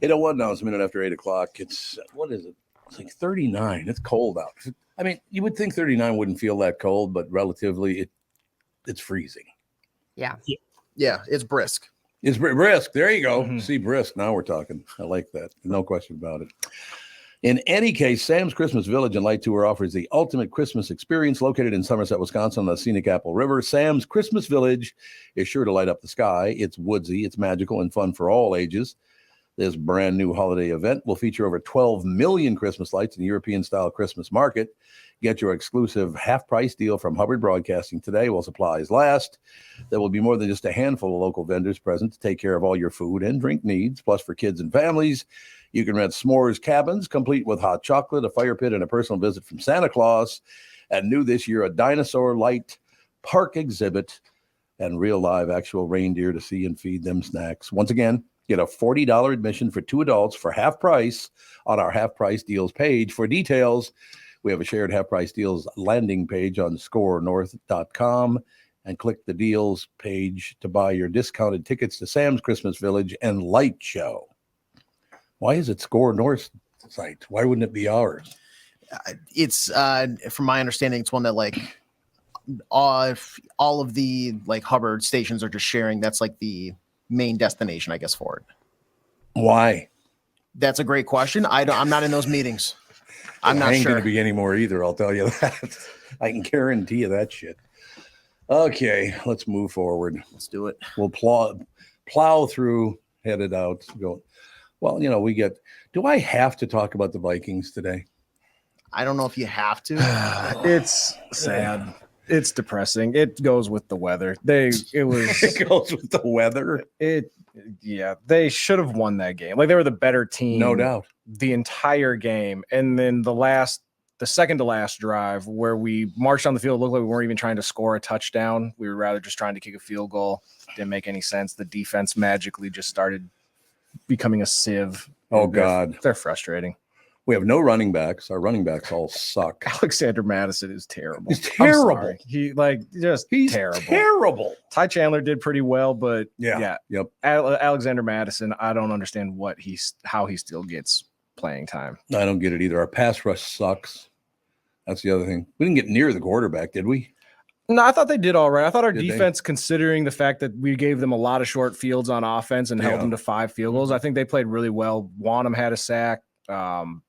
8:01 now. It's a minute after 8 o'clock. What is it? It's like 39. It's cold out. I mean, you would think 39 wouldn't feel that cold, but relatively, it's freezing. Yeah. Yeah, it's brisk. It's brisk. There you go. Mm-hmm. See, brisk. Now we're talking. I like that. No question about it. In any case, Sam's Christmas Village and Light Tour offers the ultimate Christmas experience located in Somerset, Wisconsin on the scenic Apple River. Sam's Christmas Village is sure to light up the sky. It's woodsy, it's magical, and fun for all ages. This brand new holiday event will feature over 12 million Christmas lights in the European-style Christmas market. Get your exclusive half-price deal from Hubbard Broadcasting today while supplies last. There will be more than just a handful of local vendors present to take care of all your food and drink needs. Plus, for kids and families, you can rent s'mores cabins, complete with hot chocolate, a fire pit, and a personal visit from Santa Claus. And new this year, a dinosaur light park exhibit and real live actual reindeer to see and feed them snacks. Once again, get a $40 admission for 2 adults for half price on our half price deals page. For details, we have a shared half price deals landing page on scorenorth.com, and click the deals page to buy your discounted tickets to Sam's Christmas Village and Light Show. Why is it Score North site? Why wouldn't it be ours? It's from my understanding, it's one that like all of the like Hubbard stations are just sharing. That's like the main destination, I guess, for it. Why? That's a great question. I'm not in those meetings. I'm not sure. I ain't going to be anymore either. I'll tell you that. I can guarantee you that shit. Okay, let's move forward. Let's do it. We'll plow through, headed out, go. Well, you know, do I have to talk about the Vikings today? I don't know if you have to. It's sad. It's depressing. It goes with the weather. It goes with the weather. They should have won that game. Like, they were the better team. No doubt. The entire game. And then the second to last drive where we marched on the field, it looked like we weren't even trying to score a touchdown. We were rather just trying to kick a field goal. Didn't make any sense. The defense magically just started becoming a sieve. Oh, God. They're frustrating. We have no running backs. Our running backs all suck. Alexander Madison is terrible. He's terrible. He's terrible. Terrible. Ty Chandler did pretty well, but Yep. Alexander Madison, I don't understand how he still gets playing time. I don't get it either. Our pass rush sucks. That's the other thing. We didn't get near the quarterback, did we? No, I thought they did all right. I thought our defense, considering the fact that we gave them a lot of short fields on offense and held them to 5 field goals, I think they played really well. Wanham had a sack.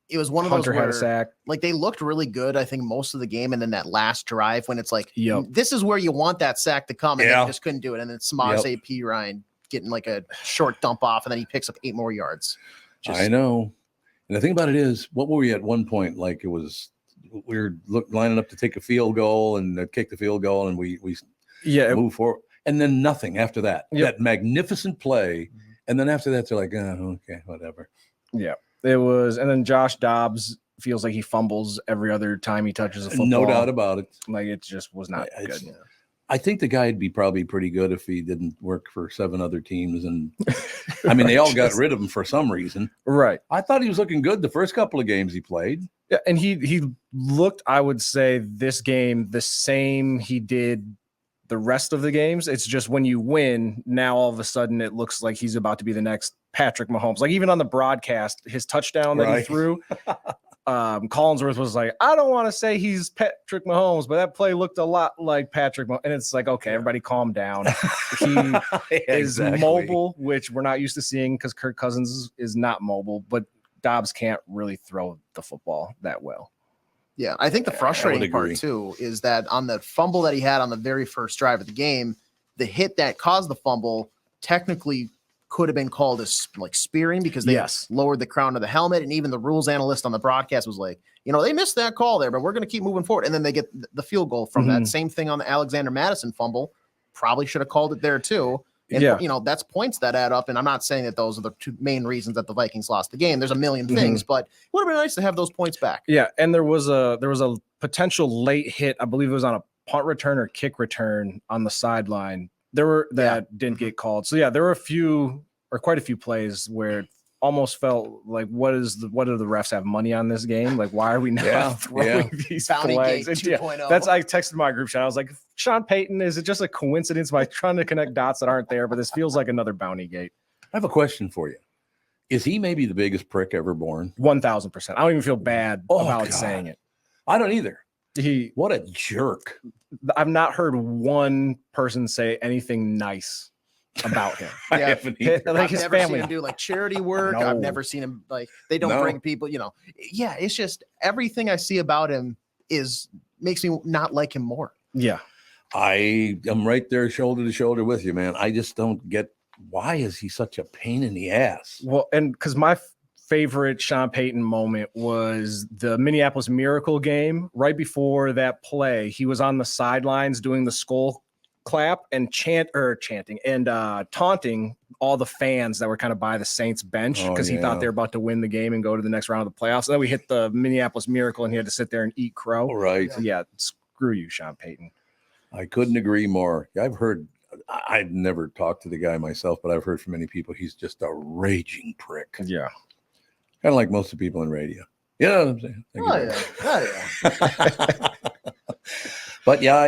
It was one of Hunter those where, had a sack. Like, they looked really good, I think, most of the game, and then that last drive when it's like, this is where you want that sack to come, and they just couldn't do it. And then Smogs AP Ryan getting like a short dump off, and then he picks up 8 more yards. I know. And the thing about it is, what were we at one point? Like, we were lining up to take a field goal and kick the field goal, and we move forward, and then nothing after that. That magnificent play, and then after that, they're like, oh, okay, whatever. Yeah. It was, and then Josh Dobbs feels like he fumbles every other time he touches a football. No doubt about it. Like, it just was not good. I think the guy'd be probably pretty good if he didn't work for 7 other teams. And I mean, they all got rid of him for some reason. Right. I thought he was looking good the first couple of games he played. Yeah, and he looked, I would say, this game the same he did the rest of the games. It's just when you win, now all of a sudden it looks like he's about to be the next Patrick Mahomes. Like, even on the broadcast, his touchdown that he threw, Collinsworth was like, I don't want to say he's Patrick Mahomes, but that play looked a lot like Patrick Mahomes. And it's like, okay, everybody calm down. He is mobile, which we're not used to seeing because Kirk Cousins is not mobile, but Dobbs can't really throw the football that well. Yeah, I think the frustrating part, too, is that on the fumble that he had on the very first drive of the game, the hit that caused the fumble technically could have been called as like spearing because they lowered the crown of the helmet. And even the rules analyst on the broadcast was like, they missed that call there, but we're going to keep moving forward. And then they get the field goal from that. Same thing on the Alexander Madison fumble. Probably should have called it there, too. And, that's points that add up. And I'm not saying that those are the 2 main reasons that the Vikings lost the game. There's a million things, but it would have been nice to have those points back. Yeah. And there was a potential late hit. I believe it was on a punt return or kick return on the sideline. That didn't get called. So there were quite a few plays where it almost felt like, what do the refs have money on this game? Like, why are we not throwing these flags? That's, I texted my group chat. I was like, Sean Payton, is it just a coincidence by trying to connect dots that aren't there? But this feels like another bounty gate. I have a question for you. Is he maybe the biggest prick ever born? 1,000%. I don't even feel bad about God. saying it. I don't either. What a jerk. I've not heard one person say anything nice about him. I haven't either. I've never seen him do like charity work. No. I've never seen him like they don't bring people, Yeah, it's just everything I see about him makes me not like him more. Yeah. I am right there shoulder to shoulder with you, man. I just don't get why is he such a pain in the ass? Well, and because my favorite Sean Payton moment was the Minneapolis Miracle game. Right before that play, he was on the sidelines doing the skull clap and chanting and taunting all the fans that were kind of by the Saints bench because he thought they were about to win the game and go to the next round of the playoffs. So then we hit the Minneapolis Miracle and he had to sit there and eat crow. Right. So yeah, screw you, Sean Payton. I couldn't agree more. I've never talked to the guy myself, but I've heard from many people he's just a raging prick. Yeah. Kind of like most of the people in radio. You know what I'm saying? But yeah,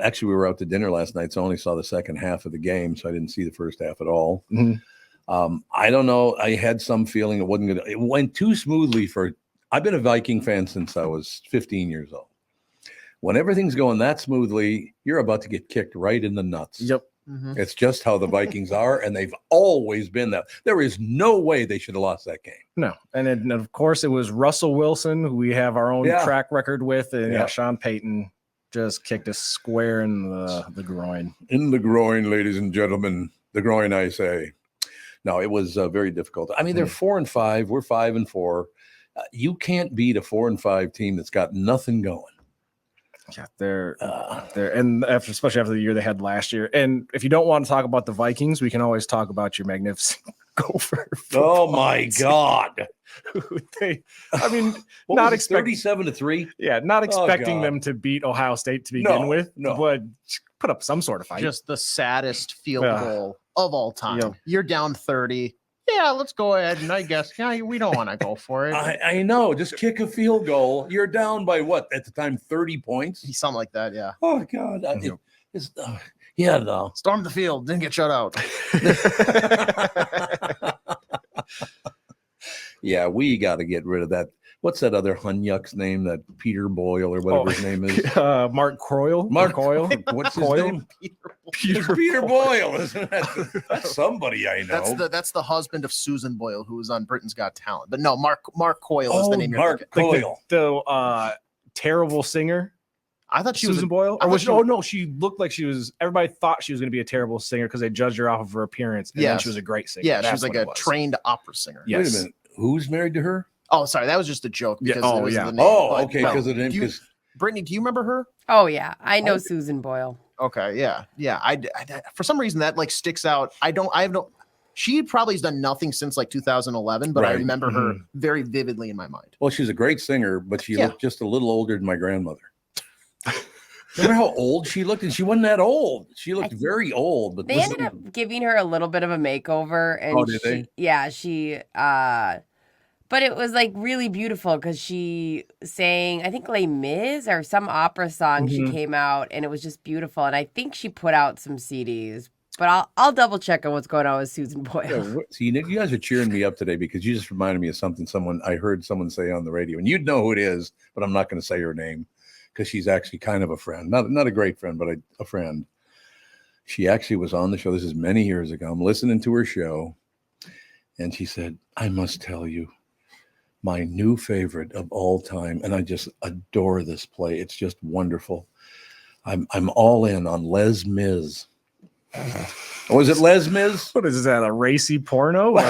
actually we were out to dinner last night, so I only saw the second half of the game, so I didn't see the first half at all. Mm-hmm. I don't know. I had some feeling it went too smoothly I've been a Viking fan since I was 15 years old. When everything's going that smoothly, you're about to get kicked right in the nuts. Yep. Mm-hmm. It's just how the Vikings are, and they've always been that. There is no way they should have lost that game. No. And of course, it was Russell Wilson, who we have our own track record with, and Sean Payton just kicked us square in the groin. In the groin, ladies and gentlemen. The groin, I say. No, it was very difficult. I mean, they're 4-5. We're 5-4. You can't beat a 4-5 team that's got nothing going. Yeah, they're and especially after the year they had last year. And if you don't want to talk about the Vikings, we can always talk about your magnificent Gopher. Oh my God! Not expecting 37-3. Yeah, not expecting them to beat Ohio State to begin with, but put up some sort of fight. Just the saddest field goal of all time. Yeah. You're down 30. Yeah, let's go ahead. And I guess, we don't want to go for it. I know. Just kick a field goal. You're down by what at the time? 30 points. Something like that. Yeah. Oh God. No. Storm the field. Didn't get shut out. Yeah, we got to get rid of that. What's that other Hunyuk's name? That Peter Boyle or whatever his name is. Mark Coyle. Mark Coyle. What's his name? Peter Boyle. Isn't that? That's somebody I know. That's the husband of Susan Boyle, who was on Britain's Got Talent. But no, Mark Coyle is the name. Mark Coyle. The terrible singer. I thought she Susan was Boyle. No, she looked like she was. Everybody thought she was going to be a terrible singer because they judged her off of her appearance. And then she was a great singer. Yeah, she was like a trained opera singer. Yes. Wait a minute. Who's married to her? Oh, sorry, that was just a joke. Because the name. Okay, because of the name. Brittany, do you remember her? Oh yeah, I know Susan Boyle. Okay, yeah. I for some reason that like sticks out. She probably has done nothing since like 2011, but I remember her very vividly in my mind. Well, she's a great singer, but she looked just a little older than my grandmother. Remember how old she looked? And she wasn't that old. She looked very old. But they ended up giving her a little bit of a makeover. And did they? Yeah, but it was like really beautiful because she sang, I think Les Mis or some opera song. She came out and it was just beautiful. And I think she put out some CDs. But I'll double check on what's going on with Susan Boyle. Yeah, see, Nick, you guys are cheering me up today because you just reminded me of something I heard someone say on the radio. And you'd know who it is, but I'm not going to say her name because she's actually kind of a friend. Not a great friend, but a friend. She actually was on the show. This is many years ago. I'm listening to her show. And she said, I must tell you, my new favorite of all time, and I just adore this play. It's just wonderful. I'm all in on Les Mis. Was it Les Mis? What is that? A racy porno? What?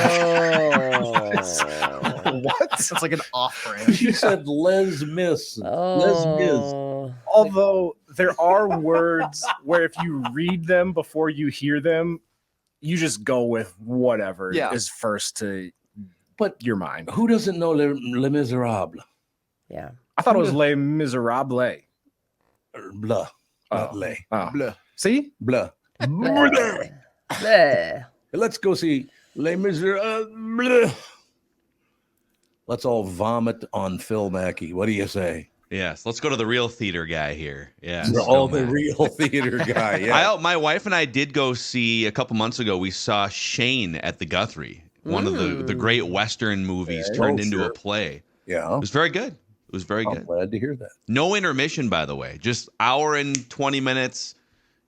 It's like an off-brand. She said Les Mis. Les Mis. Although there are words where if you read them before you hear them, you just go with whatever is first to your mind. Who doesn't know Les Miserables? Yeah. I thought it was Les Miserables. Blah. Not Les. Oh. Blah. See? Blah. Bleh. Bleh. Let's go see Les Miserables. Let's all vomit on Phil Mackey. What do you say? Yes, let's go to the real theater guy here. Yeah, the real theater guy. Yeah, my wife and I did go see a couple months ago. We saw Shane at the Guthrie, one of the great Western movies turned into a play. Yeah. It was very good. It was very good. Glad to hear that. No intermission, by the way. Just hour and 20 minutes.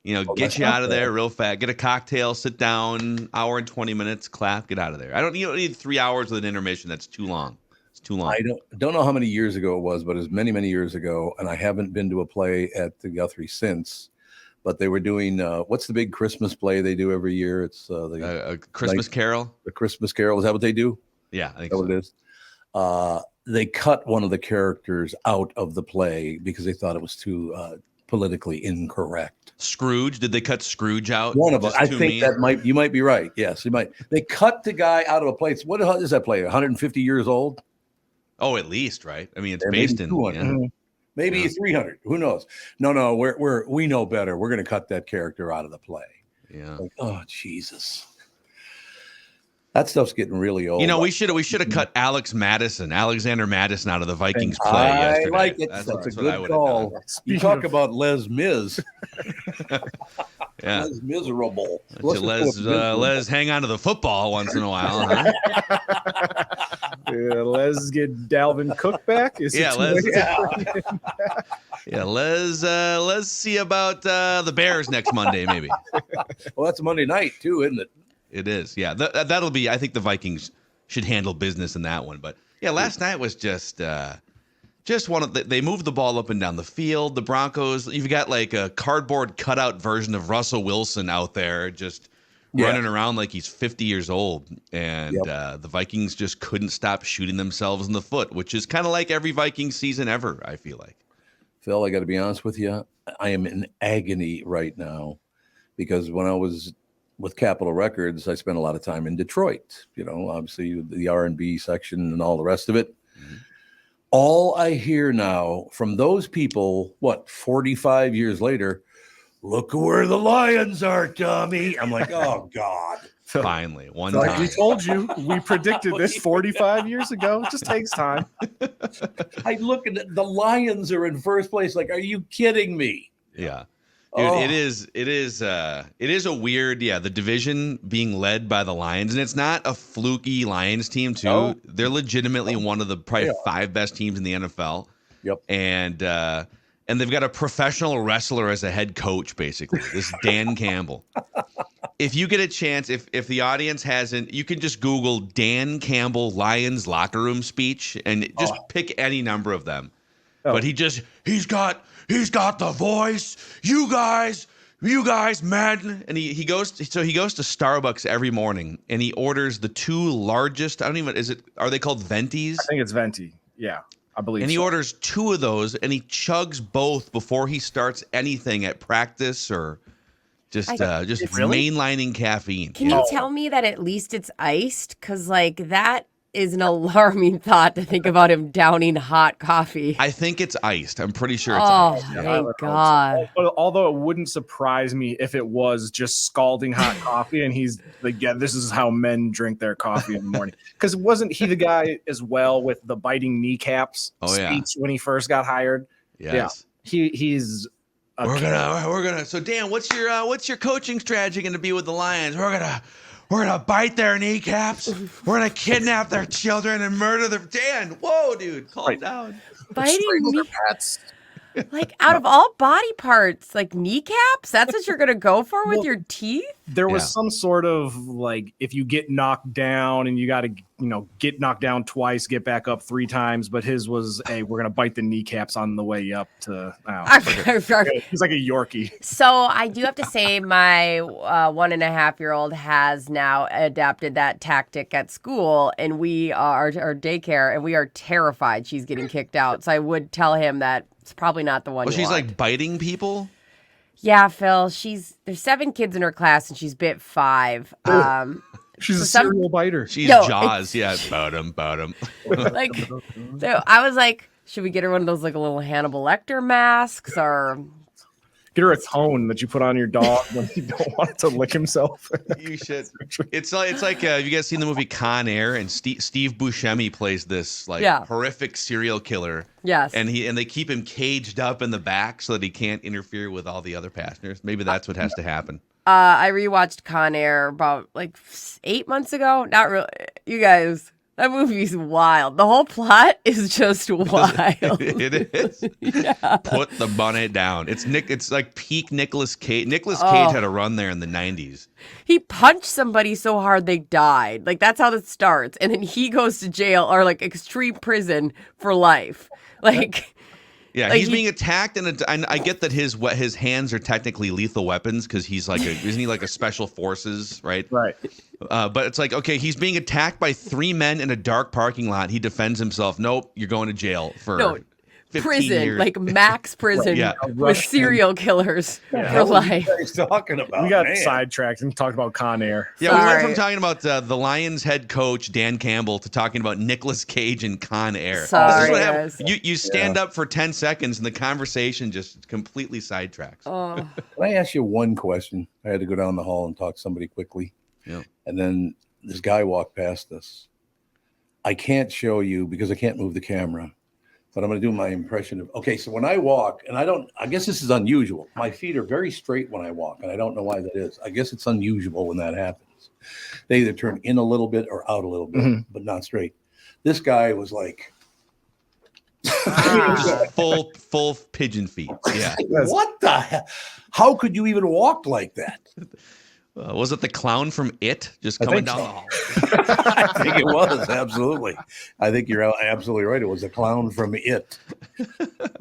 Get you out of there real fast. Get a cocktail, sit down, hour and 20 minutes, clap, get out of there. You don't need 3 hours with an intermission. That's too long. It's too long. I don't know how many years ago it was, but it was many, many years ago. And I haven't been to a play at the Guthrie since. But they were doing what's the big Christmas play they do every year? It's the Christmas Carol. The Christmas Carol. Is that what they do? Yeah, I think so. What it is? They cut one of the characters out of the play because they thought it was too politically incorrect. Scrooge? Did they cut Scrooge out? One of them. I think you might be right. Yes, you might. They cut the guy out of a play. What is that play? 150 years old? Oh, at least, right? I mean, it's based in maybe 300. Who knows? No. We know better. We're going to cut that character out of the play. Yeah. Oh Jesus. That stuff's getting really old. We should have cut Alexander Madison out of the Vikings play I yesterday. like it. That's a good call. You talk about Les Mis. Yeah. Les Miserable. Les hang on to the football once in a while. Huh? Les get Dalvin Cook back. Les see about the Bears next Monday, maybe. Well, that's Monday night too, isn't it? It is, yeah. That'll be. I think the Vikings should handle business in that one. But yeah, last night was just one of they moved the ball up and down the field. The Broncos, you've got like a cardboard cutout version of Russell Wilson out there, just running around like he's 50 years old. And the Vikings just couldn't stop shooting themselves in the foot, which is kind of like every Vikings season ever. I feel like. Phil, I got to be honest with you. I am in agony right now because when I was with Capitol Records, I spent a lot of time in Detroit, obviously the R&B section and all the rest of it. Mm-hmm. All I hear now from those people, 45 years later, look where the Lions are, Tommy. I'm like, oh God. Finally, one time. We told you, we predicted this 45 years ago. It just takes time. I look at the Lions are in first place. Like, are you kidding me? Yeah. Dude, it is a weird, the division being led by the Lions, and it's not a fluky Lions team too. No. They're legitimately one of the probably 5 best teams in the NFL. Yep. And they've got a professional wrestler as a head coach, basically. This Dan Campbell. If you get a chance, if the audience hasn't, you can just Google Dan Campbell Lions locker room speech and just pick any number of them. Oh. But he's got the voice. You guys, man. And he goes to Starbucks every morning and he orders the 2 largest. Are they called Ventis? I think it's Venti. Yeah, I believe. And he orders 2 of those and he chugs both before he starts anything at practice or just mainlining caffeine. Can you tell me that at least it's iced? Because that is an alarming thought to think about him downing hot coffee. I think it's iced. I'm pretty sure it's iced. Oh, thank God. Although it wouldn't surprise me if it was just scalding hot coffee and he's like, yeah, this is how men drink their coffee in the morning. Because wasn't he the guy as well with the biting kneecaps speech when he first got hired? Yes. Yeah. He's we're gonna so Dan, what's your coaching strategy gonna be with the Lions? We're gonna bite their kneecaps. We're gonna kidnap their children and murder them. Dan, whoa, dude, calm down. Biting kneecaps, out of all body parts, kneecaps. That's what you're gonna go for with your teeth. There was some sort of if you get knocked down and you got to get knocked down twice, get back up 3 times. But his was we're gonna bite the kneecaps on the way up to. He's like a Yorkie. So I do have to say, my 1.5-year-old has now adapted that tactic at school, and we are our daycare, and we are terrified she's getting kicked out. So I would tell him that it's probably not the one. Well, she's biting people. Yeah, Phil. There's 7 kids in her class, and she's bit 5. She's a serial biter. She's Jaws. Yeah, bout him. So I was like, should we get her one of those a little Hannibal Lecter masks, or get her a cone that you put on your dog when you don't want it to lick himself? You should. It's like have you guys seen the movie Con Air? And Steve Buscemi plays this horrific serial killer. Yes. And they keep him caged up in the back so that he can't interfere with all the other passengers. Maybe that's what has to happen. I rewatched Con Air about like 8 months ago. Not really. You guys, that movie's wild. The whole plot is just wild. It is. Yeah. Put the money down. It's like peak Nicolas Cage. Nicolas Cage had a run there in the 90s. He punched somebody so hard they died. Like, that's how that starts. And then he goes to jail or like extreme prison for life. Like, yeah, he's being attacked, and I get that his hands are technically lethal weapons because he's like isn't he like a special forces, right? Right. But it's like, okay, he's being attacked by 3 men in a dark parking lot. He defends himself. Nope, you're going to jail for 15 prison, years. like max prison Yeah. with serial killers for life. What are you guys talking about? We got man? sidetracked and talked about Con Air. Yeah, we went Sorry. from talking about the Lions head coach Dan Campbell to talking about Nicolas Cage and Con Air. Sorry, This is what happens. guys. You stand up for 10 seconds and the conversation just completely sidetracks. Oh, Can I ask you one question? I had to go down the hall and talk to somebody quickly. Yeah. And then this guy walked past us. I can't show you because I can't move the camera, but I'm going to do my impression of, okay, so when I walk, and I guess this is unusual. My feet are very straight when I walk, and I don't know why that is. I guess it's unusual when that happens. They either turn in a little bit or out a little bit, but not straight. This guy was like, full pigeon feet. Yeah. what the hell? How could you even walk like that? Was it the clown from It just coming down the hall? I think it was, absolutely. I think you're absolutely right. It was a clown from It.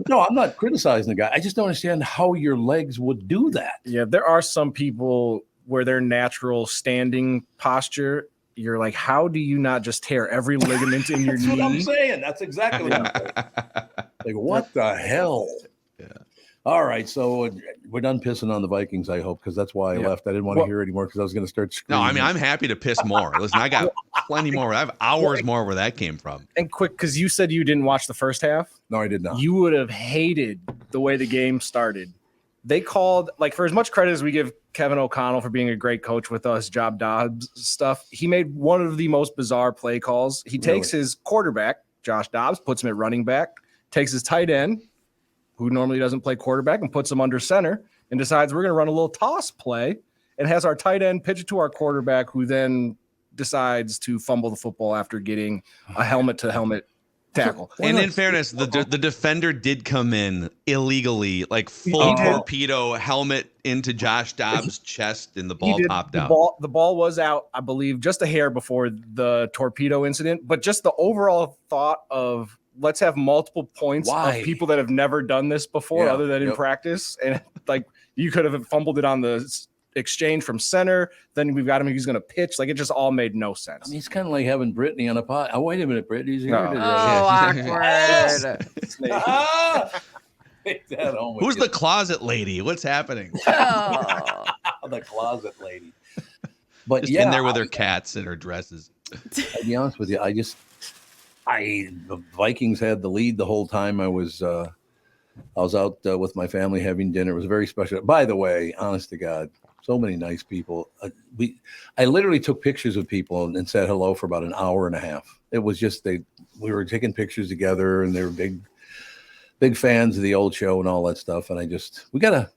No, I'm not criticizing the guy. I just don't understand how your legs would do that. Yeah, there are some people where their natural standing posture, you're like, how do you not just tear every ligament in your That's knee? what I'm saying. That's exactly what I'm saying. Like, what the hell? Yeah. All right, so we're done pissing on the Vikings, I hope, because that's why I left. I didn't want to hear anymore because I was going to start No, screaming. I mean, I'm happy to piss more. Listen, I got plenty more. I have hours more where that came from. And quick, because you said you didn't watch the first half. No, I did not. You would have hated the way the game started. They called, like, for as much credit as we give Kevin O'Connell for being a great coach with us, Job Dobbs stuff, he made one of the most bizarre play calls. He takes his quarterback, Josh Dobbs, puts him at running back, takes his tight end, who normally doesn't play quarterback, and puts him under center and decides we're going to run a little toss play and has our tight end pitch it to our quarterback, who then decides to fumble the football after getting a helmet-to-helmet tackle. And in fairness, the defender did come in illegally, like full torpedo helmet into Josh Dobbs' chest, and the ball popped out. The ball was out, I believe, just a hair before the torpedo incident. But just the overall thought of let's have multiple points of people that have never done this before, other than in practice, and like you could have fumbled it on the exchange from center. Then we've got him. He's going to pitch. Like, it just all made no sense. I mean, it's kind of like having Brittany on a pod. Oh, wait a minute, Brittany's here today. awkward. Take that home with Who's you. the closet lady? What's happening? Oh. The closet lady? But Just in there with her cats and her dresses. I'll be honest with you. The Vikings had the lead the whole time I was out with my family having dinner. It was very special. By the way, honest to God, so many nice people. I literally took pictures of people and said hello for about an hour and a half. It was just we were taking pictures together, and they were big fans of the old show and all that stuff. And we gotta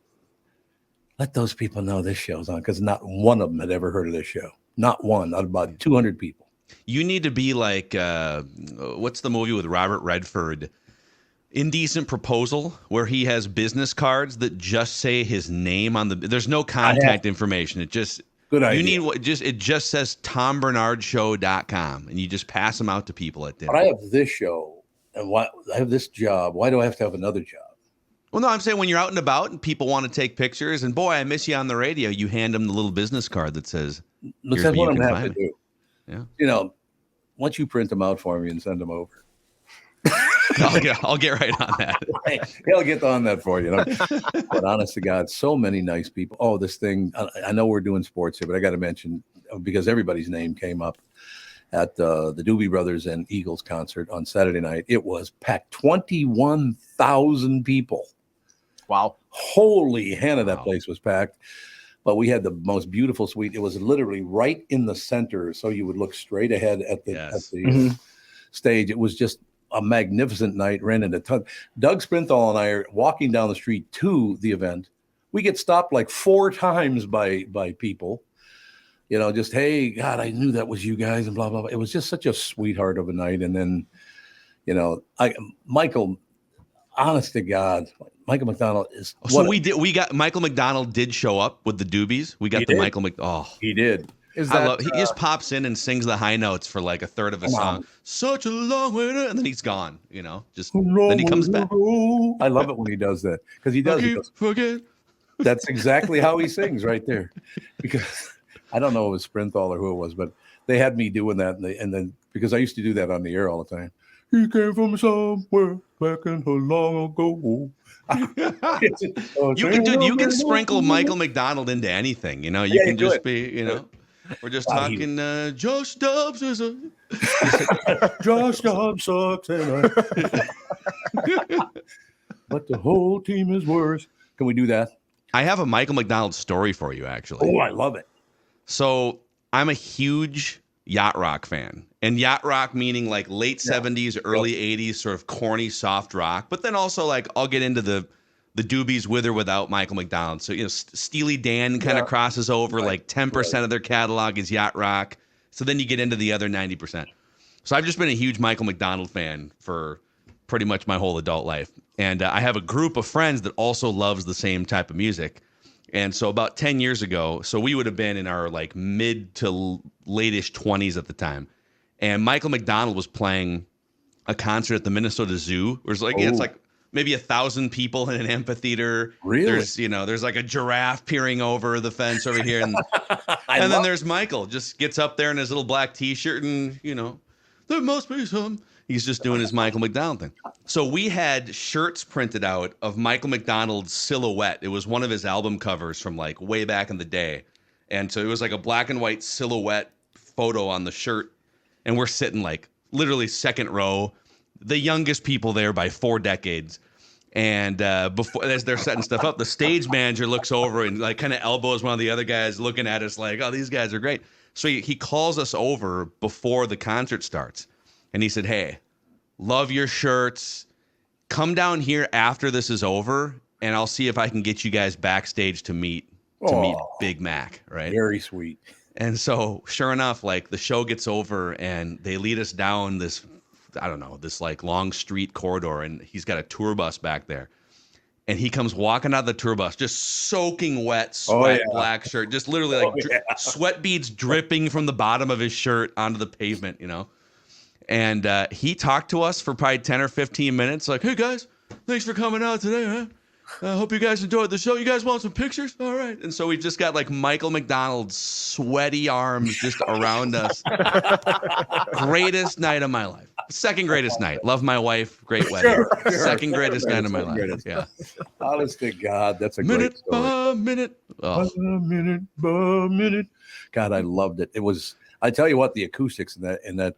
let those people know this show's on, because not one of them had ever heard of this show. Not one. Out of about 200 people. You need to be like, what's the movie with Robert Redford? Indecent Proposal, where he has business cards that just say his name on there's no contact information. It just, good idea. It just says TomBernardShow.com, and you just pass them out to people at dinner. But I have this show, and I have this job. Why do I have to have another job? Well, no, I'm saying when you're out and about and people want to take pictures, and boy, I miss you on the radio, you hand them the little business card that says, Look, here's that's where what you I'm can going to have find to me. do. Yeah. Once you print them out for me and send them over. I'll get right on that. I'll get on that for you. But honest to God, so many nice people. Oh, this thing, I know we're doing sports here, but I got to mention, because everybody's name came up at the Doobie Brothers and Eagles concert on Saturday night. It was packed, 21,000 people. Wow. Holy Hannah, that place was packed. But we had the most beautiful suite. It was literally right in the center, so you would look straight ahead at the stage. It was just a magnificent night. Ran into a ton. Doug Sprinthal and I are walking down the street to the event. we get stopped like 4 times by people. You know, just, hey, God, I knew that was you guys and blah, blah, blah. It was just such a sweetheart of a night. And then, you know, Michael, honest to God, Michael McDonald is. So we got Michael McDonald did show up with the doobies. We got the Michael McDonald. Oh, he did. He just pops in and sings the high notes for like a third of a song. Such a long way to, and then he's gone, you know, then he comes back. I love it when he does that because he does. Forget. That's exactly how he sings right there. Because I don't know if it was Sprinthal or who it was, but they had me doing that. And then because I used to do that on the air all the time. He came from somewhere back in long ago. You can sprinkle Michael McDonald into anything, you know. You can just be, you know. We're just talking. Josh Dobbs is a. Josh Dobbs sucks, but the whole team is worse. Can we do that? I have a Michael McDonald story for you, actually. Oh, I love it. So I'm a huge yacht rock fan, and yacht rock meaning like late 70s, early 80s, sort of corny soft rock. But then also like I'll get into the doobies with or without Michael McDonald. So, you know, Steely Dan kind of crosses over, like 10% of their catalog is yacht rock. So then you get into the other 90%. So I've just been a huge Michael McDonald fan for pretty much my whole adult life. And I have a group of friends that also loves the same type of music. And so about 10 years ago, so we would have been in our like mid to late-ish 20s at the time. And Michael McDonald was playing a concert at the Minnesota Zoo. It was like, it's like maybe 1,000 people in an amphitheater. Really? There's like a giraffe peering over the fence over here. And, and then there's Michael, just gets up there in his little black t-shirt and, you know, there must be some. He's just doing his Michael McDonald thing. So we had shirts printed out of Michael McDonald's silhouette. It was one of his album covers from like way back in the day. And so it was like a black and white silhouette photo on the shirt. And we're sitting like literally second row, the youngest people there by 4 decades. And before, as they're setting stuff up, the stage manager looks over and like kind of elbows one of the other guys looking at us like, oh, these guys are great. So he calls us over before the concert starts. And he said, hey, love your shirts. Come down here after this is over, and I'll see if I can get you guys backstage to meet Big Mac, right? Very sweet. And so sure enough, like the show gets over and they lead us down this, I don't know, this like long street corridor, and he's got a tour bus back there. And he comes walking out of the tour bus, just soaking wet, black shirt, just literally like sweat beads dripping from the bottom of his shirt onto the pavement, you know? And he talked to us for probably 10 or 15 minutes, like, hey guys, thanks for coming out today, man. I hope you guys enjoyed the show. You guys want some pictures? All right. And so we've just got like Michael McDonald's sweaty arms just around us. Greatest night of my life. Second greatest night. Love my wife. Great wedding. Second greatest night of my life. Yeah. Honest to God, that's a minute great story. by minute. Oh. Minute by minute. God, I loved it. It was. I tell you what, the acoustics in that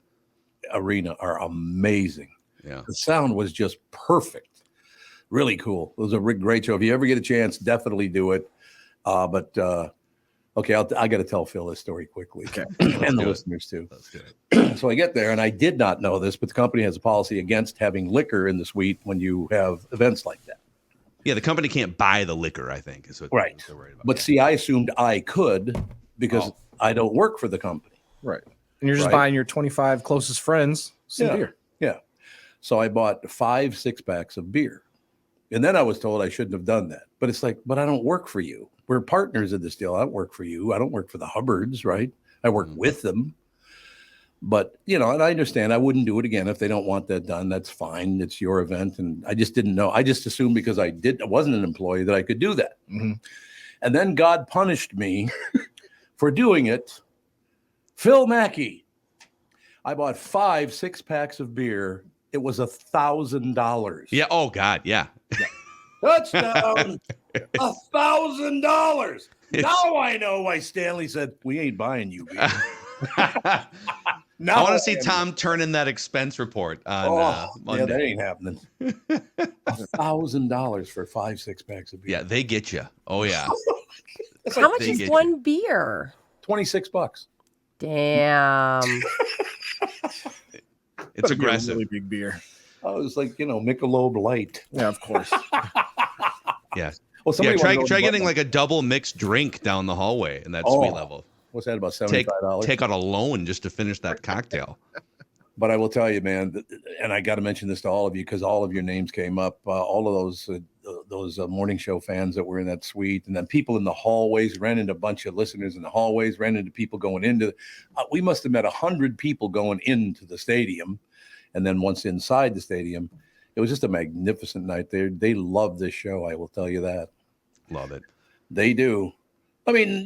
arena are amazing. Yeah. The sound was just perfect. Really cool. It was a great show. If you ever get a chance, definitely do it. Okay, I got to tell Phil this story quickly, and the listeners too. So I get there, and I did not know this, but the company has a policy against having liquor in the suite when you have events like that. Yeah, the company can't buy the liquor, I think, is what right. they're worried about. But see, I assumed I could because I don't work for the company. Right. And you're just buying your 25 closest friends some beer. Yeah. So I bought 5 6-packs of beer. And then I was told I shouldn't have done that. But it's like, but I don't work for you. We're partners in this deal. I don't work for you. I don't work for the Hubbards, right? I work with them. But, you know, and I understand I wouldn't do it again if they don't want that done. That's fine. It's your event. And I just didn't know. I just assumed because I wasn't an employee that I could do that. Mm-hmm. And then God punished me for doing it. Phil Mackey. I bought 5 6-packs of beer. It was $1,000. Yeah. Oh God. Yeah. Touchdown. $1,000. Now I know why Stanley said we ain't buying you beer. Now I want to see Tom turn in that expense report on Monday. Yeah, that ain't happening. $1,000 for 5 6-packs of beer. Yeah, they get you. Oh yeah. How much is one beer? $26. Damn. It's aggressive. Really big beer. Oh, it was like, Michelob Light. Yeah, of course. Yeah. Well, somebody try wanted to know getting about- like a double mixed drink down the hallway in that suite level. What's that, about Take $75? take out a loan just to finish that cocktail. But I will tell you, man, and I got to mention this to all of you because all of your names came up. All of those morning show fans that were in that suite, and then people in the hallways, ran into a bunch of listeners in the hallways, ran into people going into. We must have met 100 people going into the stadium, and then once inside the stadium, it was just a magnificent night. They love this show. I will tell you that. Love it. They do. I mean,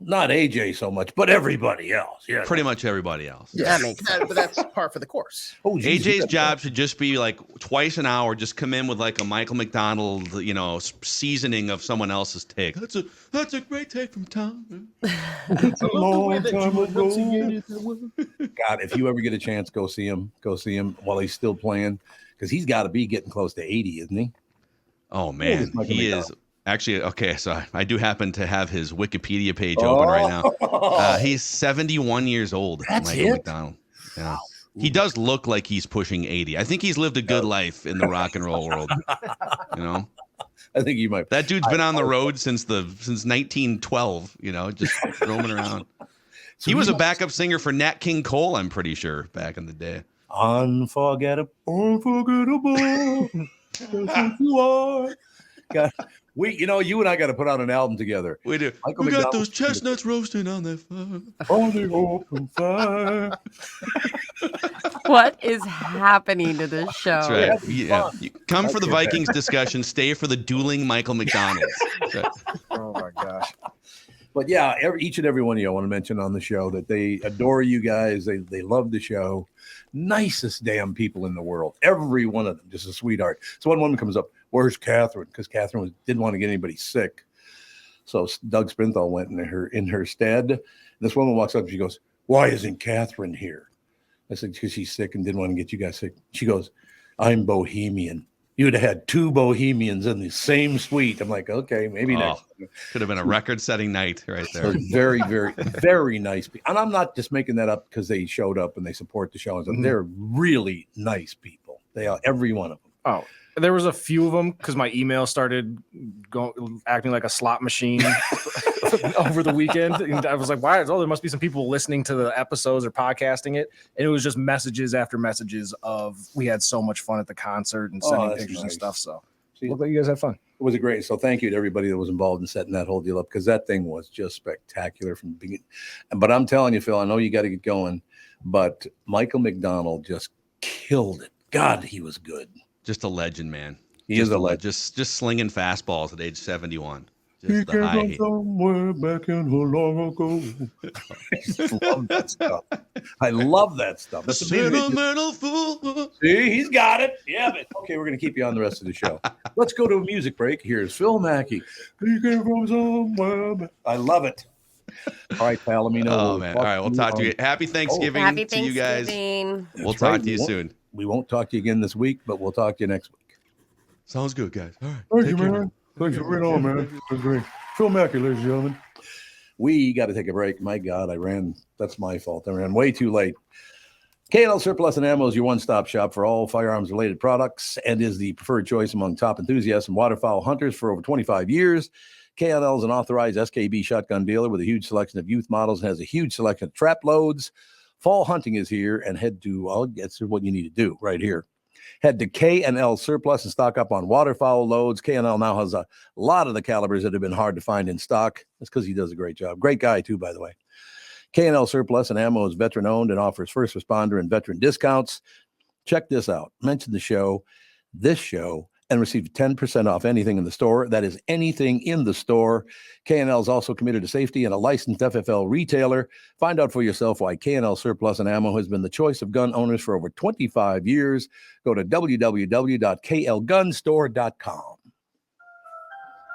not AJ so much, but everybody else. Yeah, Pretty much everybody else. Yeah, That makes sense. but that's par for the course. Oh, geez, AJ's job should just be like twice an hour, just come in with like a Michael McDonald, seasoning of someone else's take. That's a great take from Tom. It's a long time ago. God, if you ever get a chance, go see him. Go see him while he's still playing, because he's got to be getting close to 80, isn't he? Oh man, he is. Actually, okay, so I do happen to have his Wikipedia page open right now. He's 71 years old. That's Michael it? McDonald. Yeah. He does look like he's pushing 80. I think he's lived a good life in the rock and roll world. I think you might. That dude's been on the road since 1912, just roaming around. So He was a backup singer for Nat King Cole, I'm pretty sure, back in the day. Unforgettable. That's what you are. God, you and I got to put out an album together. We do. Michael We got McDonald- those chestnuts roasting on that fire. On the open fire. What is happening to this show? That's right. Yeah. You come for the Vikings discussion, stay for the dueling Michael McDonalds. That's right. Oh my gosh. But yeah, each and every one of you I want to mention on the show that they adore you guys. They love the show. Nicest damn people in the world. Every one of them, just a sweetheart. So one woman comes up, where's Catherine? Because Catherine didn't want to get anybody sick. So Doug Sprinthal went in her stead. And this woman walks up and she goes, why isn't Catherine here? I said, because she's sick and didn't want to get you guys sick. She goes, I'm Bohemian. You'd have had two Bohemians in the same suite. I'm like, okay, maybe next time. Could have been a record-setting night right there. So very, very, very nice people. And I'm not just making that up because they showed up and they support the show. And they're really nice people. They are, every one of them. Oh, there was a few of them because my email started acting like a slot machine over the weekend. And I was like, why? Oh, there must be some people listening to the episodes or podcasting it. And it was just messages after messages of we had so much fun at the concert and sending that's pictures and nice. stuff. So See, look like you guys had fun. it was a great. So thank you to everybody that was involved in setting that whole deal up, because that thing was just spectacular from the beginning. But I'm telling you, Phil, I know you got to get going, but Michael McDonald just killed it. God, he was good. Just a legend, man. He is a legend. Just slinging fastballs at age 71. He Just the came high from heat. somewhere back in the long ago. I just love that stuff. I love that stuff. That's amazing. Sentimental fool. See, he's got it. Yeah, but okay, we're going to keep you on the rest of the show. Let's go to a music break. Here's Phil Mackey. He came from somewhere. I love it. All right, pal, let me know. Oh, man. All right, we'll talk to you. Happy Thanksgiving Happy to you guys. Thanksgiving. We'll That's talk right. to you soon. We won't talk to you again this week, but we'll talk to you next week. Sounds good, guys. All right. Thank Take you, care man. now. Thanks for bringing on, man. It was great. Phil Mackey, ladies and gentlemen. We got to take a break. My God, that's my fault. I ran way too late. K&L Surplus and Ammo is your one-stop shop for all firearms-related products and is the preferred choice among top enthusiasts and waterfowl hunters for over 25 years. K&L is an authorized SKB shotgun dealer with a huge selection of youth models and has a huge selection of trap loads. Fall hunting is here, and that's what you need to do right here. Head to K&L Surplus and stock up on waterfowl loads. K&L now has a lot of the calibers that have been hard to find in stock. That's because he does a great job. Great guy, too, by the way. K&L Surplus and Ammo is veteran-owned and offers first responder and veteran discounts. Check this out. Mention this show, and receive 10% off anything in the store. That is anything in the store. K&L is also committed to safety and a licensed FFL retailer. Find out for yourself why K&L Surplus and Ammo has been the choice of gun owners for over 25 years. Go to www.klgunstore.com.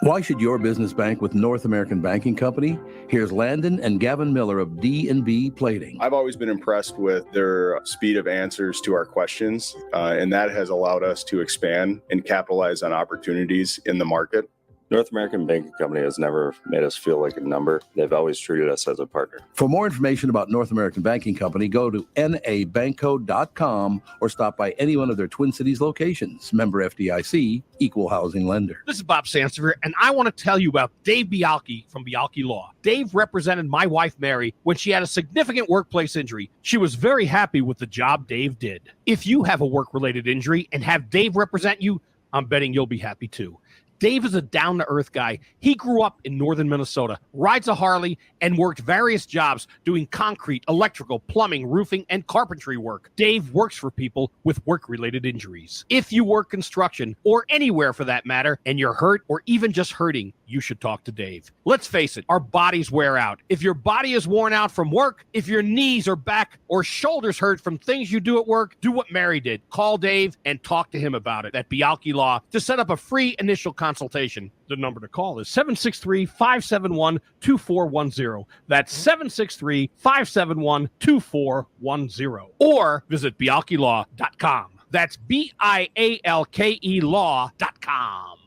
Why should your business bank with North American Banking Company? Here's Landon and Gavin Miller of D&B Plating. I've always been impressed with their speed of answers to our questions, and that has allowed us to expand and capitalize on opportunities in the market. North American Banking Company has never made us feel like a number. They've always treated us as a partner. For more information about North American Banking Company, go to nabanco.com or stop by any one of their Twin Cities locations. Member FDIC, equal housing lender. This is Bob Sansevier, and I want to tell you about Dave Bialki from Bialki Law. Dave represented my wife, Mary, when she had a significant workplace injury. She was very happy with the job Dave did. If you have a work-related injury and have Dave represent you, I'm betting you'll be happy too. Dave is a down-to-earth guy. He grew up in northern Minnesota, rides a Harley, and worked various jobs doing concrete, electrical, plumbing, roofing, and carpentry work. Dave works for people with work-related injuries. If you work construction, or anywhere for that matter, and you're hurt or even just hurting, you should talk to Dave. Let's face it, our bodies wear out. If your body is worn out from work, if your knees or back or shoulders hurt from things you do at work, do what Mary did. Call Dave and talk to him about it at Bialki Law to set up a free initial consultation. The number to call is 763-571-2410. That's 763-571-2410. Or visit bialkilaw.com. That's BIALKE law.com.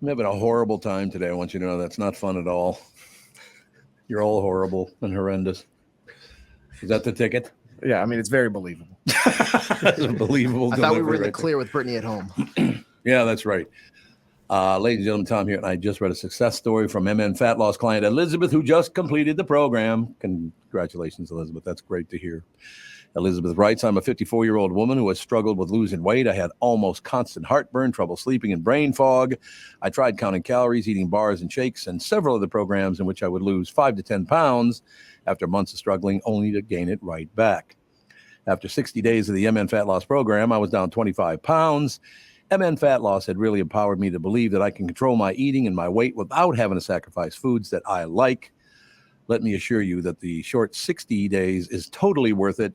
I'm having a horrible time today. I want you to know that's not fun at all. You're all horrible and horrendous. Is that the ticket? Yeah, I mean, it's very believable. Believable. I thought we were in the clear with Brittany at home. Yeah, that's right. Ladies and gentlemen, Tom here, and I just read a success story from MN Fat Loss client Elizabeth, who just completed the program. Congratulations, Elizabeth. That's great to hear. Elizabeth writes, I'm a 54-year-old woman who has struggled with losing weight. I had almost constant heartburn, trouble sleeping, and brain fog. I tried counting calories, eating bars and shakes, and several other programs in which I would lose 5 to 10 pounds after months of struggling, only to gain it right back. After 60 days of the MN Fat Loss program, I was down 25 pounds. MN Fat Loss had really empowered me to believe that I can control my eating and my weight without having to sacrifice foods that I like. Let me assure you that the short 60 days is totally worth it.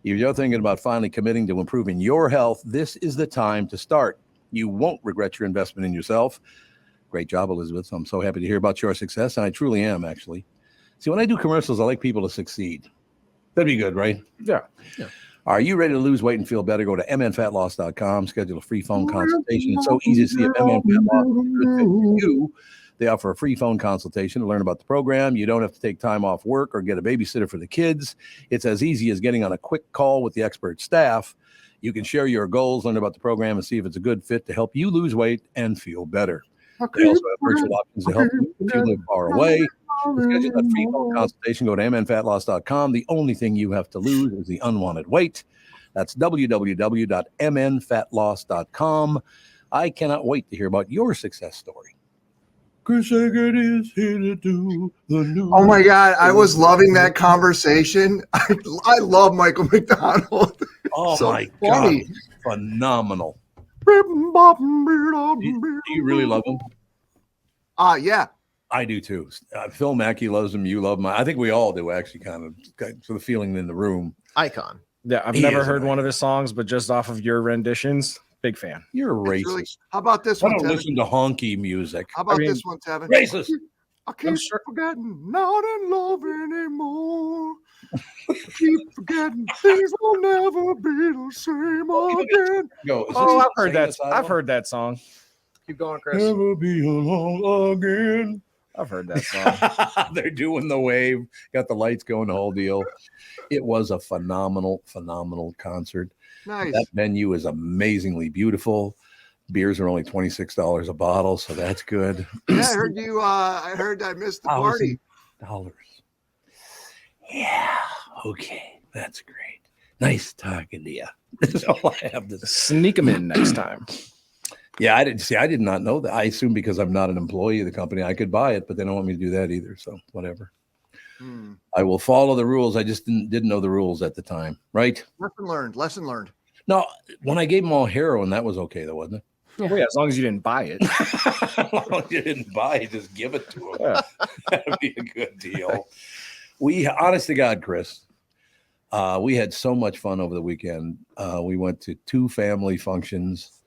If you're thinking about finally committing to improving your health, this is the time to start. You won't regret your investment in yourself. Great job, Elizabeth. I'm so happy to hear about your success, and I truly am, actually. See, when I do commercials, I like people to succeed. That'd be good, right? Yeah. Are you ready to lose weight and feel better? Go to mnfatloss.com, schedule a free phone consultation. It's so easy to see if MN Fat Loss is a good fit for you. They offer a free phone consultation to learn about the program. You don't have to take time off work or get a babysitter for the kids. It's as easy as getting on a quick call with the expert staff. You can share your goals, learn about the program, and see if it's a good fit to help you lose weight and feel better. They also have virtual options to help you if you live far away. To schedule that free phone consultation, go to mnfatloss.com. The only thing you have to lose is the unwanted weight. That's www.mnfatloss.com. I cannot wait to hear about your success story. Chris Eggert is here to do the news. Oh my God, I was loving that conversation. I love Michael McDonald. Oh So my funny. God, phenomenal. Do you really love him? Yeah. I do too. Phil Mackey loves him. You love him. I think we all do, actually, kind of for the feeling in the room. Icon. Yeah, I've He never is heard amazing. one of his songs, but just off of your renditions, big fan. You're a racist. Really, how about this I one, don't Tevin? listen to honky music. How about I mean, this one, Tevin? Racist. I keep sure- forgetting, not in love anymore. I keep forgetting things will never be the same again. Go. Is Oh, this I've heard Sing that. the Sidewalk? I've heard that song. Keep going, Chris. Never be alone again. I've heard that song. They're doing the wave, got the lights going, the whole deal. It was a phenomenal, phenomenal concert. Nice. That venue is amazingly beautiful. Beers are only $26 a bottle, so that's good. Yeah, I heard you. I heard I missed the party. $1,000. Yeah. Okay. That's great. Nice talking to you. That's all I have to say. Sneak them in next time. Yeah, I did not know that. I assume because I'm not an employee of the company, I could buy it, but they don't want me to do that either. So whatever. I will follow the rules. I just didn't know the rules at the time. Right. Lesson learned. Lesson learned. No, when I gave them all heroin, that was okay, though, wasn't it? Well, yeah, as long as you didn't buy it. You didn't buy it, just give it to them. Yeah. That'd be a good deal. We, honest to God, Chris, we had so much fun over the weekend. We went to 2 family functions,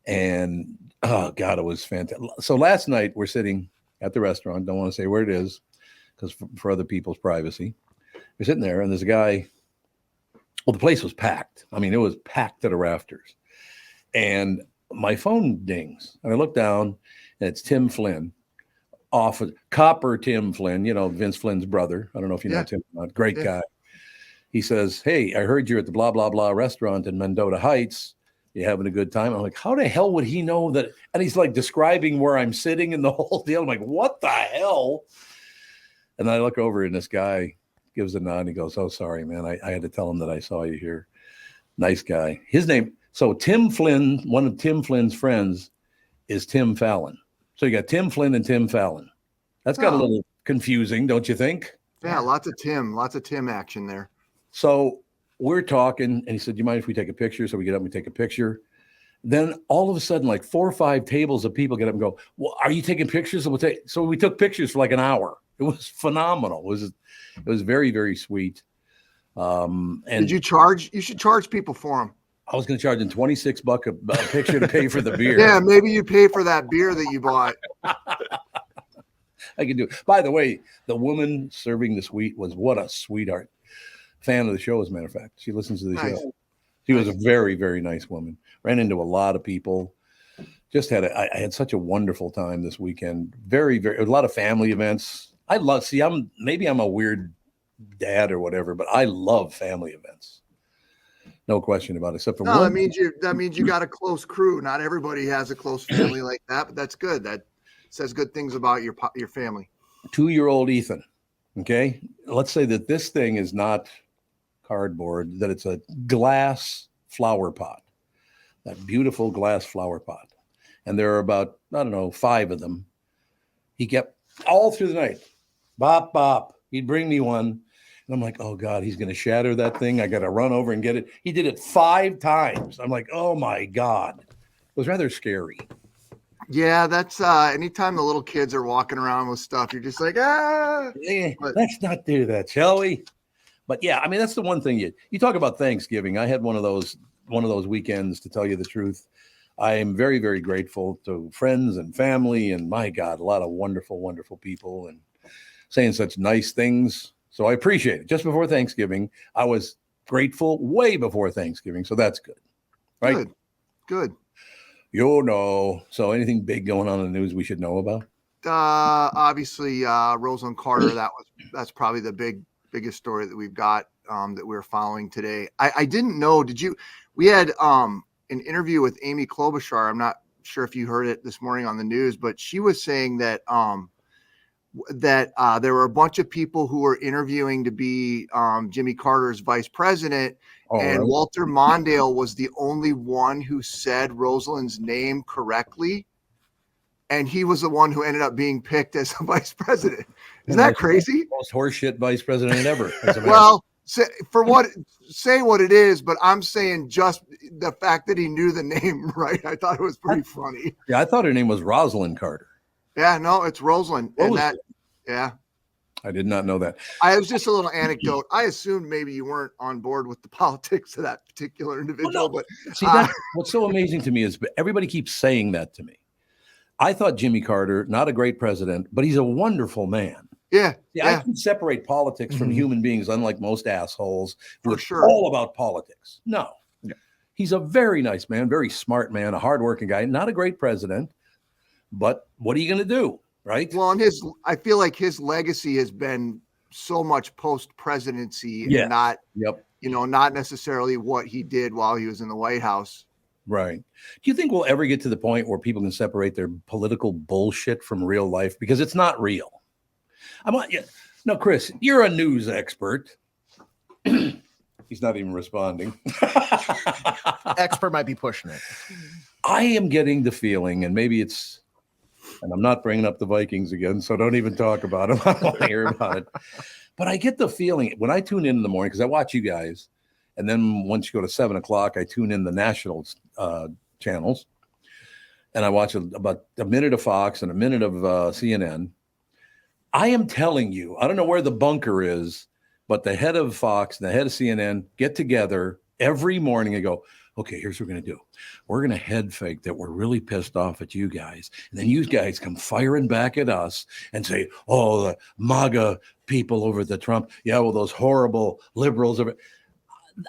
and oh God, it was fantastic. So last night we're sitting at the restaurant. Don't want to say where it is because for other people's privacy. We're sitting there, and there's a guy. Well, the place was packed. I mean, it was packed to the rafters. And my phone dings, and I look down, and it's Tim Flynn. often Copper Tim Flynn, Vince Flynn's brother. I don't know if you know Tim or not. Great guy. He says, "Hey, I heard you're at the blah, blah, blah restaurant in Mendota Heights. You having a good time?" I'm like, how the hell would he know that? And he's like describing where I'm sitting and the whole deal. I'm like, what the hell? And I look over and this guy gives a nod and he goes, "Oh, sorry, man. I had to tell him that I saw you here." Nice guy. His name. So Tim Flynn, one of Tim Flynn's friends is Tim Fallon. So you got Tim Flynn and Tim Fallon. That's got a little confusing, don't you think? Yeah, lots of Tim action there. So we're talking, and he said, "Do you mind if we take a picture?" So we get up and we take a picture. Then all of a sudden, like 4 or 5 tables of people get up and go, "Well, are you taking pictures?" So we took pictures for like an hour. It was phenomenal. It was very, very sweet. And did you charge? You should charge people for them. I was going to charge them $26 a picture to pay for the beer. Yeah, maybe you pay for that beer that you bought. I can do it. By the way, the woman serving the suite was what a sweetheart. Fan of the show, as a matter of fact. She listens to the show. She was a very, very nice woman. Ran into a lot of people. Just I had such a wonderful time this weekend. Very, very, a lot of family events. I'm a weird dad or whatever, but I love family events. No question about it. Except for that means you got a close crew. Not everybody has a close family like that, but that's good. That says good things about your family. 2-year-old Ethan. Okay, let's say that this thing is not cardboard, that it's a glass flower pot, that beautiful glass flower pot. And there are about, 5 of them. He kept all through the night, bop, bop. He'd bring me one. And I'm like, oh God, he's going to shatter that thing. I got to run over and get it. He did it 5 times. I'm like, oh my God. It was rather scary. Yeah, that's anytime the little kids are walking around with stuff, you're just like, let's not do that, shall we? But yeah, I mean, that's the one thing you talk about Thanksgiving. I had one of those weekends, to tell you the truth. I am very, very grateful to friends and family, and my God, a lot of wonderful, wonderful people and saying such nice things. So I appreciate it. Just before Thanksgiving, I was grateful way before Thanksgiving. So that's good. Right? Good. So anything big going on in the news we should know about? Obviously, Rosalind Carter, that's probably the biggest story that we've got that we're following today. I didn't know, we had an interview with Amy Klobuchar. I'm not sure if you heard it this morning on the news, but she was saying that there were a bunch of people who were interviewing to be Jimmy Carter's vice president. And really? Walter Mondale was the only one who said Rosalind's name correctly. And he was the one who ended up being picked as the vice president. Isn't that crazy? Most horseshit vice president ever. Well, say what it is, but I'm saying just the fact that he knew the name right. I thought it was pretty funny. Yeah, I thought her name was Rosalind Carter. Yeah, no, it's Rosalind. Yeah. I did not know that. I was just a little anecdote. I assumed maybe you weren't on board with the politics of that particular individual. But see, what's so amazing to me is everybody keeps saying that to me. I thought Jimmy Carter, not a great president, but he's a wonderful man. Yeah. I can separate politics from human beings, unlike most assholes who are sure. all about politics. No. Yeah. He's a very nice man, very smart man, a hardworking guy, not a great president, but what are you going to do? Right. Well, and I feel like his legacy has been so much post-presidency and not necessarily what he did while he was in the White House. Right. Do you think we'll ever get to the point where people can separate their political bullshit from real life? Because it's not real. No, Chris, you're a news expert. He's not even responding. Expert might be pushing it. I am getting the feeling, and maybe it's, and I'm not bringing up the Vikings again, so don't even talk about them. I don't want to hear about it. But I get the feeling when I tune in the morning, because I watch you guys, and then once you go to 7 o'clock, I tune in the national channels, and I watch about a minute of Fox and a minute of CNN. I am telling you, I don't know where the bunker is, but the head of Fox and the head of CNN get together every morning and go, okay, here's what we're going to do. We're going to head fake that we're really pissed off at you guys. And then you guys come firing back at us and say, oh, the MAGA people over the Trump. Yeah, well, those horrible liberals.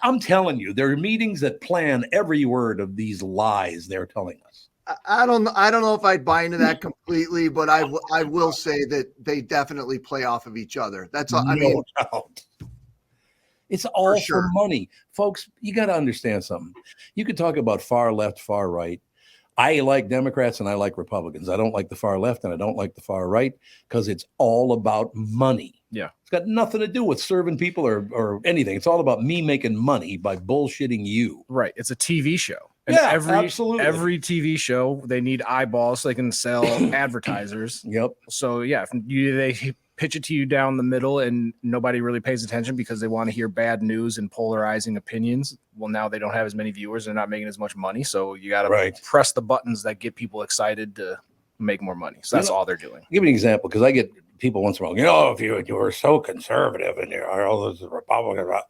I'm telling you, there are meetings that plan every word of these lies they're telling us. I don't know if I'd buy into that completely, but I will say that they definitely play off of each other. That's all. I mean, doubt. It's all for sure. money. Folks, you got to understand something. You could talk about far left, far right. I like Democrats and I like Republicans. I don't like the far left and I don't like the far right because it's all about money. Yeah. It's got nothing to do with serving people or anything. It's all about me making money by bullshitting you. Right. It's a TV show. And Yeah, absolutely. Every TV show, they need eyeballs so they can sell advertisers. Yep. So, yeah, if they pitch it to you down the middle and nobody really pays attention because they want to hear bad news and polarizing opinions. Well, now they don't have as many viewers. They're not making as much money. So you got to press the buttons that get people excited to make more money. So that's all they're doing. Give me an example because I get people once in a while, if you were so conservative and there are all those Republicans.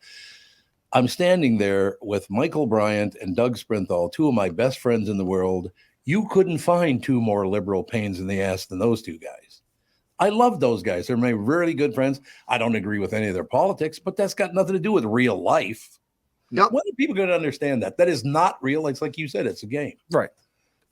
I'm standing there with Michael Bryant and Doug Sprinthal, two of my best friends in the world. You couldn't find two more liberal pains in the ass than those two guys. I love those guys. They're my really good friends. I don't agree with any of their politics, but that's got nothing to do with real life. Yep. When are people going to understand that? That is not real. It's like you said, it's a game. Right.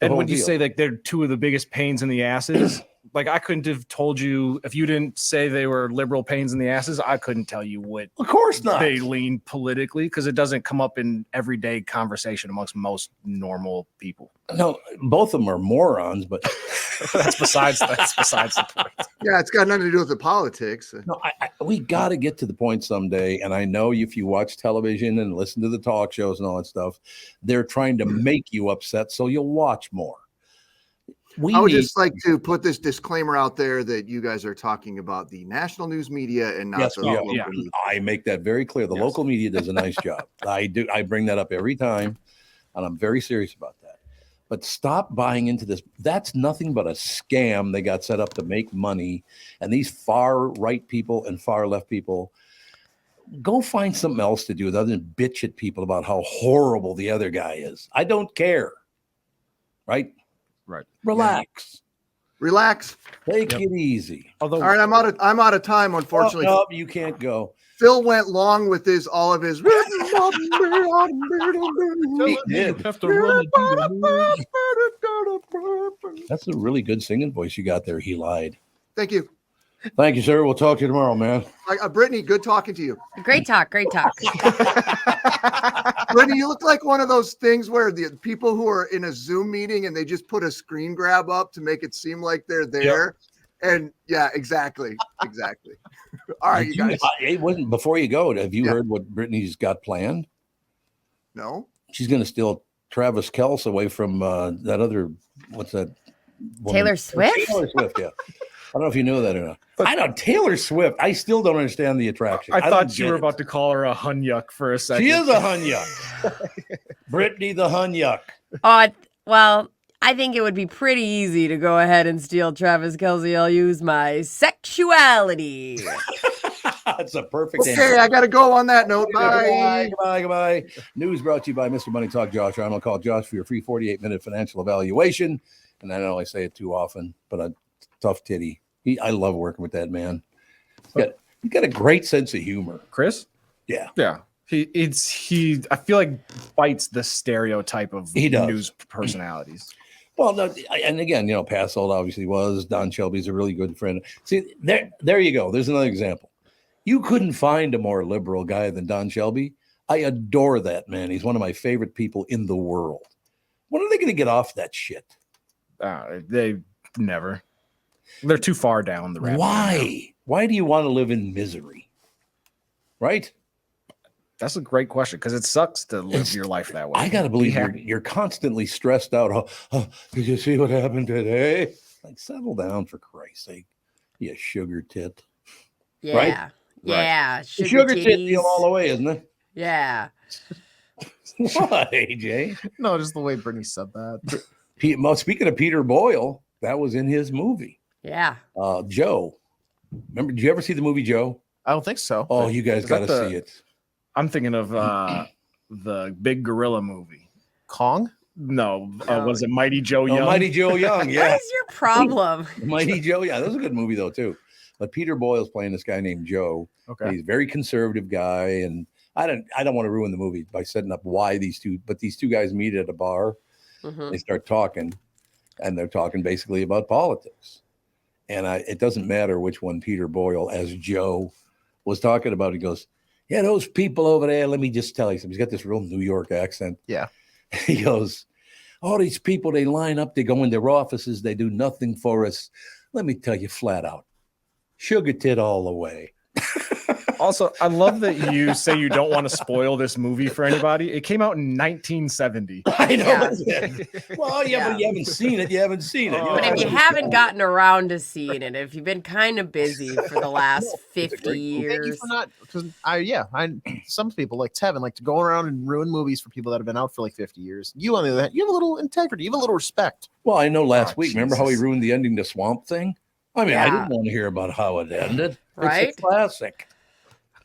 And when you say that they're two of the biggest pains in the asses, like I couldn't have told you if you didn't say they were liberal pains in the asses. I couldn't tell you what. Of course not. They lean politically because it doesn't come up in everyday conversation amongst most normal people. No, both of them are morons, but that's besides the point. Yeah, it's got nothing to do with the politics. No, we got to get to the point someday. And I know if you watch television and listen to the talk shows and all that stuff, they're trying to make you upset so you'll watch more. I would just like to put this disclaimer out there that you guys are talking about the national news media and not the local media. I make that very clear. The local media does a nice job. I do. I bring that up every time, and I'm very serious about that. But stop buying into this. That's nothing but a scam they got set up to make money. And these far right people and far left people, go find something else to do other than bitch at people about how horrible the other guy is. I don't care. Right? Right. Relax. Relax. Take it easy. Although, all right, I'm out of time, unfortunately. No, you can't go. Phil went long with all of his. He did. That's a really good singing voice you got there. He lied. Thank you. Thank you, sir. We'll talk to you tomorrow, man. Brittany, good talking to you. Great talk. Great talk. Brittany, you look like one of those things where the people who are in a Zoom meeting and they just put a screen grab up to make it seem like they're there. Yep. And yeah, exactly. All right, you guys. It wasn't before you go. Have you heard what Brittany's got planned? No. She's going to steal Travis Kelce away from that other. What's that? Woman? Taylor Swift. Taylor Swift. Yeah. I don't know if you know that or not. I know Taylor Swift. I still don't understand the attraction. I thought you were about to call her a hunyuck for a second. She is a hunyuck. Brittany the hunyuck. Well, I think it would be pretty easy to go ahead and steal Travis Kelce. I'll use my sexuality. That's a perfect answer. Okay, I got to go on that note. Bye. Goodbye. News brought to you by Mr. Money Talk, Josh. I'm going to call Josh for your free 48-minute financial evaluation. And I don't only say it too often, but a tough titty. I love working with that man. He's got a great sense of humor. Chris? Yeah. He I feel like fights the stereotype of news personalities. Well, no, and again, Passold obviously was. Don Shelby's a really good friend. See, there you go. There's another example. You couldn't find a more liberal guy than Don Shelby. I adore that man. He's one of my favorite people in the world. When are they going to get off that shit? They never. They're too far down the rabbit. Why? Why do you want to live in misery? Right? That's a great question because it sucks to live your life that way. I got to believe you're constantly stressed out. Oh, did you see what happened today? Like, settle down for Christ's sake. You sugar tit. Yeah. Right? Yeah. Right. Sugar tit deal all the way, isn't it? Yeah. What, AJ? No, just the way Brittany said that. Speaking of Peter Boyle, that was in his movie. Yeah. Joe. Remember, did you ever see the movie Joe? I don't think so. Oh, you guys got to see it. I'm thinking of the big gorilla movie. Kong? No. Was it Mighty Joe Young? Mighty Joe Young, yeah. What is your problem? Mighty Joe, yeah. That was a good movie, though, too. But Peter Boyle's playing this guy named Joe. Okay. He's a very conservative guy, and I don't want to ruin the movie by setting up why these two guys meet at a bar. Mm-hmm. They start talking, And they're talking basically about politics. And it doesn't matter which one Peter Boyle as Joe was talking about. He goes, yeah, those people over there, let me just tell you something. He's got this real New York accent. Yeah. He goes, all these people, they line up, they go in their offices, they do nothing for us. Let me tell you flat out, sugar tit all the way. Also, I love that you say you don't want to spoil this movie for anybody. It came out in 1970. I know. Yeah. Well, yeah, but you haven't seen it. You haven't seen it. But if you haven't gotten around to seeing it, if you've been kind of busy for the last 50 years. Thank you for not, because some people like Tevin like to go around and ruin movies for people that have been out for like 50 years. You, on the other hand, you have a little integrity, you have a little respect. Well, I know last week, remember how he ruined the ending to Swamp Thing? I mean, I didn't want to hear about how it ended. Right? It's a classic.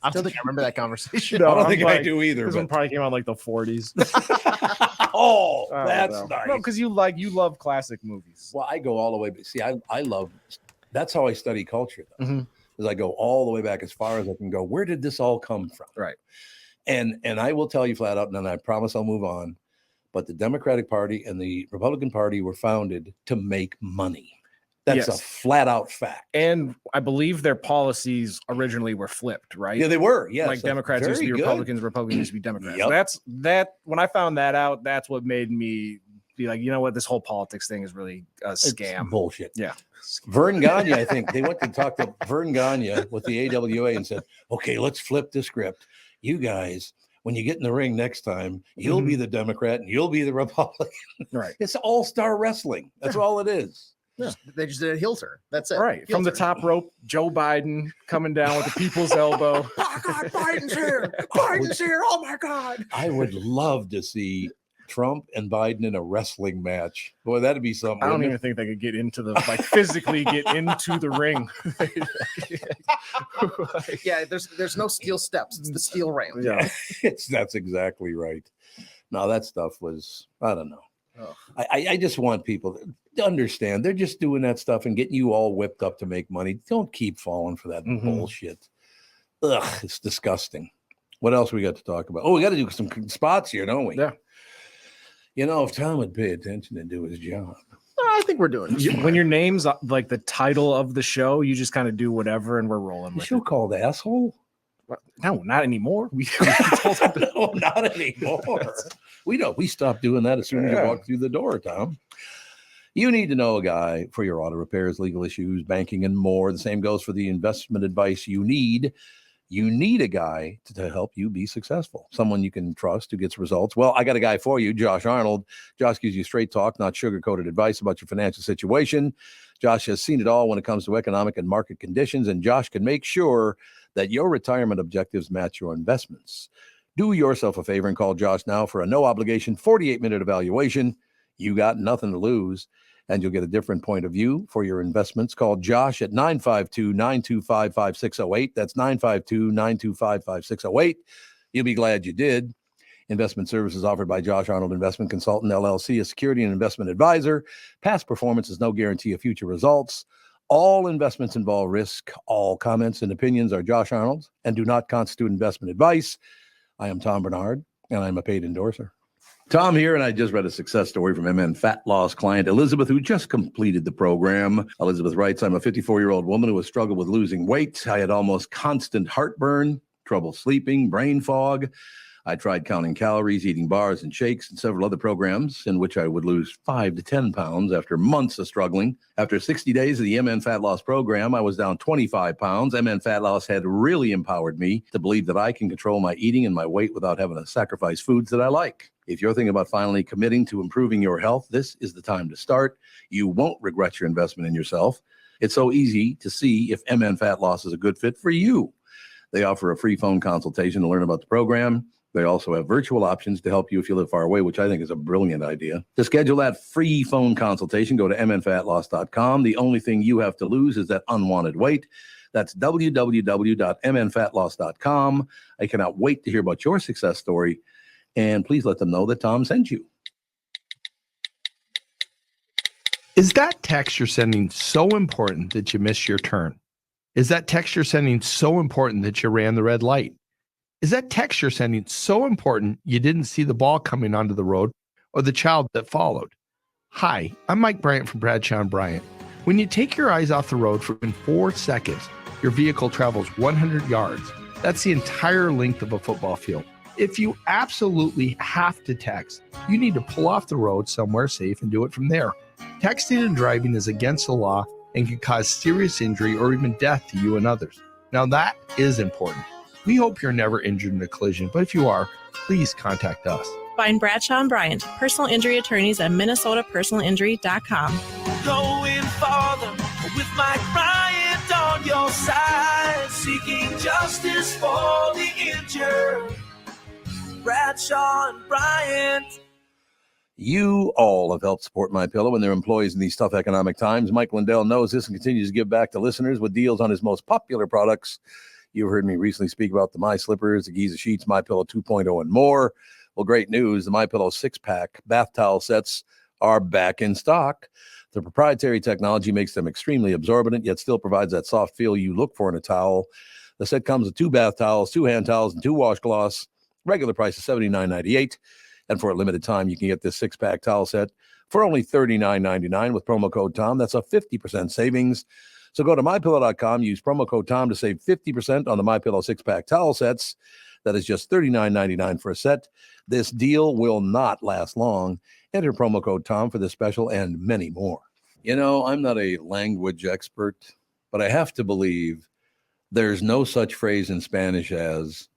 I don't think I remember that conversation. I don't think I do either. This one probably came out in like the 40s. Oh, that's nice. No, because you love classic movies. Well, I go all the way. But see, I love. That's how I study culture, though. Mm-hmm. Is I go all the way back as far as I can go. Where did this all come from? Right. And I will tell you flat out, and then I promise I'll move on. But the Democratic Party and the Republican Party were founded to make money. That's a flat out fact. And I believe their policies originally were flipped, right? Yeah, they were. Yeah, like Democrats used to be Republicans, Republicans used to be Democrats. Yep. That's when I found that out, that's what made me be like, you know what, this whole politics thing is really a scam. It's bullshit. Yeah. Vern Gagne, I think they went to talk to Vern Gagne with the AWA and said, okay, let's flip the script. You guys, when you get in the ring next time, you'll be the Democrat and you'll be the Republican. Right. It's all-star wrestling. That's all it is. Yeah. They just did a heel turn. That's it. Right. Heel From the turn. top rope, Joe Biden coming down with the people's elbow. Oh, God, Biden's here. Biden's here. Oh, my God. I would love to see Trump and Biden in a wrestling match. Boy, that'd be something. I don't even think they could get into the physically get into the ring. Yeah, there's no steel steps. It's the steel ramp. Yeah. That's exactly right. No, that stuff was, I don't know. Oh. I just want people to understand they're just doing that stuff and getting you all whipped up to make money. Don't keep falling for that bullshit. Ugh, it's disgusting. What else we got to talk about? Oh, we got to do some spots here, don't we? Yeah. You know, if Tom would pay attention and do his job. I think we're doing it. When your name's like the title of the show, you just kind of do whatever and we're rolling The with show it. called Asshole? No, not anymore. We told them No, not anymore. We stopped doing that as soon as you walked through the door, Tom. You need to know a guy for your auto repairs, legal issues, banking, and more. The same goes for the investment advice you need. You need a guy to help you be successful, someone you can trust who gets results. Well, I got a guy for you, Josh Arnold. Josh gives you straight talk, not sugar-coated advice about your financial situation. Josh has seen it all when it comes to economic and market conditions, and Josh can make sure that your retirement objectives match your investments. Do yourself a favor and call Josh now for a no-obligation 48-minute evaluation. You got nothing to lose, and you'll get a different point of view for your investments. Call Josh at 952-925-5608. That's 952-925-5608. You'll be glad you did. Investment services offered by Josh Arnold Investment Consultant, LLC, a security and investment advisor. Past performance is no guarantee of future results. All investments involve risk. All comments and opinions are Josh Arnold's and do not constitute investment advice. I am Tom Barnard, and I'm a paid endorser. Tom here, and I just read a success story from MN Fat Loss client Elizabeth, who just completed the program. Elizabeth writes, I'm a 54-year-old woman who has struggled with losing weight. I had almost constant heartburn, trouble sleeping, brain fog. I tried counting calories, eating bars and shakes, and several other programs in which I would lose 5 to 10 pounds after months of struggling. After 60 days of the MN Fat Loss program, I was down 25 pounds. MN Fat Loss had really empowered me to believe that I can control my eating and my weight without having to sacrifice foods that I like. If you're thinking about finally committing to improving your health, this is the time to start. You won't regret your investment in yourself. It's so easy to see if MN Fat Loss is a good fit for you. They offer a free phone consultation to learn about the program. They also have virtual options to help you if you live far away, which I think is a brilliant idea. To schedule that free phone consultation, go to mnfatloss.com. The only thing you have to lose is that unwanted weight. That's www.mnfatloss.com. I cannot wait to hear about your success story. And please let them know that Tom sent you. Is that text you're sending so important that you missed your turn? Is that text you're sending so important that you ran the red light? Is that text you're sending so important you didn't see the ball coming onto the road or the child that followed? Hi, I'm Mike Bryant from Bradshaw & Bryant. When you take your eyes off the road for in 4 seconds, your vehicle travels 100 yards. That's the entire length of a football field. If you absolutely have to text, you need to pull off the road somewhere safe and do it from there. Texting and driving is against the law and can cause serious injury or even death to you and others. Now that is important. We hope you're never injured in a collision, but if you are, please contact us. Find Bradshaw & Bryant, personal injury attorneys at minnesotapersonalinjury.com. Going farther with Mike Bryant on your side, seeking justice for the injured. Bradshaw & Bryant. You all have helped support MyPillow and their employees in these tough economic times. Mike Lindell knows this and continues to give back to listeners with deals on his most popular products. You've heard me recently speak about the My Slippers, the Giza Sheets, MyPillow 2.0, and more. Well, great news. The MyPillow 6-pack bath towel sets are back in stock. The proprietary technology makes them extremely absorbent, yet still provides that soft feel you look for in a towel. The set comes with 2 bath towels, 2 hand towels, and 2 washcloths. Regular price is $79.98. And for a limited time, you can get this 6-pack towel set for only $39.99 with promo code TOM. That's a 50% savings. So go to MyPillow.com, use promo code TOM to save 50% on the MyPillow 6-pack towel sets. That is just $39.99 for a set. This deal will not last long. Enter promo code TOM for this special and many more. You know, I'm not a language expert, but I have to believe there's no such phrase in Spanish as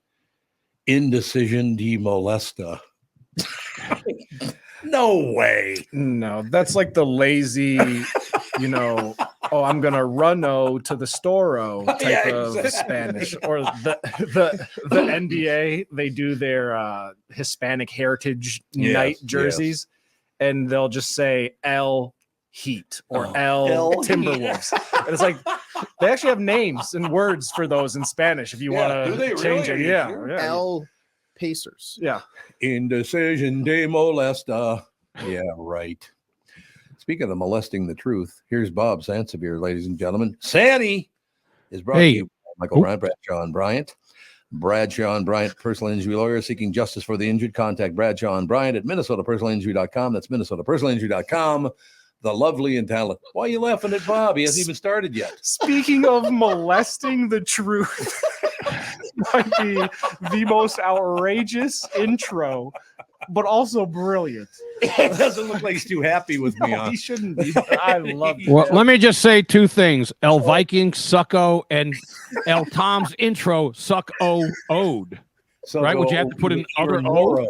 indecision de molesta. No way. No, that's like the lazy, I'm gonna run-o to the store-o type of Spanish. Or the NBA, they do their Hispanic Heritage Night jerseys, and they'll just say El Heat or El Timberwolves. And it's like they actually have names and words for those in Spanish if you want to change it. Yeah. El Pacers. Yeah. Indecision de molesta. Yeah, right. Speaking of molesting the truth, here's Bob Sansevier, ladies and gentlemen. Sandy is brought to you by Michael Bryant, Bradshaw & Bryant. Bradshaw & Bryant, personal injury lawyer seeking justice for the injured. Contact Bradshaw & Bryant at minnesotapersonalinjury.com. That's minnesotapersonalinjury.com. The lovely and talented. Why are you laughing at Bob? He hasn't even started yet. Speaking of molesting the truth, might be the most outrageous intro, but also brilliant. It doesn't look like he's too happy with me. He shouldn't be. I love it. Well, let me just say 2 things. El Vikings sucko and El Tom's intro suck-o-ode. So right? Would you have to put an other O?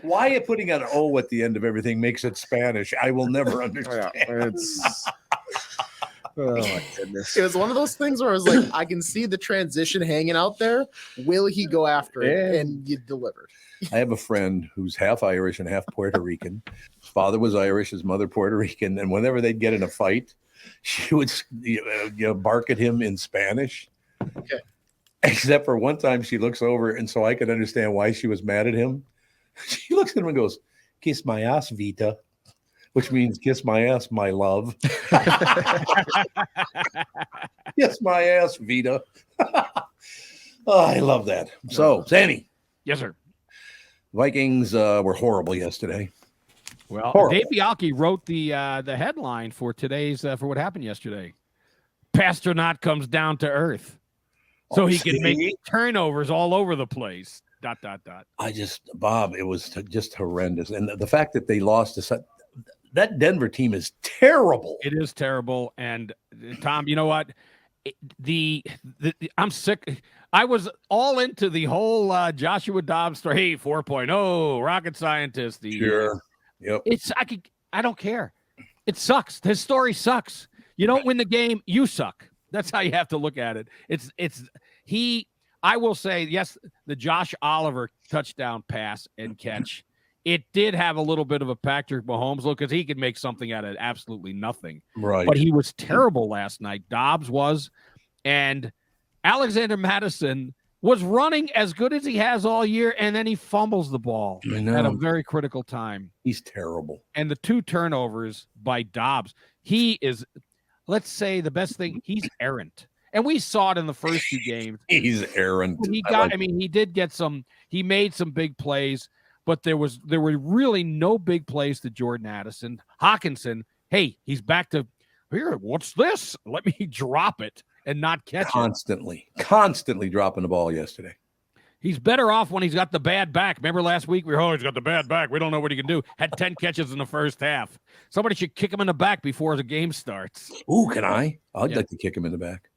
Why are putting an O at the end of everything makes it Spanish? I will never understand. Oh my goodness. It was one of those things where I was like, I can see the transition hanging out there. Will he go after it? And you delivered. I have a friend who's half Irish and half Puerto Rican. His father was Irish, his mother Puerto Rican. And whenever they'd get in a fight, she would bark at him in Spanish. Okay. Except for one time she looks over, and so I could understand why she was mad at him. She looks at him and goes, "Kiss my ass, Vita," which means kiss my ass, my love. Kiss my ass, Vita. Oh, I love that. So, Sandy. Yes, sir. Vikings were horrible yesterday. Well, horrible. Dave Bialke wrote the headline for today's for what happened yesterday. Pastronaut comes down to earth, so he can make turnovers all over the place. ... Bob, it was just horrendous. And the fact that they lost to that Denver team is terrible. It is terrible. And Tom, you know what? I'm sick. I was all into the whole Joshua Dobbs story. Hey, 4.0 rocket scientist. Sure. Yep. I don't care. It sucks. His story sucks. You don't win the game, you suck. That's how you have to look at it. I will say, yes, the Josh Oliver touchdown pass and catch, it did have a little bit of a Patrick Mahomes look because he could make something out of absolutely nothing. Right. But he was terrible last night. Dobbs was. And Alexander Madison was running as good as he has all year, and then he fumbles the ball at a very critical time. He's terrible. And the 2 turnovers by Dobbs, he is, let's say the best thing, he's errant. And we saw it in the first 2 games. He's errant. He made some big plays. but there were really no big plays to Jordan Addison. Hawkinson, hey, he's back to here. What's this? Let me drop it and not catch Constantly dropping the ball yesterday. He's better off when he's got the bad back. Remember last week? He's got the bad back. We don't know what he can do. Had 10 catches in the first half. Somebody should kick him in the back before the game starts. Ooh, can I? I'd like to kick him in the back.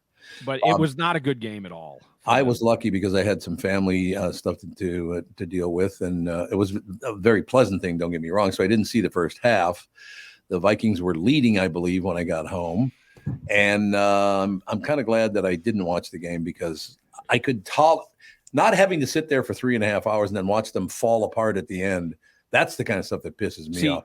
But it was not a good game at all. I was lucky because I had some family stuff to deal with, and it was a very pleasant thing, don't get me wrong. So I didn't see the first half. The Vikings were leading, I believe, when I got home. And I'm kind of glad that I didn't watch the game because I could not having to sit there for 3.5 hours and then watch them fall apart at the end. That's the kind of stuff that pisses me off.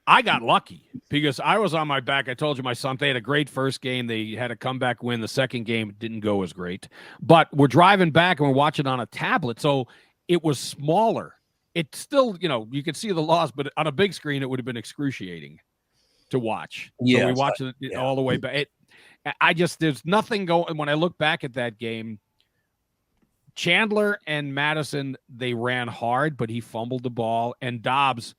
I got lucky because I was on my back. I told you my son, they had a great first game. They had a comeback win. The second game didn't go as great. But we're driving back and we're watching on a tablet, so it was smaller. It still, you could see the loss, but on a big screen, it would have been excruciating to watch. Yeah, so we watched it all the way back. There's nothing going. When I look back at that game, Chandler and Madison, they ran hard, but he fumbled the ball. And Dobbs,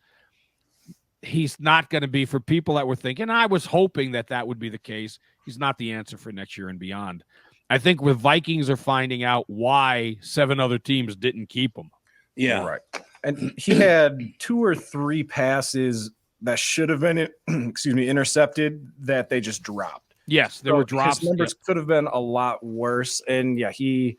he's not going to be, for people that were thinking, I was hoping that would be the case. He's not the answer for next year and beyond. I think with Vikings are finding out why 7 other teams didn't keep him. Yeah. Right. And he had 2 or 3 passes that should have been, intercepted that they just dropped. Yes, there were drops. His numbers could have been a lot worse. And yeah, he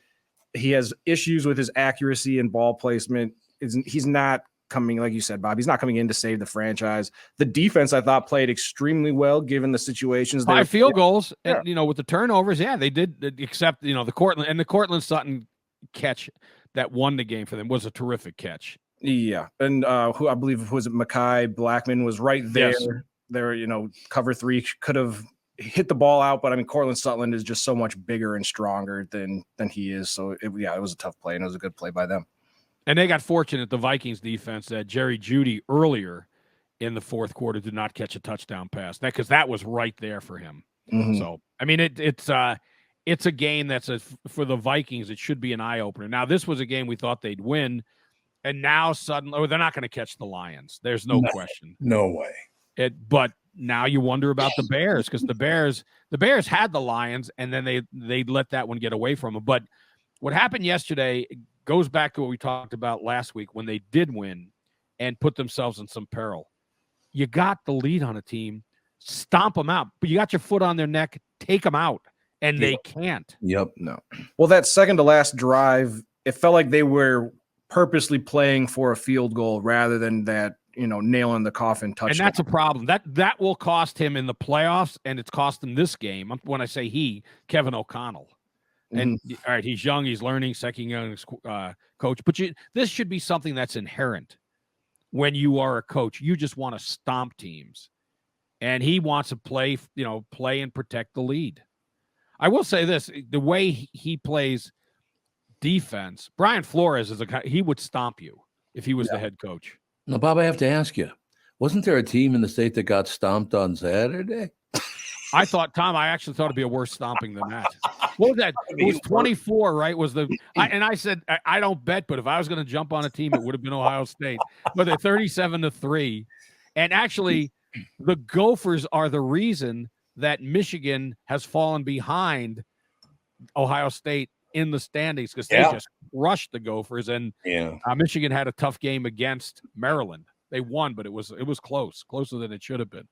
has issues with his accuracy and ball placement. He's not coming, like you said, Bob, he's not coming in to save the franchise. The defense, I thought, played extremely well given the situations. 5 field goals, and with the turnovers, they did, except the Cortland Sutton catch that won the game for them was a terrific catch. Yeah, and who I believe was Mekhi Blackman was right there. Yes. There, cover 3 could have hit the ball out, but I mean, Cortland Sutton is just so much bigger and stronger than he is. So it was a tough play, and it was a good play by them. And they got fortunate, the Vikings defense, that Jerry Jeudy earlier in the fourth quarter did not catch a touchdown pass. Because that was right there for him. Mm-hmm. So, I mean, it's a game that's for the Vikings, it should be an eye-opener. Now, this was a game we thought they'd win, and now suddenly, they're not going to catch the Lions. There's no question. No way. But now you wonder about the Bears, because the Bears had the Lions, and then they let that one get away from them. But what happened yesterday goes back to what we talked about last week when they did win and put themselves in some peril. You got the lead on a team, stomp them out, but you got your foot on their neck, take them out, and they can't. Yep. No. Well, that second to last drive, it felt like they were purposely playing for a field goal rather than that, nailing the coffin touchdown. And that's a problem. That will cost him in the playoffs, and it's cost him this game. When I say he, Kevin O'Connell. And all right, he's young, he's learning, second young coach. But this should be something that's inherent when you are a coach. You just want to stomp teams, and he wants to play and protect the lead. I will say this: the way he plays defense, Brian Flores he would stomp you if he was the head coach. Now, Bob, I have to ask you: wasn't there a team in the state that got stomped on Saturday? I actually thought it'd be a worse stomping than that. What was that? It was 24, right? I said, I don't bet, but if I was going to jump on a team, it would have been Ohio State. But they're 37-3. And actually, the Gophers are the reason that Michigan has fallen behind Ohio State in the standings, because they just crushed the Gophers. And Michigan had a tough game against Maryland. They won, but it was closer than it should have been.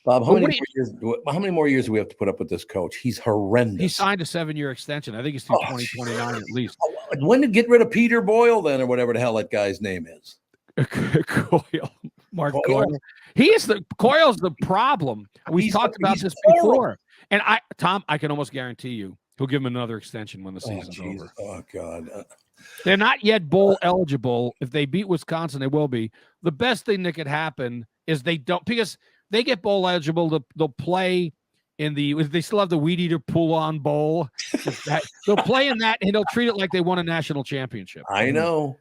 Bob, how many more years do we have to put up with this coach? He's horrendous. He signed a 7-year extension. I think it's through 2029 at least. When to get rid of Peter Boyle then, or whatever the hell that guy's name is? Mark Coyle. Coyle's the problem. We've talked about this before. And Tom, I can almost guarantee you he'll give him another extension when the season's over. Oh, God. They're not yet bowl eligible. If they beat Wisconsin, they will be. The best thing that could happen is they don't, because they get bowl eligible. They'll play in they still have the Weed Eater Pull-On Bowl. They'll play in that, and they'll treat it like they won a national championship. I know.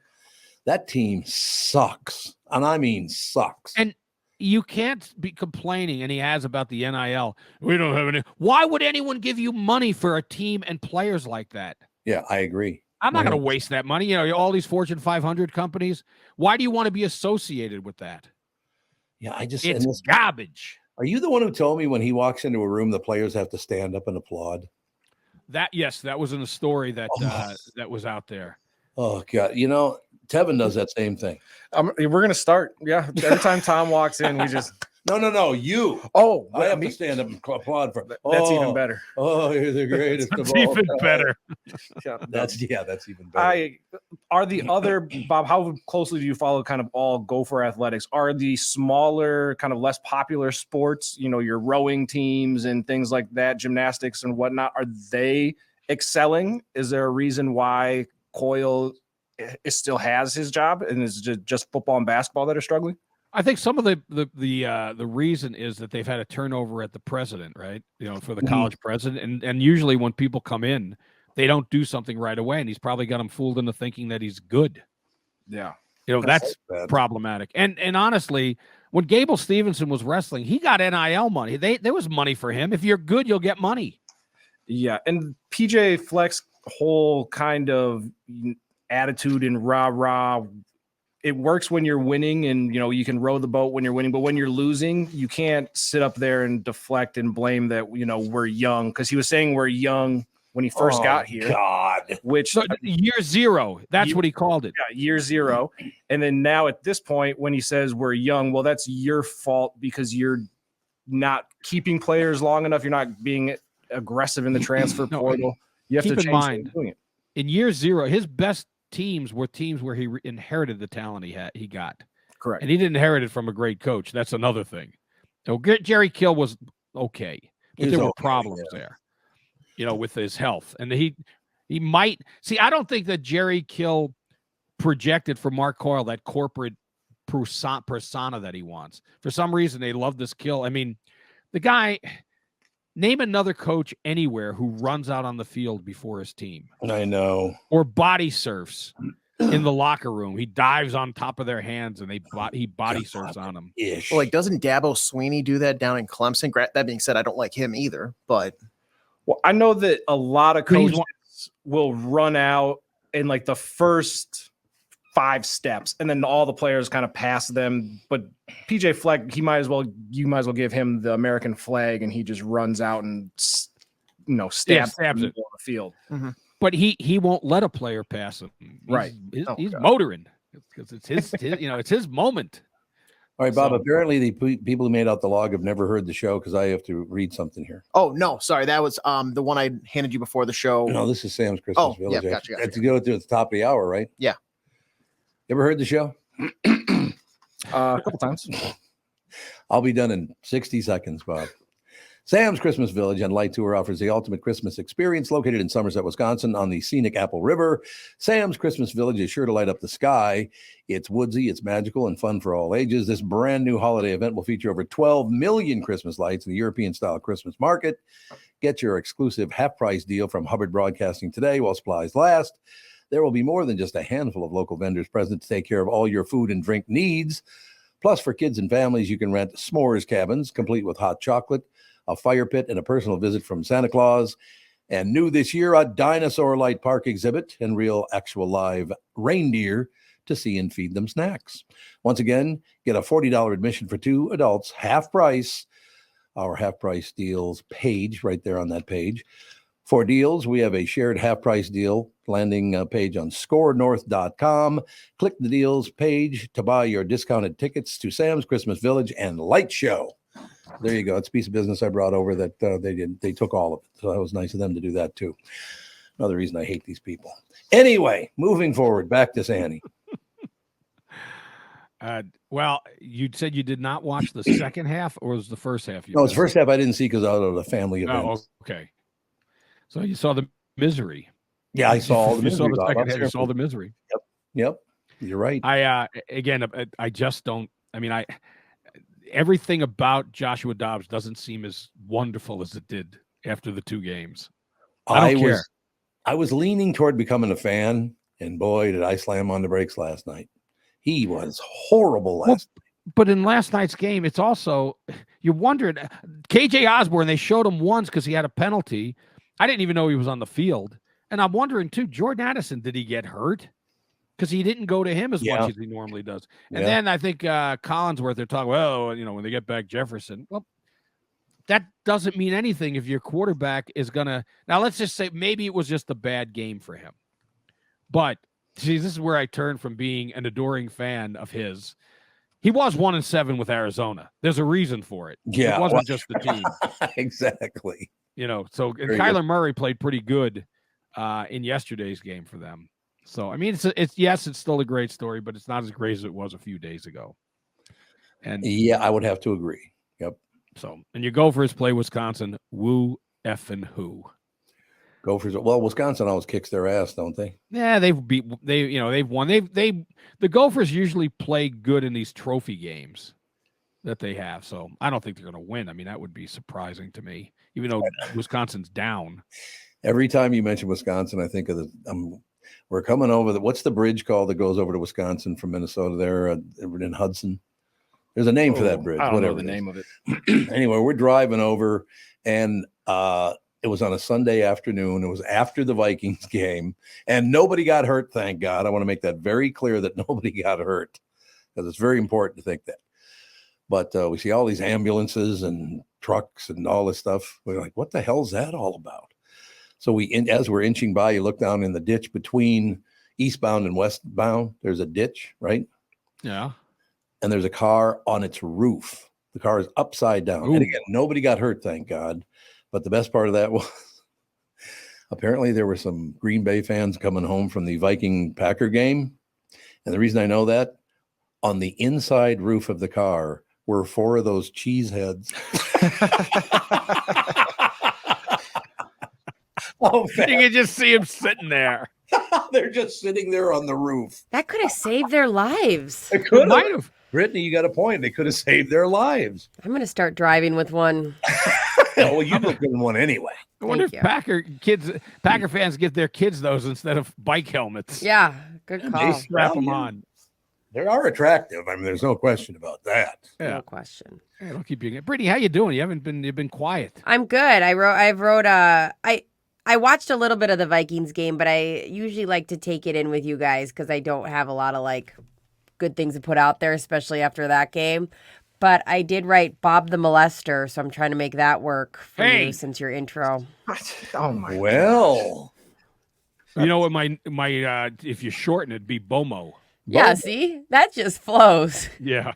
That team sucks. And I mean sucks. And you can't be complaining, and he has, about the NIL. We don't have any. Why would anyone give you money for a team and players like that? Yeah, I agree. I'm not going to waste that money. You know, all these Fortune 500 companies. Why do you want to be associated with that? Yeah, it's garbage. Are you the one who told me when he walks into a room, the players have to stand up and applaud? Yes, that was in the story that that was out there. Oh God, you know, Tevin does that same thing. We're gonna start. Yeah, every time Tom walks in, we just no. You. Oh, I have to stand up and applaud for. That's even better. Oh, you're the greatest. That's of all even time. better. That's even better. Are the other Bob? How closely do you follow kind of all Gopher athletics? Are the smaller, kind of less popular sports, you know, your rowing teams and things like that, gymnastics and whatnot? Are they excelling? Is there a reason why Coyle still has his job and it's just football and basketball that are struggling? I think some of the reason is that they've had a turnover at the president, right? You know, for the college president, and usually when people come in, they don't do something right away, and he's probably got them fooled into thinking that he's good. Yeah, you know, that's problematic. And honestly, when Gable Stevenson was wrestling, he got NIL money. There was money for him. If you're good, you'll get money. Yeah, and PJ Fleck's whole kind of attitude and rah-rah, it works when you're winning and, you know, you can row the boat when you're winning, but when you're losing, you can't sit up there and deflect and blame that, you know, we're young, because he was saying we're young when he first got here. God. Which year zero, that's what he called it. Yeah, year zero. And then now at this point, when he says we're young, well, that's your fault because you're not keeping players long enough. You're not being aggressive in the transfer portal. You have to change in mind, doing it. In year zero, his best teams were teams where he inherited the talent he got. Correct. And he didn't inherit it from a great coach. That's another thing. So Jerry Kill was okay, but there were problems there, you know, with his health. And he might see. I don't think that Jerry Kill projected for Mark Coyle that corporate persona that he wants. For some reason, they love this Kill. I mean, the guy. Name another coach anywhere who runs out on the field before his team. I know. Or body surfs in the locker room. He dives on top of their hands and he body surfs on them. Well, like, doesn't Dabo Sweeney do that down in Clemson? That being said, I don't like him either. But I know that a lot of coaches will run out in like the first 5 steps, and then all the players kind of pass them. But PJ Fleck, you might as well give him the American flag, and he just runs out and stabs it on the field. Mm-hmm. But he won't let a player pass him. Right, he's motoring because it's his it's his moment. All right, Bob. So, apparently, the people who made out the log have never heard the show because I have to read something here. Oh no, sorry, that was the one I handed you before the show. No, this is Sam's Christmas Village. Yeah, gotcha. To go to the top of the hour, right? Yeah. You ever heard the show? A couple times. I'll be done in 60 seconds, Bob. Sam's Christmas Village and Light Tour offers the ultimate Christmas experience located in Somerset, Wisconsin on the scenic Apple River. Sam's Christmas Village is sure to light up the sky. It's woodsy, it's magical, and fun for all ages. This brand new holiday event will feature over 12 million Christmas lights in the European-style Christmas market. Get your exclusive half-price deal from Hubbard Broadcasting today while supplies last. There will be more than just a handful of local vendors present to take care of all your food and drink needs. Plus, for kids and families, you can rent s'mores cabins, complete with hot chocolate, a fire pit, and a personal visit from Santa Claus. And new this year, a dinosaur light park exhibit and real actual live reindeer to see and feed them snacks. Once again, get a $40 admission for 2 adults, half price. Our half price deals page right there on that page. For deals, we have a shared half-price deal landing page on scorenorth.com. Click the deals page to buy your discounted tickets to Sam's Christmas Village and Light Show. There you go. It's a piece of business I brought over that they took all of it. So that was nice of them to do that too. Another reason I hate these people. Anyway, moving forward, back to Sandy. Well, you said you did not watch the second half, or was the first half? No, it's the first half I didn't see because I was at a family event. Oh, okay. So you saw the misery. Yeah, I saw all the misery. You saw the second half. You saw the misery. Yep. You're right. I just don't. I mean, everything about Joshua Dobbs doesn't seem as wonderful as it did after the 2 games. I don't care. I was leaning toward becoming a fan, and boy, did I slam on the brakes last night. He was horrible last night. But in last night's game, it's also, you wondered, KJ Osborne, they showed him once because he had a penalty. I didn't even know he was on the field. And I'm wondering too, Jordan Addison, did he get hurt? Because he didn't go to him as much as he normally does. And then I think Collinsworth, they're talking, well, when they get back Jefferson. Well, that doesn't mean anything if your quarterback is going to. Now, let's just say maybe it was just a bad game for him. But, see, this is where I turn from being an adoring fan of his. He was 1-7 with Arizona. There's a reason for it. Yeah. It wasn't just the team. Exactly. So and Kyler Murray played pretty good in yesterday's game for them. So, I mean, it's still a great story, but it's not as great as it was a few days ago. And yeah, I would have to agree. Yep. So, and your Gophers play Wisconsin. Woo effing who? Gophers. Well, Wisconsin always kicks their ass, don't they? Yeah, they've won. The Gophers usually play good in these trophy games that they have. So I don't think they're going to win. I mean, that would be surprising to me, even though Wisconsin's down. Every time you mention Wisconsin, I think of we're coming over what's the bridge called that goes over to Wisconsin from Minnesota there in Hudson? There's a name for that bridge. I don't whatever know the name of it. Anyway, we're driving over, and it was on a Sunday afternoon. It was after the Vikings game, and nobody got hurt, thank God. I want to make that very clear that nobody got hurt, because it's very important to think that. But we see all these ambulances and trucks and all this stuff. We're like, what the hell's that all about? So as we're inching by, you look down in the ditch between eastbound and westbound. There's a ditch, right? Yeah. And there's a car on its roof. The car is upside down. Ooh. And again, nobody got hurt, thank God. But the best part of that was apparently there were some Green Bay fans coming home from the Viking-Packer game. And the reason I know that, on the inside roof of the car were 4 of those cheese heads. Oh, you can just see him sitting there. They're just sitting there on the roof. That could have saved their lives. It could have. Brittany, you got a point. They could have saved their lives. I'm going to start driving with one. Well, you look good in one anyway. I wonder if Packer fans get their kids those instead of bike helmets. Yeah, good call. They strap them on. They are attractive. I mean, there's no question about that. Yeah. No question. Hey, don't keep you. Brittany, how you doing? You've been quiet. I'm good. I watched a little bit of the Vikings game, but I usually like to take it in with you guys because I don't have a lot of good things to put out there, especially after that game. But I did write Bob the Molester, so I'm trying to make that work for you since your intro. Oh my! Well, you know what? My if you shorten it'd be Bomo. Yeah, see, that just flows. Yeah.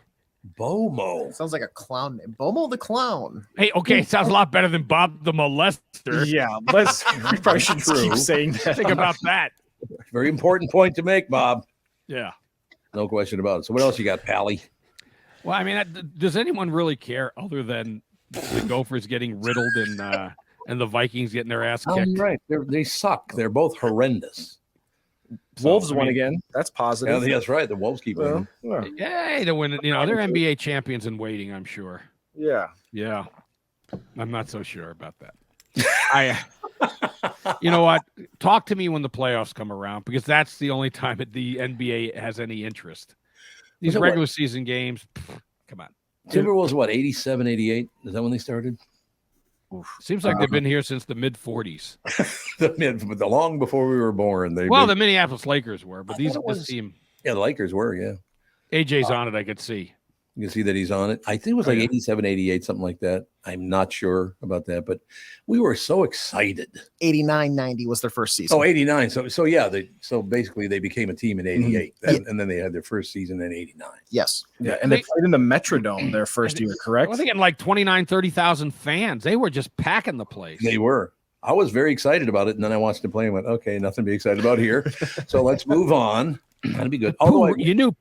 Bomo. Sounds like a clown name. Bomo the clown. Hey, okay, it sounds a lot better than Bob the Molester. Yeah, we probably should keep saying that. Think about that. Very important point to make, Bob. Yeah. No question about it. So what else you got, Pally? Well, I mean, does anyone really care other than the Gophers getting riddled and the Vikings getting their ass kicked? Right. They suck. They're both horrendous. Wolves won again. That's positive. Yeah, that's right. The Wolves keep winning. Yeah, they win. They're NBA champions in waiting, I'm sure. Yeah. Yeah. I'm not so sure about that. You know what? Talk to me when the playoffs come around, because that's the only time the NBA has any interest. These regular season games, come on. Timberwolves, what, 87, 88? Is that when they started? Seems like they've been here since the mid-40s. the long before we were born. The Minneapolis Lakers were, but this team. Yeah, the Lakers were, yeah. AJ's on it, I could see. You can see that he's on it. I think it was 87, 88, something like that. I'm not sure about that, but we were so excited. 89, 90 was their first season. Oh, 89. So yeah, so basically they became a team in 88, and then they had their first season in 89. Yes. Yeah, and they played in the Metrodome their first year, correct? Well, they getting 29, 30,000 fans. They were just packing the place. They were. I was very excited about it, and then I watched them play and went, okay, nothing to be excited about here. So let's move on. That'd be good. You knew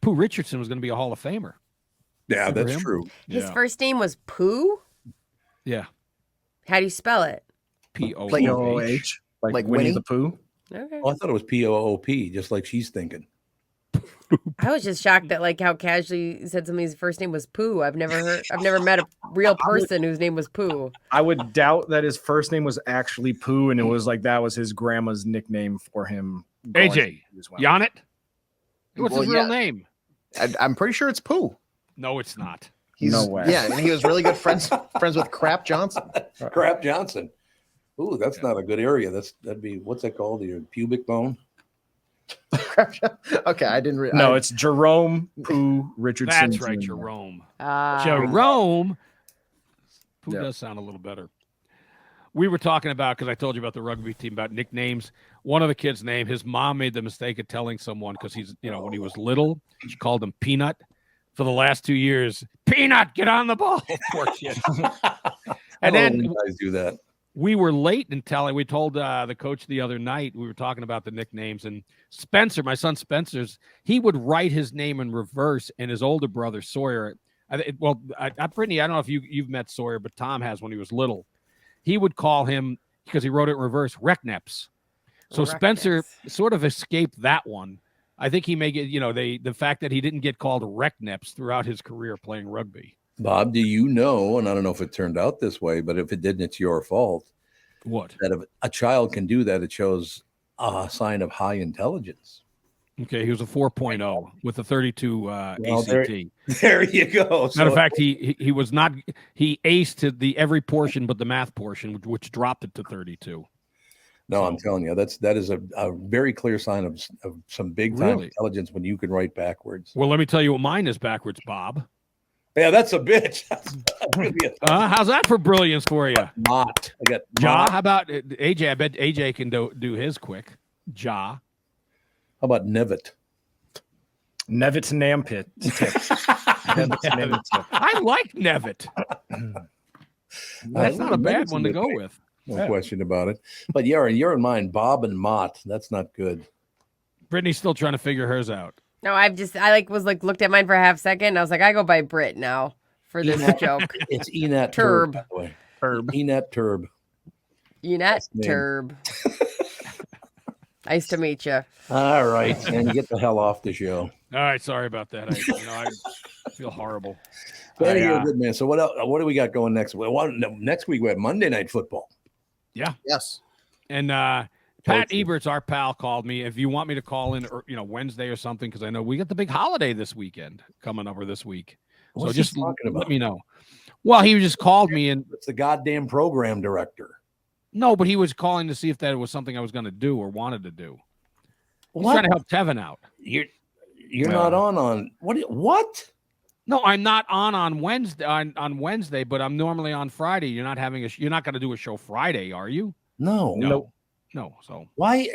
Pooh Richardson was going to be a Hall of Famer. Yeah, that's true. His first name was Pooh? Yeah. How do you spell it? P-O-O-H. Like Winnie the Pooh? Okay. Oh, I thought it was P-O-O-P, just like she's thinking. I was just shocked at how casually you said somebody's first name was Pooh. I've never met a real person whose name was Pooh. I would doubt that his first name was actually Pooh, and it was that was his grandma's nickname for him. AJ, you on it? What's his real name? I'm pretty sure it's Pooh. No, it's not. No way. Yeah, and he was really good friends with Crap Johnson. Crap Johnson. Ooh, that's not a good area. That'd be, what's that called? Your pubic bone? Okay, I didn't. No, it's Jerome Pooh Richardson. That's right, Jr. Jerome. Ah. Jerome. Who does sound a little better. We were talking about, because I told you about the rugby team, about nicknames. One of the kids' name, his mom made the mistake of telling someone, because he's, when he was little, she called him Peanut. For the last 2 years, Peanut, get on the ball. Poor kid. And then you guys do that. We were late in telling. We told the coach the other night, we were talking about the nicknames, and Spencer, my son Spencer's, he would write his name in reverse, and his older brother Sawyer. Brittany, I don't know if you've met Sawyer, but Tom has when he was little. He would call him, because he wrote it in reverse, Reckneps. So Spencer sort of escaped that one. I think he may get, the fact that he didn't get called Reckneps throughout his career playing rugby. Bob, do you know, and I don't know if it turned out this way, but if it didn't, it's your fault. What? That if a child can do that, it shows a sign of high intelligence. Okay, he was a 4.0 with a 32 ACT. There you go. Matter of fact, he was not, he aced the every portion but the math portion, which dropped it to 32. No, I'm telling you, that is a very clear sign of some big time intelligence when you can write backwards. Well, let me tell you what mine is backwards, Bob. Yeah, that's a bitch. How's that for brilliance for you? Mott. I got Ja. How about AJ? I bet AJ can do his quick. Ja. How about Nevitt? Nevitt Nampit. I like Nevitt. That's not a bad one to go with. No question about it. But you're in mine, Bob and Mott. That's not good. Brittany's still trying to figure hers out. No, I looked at mine for a half second. I was like, I go by Brit now for this joke. It's Enat Turb. By the way. Enat Turb. Enat Turb. Nice to meet you. All right, and get the hell off the show. All right, sorry about that. I feel horrible. But you're a good man. So what else? What do we got going next week? Next week we have Monday Night Football. Yeah. Yes. And Pat Eberts, our pal, called me. If you want me to call in, Wednesday or something, because I know we got the big holiday this weekend coming over this week. What's so just he talking about? Let me know. Well, he just called me, and it's the goddamn program director. No, but he was calling to see if that was something I was going to do or wanted to do. He's trying to help Tevin out. You're not on what? No, I'm not on Wednesday on Wednesday, but I'm normally on Friday. You're not having you're not going to do a show Friday, are you? No. So why?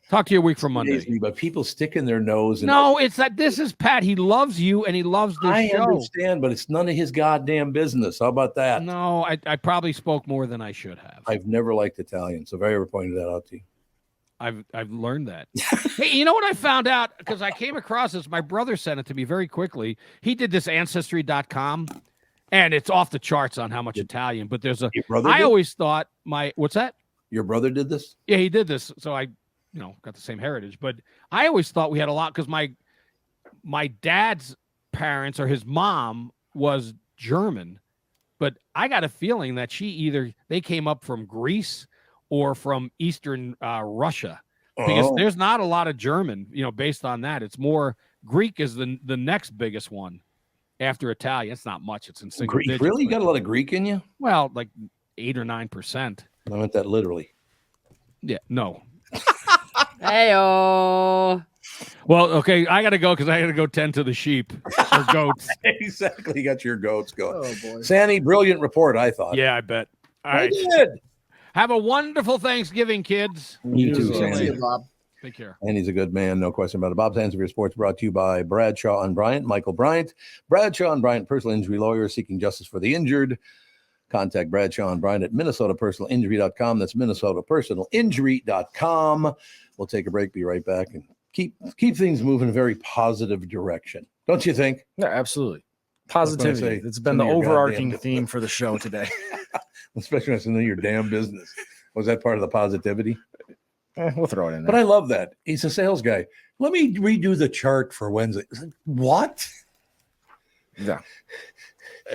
Talk to you a week from Monday. But people sticking their nose. No, it's that this is Pat. He loves you and he loves this show. I understand, but it's none of his goddamn business. How about that? No, I probably spoke more than I should have. I've never liked Italian, so if I ever pointed that out to you. I've learned that. Hey, you know what I found out? Because I came across this. My brother sent it to me very quickly. He did this Ancestry.com, and it's off the charts on how much Italian. But there's a. I always thought what's that? Your brother did this? Yeah, he did this. So I, got the same heritage. But I always thought we had a lot because my dad's parents or his mom was German, but I got a feeling that they came up from Greece or from Eastern Russia, because there's not a lot of German, based on that. It's more Greek is the next biggest one after Italian. It's not much. It's in single digits. Really? You got a lot of Greek in you? Well, like 8 or 9%. I meant that literally. Yeah, no. Hey-oh. Well, okay, I got to go because I got to go tend to the sheep or goats. Exactly. You got your goats going. Oh, boy. Sammy, brilliant report, I thought. Yeah, I bet. All I right. did. Have a wonderful Thanksgiving, kids. You too, See Sammy. you, Bob. Take care. And he's a good man, no question about it. Bob's Hands of Your Sports brought to you by Bradshaw and Bryant, Michael Bryant. Bradshaw and Bryant, personal injury lawyers seeking justice for the injured. Contact Bradshaw and Bryant at MinnesotaPersonalInjury.com. That's MinnesotaPersonalInjury.com. We'll take a break, be right back, and keep things moving in a very positive direction. Don't you think? Yeah, absolutely. Positivity. It's been the overarching theme for the show today. Especially when it's in your damn business. Was that part of the positivity? We'll throw it in there. But I love that. He's a sales guy. Let me redo the chart for Wednesday. What? Yeah.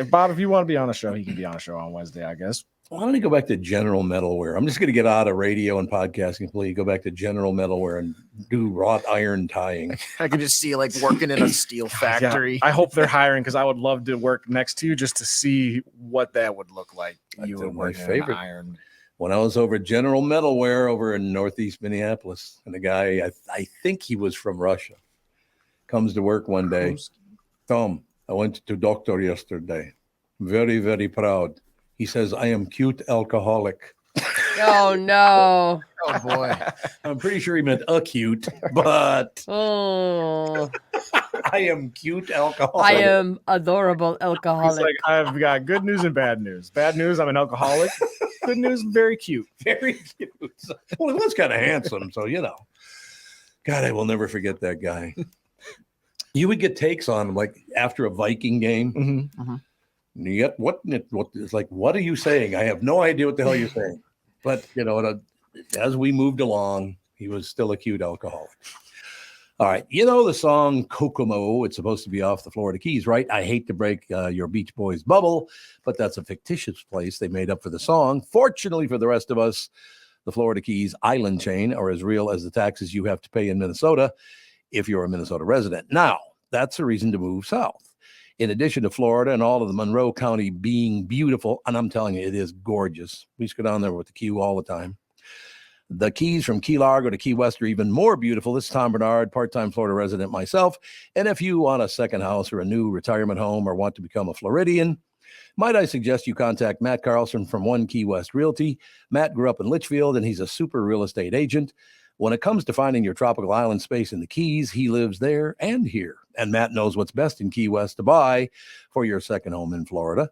Bob, if you want to be on a show, he can be on a show on Wednesday, I guess. Why don't you go back to General Metalware? I'm just going to get out of radio and podcasting completely. Go back to General Metalware and do wrought iron tying. I could just see you working in a steel factory. Yeah, I hope they're hiring because I would love to work next to you just to see what that would look like. That's You and my favorite. Iron. when I was over at General Metalware over in Northeast Minneapolis, and a guy, I think he was from Russia, comes to work one day. Tom, I went to doctor yesterday. Very, very proud. He says, I am cute alcoholic. Oh, no. Oh, boy. I'm pretty sure he meant acute, but Oh, I am cute alcoholic. I am adorable He's alcoholic. like, I've got good news and bad news. Bad news, I'm an alcoholic. Good news, very cute. Very cute. Well, he was kind of handsome, so God, I will never forget that guy. You would get takes on him, like after a Viking game. Mm-hmm. Uh-huh. And you get what it's like, what are you saying? I have no idea what the hell you're saying. But as we moved along, he was still a cute alcoholic. All right. The song Kokomo, it's supposed to be off the Florida Keys, right? I hate to break your Beach Boys bubble, but that's a fictitious place they made up for the song. Fortunately for the rest of us, the Florida Keys island chain are as real as the taxes you have to pay in Minnesota if you're a Minnesota resident. Now, that's a reason to move south. In addition to Florida and all of the Monroe County being beautiful, and I'm telling you, it is gorgeous. We used to go down there with the Q all the time. The Keys from Key Largo to Key West are even more beautiful. This is Tom Barnard, part-time Florida resident myself. And if you want a second house or a new retirement home or want to become a Floridian, might I suggest you contact Matt Carlson from One Key West Realty. Matt grew up in Litchfield, and he's a super real estate agent. When it comes to finding your tropical island space in the Keys, he lives there and here. And Matt knows what's best in Key West to buy for your second home in Florida.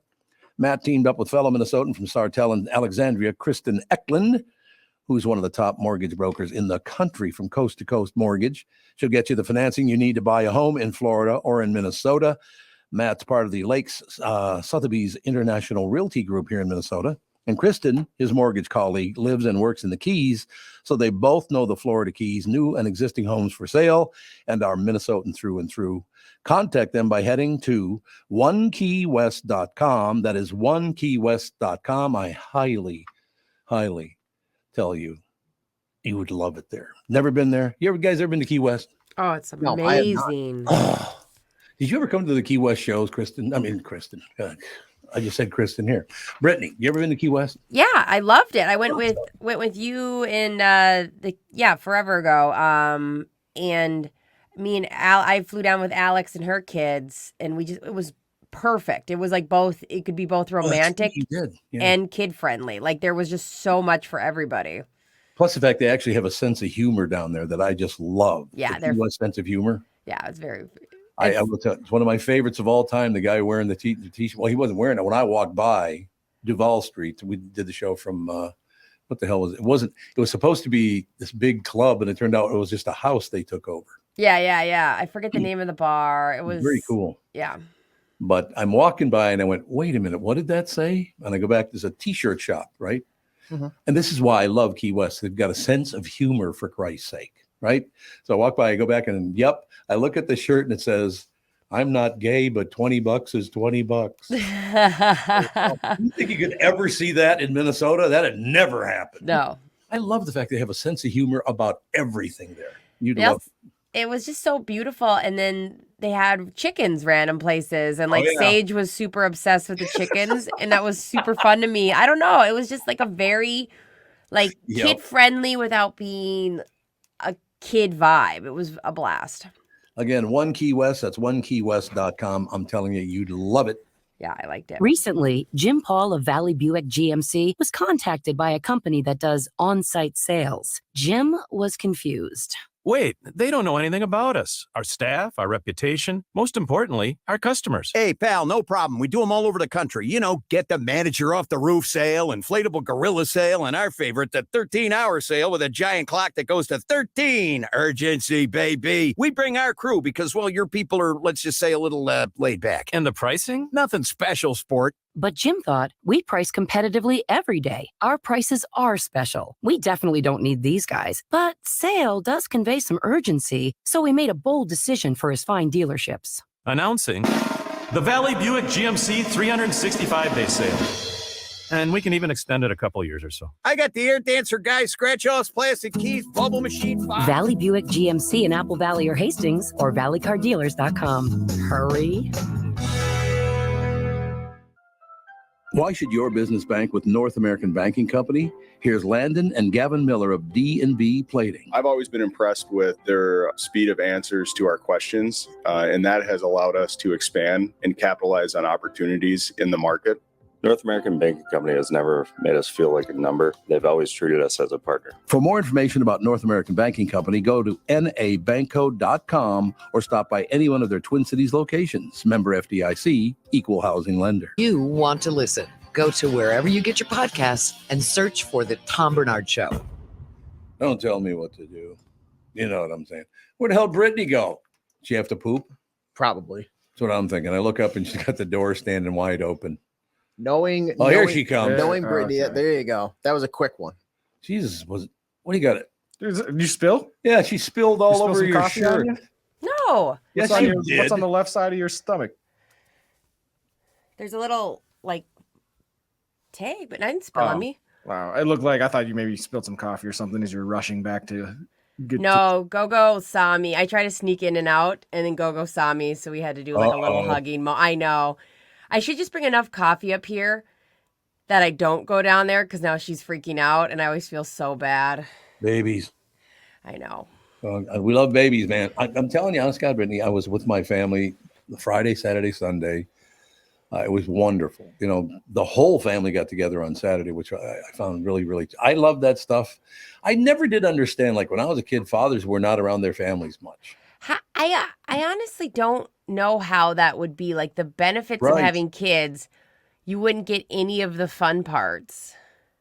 Matt teamed up with fellow Minnesotan from Sartell and Alexandria, Kristen Eklund, who's one of the top mortgage brokers in the country from Coast to Coast Mortgage. She'll get you the financing you need to buy a home in Florida or in Minnesota. Matt's part of the Lakes Sotheby's International Realty Group here in Minnesota. And Kristen, his mortgage colleague, lives and works in the Keys, so they both know the Florida Keys, new and existing homes for sale, and are Minnesotan through and through. Contact them by heading to onekeywest.com. That is onekeywest.com. I highly, highly tell you, you would love it there. Never been there? You guys ever been to Key West? Oh, it's No, I have not. amazing. Did you ever come to the Key West shows, Kristen? I mean, Kristen. I just said Kristen here. Brittany, you ever been to Key West? Yeah, I loved it. I went with you and forever ago. And me and I flew down with Alex and her kids, and it was perfect. It was like it could be both romantic and kid friendly. Like there was just so much for everybody. Plus the fact they actually have a sense of humor down there that I just love. Yeah, the Key West sense of humor. Yeah, it's very. I will tell you, it's one of my favorites of all time. The guy wearing the t-shirt. Well, he wasn't wearing it when I walked by Duval Street. We did the show from what the hell was it? It was supposed to be this big club, and it turned out it was just a house they took over. Yeah. I forget the name of the bar. It was very cool. Yeah. But I'm walking by and I went, wait a minute, what did that say? And I go back, there's a t-shirt shop, right? Mm-hmm. And this is why I love Key West. They've got a sense of humor, for Christ's sake, right? So I walk by, I go back and I look at the shirt and it says, I'm not gay, but $20 is $20. You think you could ever see that in Minnesota? That had never happened. No. I love the fact they have a sense of humor about everything there. You'd love it. It was just so beautiful. And then they had chickens random places. And Sage was super obsessed with the chickens. And that was super fun to me. I don't know. It was just like a very kid friendly without being a kid vibe. It was a blast. Again, One Key West, that's onekeywest.com. I'm telling you, you'd love it. Yeah, I liked it. Recently, Jim Paul of Valley Buick GMC was contacted by a company that does on-site sales. Jim was confused. Wait, they don't know anything about us, our staff, our reputation, most importantly, our customers. Hey, pal, no problem. We do them all over the country. You know, get the manager off the roof sale, inflatable gorilla sale, and our favorite, the 13-hour sale with a giant clock that goes to 13. Urgency, baby. We bring our crew because, well, your people are, let's just say, a little laid back. And the pricing? Nothing special, sport. But Jim thought, we price competitively every day. Our prices are special. We definitely don't need these guys. But sale does convey some urgency, so we made a bold decision for his fine dealerships. Announcing the Valley Buick GMC 365-day sale. And we can even extend it a couple years or so. I got the air dancer guy, scratch-offs, plastic keys, bubble machine. Valley Buick GMC in Apple Valley or Hastings, or valleycardealers.com. Hurry. Why should your business bank with North American Banking Company? Here's Landon and Gavin Miller of D&B Plating. I've always been impressed with their speed of answers to our questions, and that has allowed us to expand and capitalize on opportunities in the market. North American Banking Company has never made us feel like a number. They've always treated us as a partner. For more information about North American Banking Company, go to nabankco.com or stop by any one of their Twin Cities locations. Member FDIC, equal housing lender. You want to listen. Go to wherever you get your podcasts and search for The Tom Barnard Show. Don't tell me what to do. You know what I'm saying. Where the hell did Brittany go? Did she have to poop? Probably. That's what I'm thinking. I look up and she's got the door standing wide open. Here she comes. Knowing Brittany, there you go. That was a quick one. Jesus, what do you got? You spill? Yeah, she spilled all over your shirt. No. Yes, what's on the left side of your stomach? There's a little tag, but I didn't spill on me. Wow, it looked like I thought you maybe spilled some coffee or something as you're rushing back to get. Gogo saw me. I tried to sneak in and out, and then Gogo saw me, so we had to do a little hugging. I know. I should just bring enough coffee up here that I don't go down there because now she's freaking out, and I always feel so bad. Babies. I know. We love babies, man. I'm telling you, honest God, Brittany, I was with my family Friday, Saturday, Sunday. It was wonderful. You know, the whole family got together on Saturday, which I found really, really, I love that stuff. I never did understand, like when I was a kid, fathers were not around their families much. I honestly don't know how that would be. Like the benefits of having kids, you wouldn't get any of the fun parts.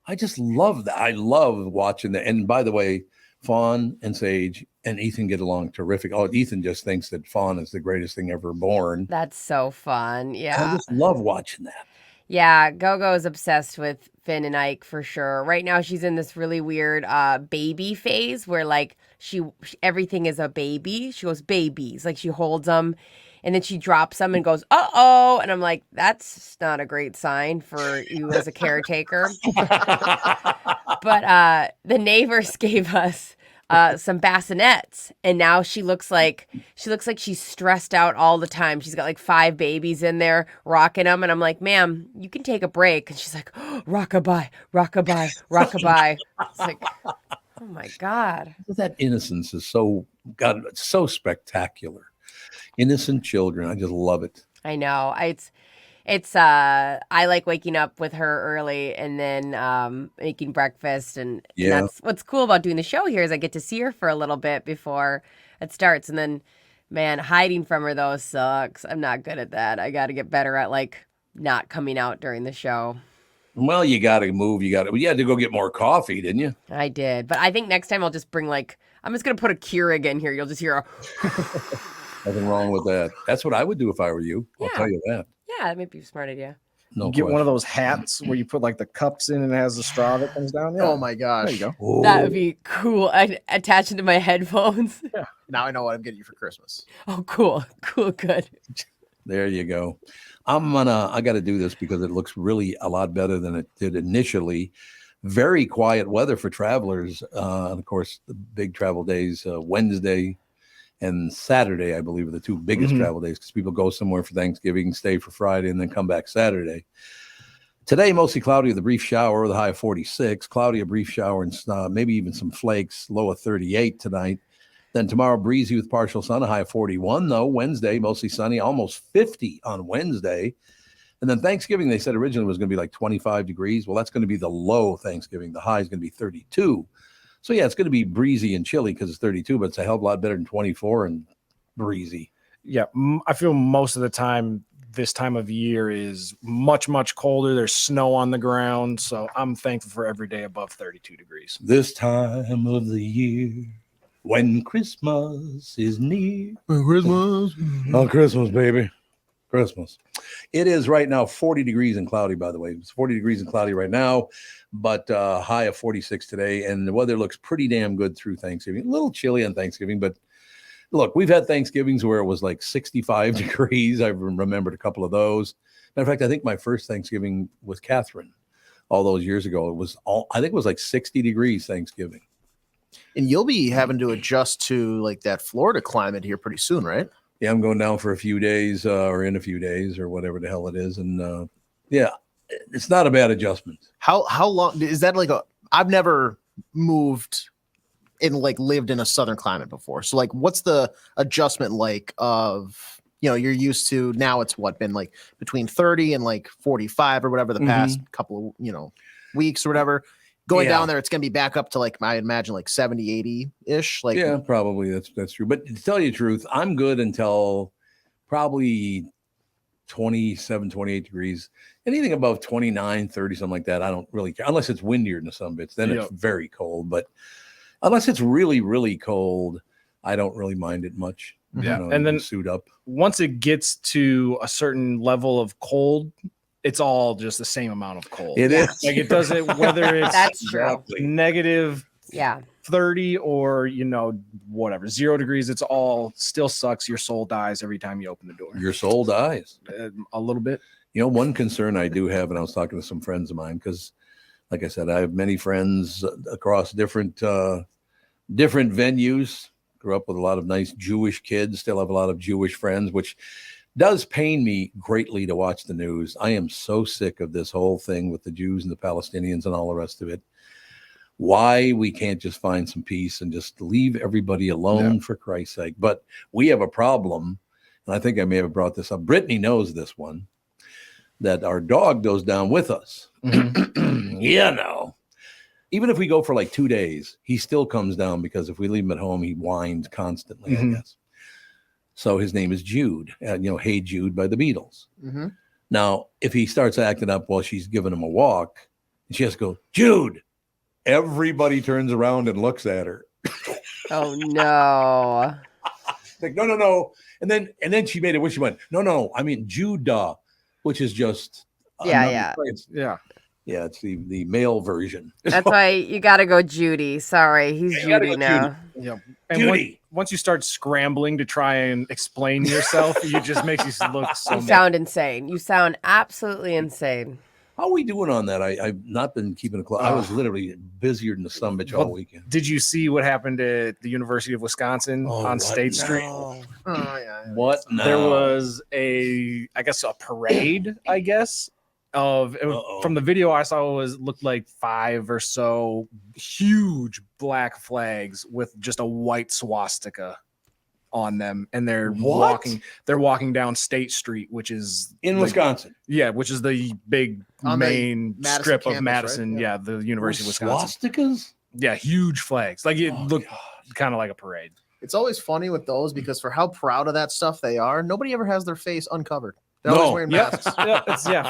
I just love that. I love watching that. And by the way, Fawn and Sage and Ethan get along terrific. Oh, Ethan just thinks that Fawn is the greatest thing ever born. That's so fun. Yeah. I just love watching that. Yeah, Gogo is obsessed with Finn and Ike for sure. Right now, she's in this really weird baby phase where like she everything is a baby. She goes babies, like she holds them, and then she drops them and goes uh-oh, and I'm like, that's not a great sign for you as a caretaker. But the neighbors gave us some bassinets, and now she looks like she's stressed out all the time. She's got like 5 babies in there rocking them, and I'm like, ma'am, you can take a break. And she's like, oh, rockabye, rockabye, rockabye. It's like, oh my God. That innocence is so spectacular. Innocent children. I just love it. I know. It's I like waking up with her early and then making breakfast, and that's what's cool about doing the show here is I get to see her for a little bit before it starts. And then, man, hiding from her though sucks. I'm not good at that. I got to get better at like not coming out during the show. Well, you got to move. You had to go get more coffee, didn't you? I did, but I think next time I'll just bring I'm just gonna put a Keurig in here. You'll just hear a. Nothing wrong with that. That's what I would do if I were you. I'll tell you that. Yeah, that might be a smart idea. No, get one of those hats where you put like the cups in and it has the straw that comes down. Yeah. Oh my gosh. There you go. Oh. That would be cool. I'd attach it to my headphones. Yeah. Now I know what I'm getting you for Christmas. Oh, cool. Cool. Good. There you go. I got to do this because it looks really a lot better than it did initially. Very quiet weather for travelers. And of course, the big travel days, Wednesday and Saturday, I believe, are the 2 biggest travel days because people go somewhere for Thanksgiving, stay for Friday, and then come back Saturday. Today, mostly cloudy with a brief shower, the high of 46. Cloudy, a brief shower, and maybe even some flakes, low of 38 tonight. Then tomorrow, breezy with partial sun, a high of 41, though. Wednesday, mostly sunny, almost 50 on Wednesday. And then Thanksgiving, they said originally was going to be like 25 degrees. Well, that's going to be the low Thanksgiving. The high is going to be 32. So, yeah, it's going to be breezy and chilly because it's 32, but it's a hell of a lot better than 24 and breezy. Yeah, I feel most of the time this time of year is much, much colder. There's snow on the ground. So I'm thankful for every day above 32 degrees. This time of the year, when Christmas is near. Christmas. Oh, Christmas, baby. Christmas. It is right now 40 degrees and cloudy, by the way. It's 40 degrees and cloudy right now, but high of 46 today. And the weather looks pretty damn good through Thanksgiving. A little chilly on Thanksgiving, but look, we've had Thanksgivings where it was like 65 degrees. I remembered a couple of those. Matter of fact, I think my first Thanksgiving with Catherine all those years ago, I think it was like 60 degrees Thanksgiving. And you'll be having to adjust to like that Florida climate here pretty soon, right? Yeah, I'm going down for a few days or in a few days or whatever the hell it is. And yeah, it's not a bad adjustment. How long is that? Like I've never moved and like lived in a southern climate before. So like, what's the adjustment like of, you're used to now it's been like between 30 and like 45 or whatever the past couple of, weeks or whatever. Going down there, it's going to be back up to like, I imagine like 70, 80 ish. Like, yeah, probably that's true. But to tell you the truth, I'm good until probably 27, 28 degrees. Anything above 29, 30, something like that, I don't really care. Unless it's windier in some bits, then it's very cold. But unless it's really, really cold, I don't really mind it much. Yeah. And then suit up. Once it gets to a certain level of cold, it's all just the same amount of cold. It is. Like it doesn't, whether it's That's true. negative 30 or, whatever, 0 degrees, it's all still sucks. Your soul dies every time you open the door. Your soul dies. A little bit. One concern I do have, and I was talking to some friends of mine, because like I said, I have many friends across different venues. Grew up with a lot of nice Jewish kids, still have a lot of Jewish friends, which does pain me greatly to watch the news. I am so sick of this whole thing with the Jews and the Palestinians and all the rest of it. Why we can't just find some peace and just leave everybody alone, for Christ's sake. But we have a problem, and I think I may have brought this up. Brittany knows this one, that our dog goes down with us. Even if we go for like 2 days, he still comes down, because if we leave him at home, he whines constantly, I guess. So his name is Jude, Hey Jude by the Beatles. Now, if he starts acting up while she's giving him a walk, and she has to go, Jude, everybody turns around and looks at her. Oh, no. Like, no. And then she made it when she went, no, I mean Judah, which is just. Yeah, it's the male version. That's why you got to go Judy. Sorry, he's Judy now. Yeah. And once you start scrambling to try and explain yourself, it just makes you look so. You sound insane. You sound absolutely insane. How are we doing on that? I've not been keeping a close. I was literally busier than the sumbitch all weekend. Did you see what happened at the University of Wisconsin on State Street? What? No. There was a parade, from the video I saw, looked like 5 or so huge black flags with just a white swastika on them, and they're walking down State Street, which is in Wisconsin. Yeah, which is the big main strip of Madison. Right? Yeah, the University of Wisconsin. Swastikas? Yeah, huge flags. Like it looked kind of like a parade. It's always funny with those, because for how proud of that stuff they are, nobody ever has their face uncovered. They're always wearing masks. Funny.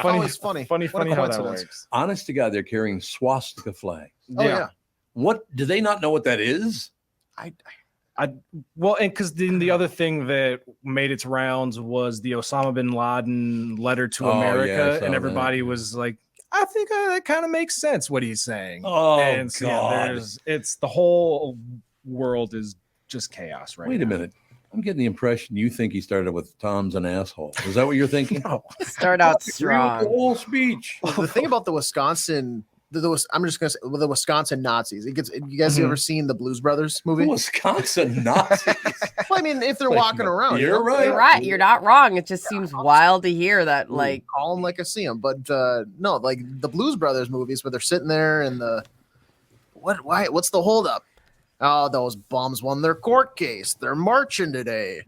Always funny. Funny how that works. Honest to God, they're carrying swastika flags. Oh yeah. What do they not know what that is? Well, and because then the other thing that made its rounds was the Osama bin Laden letter to America, and everybody was like, I think that kind of makes sense what he's saying. Oh, and so, God. It's the whole world is just chaos right now. Wait a minute. I'm getting the impression you think he started with Tom's an asshole. Is that what you're thinking? No. Start out strong. The whole speech. Well, the thing about the Wisconsin, I'm just gonna say, the Wisconsin Nazis. It gets. You guys ever seen the Blues Brothers movie? The Wisconsin Nazis. Well, I mean, if they're walking around, you're right. You're right. You're not wrong. It just seems wild to hear that. Like, call them like I see them, but no, like the Blues Brothers movies where they're sitting there and what's the holdup? Oh, those bums won their court case. They're marching today.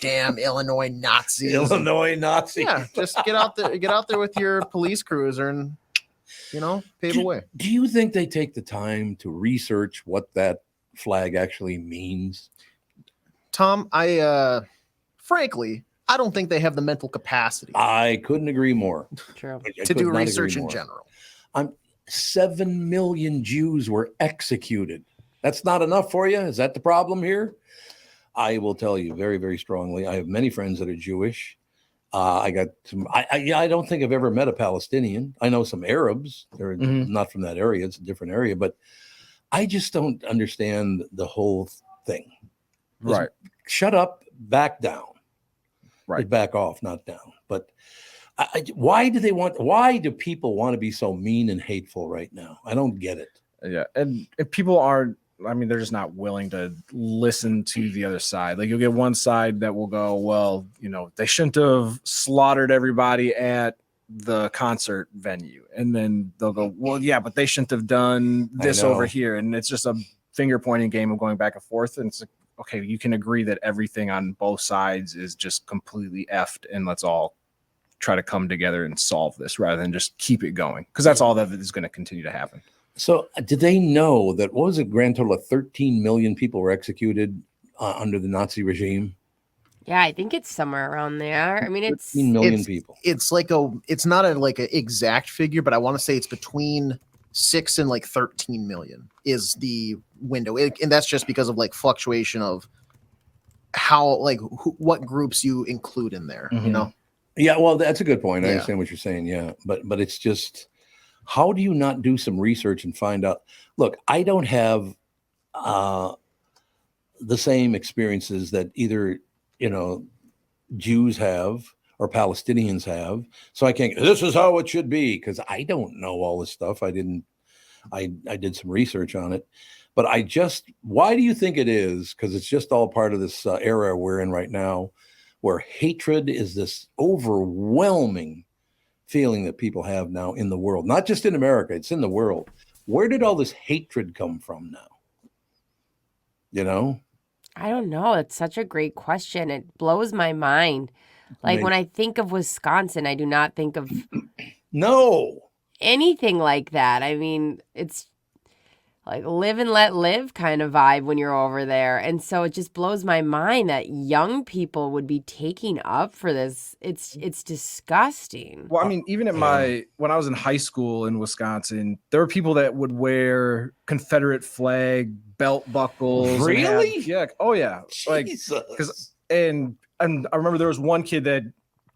Damn Illinois Nazis. Illinois Nazis. Yeah, just get out there with your police cruiser and pave a way. Do you think they take the time to research what that flag actually means? Tom, frankly, I don't think they have the mental capacity. I couldn't agree more. True. To do research in general. 7 million Jews were executed. That's not enough for you? Is that the problem here? I will tell you very, very strongly. I have many friends that are Jewish. I got some. I don't think I've ever met a Palestinian. I know some Arabs. They're not from that area. It's a different area. But I just don't understand the whole thing. Right. Shut up, back down. Right. Back off, not down. But why do people want to be so mean and hateful right now? I don't get it. Yeah. And people aren't. I mean, they're just not willing to listen to the other side. Like, you'll get one side that will go, well, they shouldn't have slaughtered everybody at the concert venue, and then they'll go, well, yeah, but they shouldn't have done this over here, and it's just a finger pointing game of going back and forth. And it's like, okay, you can agree that everything on both sides is just completely effed, and let's all try to come together and solve this rather than just keep it going, because that's all that is going to continue to happen. So did they know that, what was a grand total of 13 million people were executed under the Nazi regime? Yeah, I think it's somewhere around there. I mean, it's 13 million people. It's like it's not a like an exact figure, but I want to say it's between 6 and like 13 million is the window. And that's just because of like fluctuation of how, like what groups you include in there, you know? Yeah, well, that's a good point. I understand what you're saying. Yeah, but it's just, how do you not do some research and find out? Look, I don't have the same experiences that either, Jews have or Palestinians have. So I can't, this is how it should be, because I don't know all this stuff. I did some research on it. But why do you think it is? Because it's just all part of this era we're in right now, where hatred is this overwhelming feeling that people have now in the world, not just in America, it's in the world. Where did all this hatred come from now? I don't know. It's such a great question. It blows my mind. Like when I think of Wisconsin, I do not think of anything like that. I mean, it's like live and let live kind of vibe when you're over there. And so it just blows my mind that young people would be taking up for this. It's disgusting. Well, I mean, even at when I was in high school in Wisconsin, there were people that would wear Confederate flag belt buckles. Really? Oh yeah. Like, and I remember there was one kid that,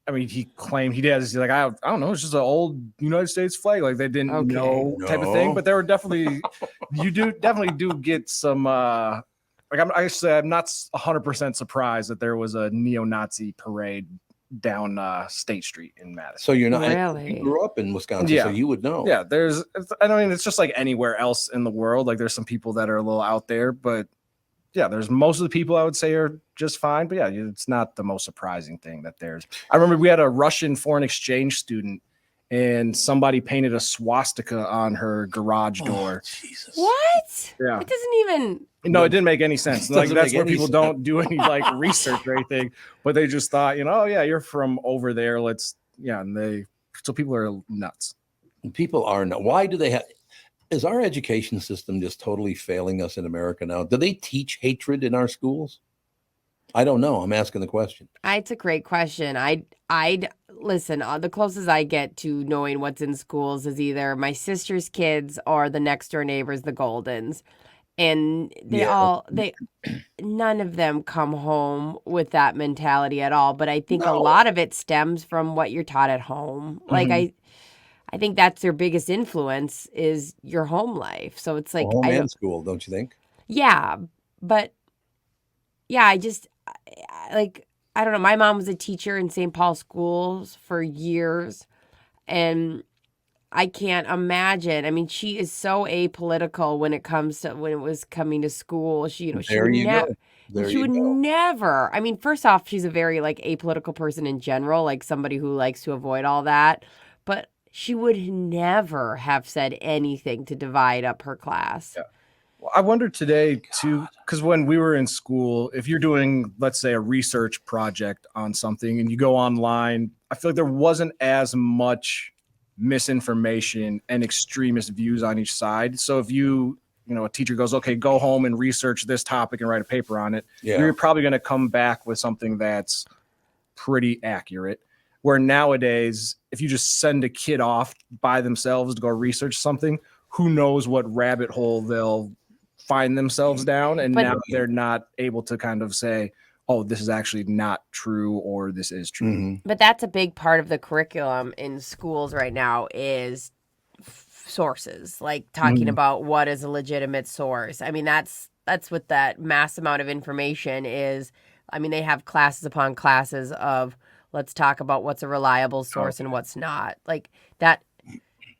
I mean, he claimed he's like, I don't know, it's just an old United States flag, like they didn't know type of thing. But there were definitely, you definitely do get some, like I'm not 100% surprised that there was a neo-Nazi parade down State Street in Madison. So you're not, you grew up in Wisconsin, so you would know. Yeah, I mean, it's just like anywhere else in the world. Like there's some people that are a little out there, but yeah, there's most of the people I would say are just fine. But yeah, it's not the most surprising thing that there's. I remember we had a Russian foreign exchange student, and somebody painted a swastika on her garage door. Jesus. What? Yeah. It doesn't even. No, it didn't make any sense. Like that's where people don't do any like research or anything, but they just thought, oh yeah, you're from over there. So people are nuts. People are not. Why do they have? Is our education system just totally failing us in America now? Do they teach hatred in our schools? I don't know. I'm asking the question. It's a great question. I'd listen. The closest I get to knowing what's in schools is either my sister's kids or the next door neighbors, the Goldens, and none of them come home with that mentality at all. But I think a lot of it stems from what you're taught at home. Like I think that's their biggest influence is your home life. So it's like home and school, don't you think? Yeah, but yeah, I don't know. My mom was a teacher in St. Paul schools for years, and I can't imagine. I mean, she is so apolitical when it was coming to school. She would never. I mean, first off, she's a very like apolitical person in general, like somebody who likes to avoid all that, but she would never have said anything to divide up her class. Yeah. Well, I wonder today too, because when we were in school, if you're doing, let's say, a research project on something and you go online, I feel like there wasn't as much misinformation and extremist views on each side. So if a teacher goes, okay, go home and research this topic and write a paper on it, you're probably going to come back with something that's pretty accurate. Where nowadays, if you just send a kid off by themselves to go research something, who knows what rabbit hole they'll find themselves down. And now they're not able to kind of say, oh, this is actually not true or this is true. Mm-hmm. But that's a big part of the curriculum in schools right now is sources, like talking about what is a legitimate source. I mean, that's what that mass amount of information is. I mean, they have classes upon classes of let's talk about what's a reliable source and what's not. Like that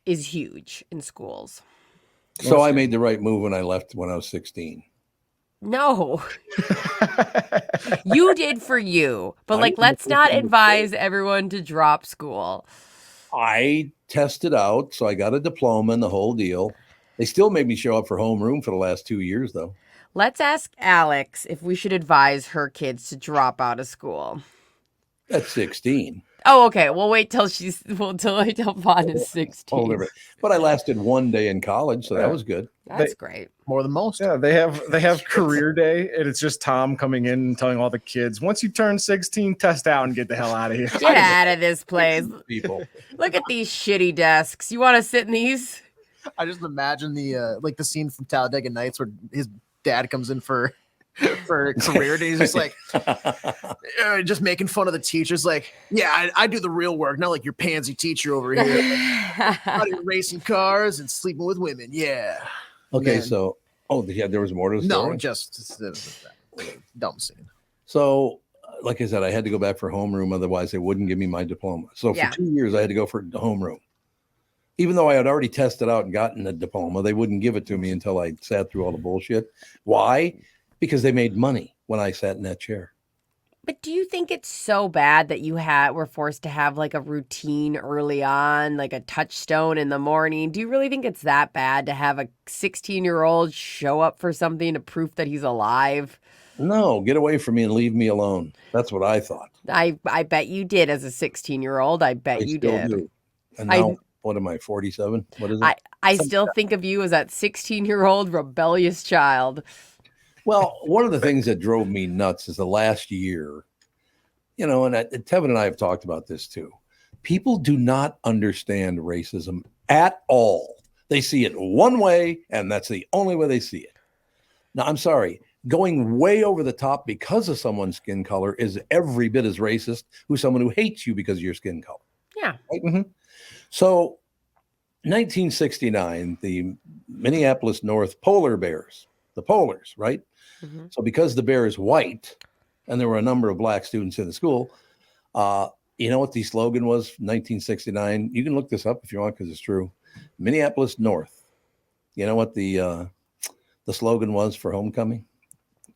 is huge in schools. So I made the right move when I left when I was 16. No, you did for you, but let's not advise everyone to drop school. I tested out, so I got a diploma and the whole deal. They still made me show up for homeroom for the last 2 years, though. Let's ask Alex if we should advise her kids to drop out of school. At 16. Oh, okay. We'll wait till till Vaughn is 16. But I lasted 1 day in college, so that was good. That's great. More than most. Yeah, they have career day, and it's just Tom coming in and telling all the kids, once you turn 16, test out and get the hell out of here. Get out of this place. People. Look at these shitty desks. You want to sit in these? I just imagine the like the scene from Talladega Nights where his dad comes in for career day. He's just like just making fun of the teachers. Like, yeah, I do the real work, not like your pansy teacher over here. Racing cars and sleeping with women. Yeah. Okay, Man. so there was more to the story. No, just dumb scene. So, like I said, I had to go back for homeroom, otherwise they wouldn't give me my diploma. So for 2 years, I had to go for homeroom. Even though I had already tested out and gotten a diploma, they wouldn't give it to me until I sat through all the bullshit. Why? Because they made money when I sat in that chair. But do you think it's so bad that you were forced to have like a routine early on, like a touchstone in the morning? Do you really think it's that bad to have a 16-year-old show up for something to prove that he's alive? No, get away from me and leave me alone. That's what I thought. I bet you did as a 16-year-old. I bet you still did. do. And now, what am I, 47? What is it? I still think of you as that 16-year-old rebellious child. Well, one of the things that drove me nuts is the last year, and Tevin and I have talked about this too. People do not understand racism at all. They see it one way, and that's the only way they see it. Now, I'm sorry, going way over the top because of someone's skin color is every bit as racist as someone who hates you because of your skin color. Yeah. Right? Mm-hmm. So, 1969, the Minneapolis North Polar Bears, the Polars, right? Mm-hmm. So because the bear is white and there were a number of black students in the school, you know what the slogan was 1969? You can look this up if you want because it's true. Minneapolis North. You know what the slogan was for homecoming?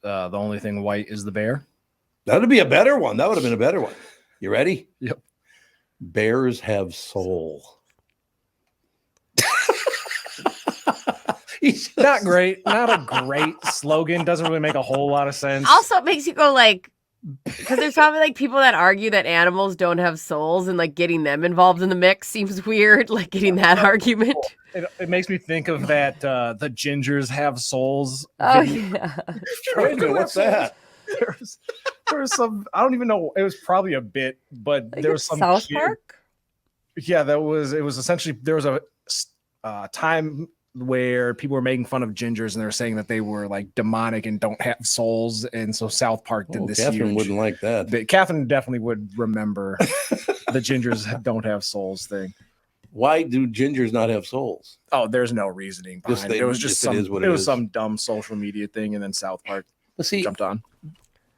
The only thing white is the bear. That would be a better one. That would have been a better one. You ready? Yep. Bears have soul. Not great. Not a great slogan. Doesn't really make a whole lot of sense. Also, it makes you go like, because there's probably like people that argue that animals don't have souls, and like getting them involved in the mix seems weird. Like getting that argument. It makes me think of that the gingers have souls. Oh yeah. Wait a minute, what's that? There was some. I don't even know. It was probably a bit, but Like there was some South Park. Yeah, it was essentially there was a time where people were making fun of gingers and they were saying that they were like demonic and don't have souls, and so South Park did this. Catherine wouldn't like that. Catherine definitely would remember the gingers don't have souls thing. Why do gingers not have souls? Oh, there's no reasoning behind it. It was just some dumb social media thing, and then South Park jumped on.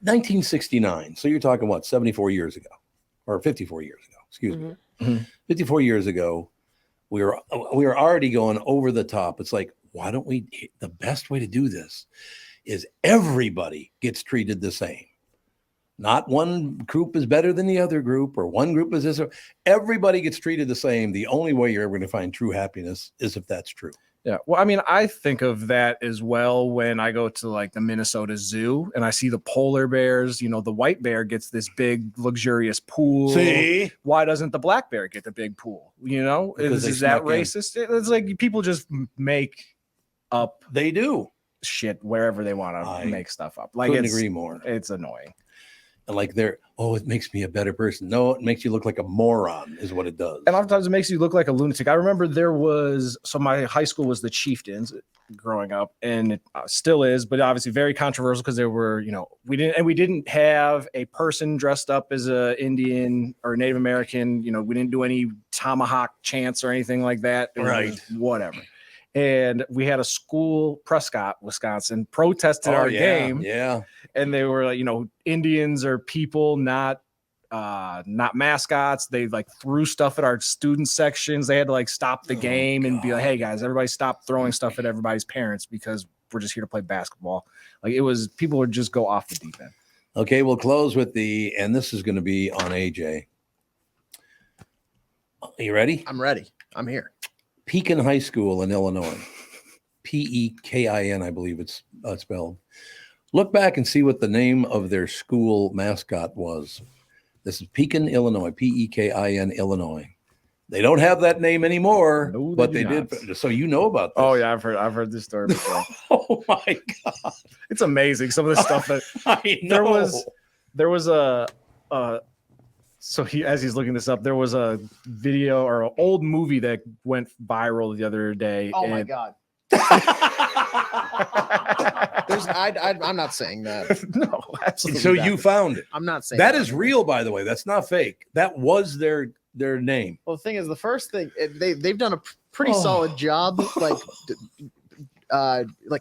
1969. So you're talking what, 74 years ago, or 54 years ago? Excuse me. Mm-hmm. 54 years ago, we were already going over the top. It's like, why don't we? The best way to do this is everybody gets treated the same. Not one group is better than the other group, or one group is this. Everybody gets treated the same. The only way you're ever going to find true happiness is if that's true. Yeah. Well, I mean, I think of that as well when I go to like the Minnesota Zoo and I see the polar bears. You know, the white bear gets this big, luxurious pool. See? Why doesn't the black bear get the big pool? You know, is that racist? It's like people just make up. They do shit wherever they want to make stuff up. Like, couldn't agree more. It's annoying. And like it makes me a better person. No, it makes you look like a moron is what it does. And oftentimes it makes you look like a lunatic. I remember my high school was the Chieftains growing up, and it still is, but obviously very controversial because there were, we didn't have a person dressed up as a Indian or Native American. We didn't do any tomahawk chants or anything like that. Right. Whatever. And we had a school, Prescott, Wisconsin, protested our game. Yeah. And they were like, Indians are people, not mascots. They like threw stuff at our student sections. They had to like stop the game and be like, hey guys, everybody stop throwing stuff at everybody's parents because we're just here to play basketball. Like people would just go off the deep end. Okay, we'll close with and this is going to be on AJ. Are you ready? I'm ready. I'm here. Pekin High School in Illinois. Pekin, I believe it's spelled. Look back and see what the name of their school mascot was. This is Pekin, Illinois. Pekin, Illinois. They don't have that name anymore, but they did. So you know about this. Oh yeah, I've heard this story before. Oh my God, it's amazing. Some of the stuff that I know. There was a so as he's looking this up, there was a video or an old movie that went viral the other day. Oh my God. I'm not saying that. No, absolutely. So not. You found it. I'm not saying that is real, by the way. That's not fake. That was their name. Well, the thing is, the first thing they've done a pretty solid job, like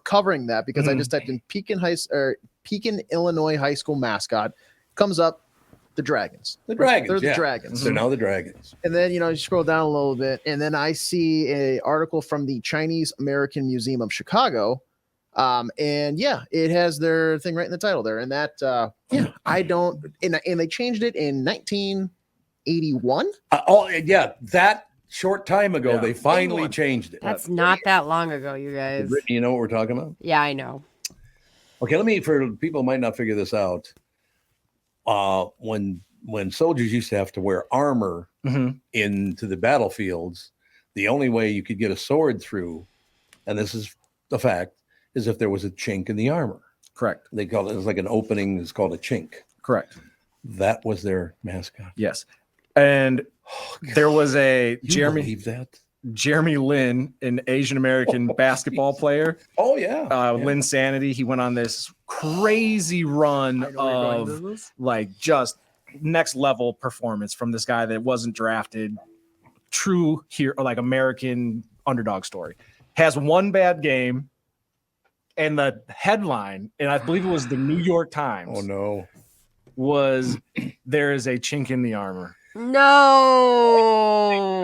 covering that, because I just typed in Pekin Illinois high school mascot, comes up the Dragons. The Dragons. They're the yeah. Dragons. They're now the Dragons. And then you scroll down a little bit, and then I see an article from the Chinese American Museum of Chicago. And yeah, it has their thing right in the title there. And that and they changed it in 1981. That short time ago, they finally changed it. That's not that long ago, you guys. Brittany, you know what we're talking about? Yeah, I know. Okay, for people who might not figure this out, when soldiers used to have to wear armor into the battlefields, the only way you could get a sword through, and this is the fact, is if there was a chink in the armor. Correct. They call it like an opening is called a chink. Correct. That was their mascot. Yes. And there was a Jeremy Lin, an Asian American basketball player. Oh yeah. Lin Sanity. He went on this crazy run of like just next level performance from this guy that wasn't drafted. True here, like American underdog story. Has one bad game. And the headline, and I believe it was the New York Times. Oh no. Was there is a chink in the armor. No.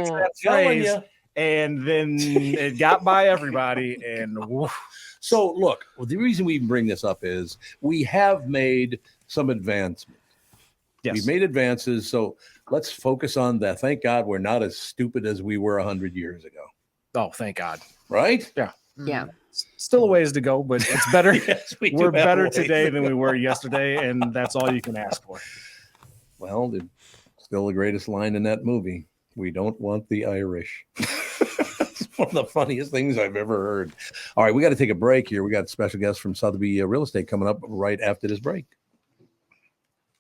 That phrase, and then it got by everybody. And woof. So look, the reason we bring this up is we have made some advancement. Yes. We've made advances. So let's focus on that. Thank God we're not as stupid as we were 100 years ago. Oh, thank God. Right? Yeah. Yeah. Still a ways to go, but it's better. Yes, we're better today than we were yesterday, and that's all you can ask for. Well, still the greatest line in that movie. We don't want the Irish. It's one of the funniest things I've ever heard. All right, we got to take a break here. We got a special guest from Sotheby Real Estate coming up right after this break.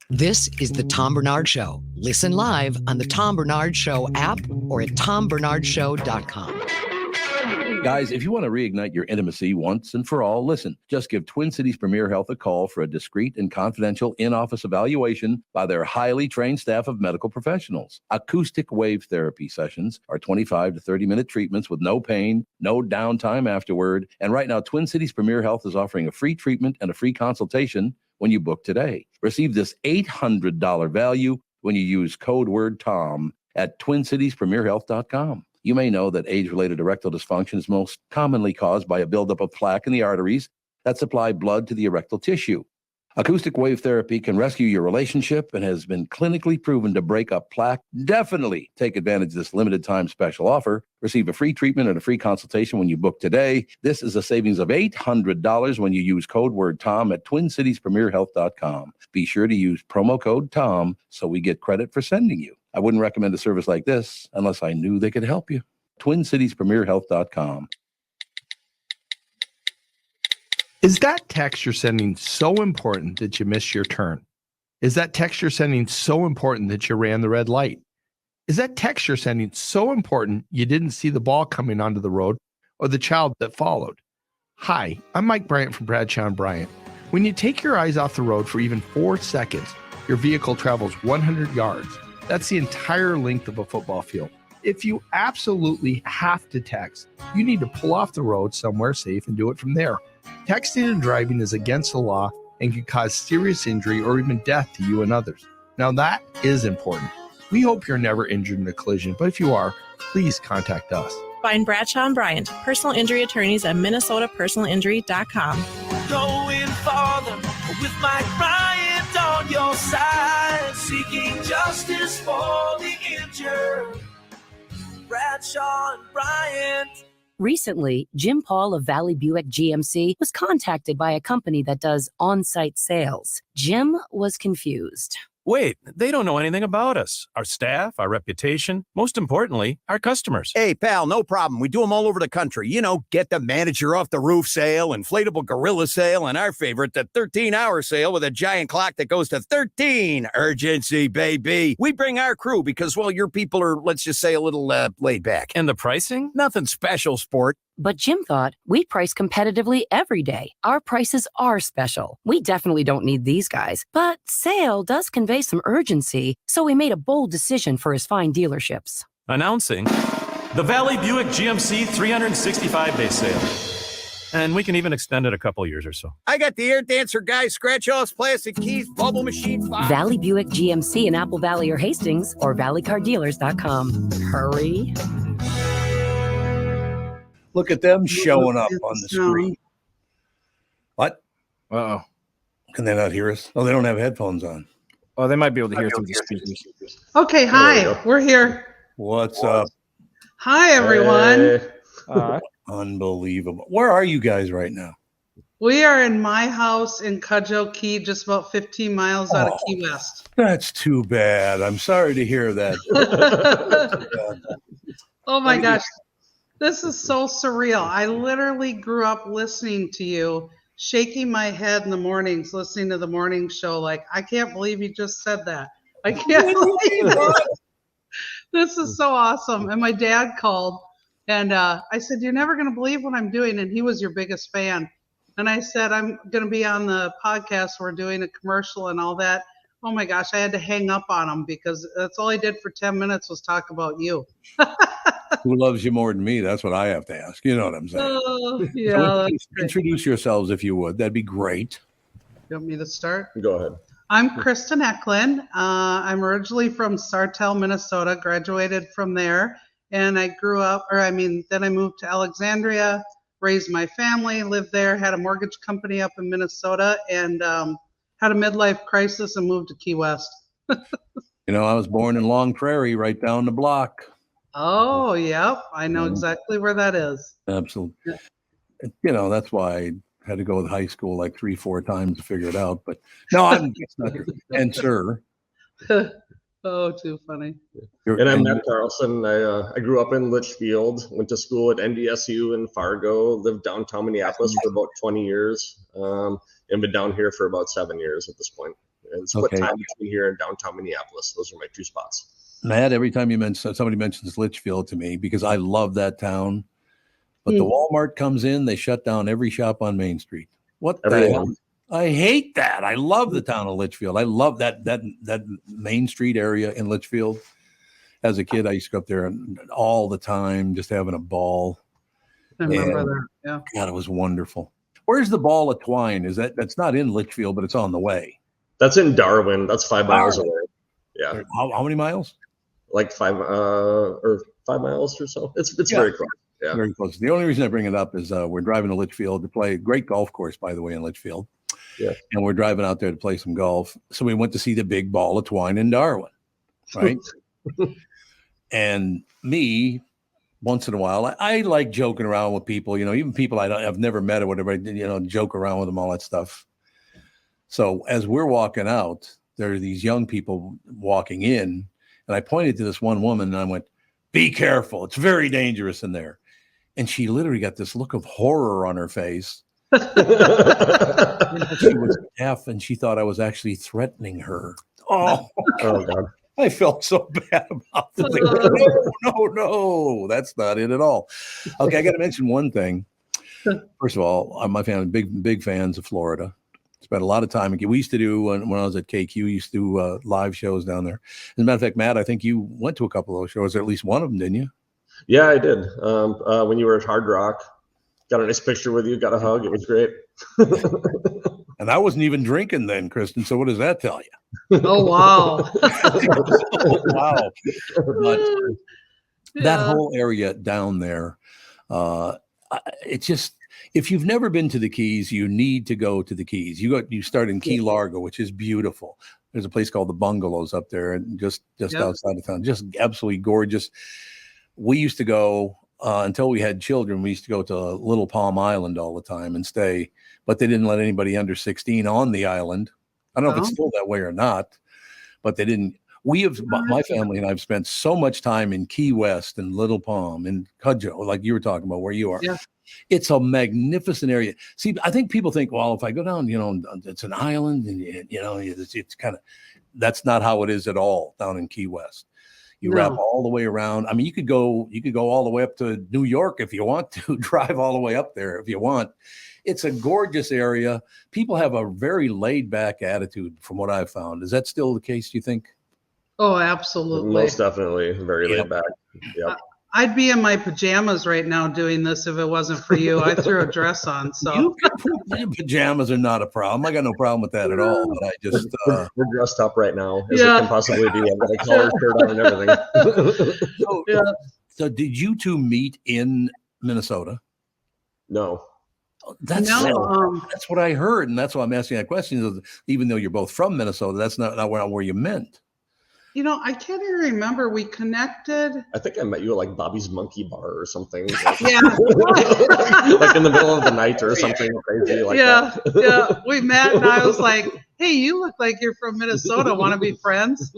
This is the Tom Barnard Show. Listen live on the Tom Barnard Show app or at tombernardshow.com. Guys, if you want to reignite your intimacy once and for all, listen, just give Twin Cities Premier Health a call for a discreet and confidential in-office evaluation by their highly trained staff of medical professionals. Acoustic wave therapy sessions are 25 to 30-minute treatments with no pain, no downtime afterward. And right now, Twin Cities Premier Health is offering a free treatment and a free consultation when you book today. Receive this $800 value when you use code word TOM at TwinCitiesPremierHealth.com. You may know that age-related erectile dysfunction is most commonly caused by a buildup of plaque in the arteries that supply blood to the erectile tissue. Acoustic wave therapy can rescue your relationship and has been clinically proven to break up plaque. Definitely take advantage of this limited time special offer. Receive a free treatment and a free consultation when you book today. This is a savings of $800 when you use code word TOM at TwinCitiesPremierHealth.com. Be sure to use promo code TOM so we get credit for sending you. I wouldn't recommend a service like this unless I knew they could help you. TwinCitiesPremierHealth.com. Is that text you're sending so important that you missed your turn? Is that text you're sending so important that you ran the red light? Is that text you're sending so important you didn't see the ball coming onto the road or the child that followed? Hi, I'm Mike Bryant from Bradshaw & Bryant. When you take your eyes off the road for even 4 seconds, your vehicle travels 100 yards. That's the entire length of a football field. If you absolutely have to text, you need to pull off the road somewhere safe and do it from there. Texting and driving is against the law and can cause serious injury or even death to you and others. Now that is important. We hope you're never injured in a collision, but if you are, please contact us. Find Bradshaw & Bryant, personal injury attorneys at minnesotapersonalinjury.com. Going farther with Mike Bryant on your side, seeking justice for the injured. Bradshaw and Bryant. Recently, Jim Paul of Valley Buick GMC was contacted by a company that does on-site sales. Jim was confused. Wait, they don't know anything about us, our staff, our reputation, most importantly, our customers. Hey, pal, no problem. We do them all over the country. You know, get the manager off the roof sale, inflatable gorilla sale, and our favorite, the 13-hour sale with a giant clock that goes to 13. Urgency, baby. We bring our crew because, well, your people are, let's just say, a little laid back. And the pricing? Nothing special, sport. But Jim thought, we price competitively every day. Our prices are special. We definitely don't need these guys. But sale does convey some urgency, so we made a bold decision for his fine dealerships. Announcing the Valley Buick GMC 365-day sale. And we can even extend it a couple years or so. I got the air dancer guy, scratch-offs, plastic keys, bubble machine. Valley Buick GMC in Apple Valley or Hastings, or valleycardealers.com. Hurry. Look at them showing up on the screen. What? Uh-oh. Can they not hear us? Oh, they don't have headphones on. Oh, they might be able to hear through the speakers. Okay, hi. We're here. What's up? Hi, everyone. Unbelievable. Where are you guys right now? We are in my house in Cudjoe Key, just about 15 miles out of Key West. That's too bad. I'm sorry to hear that. Oh, my gosh. This is so surreal. I literally grew up listening to you, shaking my head in the mornings, listening to the morning show. Like, I can't believe you just said that. I can't believe it. This is so awesome. And my dad called, and I said, you're never going to believe what I'm doing. And he was your biggest fan. And I said, I'm going to be on the podcast. We're doing a commercial and all that. Oh, my gosh. I had to hang up on him because that's all I did for 10 minutes was talk about you. Who loves you more than me? That's what I have to ask. You know what I'm saying? Yeah. So introduce yourselves if you would. That'd be great. You want me to start? Go ahead. I'm Kristen Eklund. I'm originally from Sartell, Minnesota, graduated from there. And I grew up, then I moved to Alexandria, raised my family, lived there, had a mortgage company up in Minnesota, and had a midlife crisis and moved to Key West. You know, I was born in Long Prairie, right down the block. Oh, yep. I know exactly where that is. Absolutely. You know, that's why I had to go with high school like 3-4 times to figure it out. But no, it's not true. And sir. Oh, too funny. And I'm Matt Carlson. I grew up in Litchfield, went to school at NDSU in Fargo, lived downtown Minneapolis for about 20 years, and been down here for about 7 years at this point. And split time between here and downtown Minneapolis. Those are my two spots. Matt, every time somebody mentions Litchfield to me, because I love that town, but the Walmart comes in, they shut down every shop on Main Street. What the hell? I hate that. I love the town of Litchfield. I love that Main Street area in Litchfield. As a kid, I used to go up there all the time, just having a ball. I remember that. Yeah. God, it was wonderful. Where's the Ball of Twine? That's not in Litchfield, but it's on the way. That's in Darwin. That's 5 miles away. Yeah. How many miles? Like 5 miles or so. It's very close. Yeah. Very close. The only reason I bring it up is we're driving to Litchfield to play a great golf course, by the way, in Litchfield. Yeah. And we're driving out there to play some golf. So we went to see the big Ball of Twine in Darwin. Right. And me, once in a while, I like joking around with people, you know, even people I've never met or whatever, you know, joke around with them, all that stuff. So as we're walking out, there are these young people walking in, and I pointed to this one woman and I went, be careful. It's very dangerous in there. And she literally got this look of horror on her face. She was deaf and she thought I was actually threatening her. Oh God. I felt so bad about this. Like, no, that's not it at all. Okay, I got to mention one thing. First of all, my family, big fans of Florida. Spent a lot of time. We used to do, when I was at KQ, we used to do live shows down there. As a matter of fact, Matt, I think you went to a couple of those shows, or at least one of them, didn't you? Yeah, I did. When you were at Hard Rock, got a nice picture with you, got a hug. It was great. And I wasn't even drinking then, Kristen. So what does that tell you? Oh, wow. Oh, wow. But that whole area down there, it's just, if you've never been to the Keys, you need to go to the Keys. You start in Key Largo, which is beautiful. There's a place called the Bungalows up there, and just outside of town, just absolutely gorgeous. we used to go until we had children. We used to go to Little Palm Island all the time and stay, but they didn't let anybody under 16 on the island. I don't know if it's still that way or not, but they didn't. My family and I've spent so much time in Key West and Little Palm and Cudjoe, like you were talking about where you are. Yeah. It's a magnificent area. See, I think people think, well, if I go down, it's an island and, it's kind of, that's not how it is at all down in Key West. You wrap all the way around. I mean, you could go all the way up to New York if you want to, drive all the way up there if you want. It's a gorgeous area. People have a very laid back attitude from what I've found. Is that still the case, do you think? Oh, absolutely. Most definitely. Very laid back. Yep. I'd be in my pajamas right now doing this if it wasn't for you. I threw a dress on, so. Pajamas are not a problem. I got no problem with that at all. But I just we're dressed up right now, as it can possibly be. I've got a collar shirt on and everything. So did you two meet in Minnesota? No. That's what I heard, and that's why I'm asking that question. Even though you're both from Minnesota, that's not where you meant. I can't even remember. We connected. I think I met you at like Bobby's Monkey Bar or something. Yeah. Like in the middle of the night or something crazy like that. Yeah. We met and I was like, hey, you look like you're from Minnesota. Want to be friends?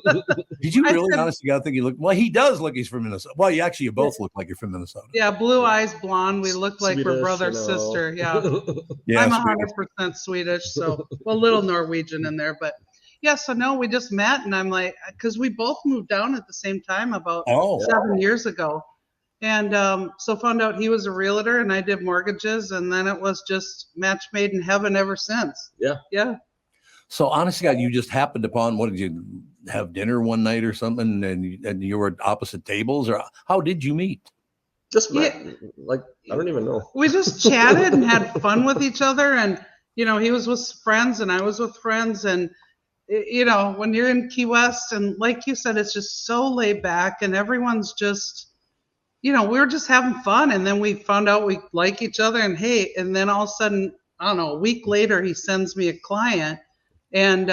Did you really, honestly, God, think you look? Well, he does look. He's from Minnesota. Well, you both look like you're from Minnesota. Yeah, blue eyes, blonde. We look like we're brother, sister. Yeah. Yeah, I'm 100% Swedish, so a little Norwegian in there, but. Yeah, so no, we just met, and I'm like, because we both moved down at the same time about 7 years ago, and so found out he was a realtor and I did mortgages, and then it was just match made in heaven ever since. Yeah. So honestly, God, you just happened upon, what did you have dinner one night or something, and you were at opposite tables, or how did you meet? Just met, like, I don't even know. We just chatted and had fun with each other, and he was with friends and I was with friends, and. When you're in Key West and like you said, it's just so laid back and everyone's just, we were just having fun. And then we found out we like each other and then all of a sudden, I don't know, a week later, he sends me a client. And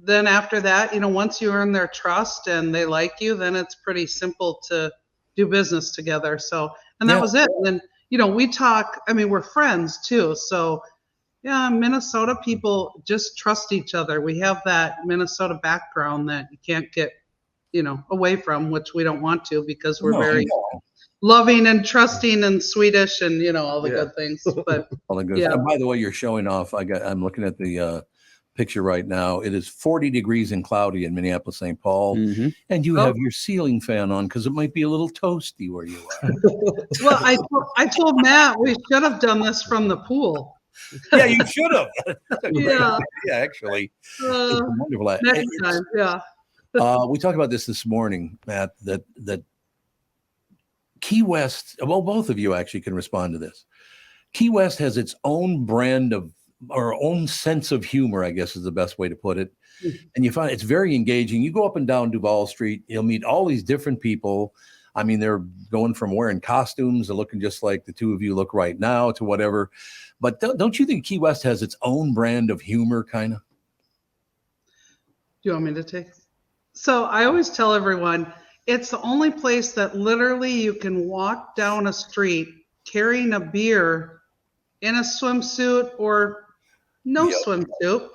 then after that, once you earn their trust and they like you, then it's pretty simple to do business together. So, and that was it. And then, we talk, we're friends too. So, yeah, Minnesota people just trust each other. We have that Minnesota background that you can't get, away from, which we don't want to because we're very loving and trusting and Swedish and, all the good things. But all the good. And by the way, you're showing off. I'm looking at the picture right now. It is 40 degrees and cloudy in Minneapolis, St. Paul. Mm-hmm. And you have your ceiling fan on because it might be a little toasty where you are. Well, I told Matt we should have done this from the pool. Yeah, you should have. Yeah, actually. It's wonderful. Next time, yeah. We talked about this morning, Matt, that Key West, well, both of you actually can respond to this. Key West has its own brand or own sense of humor, I guess is the best way to put it. And you find it's very engaging. You go up and down Duval Street, you'll meet all these different people. They're going from wearing costumes to looking just like the two of you look right now to whatever. But don't you think Key West has its own brand of humor, kind of? Do you want me to take? So I always tell everyone, it's the only place that literally you can walk down a street carrying a beer in a swimsuit or no swimsuit.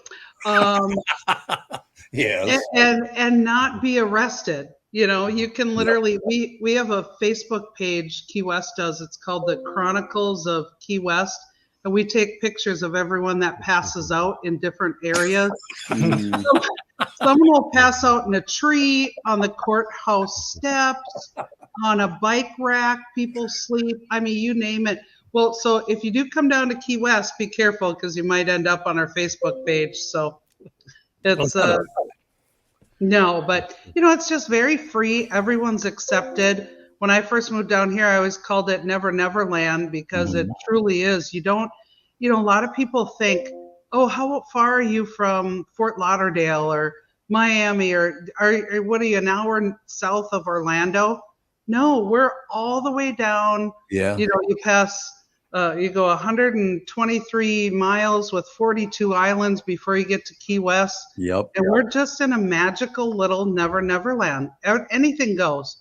And not be arrested. You can literally, we have a Facebook page Key West does. It's called the Chronicles of Key West. And we take pictures of everyone that passes out in different areas. Someone will pass out in a tree, on the courthouse steps, on a bike rack, people sleep. You name it. Well, so if you do come down to Key West, be careful because you might end up on our Facebook page. So it's no, but it's just very free. Everyone's accepted. When I first moved down here, I always called it Never Never Land because it truly is. You don't, a lot of people think, oh, how far are you from Fort Lauderdale or Miami or what are you, an hour south of Orlando? No, we're all the way down. Yeah. You pass, you go 123 miles with 42 islands before you get to Key West. Yep. And we're just in a magical little Never Never Land. Anything goes.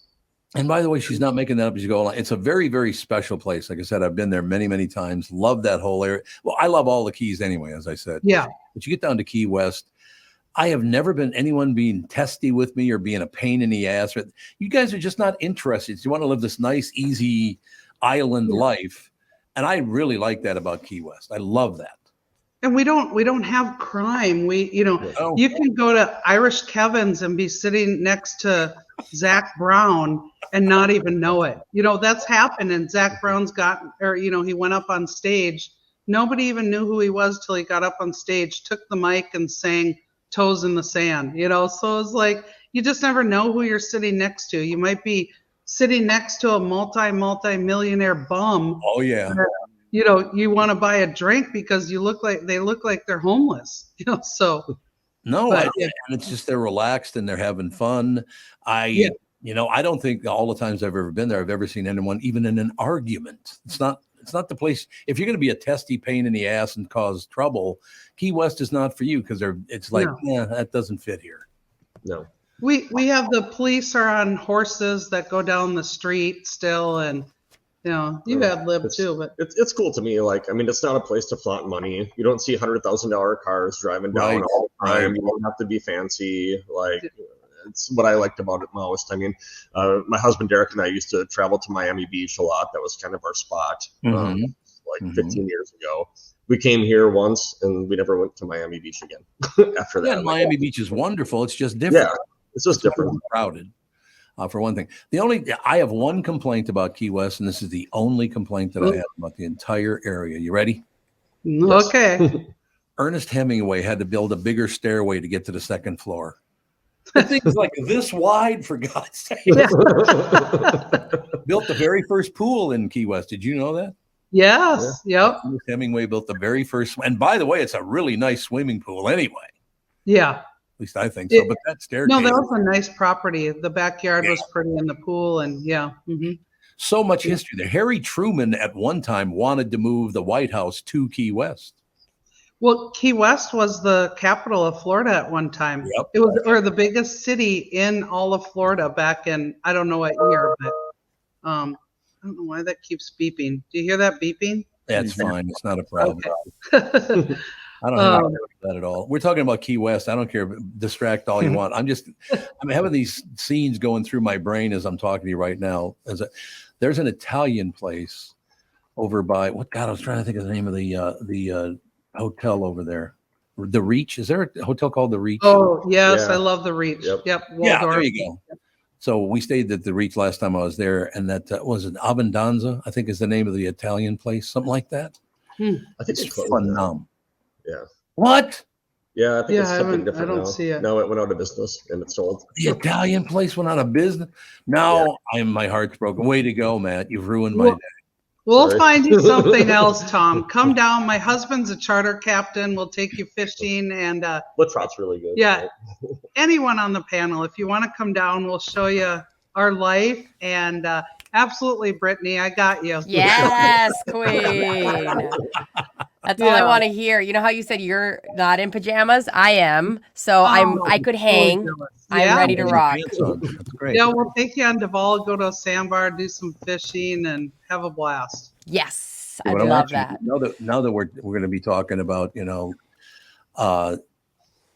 And by the way, she's not making that up as you go along. It's a very, very special place. Like I said, I've been there many, many times. Love that whole area. Well, I love all the Keys anyway, as I said. Yeah. But you get down to Key West. I have never been anyone being testy with me or being a pain in the ass. You guys are just not interested. You want to live this nice, easy island life. And I really like that about Key West. I love that. And we don't have crime. You can go to Irish Kevin's and be sitting next to Zach Brown and not even know it. That's happened. And Zach Brown's he went up on stage. Nobody even knew who he was till he got up on stage, took the mic and sang Toes in the Sand, So it's like, you just never know who you're sitting next to. You might be sitting next to a multi-millionaire bum. Oh yeah. You want to buy a drink because they look like they're homeless, so. No, and it's just they're relaxed and they're having fun. I don't think all the times I've ever been there, I've ever seen anyone even in an argument. It's not the place. If you're going to be a testy pain in the ass and cause trouble, Key West is not for you because that doesn't fit here. No. We have the police are on horses that go down the street still, and you had lib too, but it's cool to me. Like, I mean, it's not a place to flaunt money. You don't see $100,000 cars driving down all the time. You don't have to be fancy. Like, it's what I liked about it most. I mean, my husband Derek and I used to travel to Miami Beach a lot. That was kind of our spot. 15 years ago. We came here once and we never went to Miami Beach again after that. Yeah, Miami Beach is wonderful. It's just different. Yeah, it's just different. Crowded. For one thing, I have one complaint about Key West, and this is the only complaint that I have about the entire area. You ready? Okay. Ernest Hemingway had to build a bigger stairway to get to the second floor. The thing's like this wide, for God's sake. Yeah. Built the very first pool in Key West. Did you know that? Yes. Yeah. Yep. Ernest Hemingway built the very first. And by the way, it's a really nice swimming pool anyway. Yeah. At least I think so. But that staircase. No, that was a nice property. The backyard was pretty in the pool, and so much history there. Harry Truman at one time wanted to move the White House to Key West. Well, Key West was the capital of Florida at one time. Yep. It was the biggest city in all of Florida back in, I don't know what year, but I don't know why that keeps beeping. Do you hear that beeping? That's fine. It's not a problem. Okay. I don't have that at all. We're talking about Key West. I don't care. Distract all you want. I'm having these scenes going through my brain as I'm talking to you right now. There's an Italian place over by I was trying to think of the name of the hotel over there. The Reach. Is there a hotel called the Reach? Oh yes, yeah. I love the Reach. Yep. Yeah, there you go. So we stayed at the Reach last time I was there, and that was an Abbondanza, I think is the name of the Italian place, something like that. I think it's phenomenal. Yeah. What? Yeah, I think it's something different I don't now. see it. No, it went out of business and it sold. The Italian place went out of business. Now my heart's broken. Way to go, Matt. You've ruined my day. We'll find you something else, Tom. Come down. My husband's a charter captain. We'll take you fishing and Latrotte's really good. Yeah. Right? Anyone on the panel, if you want to come down, we'll show you our life and absolutely, Brittany, I got you. Yes, queen. That's all I want to hear. You know how you said you're not in pajamas? I am. So I could hang. I'm ready to rock. That's great. Yeah, we'll take you on Duval, go to a sandbar, do some fishing, and have a blast. Yes, I love that. Now that we're going to be talking about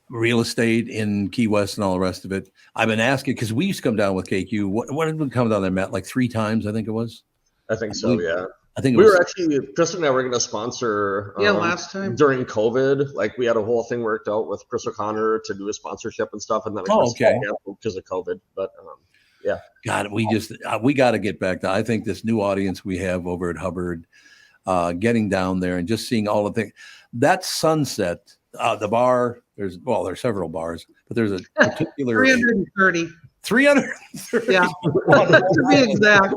real estate in Key West and all the rest of it, I've been asking because we used to come down with KQ. What did we come down there, Matt? Like 3 times, I think it was. I think so. Yeah. I think we were actually, Kristen and I were going to sponsor last time during COVID. Like we had a whole thing worked out with Chris O'Connor to do a sponsorship and stuff. And then because of COVID. But God, we got to get back to, I think this new audience we have over at Hubbard, getting down there and just seeing all the things. That sunset, the bar, there's several bars, but there's a particular 330. 330. Yeah, to be exact.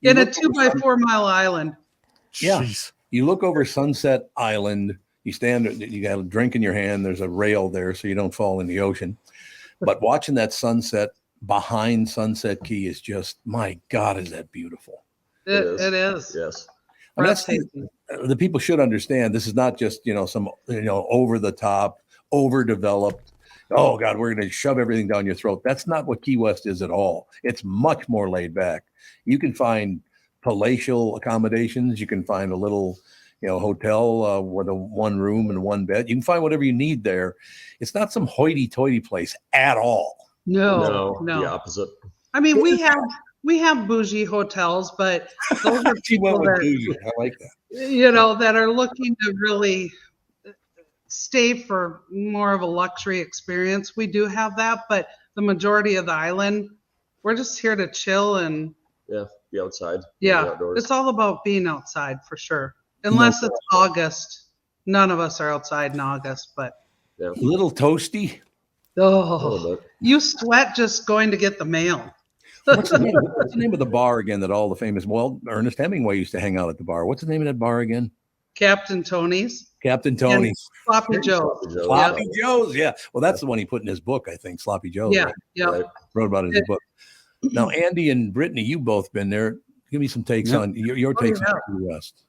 In a 2x4 mile island. Yeah. Jeez. You look over Sunset Island, you got a drink in your hand, there's a rail there so you don't fall in the ocean. But watching that sunset behind Sunset Key is just, my God, is that beautiful. It is. Yes. And that's the people should understand this is not just, some, over the top, overdeveloped. oh God, we're going to shove everything down your throat. That's not what Key West is at all. It's much more laid back. You can find palatial accommodations. You can find a little, hotel with a one room and one bed. You can find whatever you need there. It's not some hoity-toity place at all. No. The opposite. I mean, we have bougie hotels, but those are people that, I like that. That are looking to really stay for more of a luxury experience. We do have that, but the majority of the island, we're just here to chill and be outside. Yeah, it's all about being outside for sure. Unless it's August, none of us are outside in August. But a little toasty. Oh, you sweat just going to get the mail. What's the name of the bar again that all the famous? Well, Ernest Hemingway used to hang out at the bar. What's the name of that bar again? Captain Tony's. Captain Tony's. Sloppy Joe's. Sloppy Joe's, yeah. Well, that's the one he put in his book, I think. Sloppy Joe's. Yeah, right? yeah. Right. Wrote about it in his book. Now, Andy and Brittany, you both been there. Give me some takes on your takes on the West.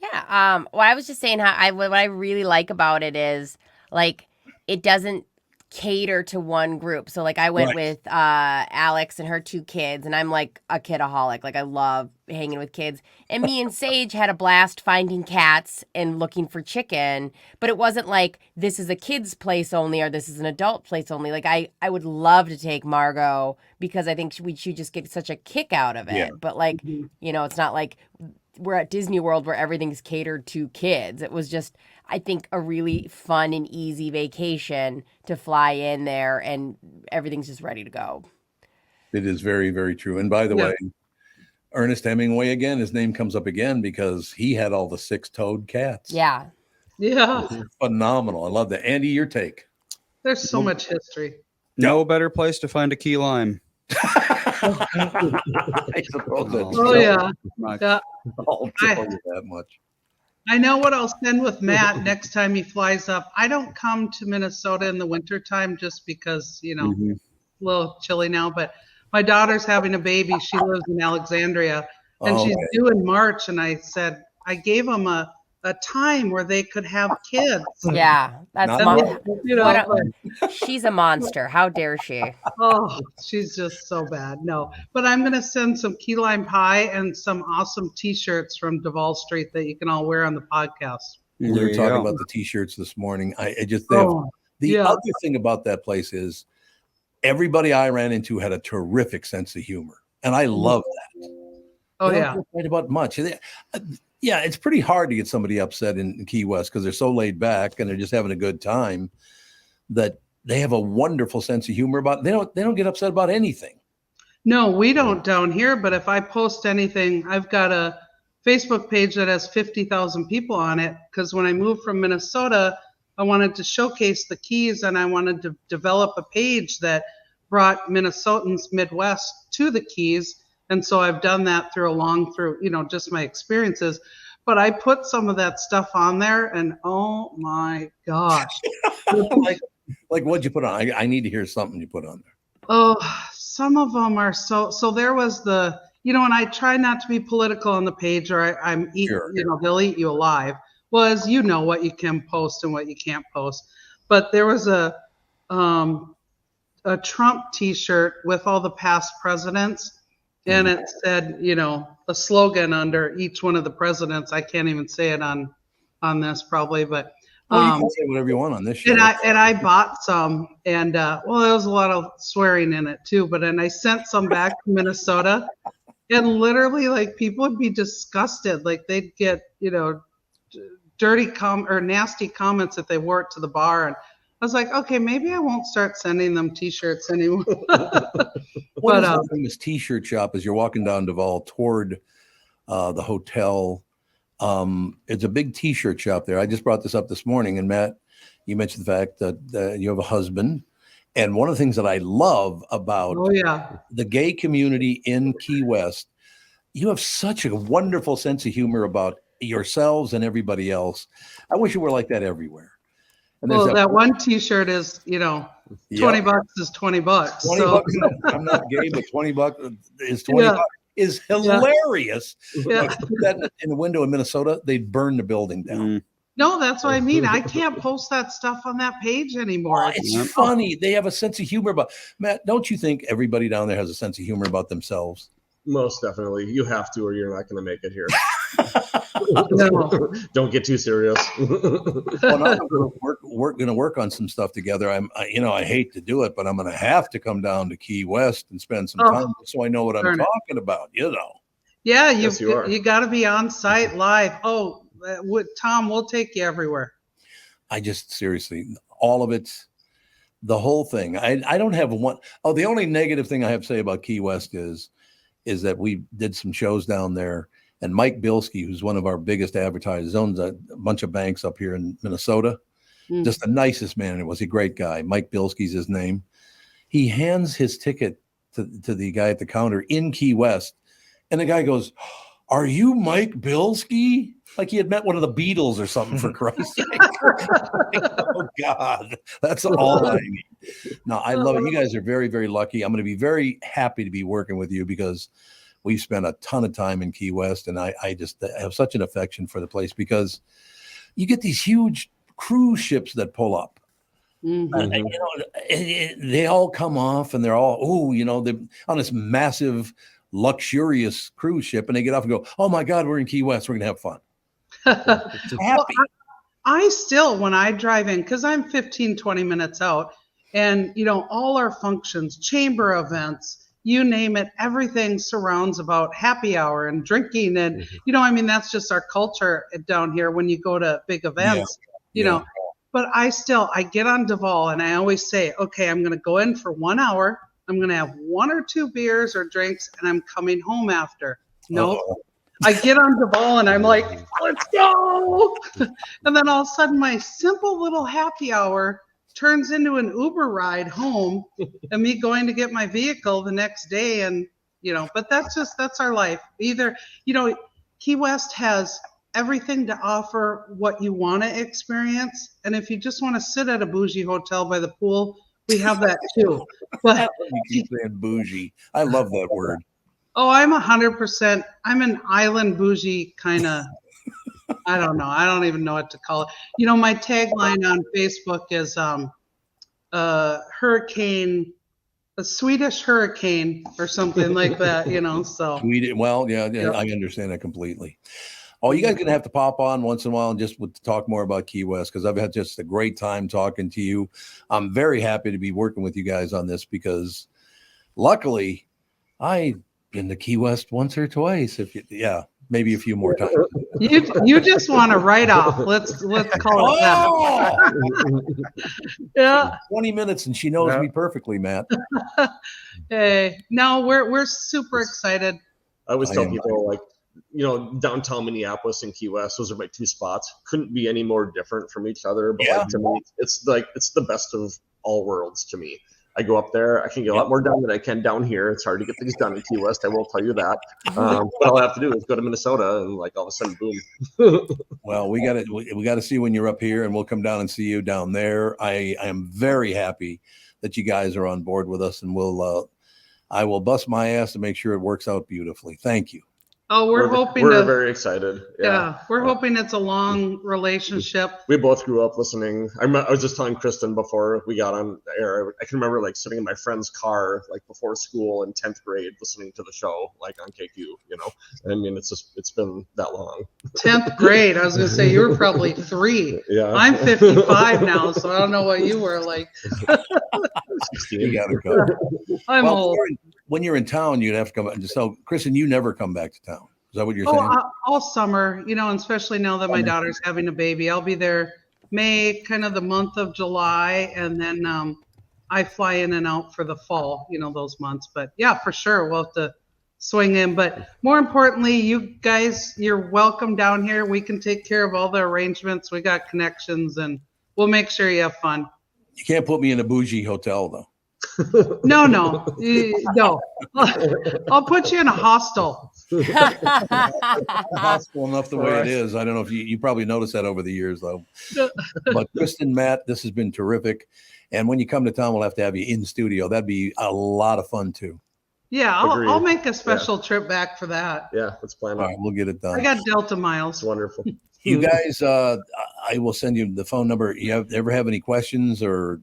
Yeah. Well, I was just saying what I really like about it is like it doesn't cater to one group. So like I went with Alex and her 2 kids, and I'm like a kidaholic. Like I love hanging with kids. And me and Sage had a blast finding cats and looking for chicken. But it wasn't like this is a kid's place only or this is an adult place only. Like I would love to take Margot because I think she'd just get such a kick out of it. Yeah. But like, it's not like we're at Disney World where everything's catered to kids. It was just, I think, a really fun and easy vacation to fly in there and everything's just ready to go. It is very, very true. And by the way, Ernest Hemingway, again, his name comes up again because he had all the 6-toed cats. Yeah. Yeah. Phenomenal. I love that. Andy, your take. There's so much history. No better place to find a key lime. I suppose that's I'll tell you that much. I know what I'll send with Matt next time he flies up. I don't come to Minnesota in the wintertime just because, a little chilly now, but my daughter's having a baby. She lives in Alexandria and she's due in March. And I said, I gave them a time where they could have kids. Yeah, that's she's a monster. How dare she? Oh, she's just so bad. No, but I'm going to send some key lime pie and some awesome T-shirts from Duval Street that you can all wear on the podcast. We were talking about the T-shirts this morning. The other thing about that place is everybody I ran into had a terrific sense of humor, and I love that. Oh, they don't fight about much. Yeah, it's pretty hard to get somebody upset in Key West because they're so laid back and they're just having a good time that they have a wonderful sense of humor about it. They don't get upset about anything. No, we don't down here, but if I post anything, I've got a Facebook page that has 50,000 people on it because when I moved from Minnesota, I wanted to showcase the Keys and I wanted to develop a page that brought Minnesotans Midwest to the Keys. And so I've done that through just my experiences. But I put some of that stuff on there and oh my gosh. like what'd you put on? I need to hear something you put on there. Oh, some of them are so there was and I try not to be political on the page or they'll eat you alive. Well, as you know what you can post and what you can't post. But there was a Trump t-shirt with all the past presidents. And it said, a slogan under each one of the presidents. I can't even say it on this probably, but you can say whatever you want on this show. And I bought some, and there was a lot of swearing in it too. But I sent some back to Minnesota, and literally, like people would be disgusted, like they'd get dirty or nasty comments if they wore it to the bar, and I was like, okay, maybe I won't start sending them T-shirts anymore. What is the famous T-shirt shop as you're walking down Duval toward the hotel? It's a big T-shirt shop there. I just brought this up this morning, and Matt, you mentioned the fact that you have a husband. And one of the things that I love about the gay community in Key West, you have such a wonderful sense of humor about yourselves and everybody else. I wish it were like that everywhere. Well, that one T-shirt is, $20 is $20. $20 bucks. I'm not gay, but $20 is $20 is hilarious. Yeah. Put that in the window in Minnesota, they'd burn the building down. No, that's what I mean. I can't post that stuff on that page anymore. It's funny. They have a sense of humor about Matt. Don't you think everybody down there has a sense of humor about themselves? Most definitely. You have to, or you're not going to make it here. No. Don't get too serious. Well, now we're going to work on some stuff together. I hate to do it, but I'm going to have to come down to Key West and spend some time so I know what I'm talking about. Yeah, you got to be on site live. Oh, Tom, we'll take you everywhere. I just seriously, all of it, the whole thing. I don't have one. Oh, the only negative thing I have to say about Key West is that we did some shows down there, and Mike Bilski, who's one of our biggest advertisers, owns a bunch of banks up here in Minnesota. Just the nicest man. It was a great guy. Mike Bilski's his name. He hands his ticket to the guy at the counter in Key West, and the guy goes, "Are you Mike Bilski?" Like he had met one of the Beatles or something, for Christ's sake. Oh, God. That's all I need. No, I love it. You guys are very, very lucky. I'm going to be very happy to be working with you because we've spent a ton of time in Key West, and I just have such an affection for the place because you get these huge cruise ships that pull up. And, they all come off, and they're all, they're on this massive, luxurious cruise ship, and they get off and go, "Oh, my God, we're in Key West. We're going to have fun." Well, I still, when I drive in, because I'm 15, 20 minutes out, and, all our functions, chamber events, you name it, everything surrounds about happy hour and drinking. And, that's just our culture down here when you go to big events, But I get on Duval, and I always say, okay, I'm going to go in for 1 hour. I'm going to have 1 or 2 beers or drinks, and I'm coming home after. No. I get on Duval and I'm like, let's go. And then all of a sudden my simple little happy hour turns into an Uber ride home and me going to get my vehicle the next day. And, but that's our life. Either, Key West has everything to offer what you want to experience. And if you just want to sit at a bougie hotel by the pool, we have that too. But you keep saying bougie. I love that word. Oh, I'm 100%. I'm an island bougie kind of. I don't know. I don't even know what to call it. My tagline on Facebook is hurricane, a Swedish hurricane or something like that. So. Well, yeah, I understand that completely. Oh, you guys are going to have to pop on once in a while and just talk more about Key West because I've had just a great time talking to you. I'm very happy to be working with you guys on this because luckily I've been to Key West once or twice. Maybe a few more times. You just want to write off. Let's call it that. Yeah. 20 minutes and she knows me perfectly, Matt. Hey, no, we're super excited. I always tell people downtown Minneapolis and Key West, those are my 2 spots. Couldn't be any more different from each other. But to me, it's the best of all worlds to me. I go up there, I can get a lot more done than I can down here. It's hard to get things done in Key West, I will tell you that. What all I have to do is go to Minnesota and all of a sudden, boom. Well, we got to see when you're up here, and we'll come down and see you down there. I am very happy that you guys are on board with us, and I will bust my ass to make sure it works out beautifully. Thank you. Oh, we're very excited. Yeah, we're hoping it's a long relationship. We both grew up listening. I was just telling Kristen before we got on the air. I can remember sitting in my friend's car before school in 10th grade listening to the show on KQ. I mean, it's been that long. 10th grade. I was going to say you were probably 3. Yeah, I'm 55 now, so I don't know what you were like. 16. You gotta go. I'm old. When you're in town, you'd have to come. So, Kristen, you never come back to town. Is that what you're saying? All summer, and especially now that my daughter's having a baby, I'll be there May, kind of the month of July, and then I fly in and out for the fall, those months. But yeah, for sure, we'll have to swing in. But more importantly, you guys, you're welcome down here. We can take care of all the arrangements. We got connections, and we'll make sure you have fun. You can't put me in a bougie hotel, though. No. I'll put you in a hostel. Hostile enough the way it is. I don't know if you probably noticed that over the years, though. But Kristen, Matt, this has been terrific. And when you come to town, we'll have to have you in studio. That'd be a lot of fun, too. Yeah, I'll make a special trip back for that. Yeah, let's plan it. All right, we'll get it done. I got Delta miles. It's wonderful. You guys, I will send you the phone number. You ever have any questions or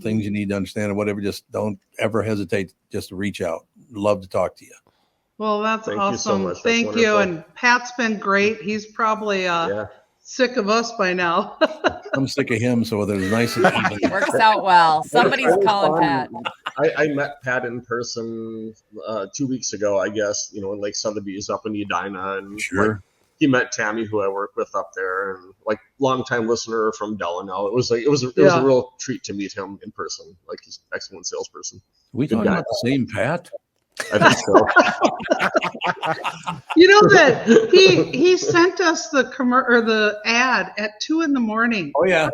things you need to understand or whatever, just don't ever hesitate just to reach out. Love to talk to you. Well, that's Thank awesome. you so much. That's Thank you. wonderful. And Pat's been great. He's probably sick of us by now. I'm sick of him, so there's nice and even. Works out well. Somebody's calling Pat. I met Pat in person 2 weeks ago, I guess, in Lake Sotheby's up in Edina. And Sure. he met Tammy, who I work with up there, and longtime listener from Delano. It was a real treat to meet him in person. He's an excellent salesperson. We talking about the same Pat? I think so. You know that he sent us the ad at 2 a.m. Oh yeah.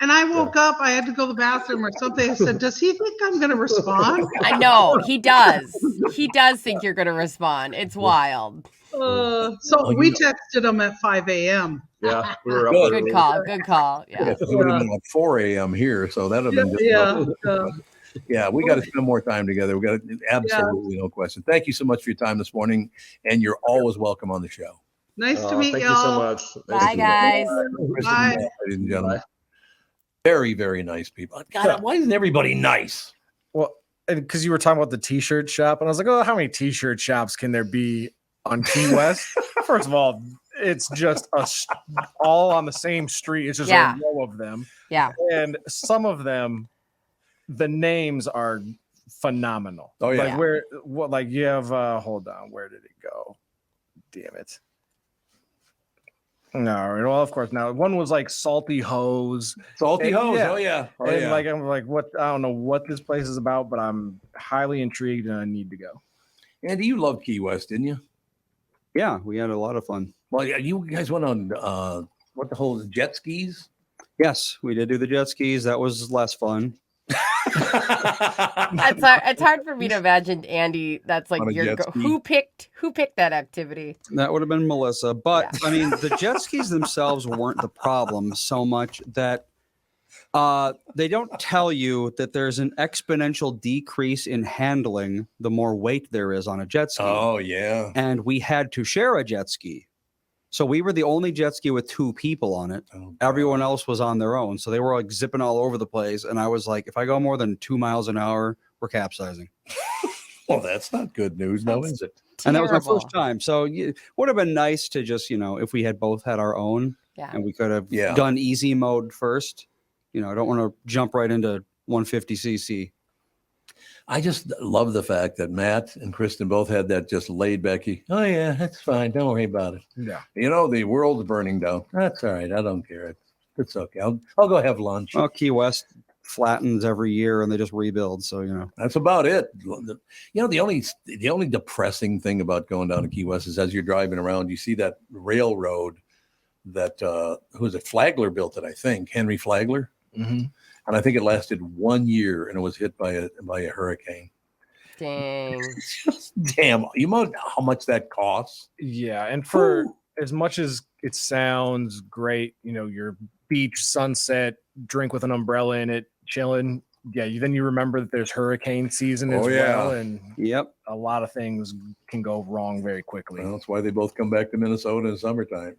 And I woke up. I had to go to the bathroom or something. I said, "Does he think I'm going to respond?" I know he does. He does think you're going to respond. It's wild. We texted him at 5 a.m. Yeah, we were up Good early. call. Good call. Yeah. It would have been like 4 a.m. here, so that would have been just yeah, we got to spend more time together. We got absolutely no question. Thank you so much for your time this morning, and you're always welcome on the show. Nice to meet thank y'all. you so much. Bye, guys. Bye. Ladies and gentlemen. Very, very nice people. God, why isn't everybody nice? Well, because you were talking about the T-shirt shop, and I was like, oh, how many T-shirt shops can there be on Key West? First of all, it's just all on the same street. It's just a row of them. Yeah. And some of them, the names are phenomenal. Oh yeah. You have hold on, where did it go? Damn it. No, well, of course now. One was like Salty Hose. Salty Hose. Yeah. Oh yeah. Oh, and yeah. I'm like, what? I don't know what this place is about, but I'm highly intrigued and I need to go. Andy, you loved Key West, didn't you? Yeah, we had a lot of fun. Well, yeah, you guys went on what the whole jet skis? Yes, we did do the jet skis. That was less fun. It's hard for me to imagine, Andy. That's like who picked that activity. That would have been Melissa. But I mean, the jet skis themselves weren't the problem so much that they don't tell you that there's an exponential decrease in handling the more weight there is on a jet ski. Oh yeah. And we had to share a jet ski. So we were the only jet ski with 2 people on it. Everyone else was on their own. So they were like zipping all over the place. And I was like, if I go more than 2 miles an hour, we're capsizing. Well, that's not good news, now, is it? And that was my first time. So it would have been nice to just, if we had both had our own and we could have done easy mode first. I don't want to jump right into 150cc. I just love the fact that Matt and Kristen both had that just laid back. Oh yeah, that's fine. Don't worry about it. Yeah. The world's burning down. That's all right. I don't care. It's okay. I'll go have lunch. Well, Key West flattens every year and they just rebuild. So, that's about it. The only depressing thing about going down to Key West is as you're driving around, you see that railroad that, who is it? Flagler built it, I think. Henry Flagler. Mm-hmm. And I think it lasted 1 year and it was hit by a hurricane. Dang. Damn. You know how much that costs? Yeah. And for as much as it sounds great, your beach, sunset, drink with an umbrella in it, chilling. Yeah. Then you remember that there's hurricane season as well. And a lot of things can go wrong very quickly. Well, that's why they both come back to Minnesota in summertime.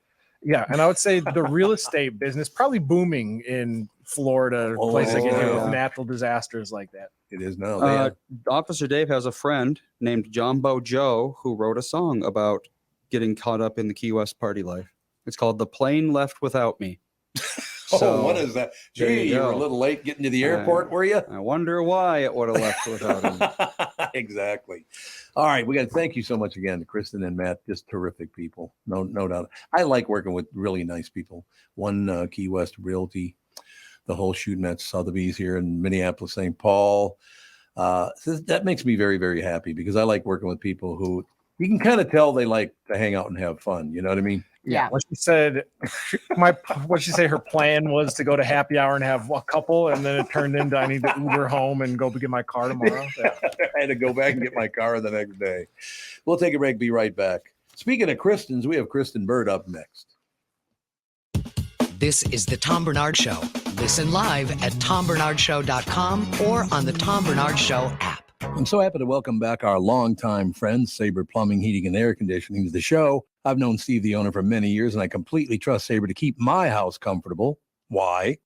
Yeah, and I would say the real estate business probably booming in Florida, places that get hit with natural disasters like that. It is now. Officer Dave has a friend named Jumbo Joe who wrote a song about getting caught up in the Key West party life. It's called "The Plane Left Without Me." What is that? Gee, you were a little late getting to the airport, were you? I wonder why it would have left without him. Exactly. All right, we got to thank you so much again to Kristen and Matt. Just terrific people, no doubt. I like working with really nice people. One Key West Realty, the whole shooting at Sotheby's here in Minneapolis, St. Paul. So that makes me very, very happy because I like working with people who you can kind of tell they like to hang out and have fun. You know what I mean? Yeah. What she said, her plan was to go to happy hour and have a couple, and then it turned into I need to Uber home and go get my car tomorrow. Yeah. I had to go back and get my car the next day. We'll take a break. Be right back. Speaking of Kristens, we have Kristen Bird up next. This is the Tom Barnard Show. Listen live at tombernardshow.com or on the Tom Barnard Show app. I'm so happy to welcome back our longtime friend, Sabre Plumbing, Heating, and Air Conditioning, to the show. I've known Steve, the owner, for many years, and I completely trust Sabre to keep my house comfortable. Why?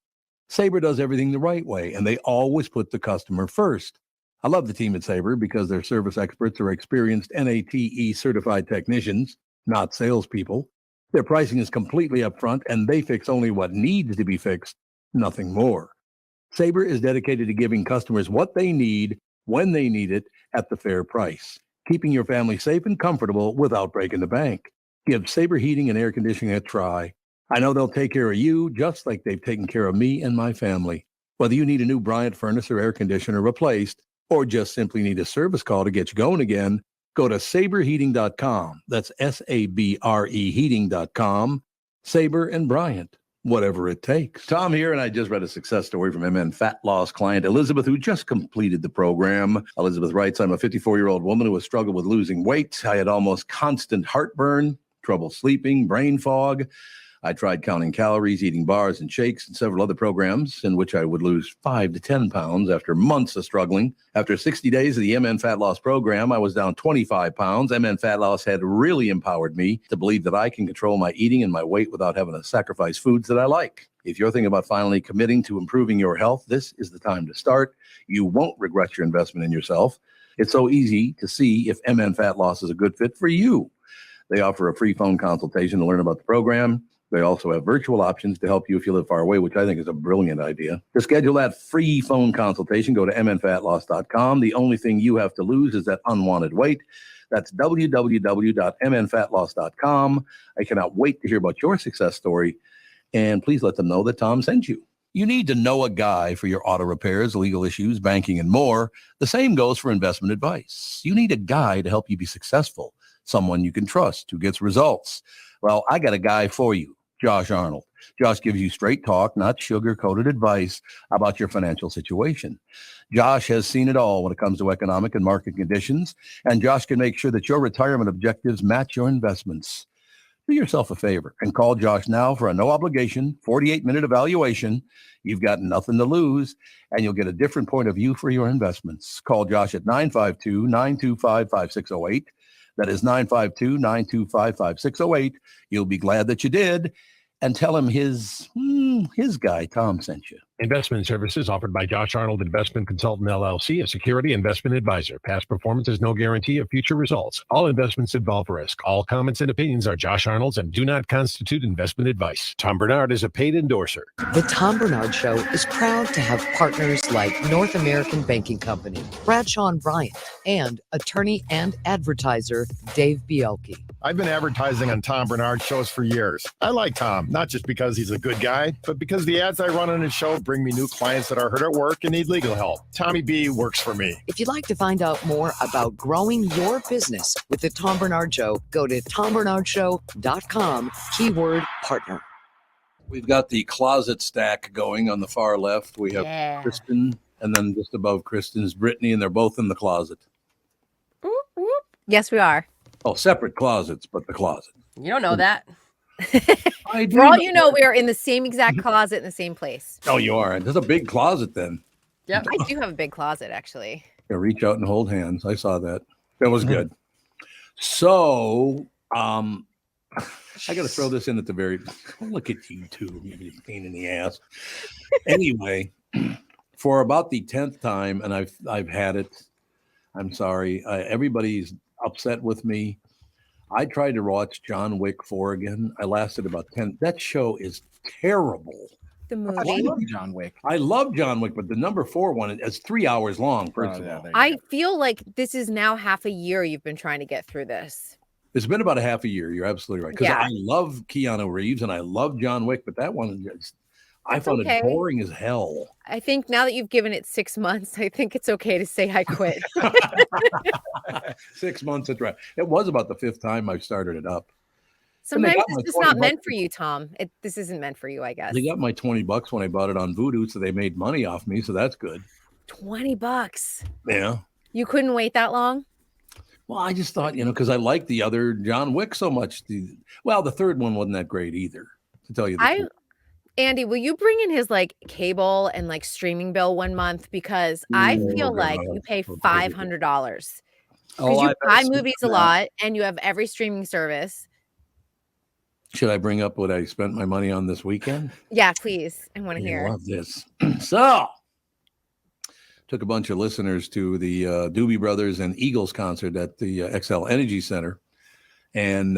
Sabre does everything the right way, and they always put the customer first. I love the team at Sabre because their service experts are experienced NATE certified technicians, not salespeople. Their pricing is completely upfront, and they fix only what needs to be fixed, nothing more. Sabre is dedicated to giving customers what they need when they need it at the fair price, keeping your family safe and comfortable without breaking the bank. Give Sabre Heating and Air Conditioning a try. I know they'll take care of you just like they've taken care of me and my family. Whether you need a new Bryant furnace or air conditioner replaced, or just simply need a service call to get you going again, go to saberheating.com. That's SABRE heating.com. Sabre and Bryant. Whatever it takes. Tom here, and I just read a success story from MN fat loss client Elizabeth, who just completed the program. Elizabeth writes, I'm a 54-year-old woman who has struggled with losing weight. I had almost constant heartburn, trouble sleeping, brain fog. I tried counting calories, eating bars and shakes, and several other programs in which I would lose 5 to 10 pounds after months of struggling. After 60 days of the MN Fat Loss program, I was down 25 pounds. MN Fat Loss had really empowered me to believe that I can control my eating and my weight without having to sacrifice foods that I like. If you're thinking about finally committing to improving your health, this is the time to start. You won't regret your investment in yourself. It's so easy to see if MN Fat Loss is a good fit for you. They offer a free phone consultation to learn about the program. They also have virtual options to help you if you live far away, which I think is a brilliant idea. To schedule that free phone consultation, go to mnfatloss.com. The only thing you have to lose is that unwanted weight. That's www.mnfatloss.com. I cannot wait to hear about your success story, and please let them know that Tom sent you. You need to know a guy for your auto repairs, legal issues, banking, and more. The same goes for investment advice. You need a guy to help you be successful, someone you can trust who gets results. Well, I got a guy for you. Josh Arnold. Josh gives you straight talk, not sugar-coated advice about your financial situation. Josh has seen it all when it comes to economic and market conditions, and Josh can make sure that your retirement objectives match your investments. Do yourself a favor and call Josh now for a no-obligation 48-minute evaluation. You've got nothing to lose, and you'll get a different point of view for your investments. Call Josh at 952-925-5608. That is 952-925-5608. You'll be glad that you did. And tell him his guy, Tom, sent you. Investment services offered by Josh Arnold Investment Consultant, LLC, a security investment advisor. Past performance is no guarantee of future results. All investments involve risk. All comments and opinions are Josh Arnold's and do not constitute investment advice. Tom Barnard is a paid endorser. The Tom Barnard Show is proud to have partners like North American Banking Company, Bradshaw & Bryant, and attorney and advertiser Dave Bielke. I've been advertising on Tom Barnard shows for years. I like Tom, not just because he's a good guy, but because the ads I run on his show bring me new clients that are hurt at work and need legal help. Tommy B works for me. If you'd like to find out more about growing your business with the Tom Barnard Show, go to tombernardshow.com, keyword partner. We've got the closet stack going on the far left. We have Kristen, and then just above Kristen is Brittany, and they're both in the closet. Yes, we are. Oh, separate closets, but the closet. You don't know that. For all you know, we are in the same exact closet in the same place. Oh, you are. There's a big closet then. Yep. I do have a big closet, actually. Yeah, reach out and hold hands. I saw that. That was good. So, I got to throw this in at the very. Look at you two, you pain in the ass. Anyway, for about the 10th time, and I've had it. I'm sorry. Everybody's upset with me. I tried to watch John Wick 4 again. I lasted about 10. That show is terrible. The movie. I love John Wick. I love John Wick, but the number 4 one is 3 hours long. First of all, I feel like this is now half a year you've been trying to get through this. It's been about a half a year. You're absolutely right. Because Yeah. I love Keanu Reeves and I love John Wick, but that one, I found okay. it boring as hell. I think now that you've given it 6 months, I think it's okay to say I quit. 6 months. That's right. It was about the 5th time I've started it up. Sometimes got it's my just 20 not meant bucks. for you, Tom. This isn't meant for you, I guess. They got my $20 when I bought it on Voodoo, so they made money off me, so that's good. $20. Yeah. You couldn't wait that long? Well, I just thought, because I liked the other John Wick so much. The third one wasn't that great either, to tell you the truth. Andy, will you bring in his like cable and like streaming bill one month? Because I feel like you pay $500 because you buy movies a lot and you have every streaming service. Should I bring up what I spent my money on this weekend? Yeah, please. I want to hear. I love this. So, took a bunch of listeners to the Doobie Brothers and Eagles concert at the XL Energy Center. And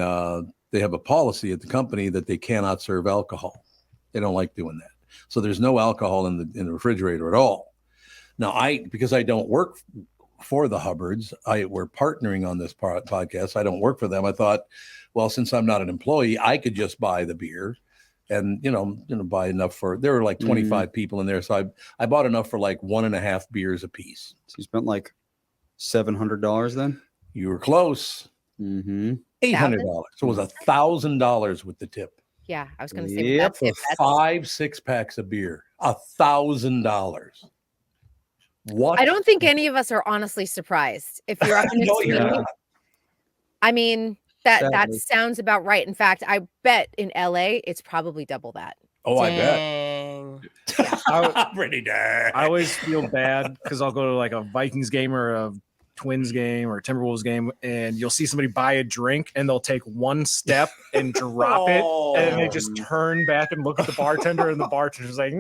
they have a policy at the company that they cannot serve alcohol. They don't like doing that. So there's no alcohol in the refrigerator at all. Now, because I don't work for the Hubbards, we're partnering on this podcast. I don't work for them. I thought, well, since I'm not an employee, I could just buy the beer and, buy enough there were like 25 people in there. So I bought enough for like 1.5 beers a piece. So you spent like $700 then? You were close. $800. So it was $1,000 with the tip. Yeah, I was going to say with that tip, for 5 6-packs of beer, $1,000. What? I don't think any of us are honestly surprised if you're up in the I mean, that sounds about right. In fact, I bet in LA it's probably double that. Oh, dang. I bet. Pretty dang. I always feel bad because I'll go to like a Vikings game or a Twins game or Timberwolves game, and you'll see somebody buy a drink and they'll take one step and drop it, and they just turn back and look at the bartender, and the bartender's like,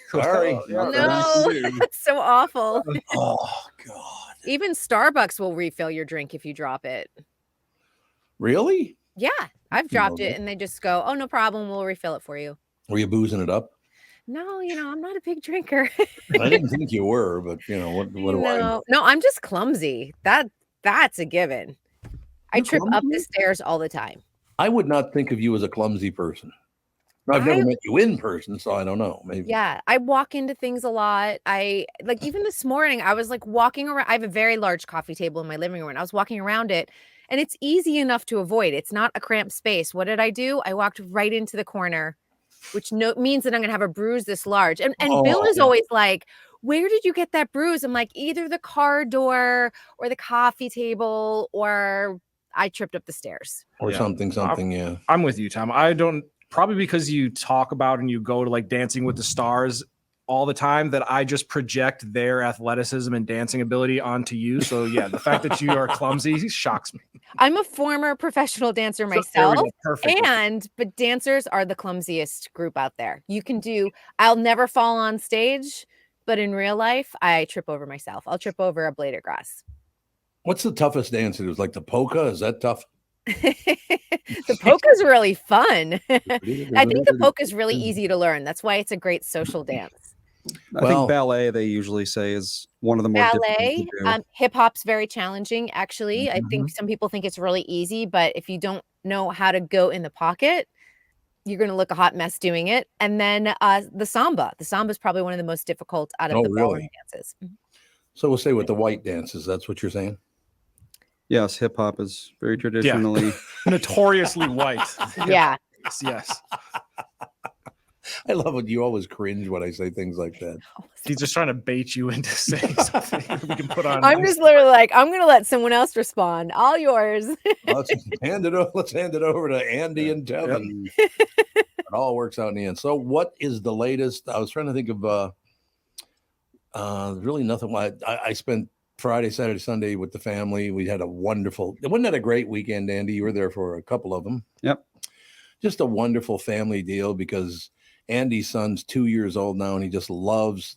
sorry. No, that's so awful. Oh, God. Even Starbucks will refill your drink if you drop it. Really? Yeah, I've dropped it, and they just go, oh, no problem. We'll refill it for you. Were you boozing it up? No, I'm not a big drinker. I didn't think you were, but what do I know? No, I'm just clumsy. That's a given. I trip up the stairs all the time. I would not think of you as a clumsy person. I've never met you in person, so I don't know. Maybe. Yeah, I walk into things a lot. Even this morning, I was like walking around. I have a very large coffee table in my living room, and I was walking around it, and it's easy enough to avoid. It's not a cramped space. What did I do? I walked right into the corner, which means that I'm going to have a bruise this large. And Bill is always like, where did you get that bruise? I'm like, either the car door or the coffee table, or I tripped up the stairs. Or something, yeah. I'm with you, Tom. I don't, probably because you talk about and you go to like Dancing with the Stars all the time, that I just project their athleticism and dancing ability onto you. So yeah, the fact that you are clumsy shocks me. I'm a former professional dancer myself, but dancers are the clumsiest group out there. I'll never fall on stage, but in real life, I trip over myself. I'll trip over a blade of grass. What's the toughest dance? It was like the polka. Is that tough? The polka's really fun. I think the polka's really easy to learn. That's why it's a great social dance. I think ballet, they usually say, is one of the more ballet. Hip hop's very challenging, actually. I think some people think it's really easy, but if you don't know how to go in the pocket, you're going to look a hot mess doing it. And then the samba. The samba is probably one of the most difficult out of the ballroom dances. So we'll say with the white dances, that's what you're saying? Yes, hip hop is very traditionally notoriously white. Yeah. Yes. I love it. You always cringe when I say things like that. He's just trying to bait you into saying something we can put on. I'm just literally like, I'm going to let someone else respond. All yours. Let's hand it over to Andy and Devin. It all works out in the end. So what is the latest? I was trying to think of really nothing. I spent Friday, Saturday, Sunday with the family. We had wasn't that a great weekend, Andy? You were there for a couple of them. Yep. Just a wonderful family deal because Andy's son's 2 years old now, and he just loves,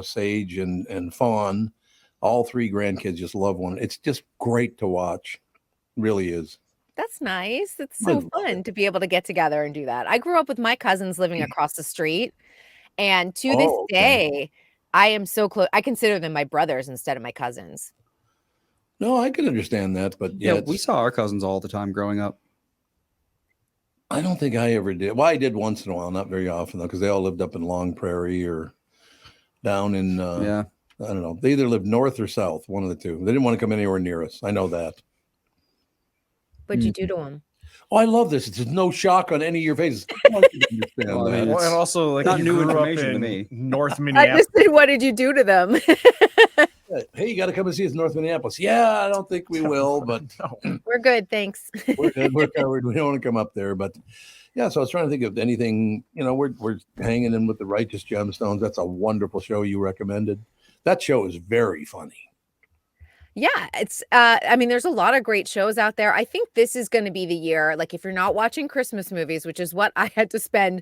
Sage and Fawn. All 3 grandkids just love one. It's just great to watch. It really is. That's nice. It's so fun to be able to get together and do that. I grew up with my cousins living across the street, and to this day, I am so close. I consider them my brothers instead of my cousins. No, I can understand that, but yeah, we saw our cousins all the time growing up. I don't think I ever did. Well, I did once in a while, not very often though, because they all lived up in Long Prairie or down in I don't know. They either lived north or south, one of the two. They didn't want to come anywhere near us. I know that. What'd you do to them? Oh, I love this. It's no shock on any of your faces. And also, like, not new information to me. North I Minneapolis. just said, what did you do to them? Hey, you got to come and see us in North Minneapolis. Yeah, I don't think we will, but We're good, thanks. we're good. We're covered. We don't want to come up there, but yeah. So I was trying to think of anything. We're hanging in with the Righteous Gemstones. That's a wonderful show you recommended. That show is very funny. Yeah, it's I mean, there's a lot of great shows out there. I think this is going to be the year, like if you're not watching Christmas movies, which is what I had to spend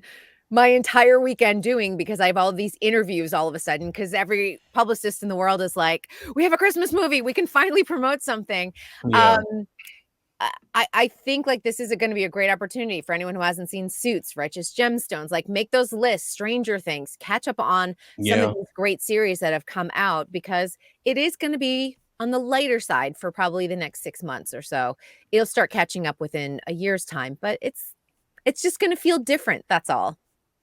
my entire weekend doing because I have all these interviews all of a sudden because every publicist in the world is like, we have a Christmas movie, we can finally promote something. Yeah. I think like this is going to be a great opportunity for anyone who hasn't seen Suits, Righteous Gemstones, like make those lists, Stranger Things, catch up on some of these great series that have come out because it is going to be on the lighter side for probably the next 6 months or so. It'll start catching up within a year's time, but it's just going to feel different. That's all.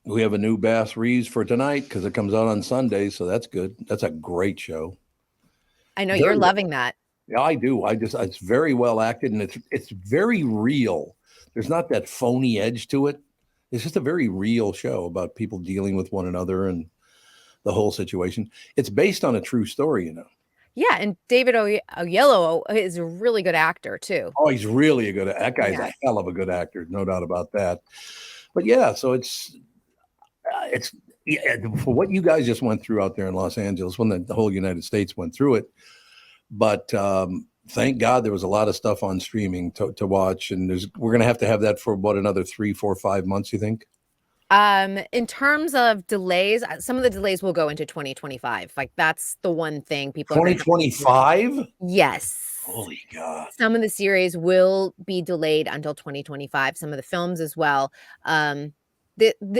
We have a new Bass Reeves for tonight because it comes out on Sunday, so that's good. That's a great show. I know you're loving that. Yeah, I do. It's very well acted and it's very real. There's not that phony edge to it. It's just a very real show about people dealing with one another and the whole situation. It's based on a true story, Yeah, and David Oyelowo is a really good actor too. Oh, he's really that guy's a hell of a good actor, no doubt about that. But yeah, so it's for what you guys just went through out there in Los Angeles, when the whole United States went through it. But thank God there was a lot of stuff on streaming to watch, and we're going to have that for about another 3, 4, 5 months. You think? In terms of delays, some of the delays will go into 2025. Like that's the one thing people. 2025? Yes. Holy God. Some of the series will be delayed until 2025. Some of the films as well.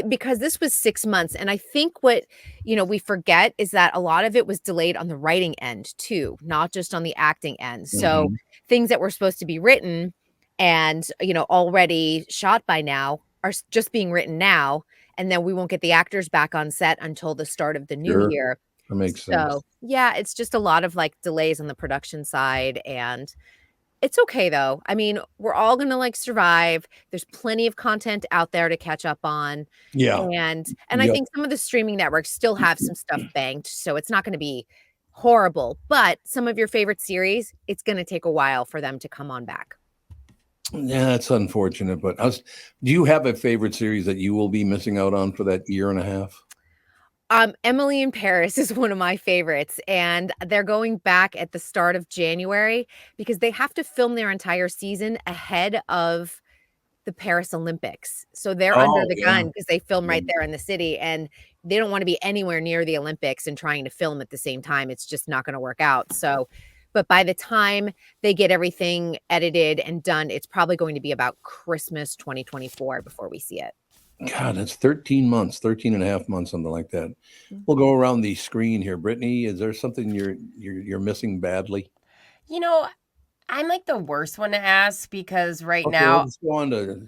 Because this was 6 months. And I think what, we forget is that a lot of it was delayed on the writing end too, not just on the acting end. So things that were supposed to be written and, already shot by now are just being written now. And then we won't get the actors back on set until the start of the new year. That makes sense. So yeah, it's just a lot of like delays on the production side, and it's okay though. I mean, we're all going to like survive. There's plenty of content out there to catch up on. Yeah. And I think some of the streaming networks still have some stuff banked, so it's not going to be horrible, but some of your favorite series, it's going to take a while for them to come on back. Yeah, that's unfortunate, but do you have a favorite series that you will be missing out on for that year and a half? Emily in Paris is one of my favorites, and they're going back at the start of January because they have to film their entire season ahead of the Paris Olympics. So they're under the gun because they film right there in the city, and they don't want to be anywhere near the Olympics and trying to film at the same time. It's just not going to work out. So, but by the time they get everything edited and done, it's probably going to be about Christmas 2024 before we see it. God, that's 13 months, 13 and a half months, something like that. We'll go around the screen here. Brittany, is there something you're missing badly? I'm like the worst one to ask because now let's go on to...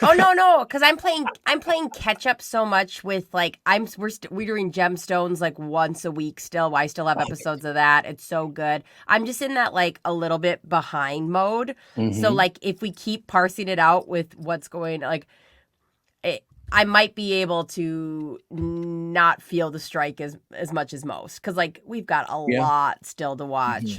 Oh no, because I'm playing catch up so much with like we're doing Gemstones like once a week still. I still have episodes of that. It's so good. I'm just in that like a little bit behind mode. So like if we keep parsing it out with what's going like. I might be able to not feel the strike as much as most because like we've got a lot still to watch.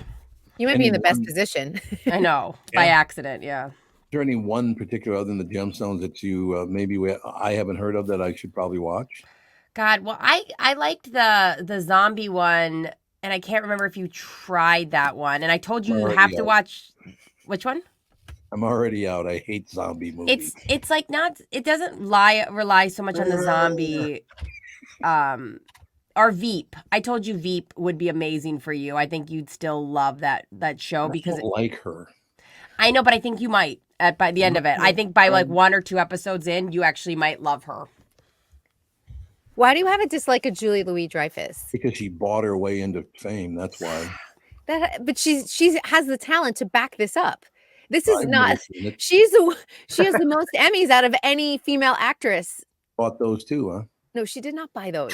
You might be in the best position. I know by accident. Yeah. Is there any one particular other than the Gemstones that you I haven't heard of that I should probably watch? God, well, I liked the zombie one, and I can't remember if you tried that one. And I told you have to watch which one? I'm already out. I hate zombie movies. It's like not. It doesn't rely so much on the zombie. Or Veep. I told you Veep would be amazing for you. I think you'd still love that show because I don't like her. I know, but I think you might by the end of it. I think by like 1 or 2 episodes in, you actually might love her. Why do you have a dislike of Julie Louis-Dreyfus? Because she bought her way into fame. That's why. But she has the talent to back this up. This is not. She has the most Emmys out of any female actress. Bought those too, huh? No, she did not buy those.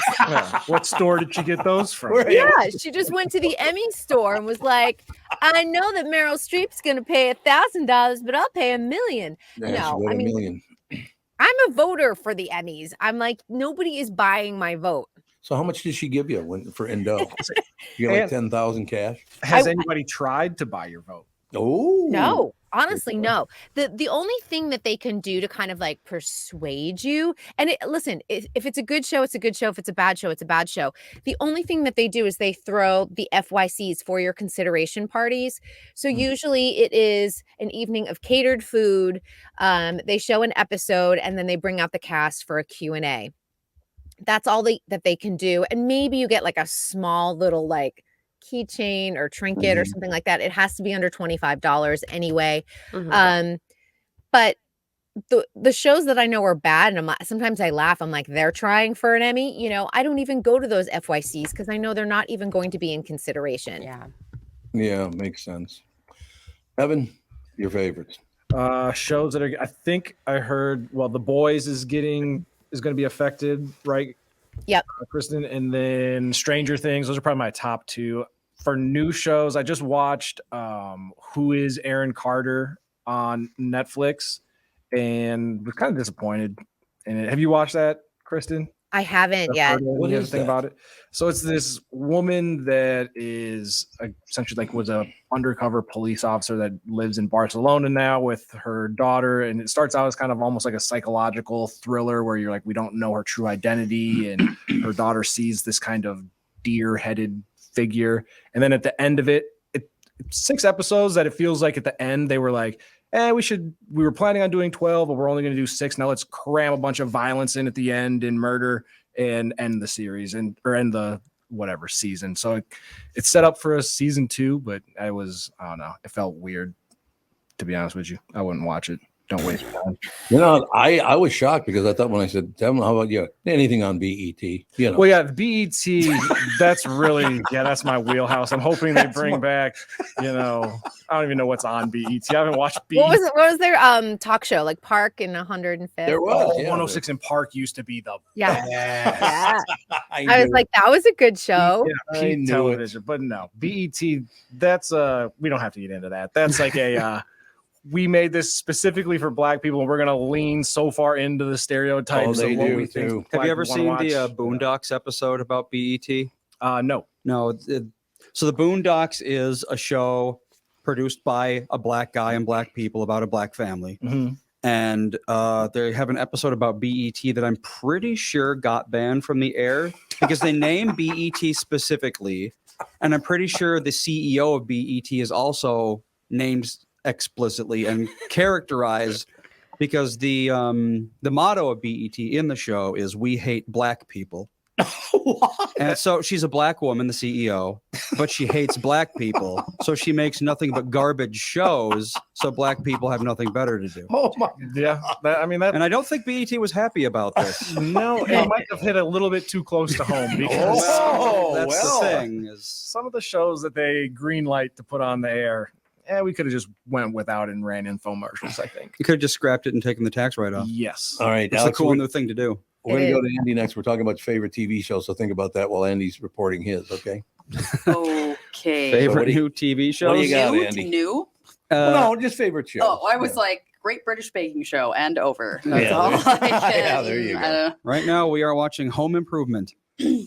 What store did she get those from? Yeah, she just went to the Emmy store and was like, "I know that Meryl Streep's going to pay $1,000, but I'll pay $1 million." Yeah, no, $1 million. I'm a voter for the Emmys. I'm like, nobody is buying my vote. So how much did she give you for Endo? You get like 10,000 cash. Has anybody tried to buy your vote? Oh no, honestly, no. The only thing that they can do to kind of like persuade you, and listen, if it's a good show, it's a good show. If it's a bad show, it's a bad show. The only thing that they do is they throw the FYCs for your consideration parties. So usually it is an evening of catered food. They show an episode and then they bring out the cast for a Q&A. That's all that they can do. And maybe you get like a small little like keychain or trinket or something like that. It has to be under $25 anyway. But the shows that I know are bad, and sometimes I laugh, I'm like, they're trying for an Emmy. You know, I don't even go to those FYCs because I know they're not even going to be in consideration. Yeah, makes sense. Evan, your favorites? Shows that I think I heard. Well, The Boys is going to be affected, right? Yep. Kristen, and then Stranger Things. Those are probably my top two. For new shows, I just watched Who is Aaron Carter on Netflix, and was kind of disappointed in it. Have you watched that, Kristen? I haven't yet. What is that? About it? So it's this woman that is essentially like was a undercover police officer that lives in Barcelona now with her daughter, and it starts out as kind of almost like a psychological thriller where you're like, we don't know her true identity, and her daughter sees this kind of deer-headed figure, and then at the end of it's 6 episodes that it feels like at the end they were like, we were planning on doing 12, but we're only going to do 6. Now let's cram a bunch of violence in at the end and murder and end the series or end the whatever season. So it's set up for a season 2, but I don't know. It felt weird, to be honest with you. I wouldn't watch it. Don't waste your time. You know, I was shocked because I thought when I said, Devin, how about you? Anything on BET? You know. Well, yeah, BET, that's really, that's my wheelhouse. I'm hoping they bring back, I don't even know what's on BET. I haven't watched BET. What was their talk show? Like Park in 105th? There was. 106 in Park used to be the best. Yeah. I was like, that was a good show. Yeah, peak television. But no, BET, that's we don't have to get into that. That's like a we made this specifically for Black people, and we're going to lean so far into the stereotypes of what we think. Have you ever seen the Boondocks episode about BET? No. So the Boondocks is a show produced by a Black guy and Black people about a Black family. And they have an episode about BET that I'm pretty sure got banned from the air because they name BET specifically. And I'm pretty sure the CEO of BET is also named explicitly and characterized because the motto of BET in the show is "We hate Black people." And so she's a Black woman, the CEO, but she hates Black people, so she makes nothing but garbage shows. So Black people have nothing better to do. Oh my! Yeah, and I don't think BET was happy about this. No, it might have hit a little bit too close to home because that's the thing. Is some of the shows that they greenlight to put on the air. We could have just went without and ran infomercials, I think. You could have just scrapped it and taken the tax write-off. Yes. All right. It's Alex, a cool new thing to do. We're going to go to Andy next. We're talking about your favorite TV show, so think about that while Andy's reporting his, okay? Okay. Favorite new TV shows? What do you got, New Andy? to new? Well, no, just favorite show. Oh, I was like, Great British Baking Show and over. That's Yeah, all there- I can. yeah, there you go. Right now, we are watching Home Improvement.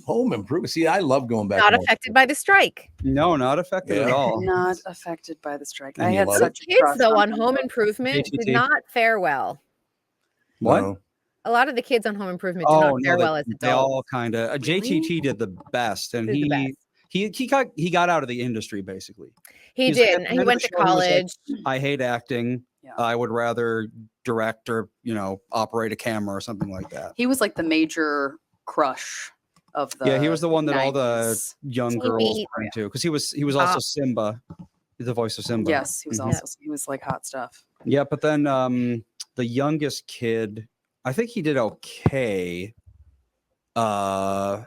Home Improvement. See, I love going back. Not and affected by the strike. No, not affected at all. Not affected by the strike. And I you had love such a Kids crush though on them. Home Improvement ATT. did not fare well. What? No. A lot of the kids on Home Improvement did not fare well as they adults. all kind of. JTT did the best, and Did the best. he got out of the industry basically. He He's did. like, And at he the end went of to the show, he was like, college. I hate acting. I would rather direct or operate a camera or something like that. He was like the major crush of the. Yeah, he was the one that all the 90s. young TV. girls turned to because he was also Simba. He's the voice of Simba. Yes, he was Mhm. also. He was like hot stuff. Yeah, but then the youngest kid, I think he did okay. And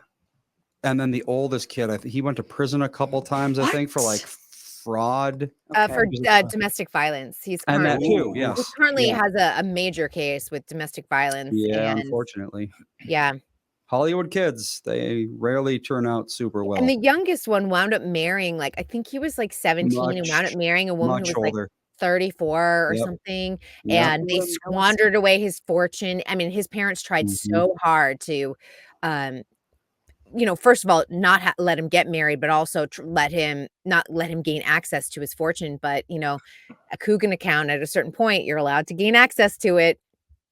then the oldest kid, I think he went to prison a couple times. I think for like fraud. For domestic violence. He's And that currently, too, yes. he currently Yeah. has a major case with domestic violence. Yeah, and, unfortunately. yeah. Hollywood kids, they rarely turn out super well. And the youngest one wound up marrying, like, I think he was like 17 and wound up marrying a woman who much was older. like 34 or Yep. something. Yep. And they squandered away his fortune. I mean, his parents tried Mm-hmm. so hard to first of all, not let him get married, but also not let him gain access to his fortune. But, a Coogan account at a certain point, you're allowed to gain access to it.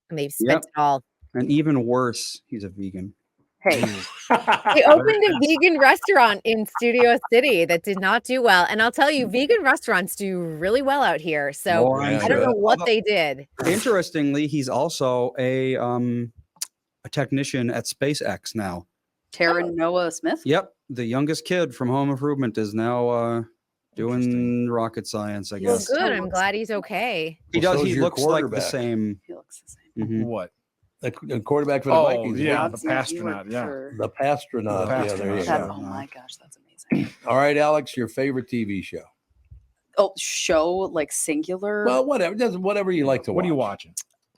And they've spent it all. And even worse, he's a vegan. Hey, They opened a vegan restaurant in Studio City that did not do well. And I'll tell you, vegan restaurants do really well out here. So I don't know what they did. Interestingly, he's also a technician at SpaceX now. Taryn Noah Smith? Yep. The youngest kid from Home Improvement is now doing rocket science, I Well, guess. good. I'm glad he's okay. He does. so is He your looks like the quarterback. same. He looks the same. What? The quarterback for the Vikings. Yeah, right? the astronaut. Yeah. The Pastronaut. Yeah, there you That, go. oh my gosh, that's amazing. All right, Alex, your favorite TV show? Oh, show like singular. Well, whatever you like to watch. What are you watching?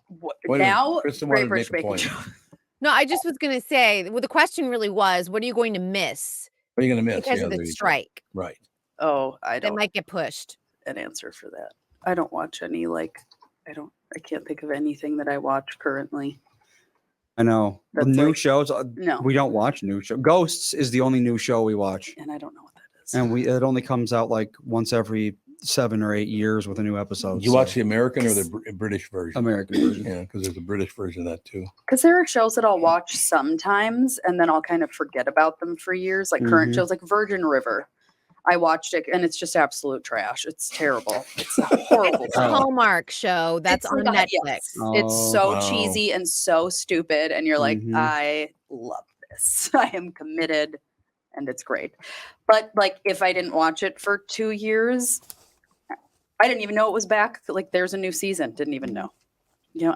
Wait a minute, Now, Kristen Great wanted to British make a Baking point. Show. No, I just was going to say, the question really was, what are you going to miss? What are you going to miss? Because Yeah, of there the you go. strike. Right. Oh, I That don't might get pushed. an answer for that. I don't watch any I can't think of anything that I watch currently. I know. The That's new like- shows. No. We don't watch new show. Ghosts is the only new show we watch, And I don't know what that is. and it only comes out like once every 7 or 8 years with a new episode. Did you watch the American or the British version? American version? Yeah, because there's a British version of that too. Because there are shows that I'll watch sometimes and then I'll kind of forget about them for years, like current Mhm. shows like Virgin River. I watched it and it's just absolute trash. It's terrible. It's a horrible It's a show. Hallmark show that's It's on like Netflix. yes. It's so Oh. cheesy and so stupid. And you're like, Mhm. I love this. I am committed and it's great. But like if I didn't watch it for 2 years, I didn't even know it was back. Like there's a new season. Didn't even know.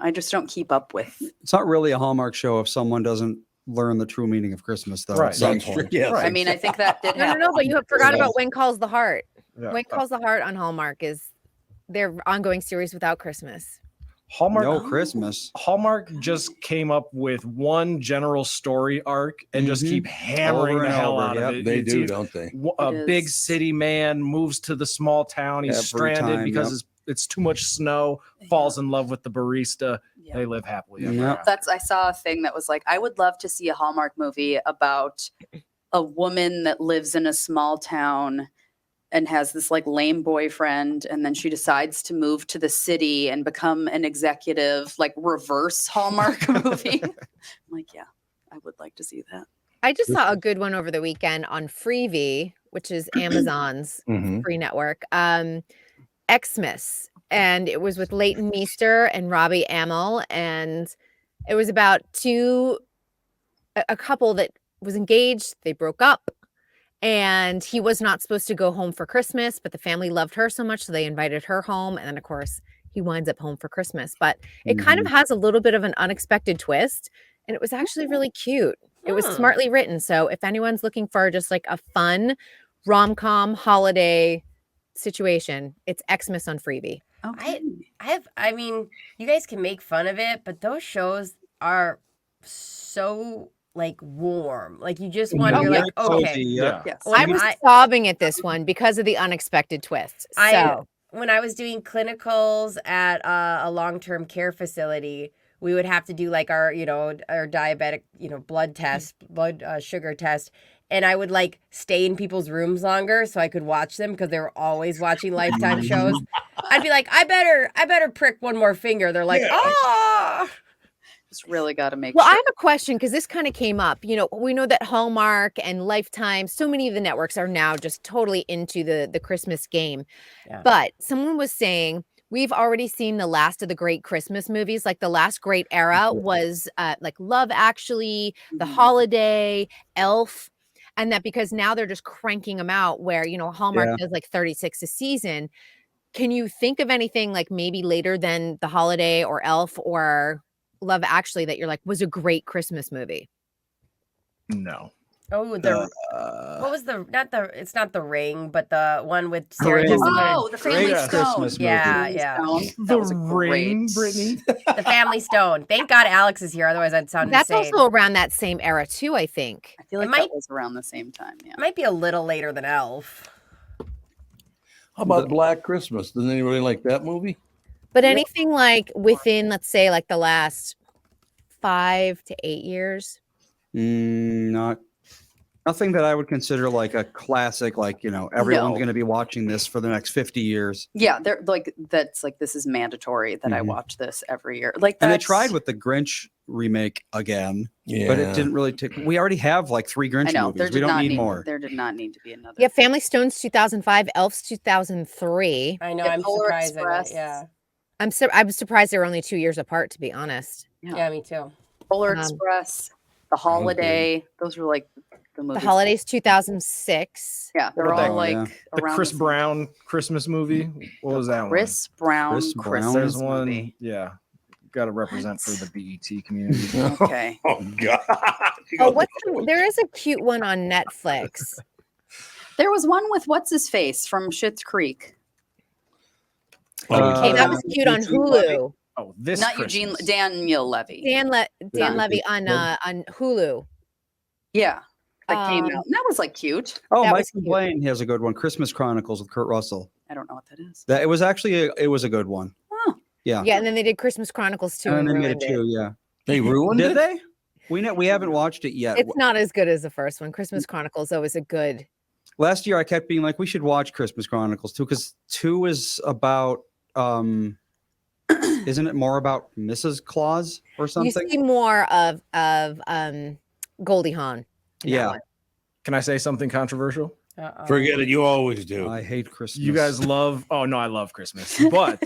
I just don't keep up with. It's not really a Hallmark show if someone doesn't learn the true meaning of Christmas, though. Right. At some That's true. point. Yes. I mean, I think that did No, happen. but you forgot about When Calls the Heart. Yeah. When Calls the Heart on Hallmark is their ongoing series without Christmas. Hallmark. No Christmas. Hallmark just came up with one general story arc and just keep hammering Over the and hell over, out yep. of it. They It's do, either don't they? A It big is. city man moves to the small town. He's Every stranded time, because it's too much snow. Falls in love with the barista. Yeah. They live happily ever Yep. after. I saw a thing that was like, I would love to see a Hallmark movie about a woman that lives in a small town and has this like lame boyfriend, and then she decides to move to the city and become an executive, like reverse Hallmark movie. I'm like, yeah, I would like to see that. I just saw a good one over the weekend on Freevee, which is Amazon's Mhm. free network. Xmas, and it was with Leighton Meester and Robbie Amell, and it was about a couple that was engaged. They broke up, and he was not supposed to go home for Christmas, but the family loved her so much, so they invited her home, and then of course he winds up home for Christmas. But it kind of has a little bit of an unexpected twist, and it was actually really cute. It was smartly written. So if anyone's looking for just like a fun rom-com holiday situation, it's Xmas on Freevee. Okay. I mean, you guys can make fun of it, but those shows are so like warm. Like you just want, you're like, okay. Yeah. Yes. I was sobbing at this one because of the unexpected twist. When I was doing clinicals at a long-term care facility, we would have to do like our diabetic, blood test, blood sugar test. And I would like stay in people's rooms longer so I could watch them because they were always watching Lifetime shows. I'd be like, I better prick one more finger. They're like, oh. Just really got to make Well, sure. I have a question because this kind of came up. We know that Hallmark and Lifetime, so many of the networks are now just totally into the Christmas game. Yeah. But someone was saying we've already seen the last of the great Christmas movies. Like the last great era was like Love Actually, The Holiday, Elf. And that because now they're just cranking them out where, Hallmark does like 36 a season. Can you think of anything like maybe later than The Holiday or Elf or Love Actually that you're like was a great Christmas movie? No. Oh, what was it's not The Ring, but the one with Sarah Ring. Jessica. Oh, the Family Great Stone. Christmas movie. Yeah. The Ring, Brittany. The Family Stone. Thank God Alex is here, otherwise I'd sound That's insane. also around that same era too, I think. I feel like It might- that was around the same time. Yeah. It might be a little later than Elf. How about Black Christmas? Doesn't anybody like that movie? But anything like within, let's say, like the last 5 to 8 years. Not Nothing that I would consider like a classic, like, everyone's No. going to be watching this for the next 50 years. Yeah, they're like that's like this is mandatory that I watch this every year. Like And they that's, tried with the Grinch remake again, but it didn't really take. We already have like 3 Grinch I know movies. We don't need more. There did not need to be another. Yeah, Family Stone's 2005, Elf's 2003. I know. Yeah, I'm Polar surprised. Express. Yeah. I'm surprised they were only 2 years apart, to be honest. Yeah, me too. Polar Express, The Holiday. Those were like the movies. The Holidays 2006. Yeah, they're all like the around Chris the same- Brown Christmas movie. What was that Chris Brown Chris Brown. Christmas There's one. movie. Yeah, got to represent for the BET community. Okay. Oh God. Oh, there is a cute one on Netflix. There was one with what's his face from Schitt's Creek. That was cute on Hulu. Oh, this Not Christmas. Eugene Daniel Levy. Dan Levy on Hulu. Yeah, that came out. And that was like cute. Oh, That was Michael cute. Blaine has a good one. Christmas Chronicles with Kurt Russell. I don't know what that is. That it was actually it was a good one. Oh. Yeah. Yeah, and then they did Christmas Chronicles too. And And then made ruined it it. too. Yeah. They ruined Did it? they? We haven't watched it yet. It's not as good as the first one. Christmas Chronicles though is a good. Last year I kept being like, we should watch Christmas Chronicles 2 because 2 is about isn't it more about Mrs. Claus or You something? see more of Goldie Hawn. Yeah. Can I say something controversial? Forget it. You always do. I hate Christmas. You guys love. Oh no, I love Christmas, but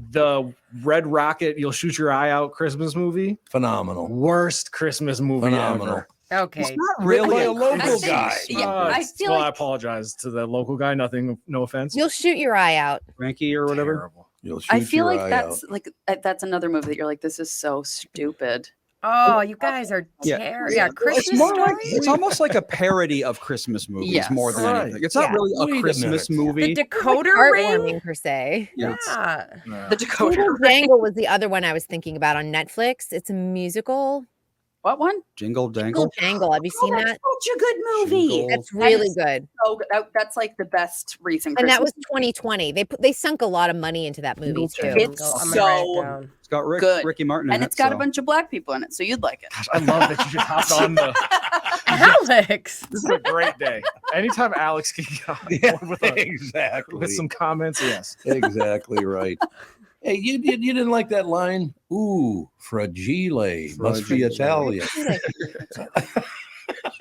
the Red Rocket, You'll Shoot Your Eye Out Christmas movie, Phenomenal. worst Christmas movie Phenomenal. ever. Okay. It's not really a local I think- guy. Yeah, I feel well, I like apologize to the local guy. No offense. You'll shoot your eye out. Frankie or whatever. Terrible. You'll shoot I feel your like eye that's out. like that's another movie that you're like, this is so stupid. Oh, you guys are Yeah. terrible. Yeah, Christmas It's more Story. like it's almost like a parody of Christmas movies Yes. more than Right. anything. It's not Yeah. really Wait a a Christmas minute. movie. The Decoder Heartwarming Ring. per se. Yeah. Yeah. The Dakota. Jingle Jangle was the other one I was thinking about on Netflix. It's a musical. What one? Jingle Dangle. Jingle Jangle. Have you seen that's that? such a good movie. Jingle. That's really good. So good. That's like the best recent. And that was Christmas 2020. They sunk a lot of money into that movie too. It's I'm gonna write it so down. It's got good. Ricky Martin in and it. it's got a so- bunch of black people in it, so you'd like it. Gosh, I love that you just hopped on the. Alex. This is a great day. Anytime Alex can get on with, Exactly. with some comments, yes. Exactly right. Hey, you didn't like that line? Ooh, fragile. Must be Italian.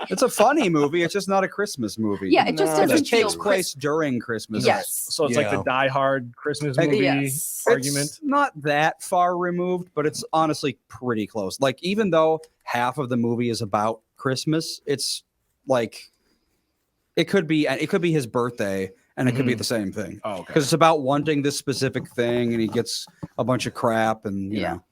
It's a funny movie. It's just not a Christmas movie. Yeah, it just No, It doesn't just feel takes place during Christmas. Yes. So it's like the Die Hard Christmas movie Yes. argument. It's not that far removed, but it's honestly pretty close. Like, even though half of the movie is about Christmas, it's like it could be his birthday, and it could be the same thing. Oh, okay. Because it's about wanting this specific thing, and he gets a bunch of crap, and you know.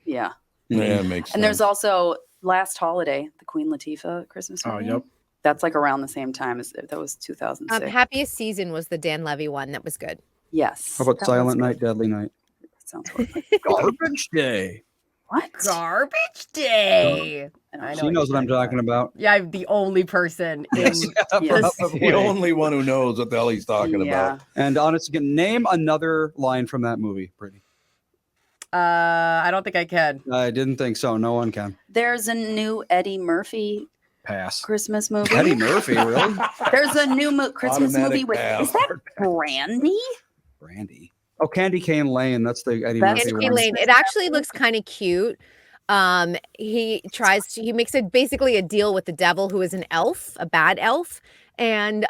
Yeah. Yeah, it makes sense. And there's also Last Holiday, the Queen Latifah Christmas movie. Oh, yep. That's like around the same time as that was 2006. Happiest Season was the Dan Levy one. That was good. Yes. How about that Silent was Night, Deadly Night? good. That sounds good. Garbage Day. What? Garbage Day. I She knows what I'm talking about. Yeah, I'm the only person in Yes. the only one who knows what the hell he's talking Yeah. about. And honestly, name another line from that movie, Brittany. I don't think I can. I didn't think so. No one can. There's a new Eddie Murphy Pass. Christmas movie. Eddie Murphy, really? There's a new Christmas Automatic movie with pass. is that Brandy? Brandy. Oh, Candy Cane Lane. That's the Eddie That's Murphy Candy one. Lane. It actually looks kind of cute. He makes basically a deal with the devil, who is an elf, a bad elf, and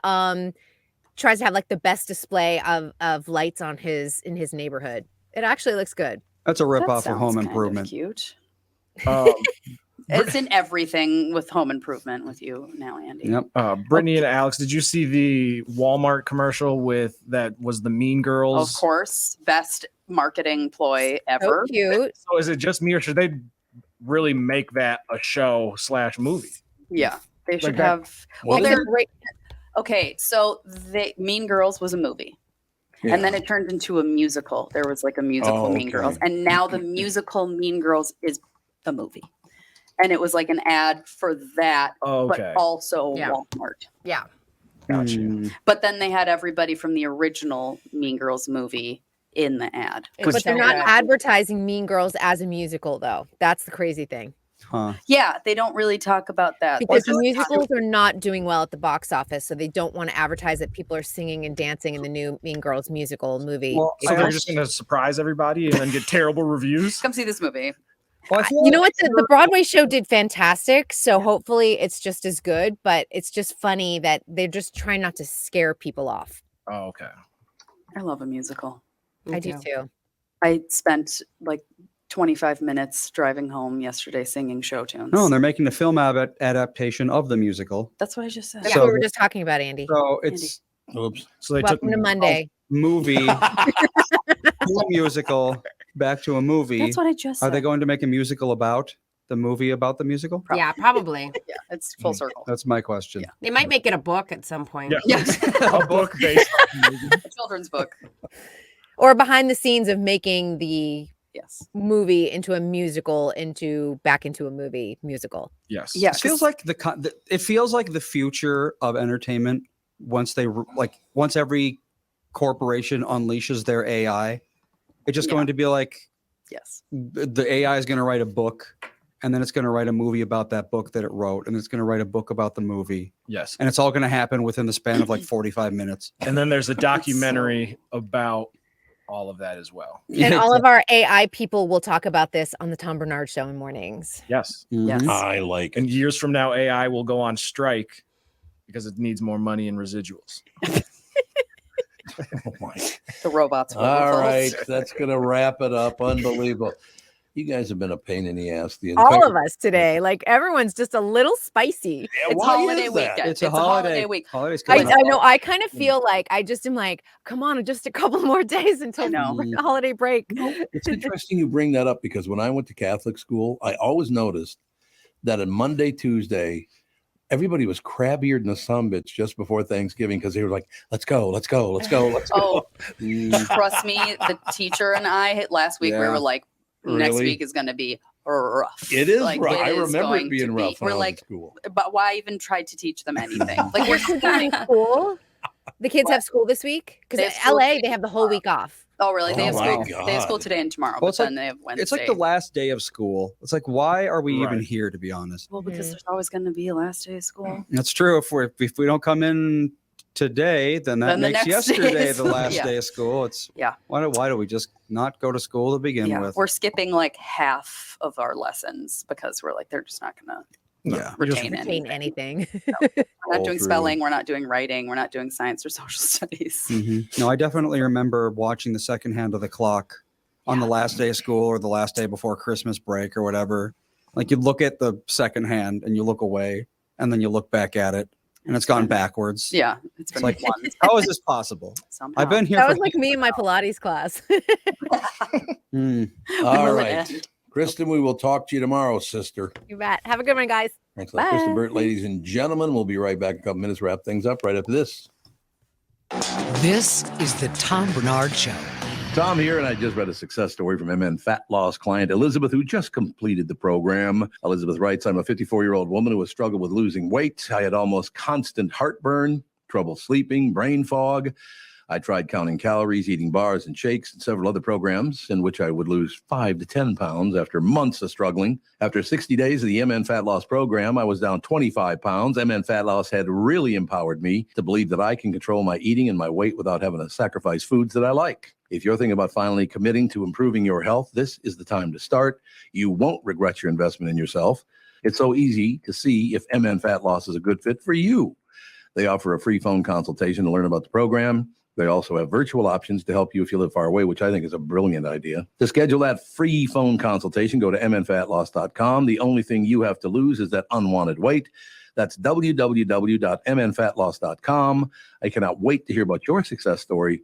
tries to have like the best display of lights in his neighborhood. It actually looks good. That's a That ripoff of sounds Home kind of Improvement. Cute. Um, It's in everything with Home Improvement with you now, Andy. Yep. Brittany and Alex, did you see the Walmart commercial with that was the Mean Girls? Of course, best marketing ploy ever. So cute. So is it just me, or should they really make that a show / movie? Yeah, they should that- have. Well, It was a they're great- okay. So Mean Girls was a movie. Yeah. And then it turned into a musical. There was like a musical Mean okay. Girls. And now the musical Mean Girls is a movie. And it was like an ad for that, Okay. but also Yeah. Walmart. Yeah. Gotcha. Mm. But then they had everybody from the original Mean Girls movie in the ad. It's But they're so not good. advertising Mean Girls as a musical, though. That's the crazy thing. Huh. Yeah, they don't really talk about that. Because the musicals are not doing well at the box office, so they don't want to advertise that people are singing and dancing in the new Mean Girls musical movie. Well, so they're just going to surprise everybody and then get terrible reviews. Come see this movie. You know what? The Broadway show did fantastic, so hopefully it's just as good, but it's just funny that they're just trying not to scare people off. Oh, okay. I love a musical. I do too. I spent like 25 minutes driving home yesterday singing show tunes. No, and they're making a film adaptation of the musical. That's what I just said. That's what we were just talking about, Andy. So it's oops. So they Welcome took to Monday. movie to a musical back to a movie. That's what I just Are they said. going to make a musical about the movie about the musical? Yeah, probably. Yeah, it's full circle. That's my question. They might make it a book at some point. Yes. A book based A children's book. Or behind the scenes of making the Yes. movie into a musical, back into a movie musical. Yes. Yeah. It feels like it feels like the future of entertainment once every corporation unleashes their AI. It's just going to be like, yes, the AI is going to write a book, and then it's going to write a movie about that book that it wrote, and it's going to write a book about the movie. Yes. And it's all going to happen within the span of like 45 minutes. And then there's a documentary about all of that as well. And all of our AI people will talk about this on the Tom Barnard Show in mornings. Yes. Yes. I like And years from now, AI will go on strike because it needs more money in residuals. Oh my. The robots. will All revolt. right, that's gonna wrap it up. Unbelievable. You guys have been a pain in the ass. All of us today, like everyone's just a little spicy. It's why holiday is that? weekend. It's a holiday week. Holidays I coming up. know. I kind of feel like I just am like, come on, just a couple more days until the holiday break. It's interesting you bring that up because when I went to Catholic school, I always noticed that on Monday, Tuesday, everybody was crabbier than a sumbitch just before Thanksgiving because they were like, let's go, let's go, let's go, let's go. Oh, trust me, the teacher and I last week we Yeah. were like, next Really? week is going to be rough. It is Like, rough. it I is remember it going being to rough when We're I was like, in school. but why even try to teach them anything? Like Your kids are in school. The kids have school this week because They have school LA today they have the whole week off. Oh, really? They Oh, have my school. They have school God. today and tomorrow, Well, but it's then like- they have Wednesday. It's like the last day of school. It's like, why are we even Right. here, to be honest? Well, because there's always going to be a last day of school. That's true. If we don't come in today, then that Then the makes next day yesterday is- the last yeah. day of school. It's Yeah. why do we just not go to school to begin Yeah, with? we're skipping like half of our lessons because we're like they're just not going to Yeah. retain anything. We're not All doing through. spelling. We're not doing writing. We're not doing science or social studies. Mhm. No, I definitely remember watching the second hand of the clock on the last day of school or the last day before Christmas break or whatever. Like you look at the second hand and you look away and then you look back at it and it's gone backwards. Yeah, it's It's been like, one. how is this possible? Somehow. I've been here That for was like me in my Pilates class. Hmm. All Will it right. end? Kristen, we will talk to you tomorrow, sister. You bet. Have a good one, guys. Thanks a lot, Kristen Bye. Burt, ladies and gentlemen. We'll be right back in a couple minutes. Wrap things up right after this. This is the Tom Barnard Show. Tom here, and I just read a success story from MN fat loss client Elizabeth, who just completed the program. Elizabeth writes, I'm a 54-year-old woman who has struggled with losing weight. I had almost constant heartburn, trouble sleeping, brain fog. I tried counting calories, eating bars and shakes, and several other programs in which I would lose 5 to 10 pounds after months of struggling. After 60 days of the MN Fat Loss program, I was down 25 pounds. MN Fat Loss had really empowered me to believe that I can control my eating and my weight without having to sacrifice foods that I like. If you're thinking about finally committing to improving your health, this is the time to start. You won't regret your investment in yourself. It's so easy to see if MN Fat Loss is a good fit for you. They offer a free phone consultation to learn about the program. They also have virtual options to help you if you live far away, which I think is a brilliant idea. To schedule that free phone consultation, go to mnfatloss.com. The only thing you have to lose is that unwanted weight. That's www.mnfatloss.com. I cannot wait to hear about your success story.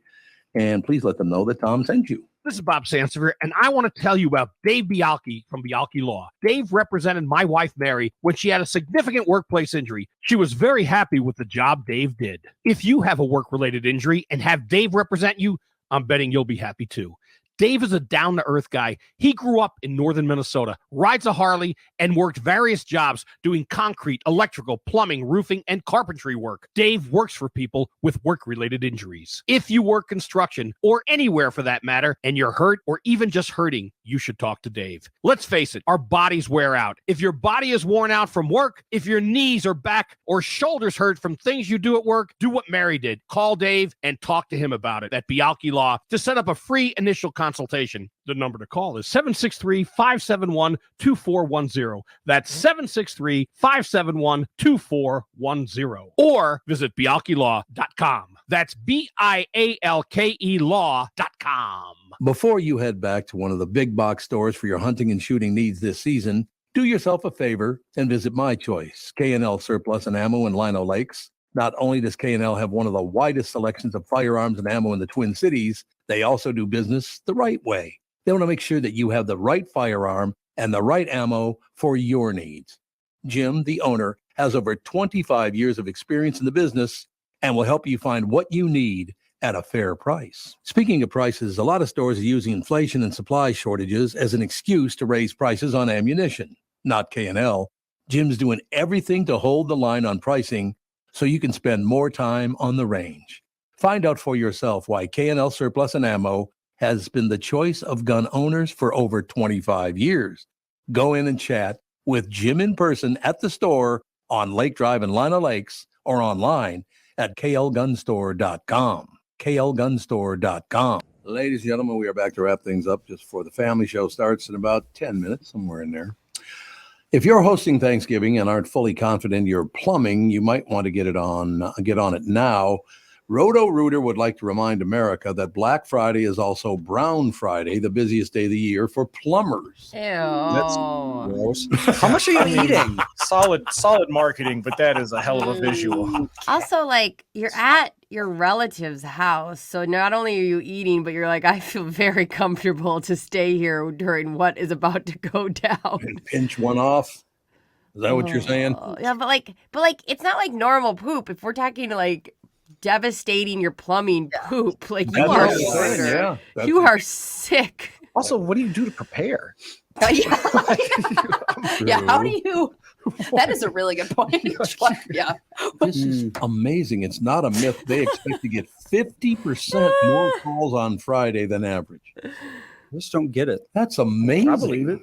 And please let them know that Tom sent you. This is Bob Sansevier, and I want to tell you about Dave Bialke from Bialke Law. Dave represented my wife, Mary, when she had a significant workplace injury. She was very happy with the job Dave did. If you have a work-related injury and have Dave represent you, I'm betting you'll be happy too. Dave is a down-to-earth guy. He grew up in northern Minnesota, rides a Harley, and worked various jobs doing concrete, electrical, plumbing, roofing, and carpentry work. Dave works for people with work-related injuries. If you work construction, or anywhere for that matter, and you're hurt or even just hurting, you should talk to Dave. Let's face it, our bodies wear out. If your body is worn out from work, if your knees or back or shoulders hurt from things you do at work, do what Mary did. Call Dave and talk to him about it at Bialki Law to set up a free initial consultation. The number to call is 763-571-2410. That's 763-571-2410. Or visit bialkilaw.com. That's BIALKE law.com. Before you head back to one of the big box stores for your hunting and shooting needs this season, do yourself a favor and visit My Choice, K&L Surplus and Ammo in Lino Lakes. Not only does K&L have one of the widest selections of firearms and ammo in the Twin Cities, they also do business the right way. They want to make sure that you have the right firearm and the right ammo for your needs. Jim, the owner, has over 25 years of experience in the business and will help you find what you need at a fair price. Speaking of prices, a lot of stores are using inflation and supply shortages as an excuse to raise prices on ammunition. Not K&L. Jim's doing everything to hold the line on pricing so you can spend more time on the range. Find out for yourself why K&L Surplus and Ammo has been the choice of gun owners for over 25 years. Go in and chat with Jim in person at the store on Lake Drive in Lino Lakes or online at klgunstore.com. klgunstore.com. Ladies and gentlemen, we are back to wrap things up just before the family show starts in about 10 minutes, somewhere in there. If you're hosting Thanksgiving and aren't fully confident in your plumbing, you might want to get on it now. Roto-Rooter would like to remind America that Black Friday is also Brown Friday, the busiest day of the year for plumbers. Ew. That's gross. How much are you eating? Solid marketing, but that is a hell of a visual. Also, like, you're at your relative's house, so not only are you eating, but you're like, I feel very comfortable to stay here during what is about to go down. And pinch one off. Is that what you're saying? Yeah, but like, it's not like normal poop. If we're talking like devastating your plumbing poop, like you are you are sick. Also, what do you do to prepare? Yeah, how do you? That is a really good point. Yeah, this is amazing. It's not a myth. They expect to get 50% more calls on Friday than average. I just don't get it. That's amazing. I believe it.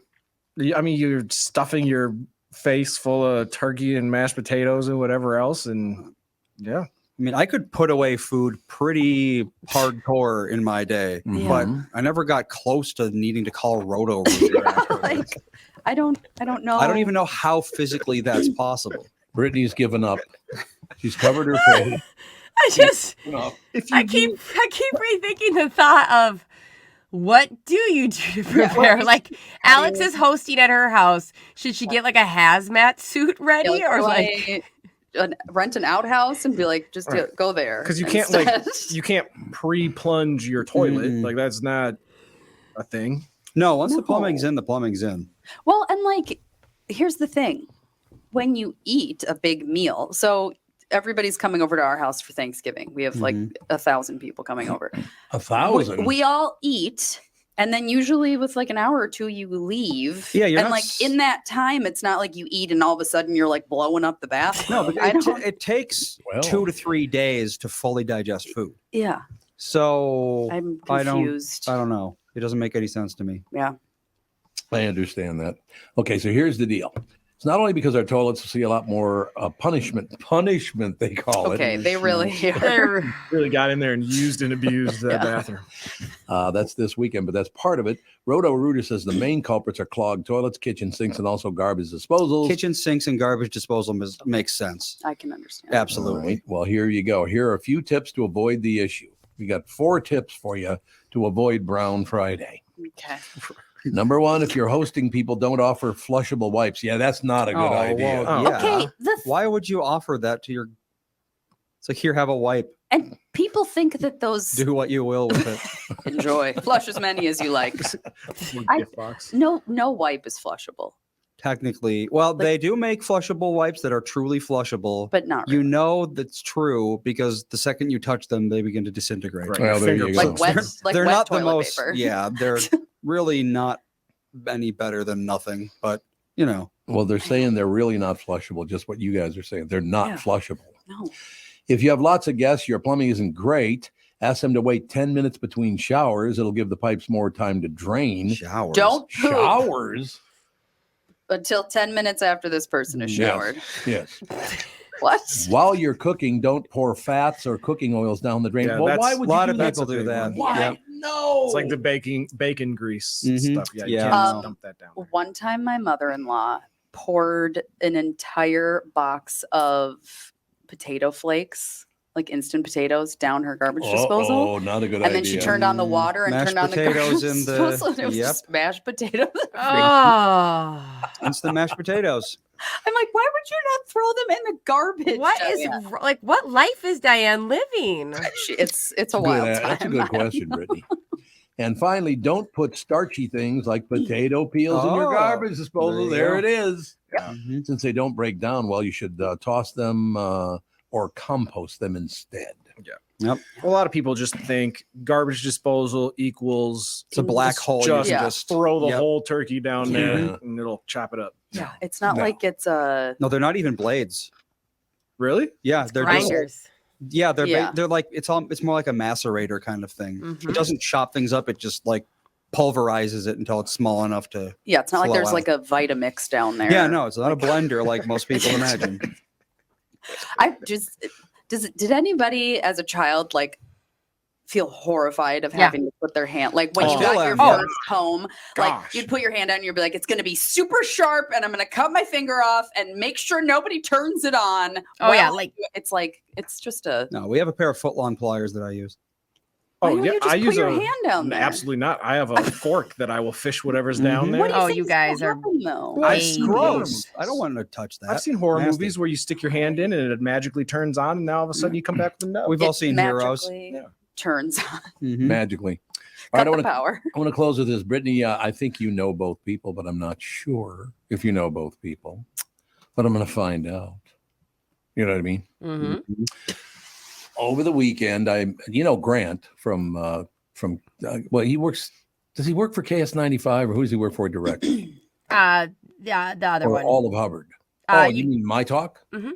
I mean, you're stuffing your face full of turkey and mashed potatoes and whatever else, and yeah. I mean, I could put away food pretty hardcore in my day, but I never got close to needing to call Roto-Rooter. Like, I don't know. I don't even know how physically that's possible. Brittany's given up. She's covered her face. I keep rethinking the thought of what do you do to prepare? Like Alex is hosting at her house. Should she get like a hazmat suit ready or like rent an outhouse and be like, just go there? Because you can't you can't pre-plunge your toilet. Like that's not a thing. No, once the plumbing's in, the plumbing's in. Well, and like, here's the thing: when you eat a big meal, so everybody's coming over to our house for Thanksgiving. We have like 1,000 people coming over. 1,000. We all eat. And then usually with like an hour or two, you leave. Yeah, and like in that time, it's not like you eat and all of a sudden you're like blowing up the bathroom. No, but it takes 2 to 3 days to fully digest food. Yeah. So I'm confused. I don't know. It doesn't make any sense to me. Yeah. I understand that. Okay, so here's the deal. It's not only because our toilets see a lot more punishment they call it. Okay, they really really got in there and used and abused that bathroom. That's this weekend, but that's part of it. Roto-Rooter says the main culprits are clogged toilets, kitchen sinks, and also garbage disposals. Kitchen sinks and garbage disposal makes sense. I can understand. Absolutely. Right. Well, here you go. Here are a few tips to avoid the issue. We got 4 tips for you to avoid Brown Friday. Okay. Number 1, if you're hosting people, don't offer flushable wipes. Yeah, that's not a good idea. Yeah. Okay. Why would you offer that to your... It's like, here, have a wipe. And people think that those... Do what you will with it. Enjoy. Flush as many as you like. No wipe is flushable. Technically. Well, they do make flushable wipes that are truly flushable. But not really. You know that's true because the second you touch them, they begin to disintegrate. Right. Well, there you go. They're wet not the toilet most... paper. Yeah, they're really not any better than nothing, but, you know. Well, they're saying they're really not flushable, just what you guys are saying. They're not flushable. No. If you have lots of guests, your plumbing isn't great, Ask them to wait 10 minutes between showers. It'll give the pipes more time to drain. Showers. Don't poop Showers. until 10 minutes after this person is showered. Yes. What? While you're cooking, don't pour fats or cooking oils down the drain. Yeah, well, that's- why would a lot you of do that? people do that. Why? Yep. No. It's like the bacon grease Mhm. stuff. Yeah, you Yeah. can't just dump that down. One time, my mother-in-law poured an entire box of potato flakes, like instant potatoes, down her garbage disposal. Oh, not a good idea. And then she turned on the water and Mashed turned on the potatoes garbage in the- disposal. And it was yep. just mashed potatoes. Oh, Instant mashed potatoes. I'm like, why would you not throw them in the garbage? what is Diane? like? What life is Diane living? It's a Good, wild time. that's a good question, Brittany. And finally, don't put starchy things like potato peels in your Oh, garbage disposal. there you There go. it is. Mhm. Since they don't break down well, you should toss them or compost them instead. Yep. A lot of people just think garbage disposal equals It's a black hole. You Just, can just throw the Yep. whole turkey down there Yeah. and it'll chop it up. Yeah, it's not No. like it's a. No, they're not even blades. Really? Yeah, they're just Grinders. yeah, they're Yeah. they're like it's more like a macerator kind of thing. Mhm. It doesn't chop things up. It just like pulverizes it until it's small enough to. Yeah, it's not like flow there's out. like a Vitamix down there. Yeah, no, it's not a blender like most people imagine. I just did anybody as a child like feel horrified of having to put their hand like when you Oh. got Still your am. first home, like Gosh. you'd put your hand down and you'd be like, it's gonna be super sharp and I'm gonna cut my finger off and make sure nobody turns it on. Oh, yeah, while like- it's just a No, we have a pair of footlong pliers that I use. why Oh don't yeah, you just I put use your a hand down there? absolutely not. I have a fork that I will fish whatever's down Mhm. there. What do you Oh, think you is guys gonna are happen, though? Well, It's babies. gross. I don't want to touch that. I've seen horror Nasty. movies where you stick your hand in and it magically turns on, and now all of a sudden you come back with a nub. We've all seen Heroes. Magically turns on. Mhm. Magically. Cut I the want to power. close with this. Brittany, I think you know both people, but I'm not sure if you know both people. But I'm going to find out. You know what I mean? Mm-hmm. Over the weekend, Grant from well, he works. Does he work for KS95 or who does he work for directly? Yeah, the other Or one. all of Hubbard? You mean My Talk? Mhm.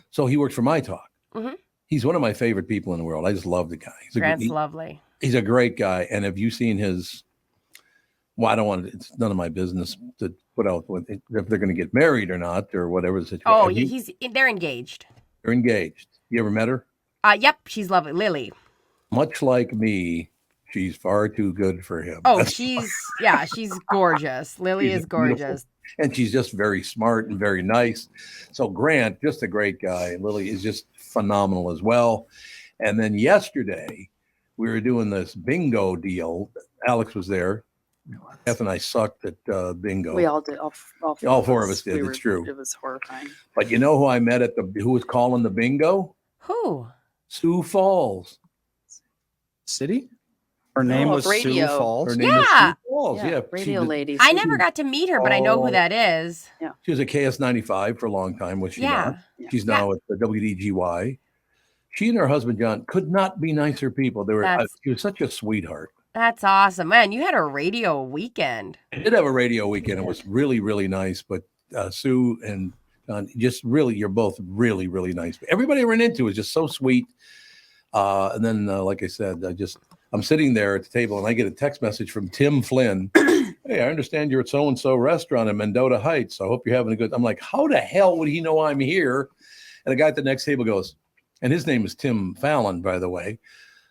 So he works for My Talk. Mhm. He's one of my favorite people in the world. I just love the guy. Grant's lovely. He's a great guy. And have you seen his? Well, I don't want to. It's none of my business to put out if they're going to get married or not or whatever the situation. Oh, Have they're engaged. they're engaged. You ever met her? Yep, she's lovely. Lily. Much like me, she's far too good for him. Oh, That's she's gorgeous. Lily She's is gorgeous. and she's just very smart and very nice. So Grant, just a great guy. Lily is just phenomenal as well. And then yesterday, we were doing this bingo deal. Alex was there. Beth and I sucked at bingo. We all did. All four of us did. It's true. It was horrifying. But you know who I met who was calling the bingo? Who? Sioux Falls. City? Her name Oh, was radio. Sue Falls. Her name is Yeah. Sioux Falls. Yeah, radio lady. I never got to meet her, but I know who that is. Yeah. She was at KS95 for a long time, was she Yeah. not? She's now at the WDGY. She and her husband, John, could not be nicer people. She was such a sweetheart. That's awesome. Man, you had a radio weekend. I did have a radio weekend. It was really, really nice. But Sue and John, just really, you're both really, really nice. Everybody I ran into was just so sweet. And then, like I said, I'm sitting there at the table and I get a text message from Tim Flynn. Hey, I understand you're at so-and-so restaurant in Mendota Heights. I hope you're having a good. I'm like, how the hell would he know I'm here? And the guy at the next table goes, and his name is Tim Fallon, by the way.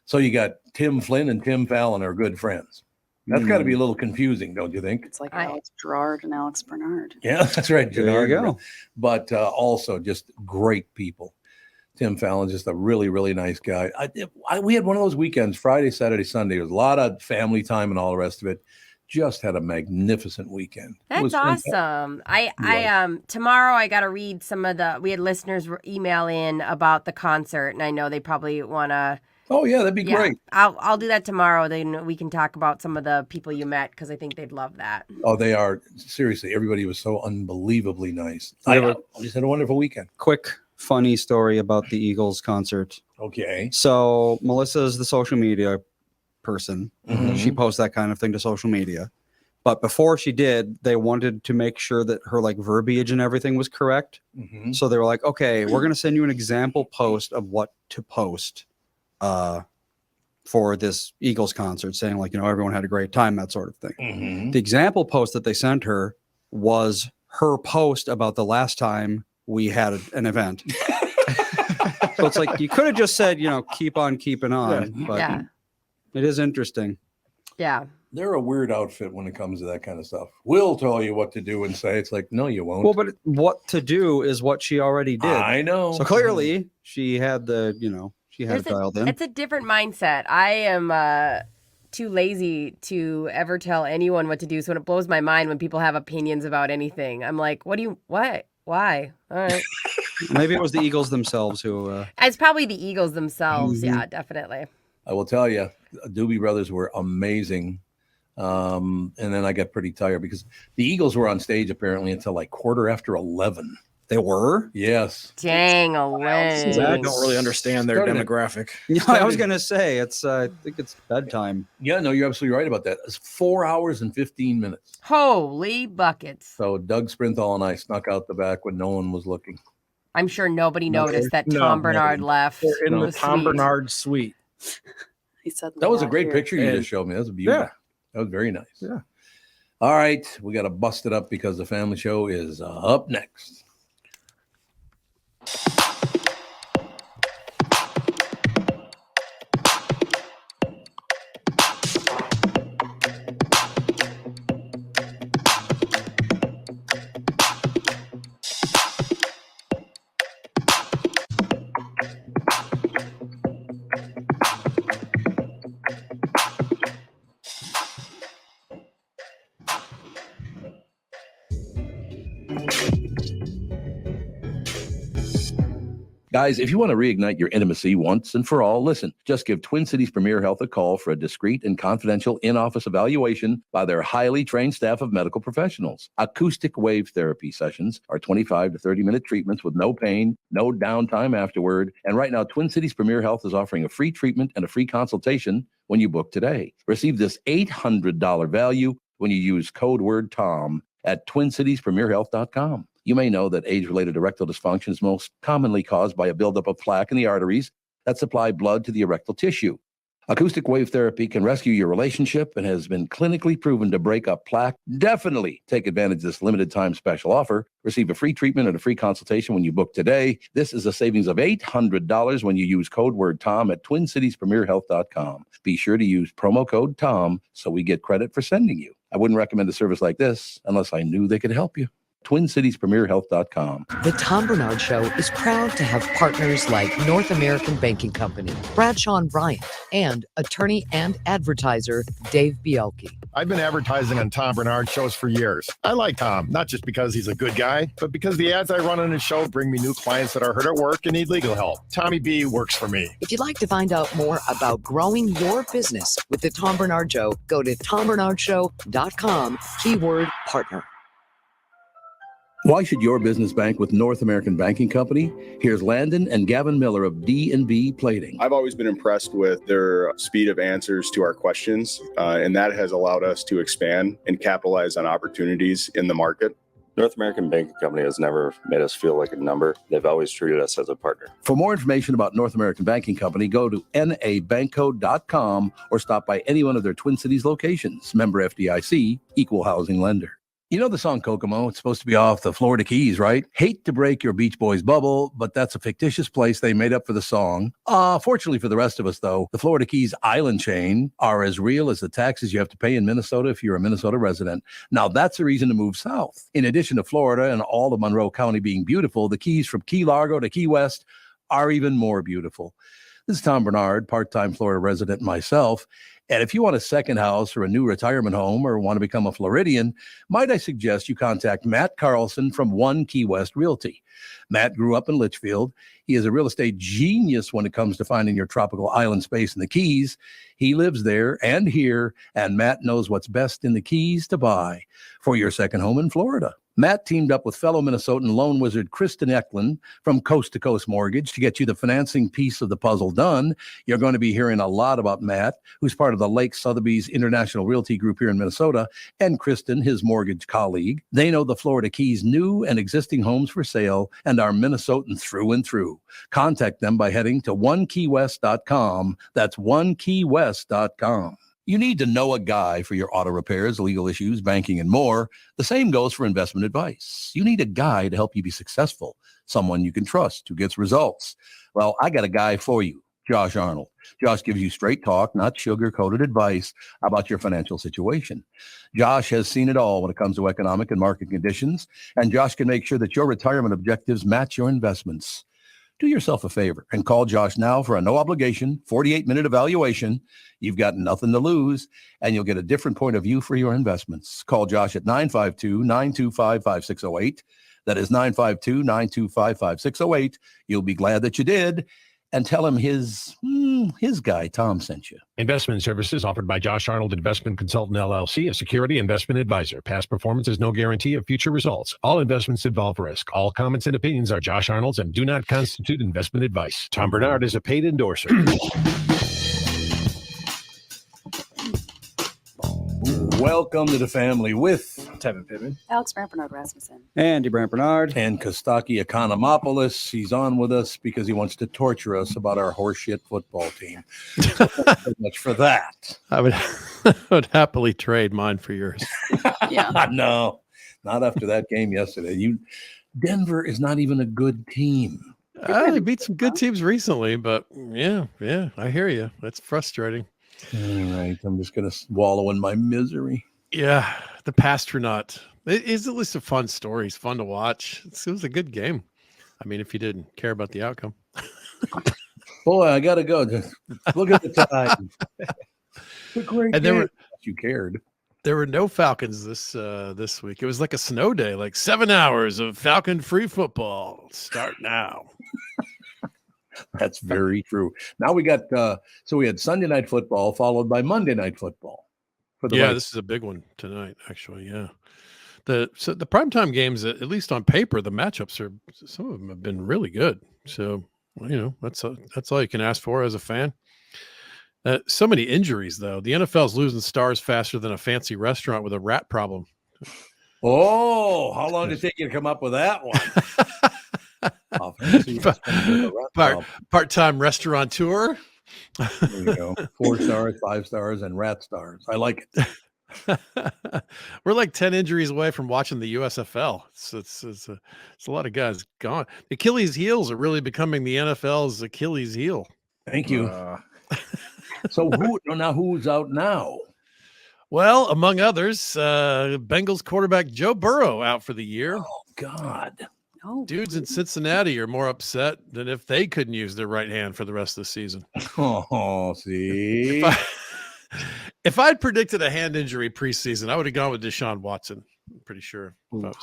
So you got Tim Flynn and Tim Fallon are good friends. That's got to be a little confusing, don't you think? It's like Alex Gerard and Alex Bernard. Yeah, that's right. There you go. But also just great people. Tim Fallon's just a really, really nice guy. We had one of those weekends, Friday, Saturday, Sunday. There was a lot of family time and all the rest of it. Just had a magnificent weekend. It was That's fantastic. awesome. Tomorrow I got to read we had listeners email in about the concert, and I know they probably want to. Oh yeah, that'd be great. I'll do that tomorrow. Then we can talk about some of the people you met because I think they'd love that. Oh, they are. Seriously, everybody was so unbelievably nice. I I have just had a wonderful weekend. Quick, funny story about the Eagles concert. Okay. So Melissa is the social media person. Mhm. She posts that kind of thing to social media. But before she did, they wanted to make sure that her verbiage and everything was correct. Mhm. So they were like, okay, we're going to send you an example post of what to post for this Eagles concert, saying like, everyone had a great time, that sort of thing. Mm-hmm. The example post that they sent her was her post about the last time we had an event. So it's like, you could have just said, keep on keeping on, but it is interesting. Yeah. They're a weird outfit when it comes to that kind of stuff. We'll tell you what to do and say. It's like, no, you won't. Well, but what to do is what she already did. I know. So clearly she had she had it dialed in. It's a different mindset. I am too lazy to ever tell anyone what to do. So it blows my mind when people have opinions about anything. I'm like, what? Why? All right. Maybe it was the Eagles themselves who. It's probably the Eagles themselves. Yeah, definitely. I will tell you, Doobie Brothers were amazing. And then I got pretty tired because the Eagles were on stage apparently until like 11:15. They were? Yes. Dang, away. I don't really understand their demographic. Yeah, I was going to say, I think it's bedtime. Yeah, no, you're absolutely right about that. It's 4 hours and 15 minutes. Holy buckets. So Doug Sprinthal and I snuck out the back when no one was looking. I'm sure nobody noticed that Tom Barnard left. They're in the Tom Barnard suite. He said that was a great picture you just showed me. That was beautiful. Yeah. That was very nice. Yeah. All right. We got to bust it up because the family show is up next. Guys, if you want to reignite your intimacy once and for all, listen, just give Twin Cities Premier Health a call for a discreet and confidential in-office evaluation by their highly trained staff of medical professionals. Acoustic wave therapy sessions are 25 to 30-minute treatments with no pain, no downtime afterward. And right now, Twin Cities Premier Health is offering a free treatment and a free consultation when you book today. Receive this $800 value when you use code word TOM at TwinCitiesPremierHealth.com. You may know that age-related erectile dysfunction is most commonly caused by a buildup of plaque in the arteries that supply blood to the erectile tissue. Acoustic wave therapy can rescue your relationship and has been clinically proven to break up plaque. Definitely take advantage of this limited time special offer. Receive a free treatment and a free consultation when you book today. This is a savings of $800 when you use code word TOM at TwinCitiesPremierHealth.com. Be sure to use promo code TOM so we get credit for sending you. I wouldn't recommend a service like this unless I knew they could help you. TwinCitiesPremierHealth.com. The Tom Barnard Show is proud to have partners like North American Banking Company, Bradshaw & Bryant, and attorney and advertiser Dave Bialke. I've been advertising on Tom Barnard shows for years. I like Tom, not just because he's a good guy, but because the ads I run on his show bring me new clients that are hurt at work and need legal help. Tommy B works for me. If you'd like to find out more about growing your business with the Tom Barnard Show, go to TomBarnardShow.com, keyword partner. Why should your business bank with North American Banking Company? Here's Landon and Gavin Miller of D&B Plating. I've always been impressed with their speed of answers to our questions, and that has allowed us to expand and capitalize on opportunities in the market. North American Banking Company has never made us feel like a number. They've always treated us as a partner. For more information about North American Banking Company, go to nabankco.com or stop by any one of their Twin Cities locations. Member FDIC, equal housing lender. You know the song Kokomo? It's supposed to be off the Florida Keys, right? Hate to break your Beach Boys bubble, but that's a fictitious place they made up for the song. Fortunately for the rest of us, though, the Florida Keys island chain are as real as the taxes you have to pay in Minnesota if you're a Minnesota resident. Now, that's a reason to move south. In addition to Florida and all of Monroe County being beautiful, the Keys from Key Largo to Key West are even more beautiful. This is Tom Barnard, part-time Florida resident myself. And if you want a second house or a new retirement home or want to become a Floridian, might I suggest you contact Matt Carlson from One Key West Realty. Matt grew up in Litchfield. He is a real estate genius when it comes to finding your tropical island space in the Keys. He lives there and here, and Matt knows what's best in the Keys to buy for your second home in Florida. Matt teamed up with fellow Minnesotan loan wizard Kristen Eklund from Coast to Coast Mortgage to get you the financing piece of the puzzle done. You're going to be hearing a lot about Matt, who's part of the Lake Sotheby's International Realty Group here in Minnesota, and Kristen, his mortgage colleague. They know the Florida Keys' new and existing homes for sale and are Minnesotan through and through. Contact them by heading to onekeywest.com. That's onekeywest.com. You need to know a guy for your auto repairs, legal issues, banking, and more. The same goes for investment advice. You need a guy to help you be successful, someone you can trust who gets results. Well, I got a guy for you, Josh Arnold. Josh gives you straight talk, not sugar-coated advice about your financial situation. Josh has seen it all when it comes to economic and market conditions, and Josh can make sure that your retirement objectives match your investments. Do yourself a favor and call Josh now for a no-obligation 48-minute evaluation. You've got nothing to lose, and you'll get a different point of view for your investments. Call Josh at 952-925-5608. That is 952-925-5608. You'll be glad that you did. And tell him his guy, Tom, sent you. Investment services offered by Josh Arnold Investment Consultant, LLC, a security investment advisor. Past performance is no guarantee of future results. All investments involve risk. All comments and opinions are Josh Arnold's and do not constitute investment advice. Tom Barnard is a paid endorser. Welcome to the family with Tevin Pittman, Alex Bernard Rasmussen, Andy Bernard, and Costaki Economopoulos. He's on with us because he wants to torture us about our horseshit football team. So thank you much for that. I would happily trade mine for yours. Yeah. No, not after that game yesterday. Denver is not even a good team. They beat some good teams recently, but yeah, I hear you. That's frustrating. All right, I'm just going to wallow in my misery. Yeah, the Pastronaut. It is at least a fun story. It's fun to watch. It was a good game. I mean, if you didn't care about the outcome. Boy, I got to go. Just look at the time. It's a great game. You cared. There were no Falcons this week. It was like a snow day, like 7 hours of Falcon free football. Start now. That's very true. Now we got so we had Sunday night football followed by Monday night football. This is a big one tonight, actually. Yeah. The primetime games, at least on paper, the matchups are, some of them have been really good. So, that's all you can ask for as a fan. So many injuries, though. The NFL's losing stars faster than a fancy restaurant with a rat problem. Oh, how long did it take you to come up with that one? Part-time restaurateur. There you go. 4 stars, 5 stars, and rat stars. I like it. We're like 10 injuries away from watching the USFL. It's a lot of guys gone. Achilles heels are really becoming the NFL's Achilles heel. Thank you. So who's out now? Well, among others, Bengals quarterback Joe Burrow out for the year. Oh, God. Oh, dudes in Cincinnati are more upset than if they couldn't use their right hand for the rest of the season. Oh, see. If I'd predicted a hand injury preseason, I would have gone with Deshaun Watson. I'm pretty sure. I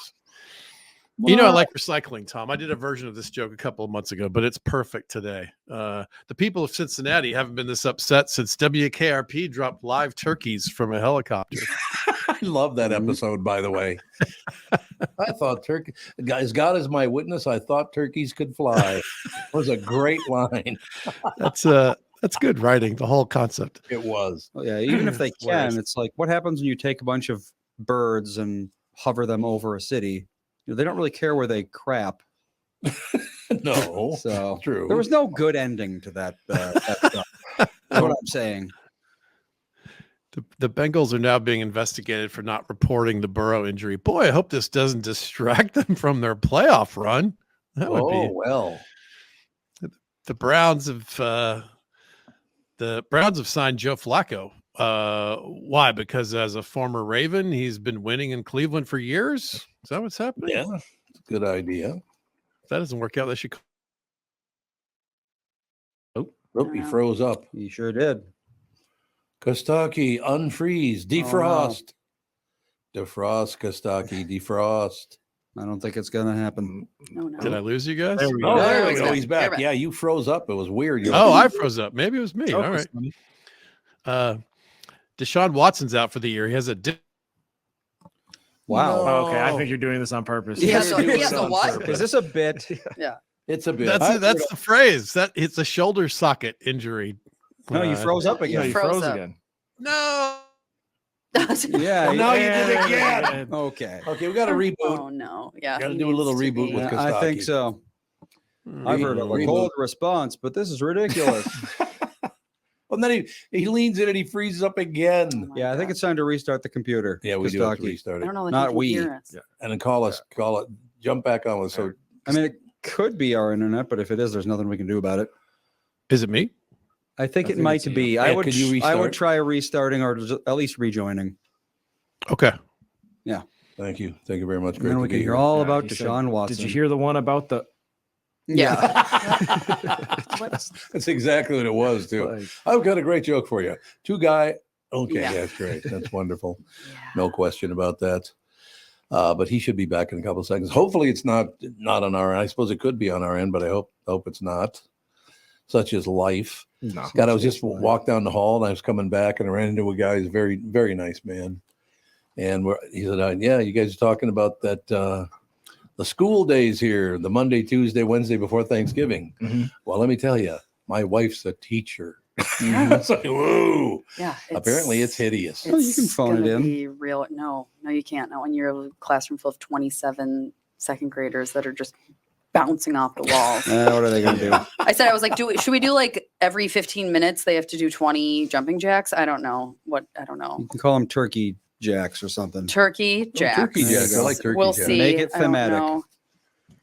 like recycling, Tom. I did a version of this joke a couple of months ago, but it's perfect today. The people of Cincinnati haven't been this upset since WKRP dropped live turkeys from a helicopter. I love that episode, by the way. I thought as God is my witness, I thought turkeys could fly. It was a great line. That's good writing, the whole concept. It was. Oh, yeah, even if they can, it's like, what happens when you take a bunch of birds and hover them over a city? They don't really care where they crap. No, so true. There was no good ending to that stuff. That's what I'm saying. The Bengals are now being investigated for not reporting the Burrow injury. Boy, I hope this doesn't distract them from their playoff run. That would be well. The Browns have signed Joe Flacco. Why? Because as a former Raven, he's been winning in Cleveland for years. Is that what's happening? Yeah, it's a good idea. If that doesn't work out, they should. Oh, he froze up. He sure did. Costaki, unfreeze, defrost. Defrost, Costaki, defrost. I don't think it's going to happen. No. Did I lose you guys? There we go. He's back. Yeah, you froze up. It was weird. I froze up. Maybe it was me. All right. Deshaun Watson's out for the year. He has a Wow. Oh, okay, I think you're doing this on purpose. He has a what? Is this a bit? Yeah. It's a bit. That's the phrase. That it's a shoulder socket injury. No, you froze up again. No, you froze again. No. Yeah. Well, now you did it again. Okay. Okay, we got to reboot. Oh no. Yeah. Got to he do a little needs to reboot be- with Yeah, Costaki. I think so. I've heard of a cold response, but this is ridiculous. Well, then he leans in and he freezes up again. Yeah, I think it's time to restart the computer. Yeah, we do have to Costaki. restart I it. don't know. That Not he can we. hear us. And then call it, jump back on with. So I mean, it could be our internet, but if it is, there's nothing we can do about it. Is it me? I think it think might it's be. you. I Yeah, would. could you I restart? would try restarting or at least rejoining. Okay. Yeah. thank you very much. And Great then to we be can hear here. all Yeah, about he said- Deshaun Watson. Did you hear the one about the? Yeah. That's exactly what it was too. Like, I've got a great joke for you. Two guy. Okay, Yeah. that's great. That's wonderful. No question about that. But he should be back in a couple of seconds. Hopefully, it's not on our end. I suppose it could be on our end, but I hope it's not. Such is life. no. God, I was just walked down the hall and I was coming back and I ran into a guy who's a very, very nice man. And he said, yeah, you guys are talking about that, the school days here, the Monday, Tuesday, Wednesday before Thanksgiving. Mhm. Well, let me tell you, my wife's a teacher. Yeah. It's like, whoa. Yeah. Apparently it's hideous. Oh, you can it's phone it gonna in. Be real. No, you can't. Not when you're a classroom full of 27 second graders that are just bouncing off the walls. What are they going to do? I said, I was like, should we do like every 15 minutes they have to do 20 jumping jacks? I don't know. I don't know. You can call them turkey jacks or something. Turkey jacks. Turkey jacks. I like turkey We'll jacks. see. Make it I don't thematic. know.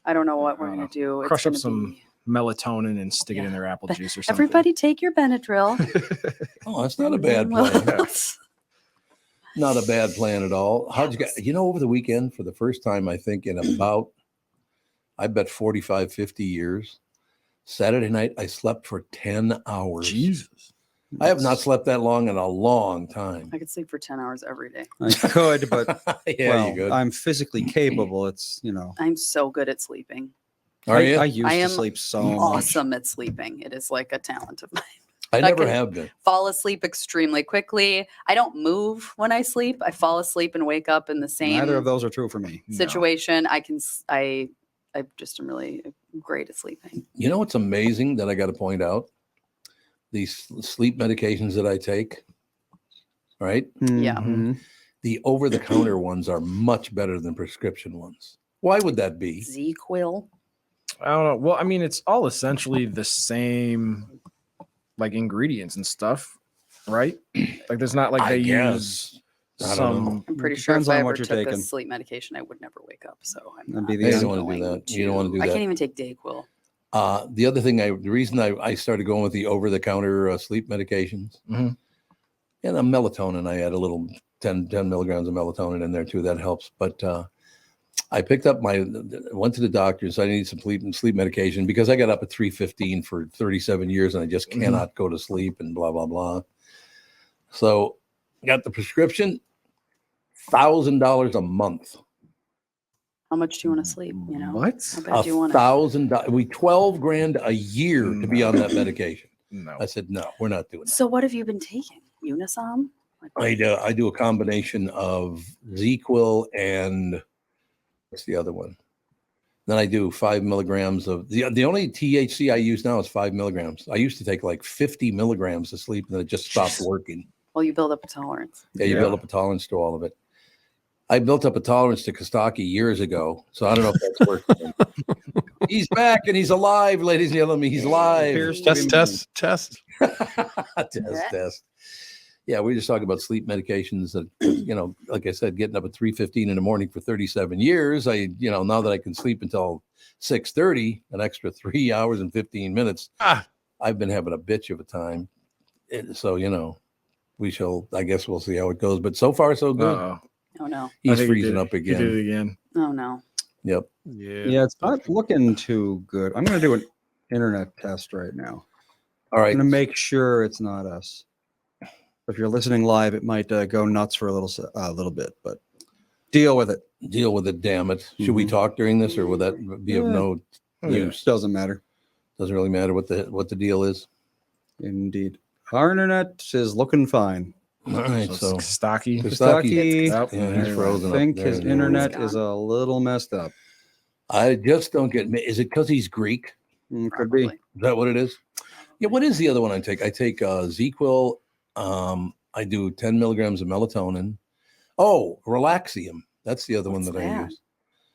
I don't know what we're gonna do. It's Crush up gonna some be- melatonin and stick it in their apple juice or something. Everybody take your Benadryl. Oh, that's not a bad plan. Not a bad plan at all. How'd you get, over the weekend for the first time, I think in about, I bet 45, 50 years, Saturday night, I slept for 10 hours. Jesus. I have not slept that long in a long time. I could sleep for 10 hours every day. I could, but Yeah, you could. I'm physically capable. It's, I'm so good at sleeping. Are you? I used I to am sleep so much. awesome at sleeping. It is like a talent of mine. I never can have been. Fall asleep extremely quickly. I don't move when I sleep. I fall asleep and wake up in the same Neither of those are true for me. situation. I just am really great at sleeping. You know what's amazing that I got to point out? These sleep medications that I take, right? Yeah. Mhm. The over-the-counter ones are much better than prescription ones. Why would that be? Z-Quil. I don't know. Well, I mean, it's all essentially the same, like ingredients and stuff, right? Like, there's not like I they guess. use I don't know. some. I'm pretty sure Depends if I on ever what you're took a taking. sleep medication, I would never wake up. So I'm That'd not be the You end. don't want to do that. You don't want to do I that. can't even take Dayquil. The other thing, the reason I started going with the over-the-counter sleep medications, Mhm. and melatonin, I add a little 10 milligrams of melatonin in there too. That helps. But I picked up went to the doctor and said I need some sleep medication because I got up at 3:15 for 37 years and I just cannot go to sleep and blah, blah, blah. So got the prescription, $1,000 a month. How much do you want to sleep? What? How bad do you want it? $1,000. We $12,000 a year to be on that medication. No. I said, no, we're not doing that. So what have you been taking? Unisom? I do a combination of Z-Quil and what's the other one? Then I do 5 milligrams of the only THC I use now is 5 milligrams. I used to take like 50 milligrams to sleep and then it just stopped working. Well, you build up a tolerance. Yeah, you build up a tolerance to all of it. I built up a tolerance to Costaki years ago, so I don't know if that's working. He's back and he's alive, ladies and gentlemen. He's alive. Test. Test. Yeah, we just talking about sleep medications that, like I said, getting up at 3:15 in the morning for 37 years. Now that I can sleep until 6:30, an extra 3 hours and 15 minutes, I've been having a bitch of a time. So, I guess we'll see how it goes. But so far, so good. Uh-oh. Oh, no. He's freezing up You did again. it again. Oh, no. Yep. Yeah, it's not looking too good. I'm going to do an internet test right now. All right. I'm going to make sure it's not us. If you're listening live, it might go nuts for a little bit, but deal with it. Deal with it, damn it. Should we talk during this or would that be of no use? Doesn't matter. Doesn't really matter what the deal is. Indeed. Our internet is looking fine. All right, so Costaki. Costaki. Yep. Yeah, he's frozen I up think there. his internet is a little messed up. I just don't get. Is it because he's Greek? Could be. Is that what it is? Yeah. What is the other one I take? I take ZQL. I do 10 milligrams of melatonin. Oh, Relaxium. That's the other one that I use.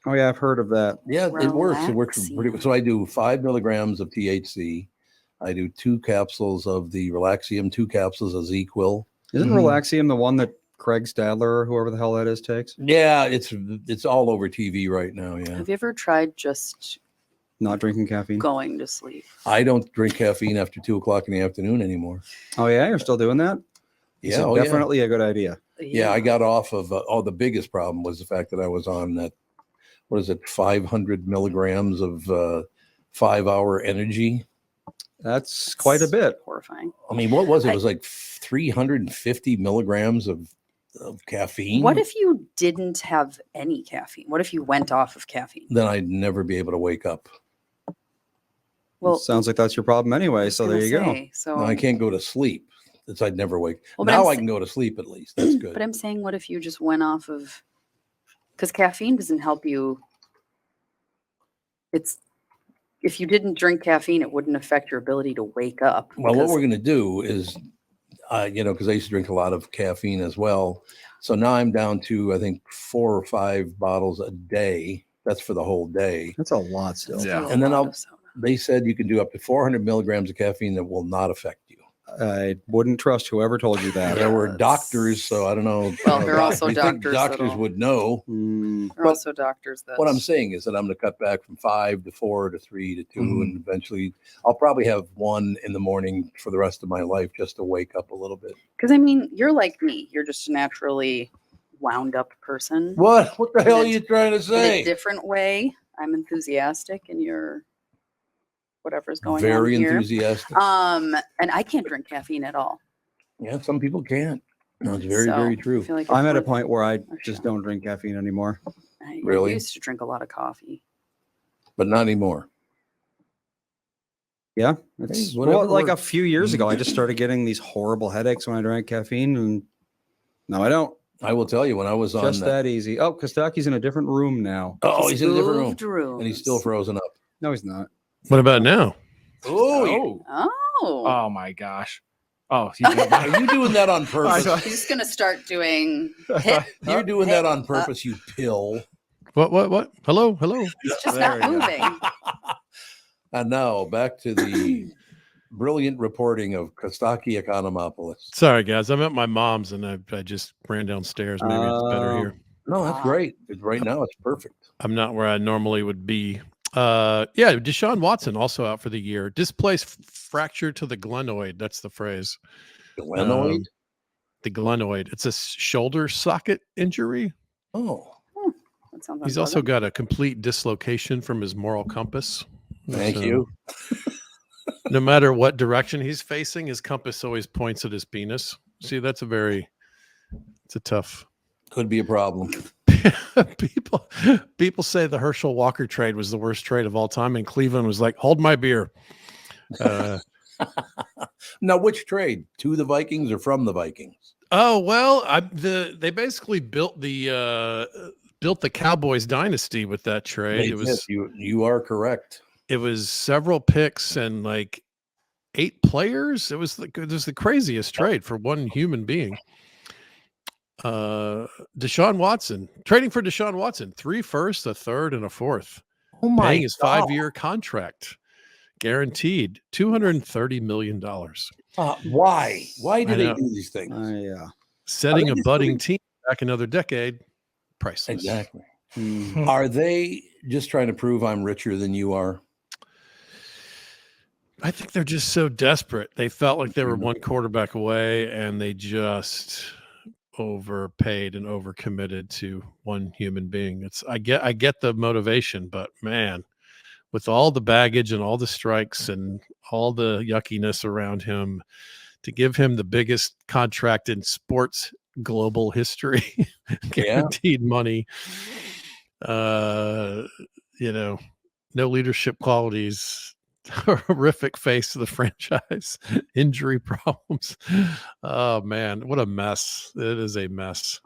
Oh yeah, I've heard of that. Yeah, it works. It works pretty. So I do 5 milligrams of THC. I do 2 capsules of the Relaxium, 2 capsules of ZQL. Isn't Relaxium the one that Craig Stadler or whoever the hell that is takes? Yeah, it's all over TV right now. Yeah. Have you ever tried just not drinking caffeine? Going to sleep. I don't drink caffeine after 2 o'clock in the afternoon anymore. Oh yeah, you're still doing that? Yeah, definitely a good idea. Yeah, I got off of. The biggest problem was the fact that I was on that. What is it? 500 milligrams of 5-hour energy. That's quite a bit. Horrifying. I mean, what was it? It was like 350 milligrams of caffeine. What if you didn't have any caffeine? What if you went off of caffeine? Then I'd never be able to wake up. Well, sounds like that's your problem anyway. So there you go. So No, I can't go to sleep. I'd never wake. Well, but now I'm I can go to sleep at least. That's good. But I'm saying, what if you just went off of? Because caffeine doesn't help you. If you didn't drink caffeine, it wouldn't affect your ability to wake up. Well, what we're going to do is, because I used to drink a lot of caffeine as well. So now I'm down to, I think, 4 or 5 bottles a day. That's for the whole day. That's a lot still. Yeah. And then they said you can do up to 400 milligrams of caffeine that will not affect you. I wouldn't trust whoever told you that. There were doctors, so I don't know. Well, they're also you think doctors Doctors would know. They're also doctors. What I'm saying is that I'm going to cut back from 5 to 4 to 3 to 2, and eventually I'll probably have 1 in the morning for the rest of my life just to wake up a little bit. Because I mean, you're like me. You're just a naturally wound up person. What? What the hell are you trying to In say? a different way. I'm enthusiastic, and you're whatever's going on Very here. enthusiastic. And I can't drink caffeine at all. Yeah, some people can't. No, it's very, So, very I true. feel like I'm if at a we're- point where I just don't drink caffeine anymore. I Really? used to drink a lot of coffee. But not anymore. Yeah, it's Hey, whatever like a works. few years ago. I just started getting these horrible headaches when I drank caffeine, and now I don't. I will tell you, when I was on Just that easy. Oh, Kostaki's in a different room now. Oh, he's in a different room. Moved rooms. And he's still frozen up. No, he's not. What about now? Oh, Oh my gosh. Oh, are you doing that on purpose? He's gonna start doing hit. You're doing that on purpose, you pill. What? Hello? He's just not moving. And now back to the brilliant reporting of Costaki Economopoulos. Sorry, guys. I'm at my mom's and I just ran downstairs. Maybe it's better here. No, that's great. Right now, it's perfect. I'm not where I normally would be. Yeah, Deshaun Watson also out for the year. Displaced fracture to the glenoid. That's the phrase. Glenoid? The glenoid. It's a shoulder socket injury. Oh. That sounds He's also got a complete dislocation from his moral compass. Thank So, you. No matter what direction he's facing, his compass always points at his penis. See, it's a tough. Could be a problem. People say the Herschel Walker trade was the worst trade of all time, and Cleveland was like, "Hold my beer." Now, which trade? To the Vikings or from the Vikings? Oh well, they basically built the Cowboys dynasty with that trade. You are correct. It was several picks and like 8 players. It was the craziest trade for one human being. Deshaun Watson, trading for Deshaun Watson, 3 firsts, a third, and a fourth. Oh my paying his God. 5-year contract, guaranteed $230 million. Why? Why do I they know. do these things? Yeah. Setting Are a they just budding doing- team back another decade, priceless. Exactly. Are they just trying to prove I'm richer than you are? I think they're just so desperate. They felt like they were one quarterback away, and they just overpaid and overcommitted to one human being. I get the motivation, but man, with all the baggage and all the strikes and all the yuckiness around him, to give him the biggest contract in sports global history, guaranteed money, no leadership qualities. horrific face of the franchise. Injury problems. Oh man, what a mess. It is a mess.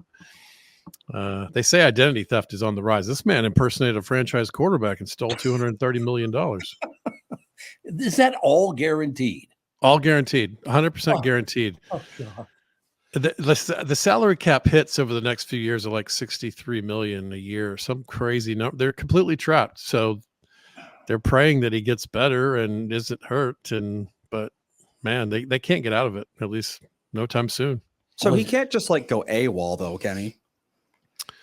They say identity theft is on the rise. This man impersonated a franchise quarterback and stole $230 million. Is that all guaranteed? All guaranteed, 100% guaranteed. Oh, God. The salary cap hits over the next few years are like 63 million a year, some crazy number. They're completely trapped. So they're praying that he gets better and isn't hurt. But man, they can't get out of it, at least no time soon. So he can't just like go AWOL though, can he?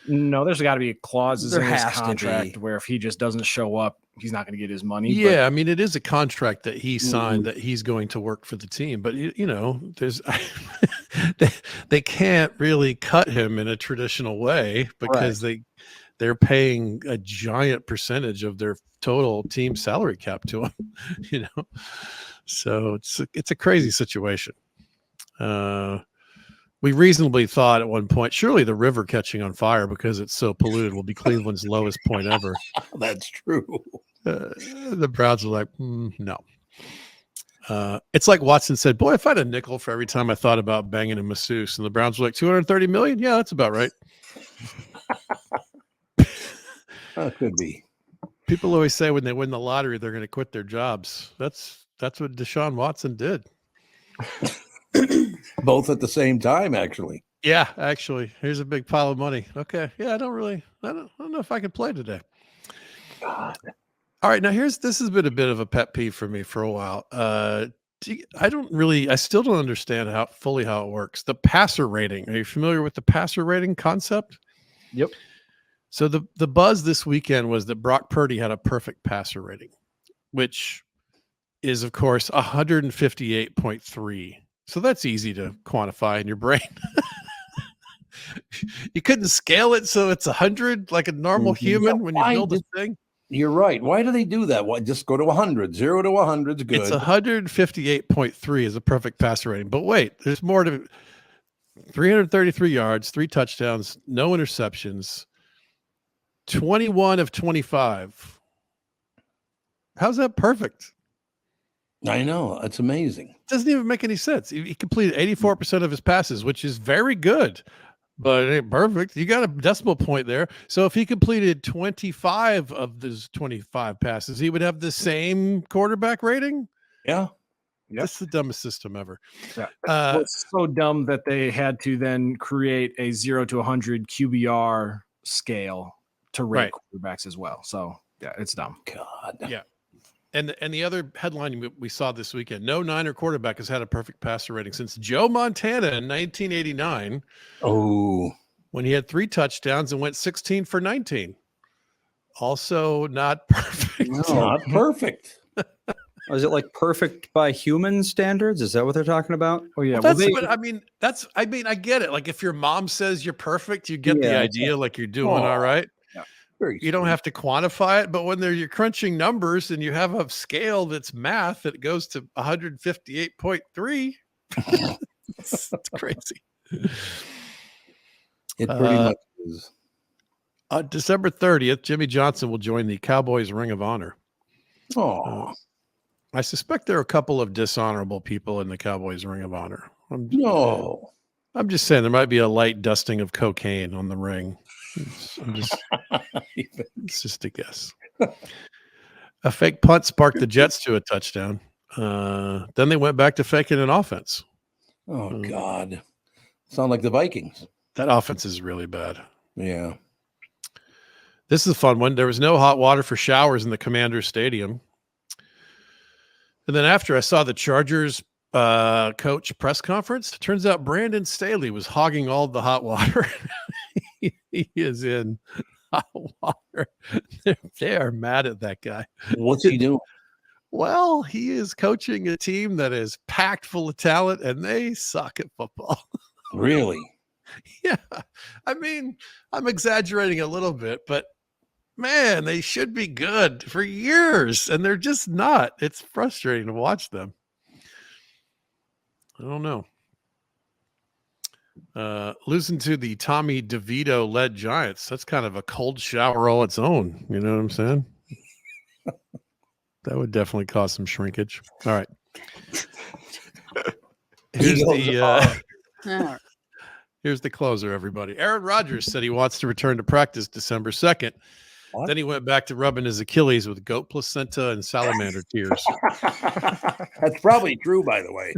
No, there's got to be clauses There in his has to contract be. where if he just doesn't show up, he's not going to get his money. Yeah, I mean, it is a contract that he signed that he's going to work for the team. But, you know, there's they can't really cut him in a traditional way because they're paying a giant percentage of their total team salary cap to him, you know. So it's a crazy situation. We reasonably thought at one point, surely the river catching on fire because it's so polluted will be Cleveland's lowest point ever. That's true. The Browns are like, no. It's like Watson said, boy, if I had a nickel for every time I thought about banging a masseuse, and the Browns were like, 230 million? Yeah, that's about right. That could be. People always say when they win the lottery, they're going to quit their jobs. That's what Deshaun Watson did. Both at the same time, actually. Yeah, actually, here's a big pile of money. Okay, yeah, I don't know if I can play today. God. All right, now this has been a bit of a pet peeve for me for a while. I still don't understand how it works. The passer rating. Are you familiar with the passer rating concept? Yep. So the buzz this weekend was that Brock Purdy had a perfect passer rating, which is of course 158.3. So that's easy to quantify in your brain. You couldn't scale it so it's 100 like a normal human when you build this thing. You're right. Why do they do that? Why just go to 100? 0 to 100 is good. It's 158.3 is a perfect passer rating. But wait, there's more to 333 yards, 3 touchdowns, no interceptions, 21 of 25. How's that perfect? I know. It's amazing. Doesn't even make any sense. He completed 84% of his passes, which is very good, but it ain't perfect. You got a decimal point there. So if he completed 25 of those 25 passes, he would have the same quarterback rating. Yeah. That's the dumbest system ever. Yeah. It's so dumb that they had to then create a 0 to 100 QBR scale to rate quarterbacks as well. So yeah, it's dumb. God. Yeah. And the other headline we saw this weekend, no Niner quarterback has had a perfect passer rating since Joe Montana in 1989. Oh. When he had 3 touchdowns and went 16 for 19. Also not perfect. No, not perfect. Is it like perfect by human standards? Is that what they're talking about? Oh yeah. Well, I get it. Like if your mom says you're perfect, you get the idea, like you're doing all right. You don't have to quantify it, but when you're crunching numbers and you have a scale that's math that goes to 158.3, it's crazy. It pretty much is. On December 30th, Jimmy Johnson will join the Cowboys Ring of Honor. Oh, I suspect there are a couple of dishonorable people in the Cowboys Ring of Honor. I'm just saying there might be a light dusting of cocaine on the ring. It's just a guess. A fake punt sparked the Jets to a touchdown. Then they went back to faking an offense. Oh, God. Sound like the Vikings. That offense is really bad. Yeah. This is a fun one. There was no hot water for showers in the Commander Stadium. And then after I saw the Chargers coach press conference, it turns out Brandon Staley was hogging all the hot water. He is in hot water. They are mad at that guy. What's he doing? Well, he is coaching a team that is packed full of talent, and they suck at football. Really? Yeah. I mean, I'm exaggerating a little bit, but man, they should be good for years, and they're just not. It's frustrating to watch them. I don't know. Losing to the Tommy DeVito-led Giants. That's kind of a cold shower all its own. You know what I'm saying? That would definitely cause some shrinkage. All right. Here's here's the closer, everybody. Aaron Rodgers said he wants to return to practice December 2nd. What? Then he went back to rubbing his Achilles with goat placenta and salamander tears. That's probably true, by the way.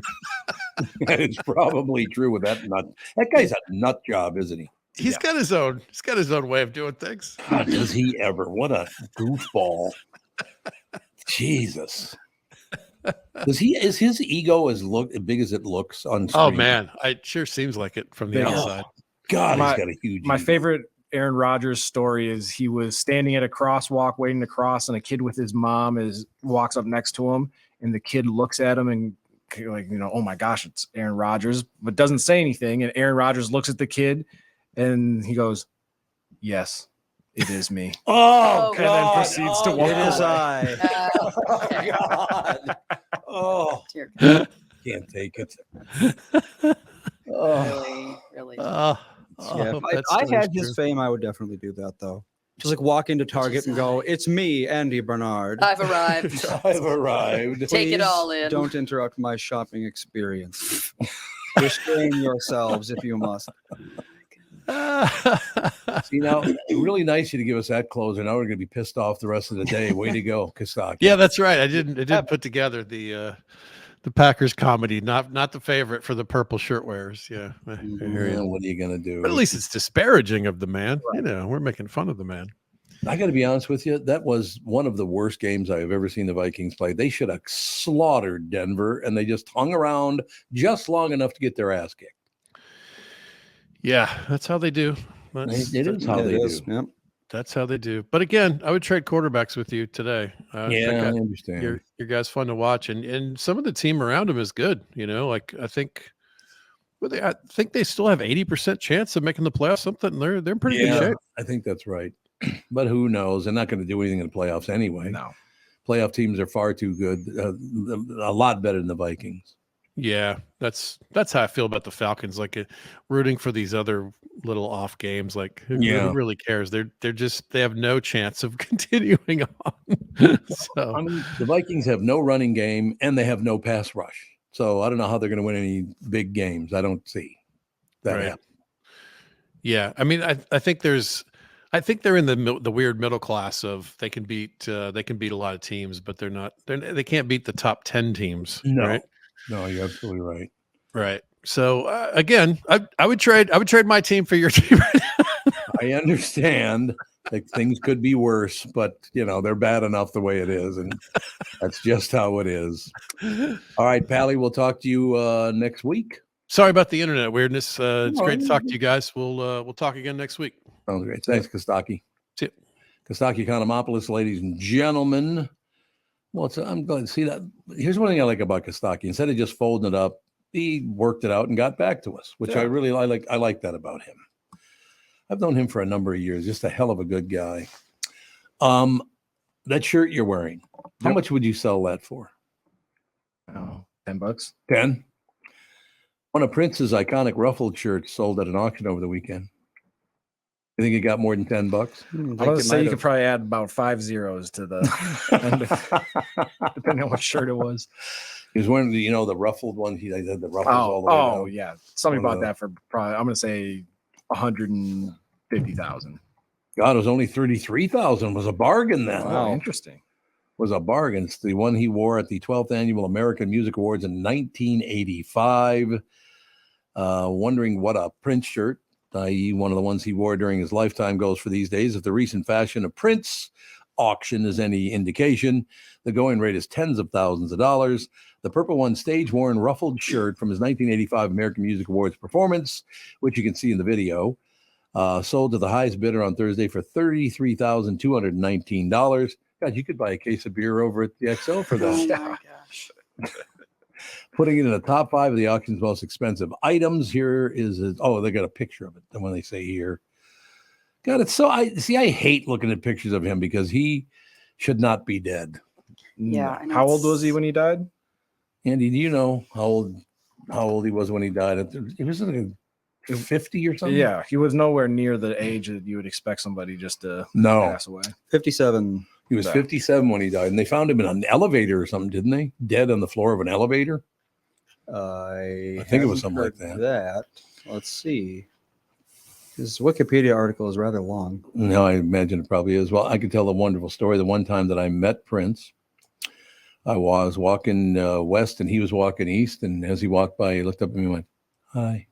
That is probably true with that nut. That guy's a nut job, isn't he? He's got his own way of doing things. God, does he ever? What a goofball. Jesus. Is his ego as big as it looks on screen? Oh man, it sure seems like it from the outside. God, he's got a huge My ego. favorite Aaron Rodgers story is he was standing at a crosswalk waiting to cross, and a kid with his mom walks up next to him, and the kid looks at him and oh my gosh, it's Aaron Rodgers, but doesn't say anything. And Aaron Rodgers looks at the kid and he goes, "Yes, it is me." Oh, and then proceeds to walk It is away. I. Oh, God. Oh, can't take it. Oh. Really. Yeah, if I had his fame, I would definitely do that, though. Just like walk into Target and go, "It's me, Andy Barnard. I've arrived. I've arrived. Take it Please all in." Don't interrupt my shopping experience. Restrain yourselves if you must." See, now, really nice of you to give us that closer. Now we're going to be pissed off the rest of the day. Way to go, Costaki. Yeah, that's right. I didn't put together the Packers comedy, not the favorite for the purple shirt wearers. Yeah. I hear you. What are you going to do? But at least it's disparaging of the man. Right. We're making fun of the man. I got to be honest with you. That was one of the worst games I have ever seen the Vikings play. They should have slaughtered Denver, and they just hung around just long enough to get their ass kicked. Yeah, that's how they do. It is how they do. Yep. That's how they do. But again, I would trade quarterbacks with you today. I understand. Your guy's fun to watch, and some of the team around him is good. I think they still have 80% chance of making the playoffs. Something they're in pretty good shape. I think that's right. But who knows? They're not going to do anything in the playoffs anyway. No, playoff teams are far too good. A lot better than the Vikings. Yeah, that's how I feel about the Falcons. Like rooting for these other little off games. Like who really cares? They have no chance of continuing on. So I mean, the Vikings have no running game and they have no pass rush. So I don't know how they're going to win any big games. I don't see that happen. Yeah, I mean, I think they're in the weird middle class of they can beat a lot of teams, but they can't beat the top 10 teams. No. Right? No, you're absolutely right. Right. So again, I would trade my team for your team. I understand that things could be worse, but they're bad enough the way it is, and that's just how it is. All right, Pally, we'll talk to you next week. Sorry about the internet weirdness. It's great to talk to you guys. We'll talk again next week. Sounds great. Thanks, Costaki. See you. Costaki Economopoulos, ladies and gentlemen. Well, I'm glad to see that. Here's one thing I like about Costaki. Instead of just folding it up, he worked it out and got back to us, which I really like. I like that about him. I've known him for a number of years. Just a hell of a good guy. That shirt you're wearing, how much would you sell that for? Oh, $10. 10? One of Prince's iconic ruffled shirts sold at an auction over the weekend. You think it got more than $10? I was say you could probably add about 5 zeros to the end, depending on what shirt it was. He was wearing the ruffled one. He had the ruffles all the way down. Oh yeah, somebody bought that for probably I'm gonna say 150,000. God, it was only 33,000. Was a bargain then. Wow, interesting. Was a bargain. It's the one he wore at the 12th Annual American Music Awards in 1985. Wondering what a Prince shirt, i.e. one of the ones he wore during his lifetime, goes for these days. If the recent fashion of Prince auction is any indication, the going rate is tens of thousands of dollars. The purple one stage-worn ruffled shirt from his 1985 American Music Awards performance, which you can see in the video, sold to the highest bidder on Thursday for $33,219. God, you could buy a case of beer over at the XL for that. Oh my gosh. Putting it in the top 5 of the auction's most expensive items. Here is they got a picture of it. And when they say here, God, it's so I hate looking at pictures of him because he should not be dead. Yeah. How old was he when he died? Andy, do you know how old he was when he died? He was like 50 or something. Yeah, he was nowhere near the age that you would expect somebody just to pass away. 57. He was 57 when he died, and they found him in an elevator or something, didn't they? Dead on the floor of an elevator. I think it was something like heard that. Let's see. This Wikipedia article is rather long. No, I imagine it probably is. Well, I can tell a wonderful story. The one time that I met Prince, I was walking west and he was walking east. And as he walked by, he looked up at me and went, "Hi."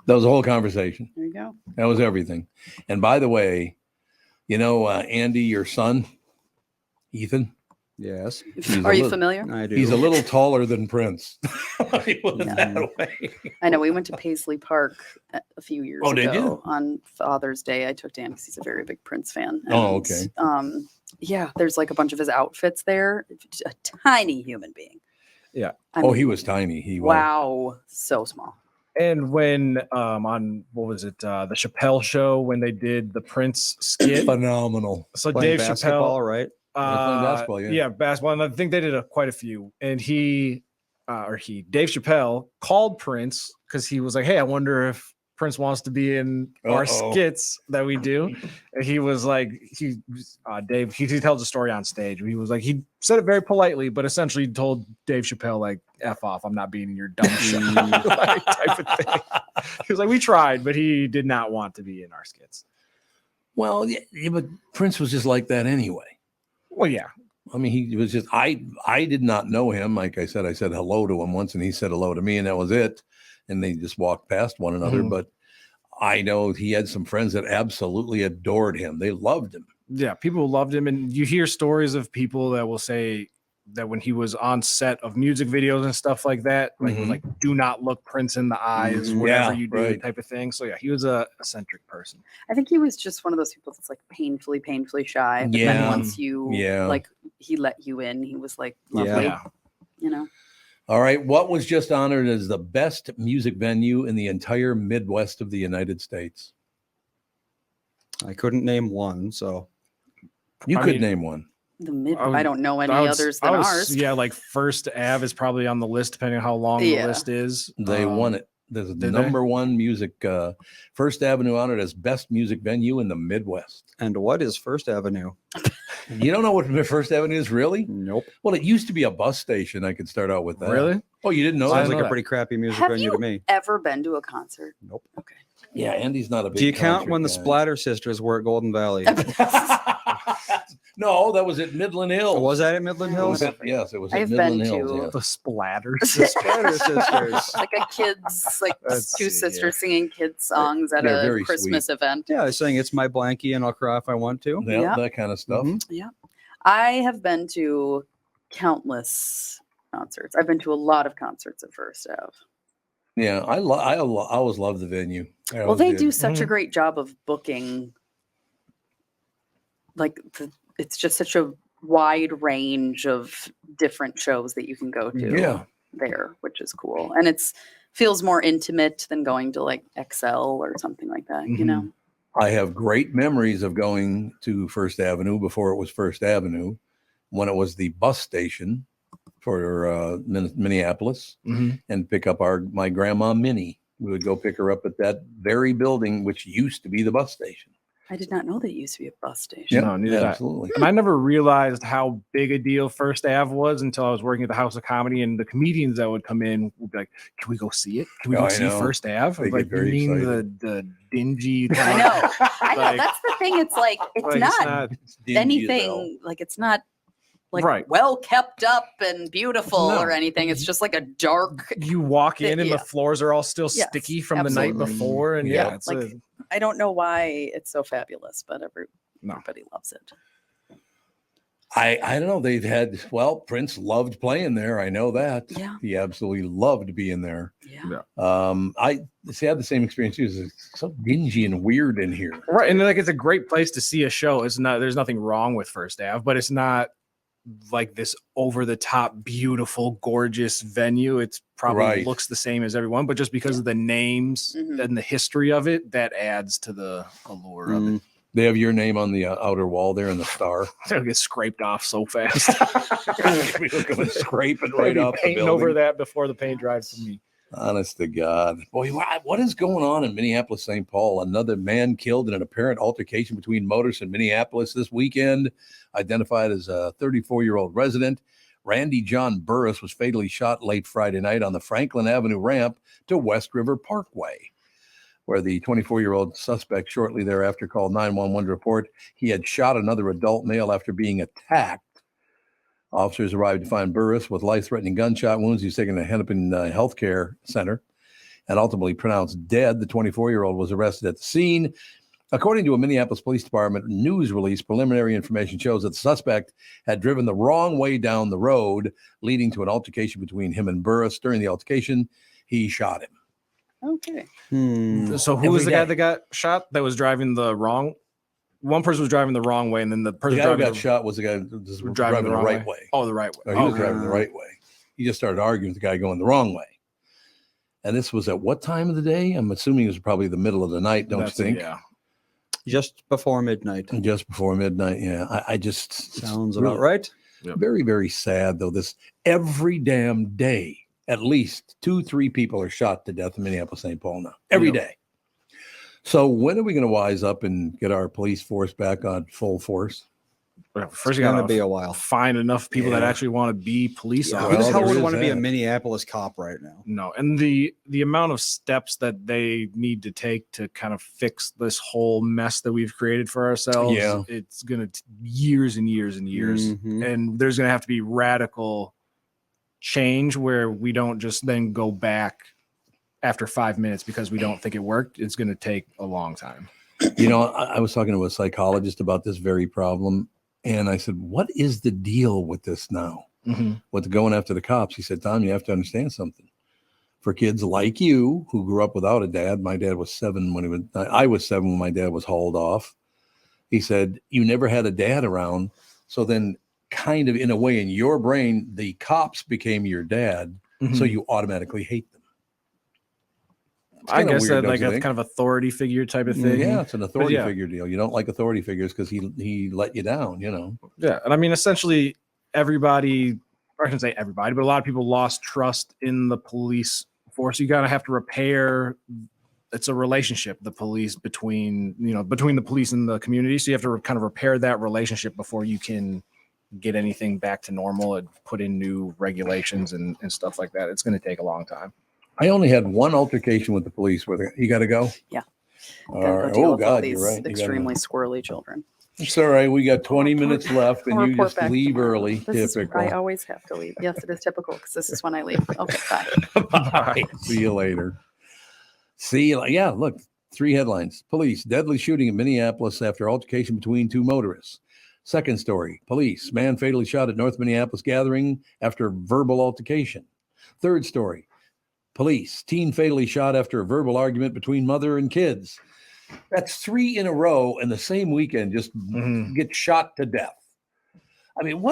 That was the whole conversation. There you go. That was everything. And by the way, you know, Andy, your son, Ethan. Yes. Are you familiar? I do. He's a little taller than Prince. He was that way. I know. We went to Paisley Park a few years ago. Did you? On Father's Day. I took Dan because he's a very big Prince fan. Oh, okay. Yeah, there's like a bunch of his outfits there. A tiny human being. Yeah. He was tiny. He was. Wow, so small. And when on what was it, the Chappelle show, when they did the Prince skit, phenomenal. So Playing Dave basketball, Chappelle, right? Playing basketball, yeah. basketball, and I think they did quite a few. And Dave Chappelle called Prince because he was like, "Hey, I wonder if Prince wants to be in our skits that we do." And he was like, Dave, he tells a story on stage. He was like, he said it very politely, but essentially told Dave Chappelle, like, "F off, I'm not being in your dumb show," like, type of thing. He was like, "We tried," but he did not want to be in our skits. Well, yeah, but Prince was just like that anyway. Well, yeah. I mean, he was just, I did not know him. Like I said hello to him once and he said hello to me and that was it. And they just walked past one another. Mhm. But I know he had some friends that absolutely adored him. They loved him. Yeah, people loved him. And you hear stories of people that will say that when he was on set of music videos and stuff like that, like do not look Prince in the eyes, whatever you do, type of thing. So yeah, he was a eccentric person. I think he was just one of those people that's like painfully shy. But then once you like he let you in, he was like lovely. Yeah. You know. All right. What was just honored as the best music venue in the entire Midwest of the United States? I couldn't name one, so you could name one. I don't know any others than ours. Yeah, like First Ave is probably on the list, depending on how long the list is. They won it. There's the number one music, First Avenue honored as best music venue in the Midwest. And what is First Avenue? You don't know what First Avenue is, really? Nope. Well, it used to be a bus station. I could start out with that. Really? Oh, you didn't know Sounds that? like a pretty crappy music Have venue you to me. ever been to a concert? Nope. Okay. Yeah, Andy's not a big. Do you count concert when the guy. Splatter Sisters were at Golden Valley? No, that was at Midland Hills. Was that at Midland Hills? Yes, it was I at have Midland been Hills. to- Yeah. The Splatters. The Splatter Sisters. Like a kids, like Let's two see, sisters singing kids songs at They're a very Christmas event. Yeah, I was saying "It's My Blankie" and "I'll Cry If I Want to." Yeah, Yeah. that kind of stuff. Yeah. I have been to countless concerts. I've been to a lot of concerts at First Ave. Yeah, I always love the venue. I Well, always they did. do such a great job of booking. Like, it's just such a wide range of different shows that you can go to there, which is cool. And it's feels more intimate than going to like XL or something like that, you know? I have great memories of going to First Avenue before it was First Avenue, when it was the bus station for Minneapolis, and pick up my grandma Minnie. We would go pick her up at that very building, which used to be the bus station. I did not know that it used to be a bus station. Yeah, No, neither did I. absolutely. And I never realized how big a deal First Ave was until I was working at the House of Comedy, and the comedians that would come in would be like, "Can we go see it? Can we Oh, go I see know. First Ave?" They I'm like, get very you mean excited. the dingy? I know. I know. Like- That's the thing. It's like, it's like, not dingy as hell. anything, like, it's not like Right. well kept up and beautiful No. or anything. It's just like a dark. You walk in and Yeah. the floors are all still Yes, sticky from the night absolutely. before, and Yeah, it's like, I don't know why it's so fabulous, but everybody loves it. I don't know. They've had, Prince loved playing there. I know that. Yeah. He absolutely loved being there. Yeah. I had the same experience too. It's so dingy and weird in here. right, and like it's a great place to see a show. It's not. There's nothing wrong with First Ave, but it's not like this over the top, beautiful, gorgeous venue. It's probably Right. looks the same as everyone, but just because of the names and the history of it, that adds to the allure of it. They have your name on the outer wall there in the star. It'll get scraped off so fast. We look at it scraping I'll right be off the painting building. over that before the paint dries for me. Honest to God. Boy, what is going on in Minneapolis, St. Paul? Another man killed in an apparent altercation between motorists in Minneapolis this weekend, identified as a 34-year-old resident. Randy John Burris was fatally shot late Friday night on the Franklin Avenue ramp to West River Parkway, where the 24-year-old suspect shortly thereafter called 911 to report he had shot another adult male after being attacked. Officers arrived to find Burris with life-threatening gunshot wounds. He's taken to Hennepin Healthcare Center and ultimately pronounced dead. The 24-year-old was arrested at the scene. According to a Minneapolis Police Department news release, preliminary information shows that the suspect had driven the wrong way down the road, leading to an altercation between him and Burris. During the altercation, he shot him. Okay. So who was the guy that got shot that was driving the wrong? One person was driving the wrong way, and then the person The guy who driving got shot was the guy who was driving the wrong right way. Oh, the right way. He was driving the right way. He just started arguing with the guy going the wrong way. And this was at what time of the day? I'm assuming it was probably the middle of the night, don't you think? Yeah. Just before midnight. Just before midnight, yeah. I just... Sounds about right. Very, very sad, though. This every damn day, at least 2-3 people are shot to death in Minneapolis, St. Paul now. Every day. So when are we going to wise up and get our police force back on full force? First, you gonna gotta be a while. Find enough people that actually want to be police Who officers. the hell would want to be a Minneapolis cop right now? No, and the amount of steps that they need to take to kind of fix this whole mess that we've created for ourselves, it's going to years and years and years. And there's going to have to be radical change where we don't just then go back after 5 minutes because we don't think it worked. It's going to take a long time. You know, I was talking to a psychologist about this very problem. And I said, what is the deal with this now? With going after the cops? He said, Tom, you have to understand something. For kids like you who grew up without a dad, my dad was 7 when I was 7 when my dad was hauled off. He said, you never had a dad around. So then kind of in a way in your brain, the cops became your dad. So you automatically hate them. I guess that like a kind of authority figure type of thing. Yeah, it's an authority figure deal. You don't like authority figures because he let you down, you know. Yeah, and I mean, essentially, everybody, or I shouldn't say everybody, but a lot of people lost trust in the police force. You gotta have to repair. It's a relationship, the police between the police and the community. So you have to kind of repair that relationship before you can get anything back to normal and put in new regulations and stuff like that. It's going to take a long time. I only had one altercation with the police. You got to go? Yeah. All right. Oh, God, you're right. Extremely squirrely children. It's all right. We got 20 minutes left, and you just leave early. Typical. I always have to leave. Yes, it is typical because this is when I leave. Okay, bye. Bye. See you later. Yeah, look, 3 headlines. Police, deadly shooting in Minneapolis after altercation between 2 motorists. Second story, police, man fatally shot at North Minneapolis gathering after verbal altercation. Third story, police, teen fatally shot after a verbal argument between mother and kids. That's 3 in a row in the same weekend, just get shot to death. I mean,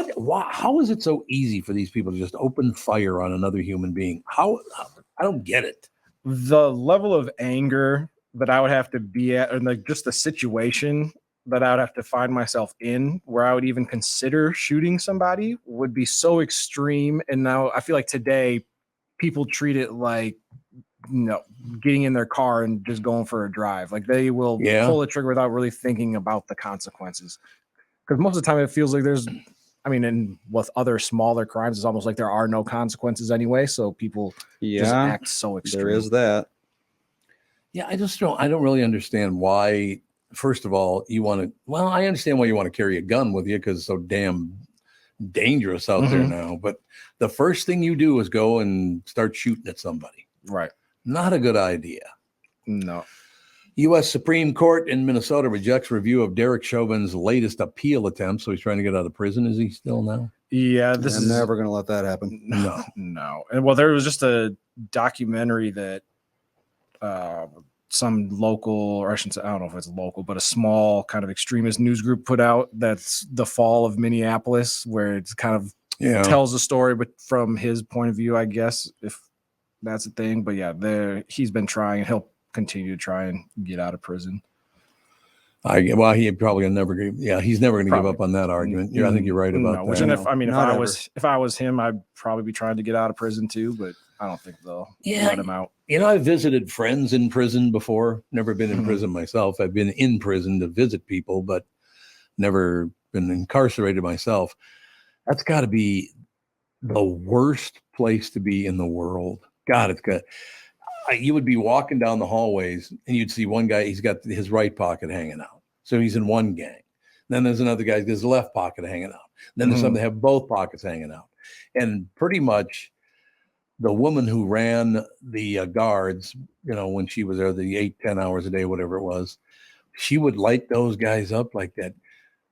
how is it so easy for these people to just open fire on another human being? I don't get it. The level of anger that I would have to be at, and like just the situation that I would have to find myself in where I would even consider shooting somebody would be so extreme. And now I feel like today people treat it like, getting in their car and just going for a drive. Like they will pull the trigger without really thinking about the consequences. Because most of the time it feels like and with other smaller crimes, it's almost like there are no consequences anyway. So people just act so extreme. There is that. Yeah, I don't really understand why. First of all, I understand why you want to carry a gun with you because it's so damn dangerous out there now. But the first thing you do is go and start shooting at somebody. Right. Not a good idea. No. U.S. Supreme Court in Minnesota rejects review of Derek Chauvin's latest appeal attempt. So he's trying to get out of prison. Is he still now? Yeah, I'm never going to let that happen. No. And well, there was just a documentary that some local, or I shouldn't say, I don't know if it's local, but a small kind of extremist news group put out. That's the fall of Minneapolis, where it's kind of tells the story, but from his point of view, I guess, if that's the thing. But yeah, he's been trying, and he'll continue to try and get out of prison. He probably never. He's never going to give up on that argument. I think you're right about that. And if I was him, I'd probably be trying to get out of prison too. But I don't think they'll let him out. I visited friends in prison before. Never been in prison myself. I've been in prison to visit people, but never been incarcerated myself. That's got to be the worst place to be in the world. God, it's good. You would be walking down the hallways and you'd see one guy, he's got his right pocket hanging out. So he's in one gang. Then there's another guy, his left pocket hanging out. Then there's some that have both pockets hanging out. And pretty much the woman who ran the guards, when she was there, the 8-10 hours a day, whatever it was, she would light those guys up like that.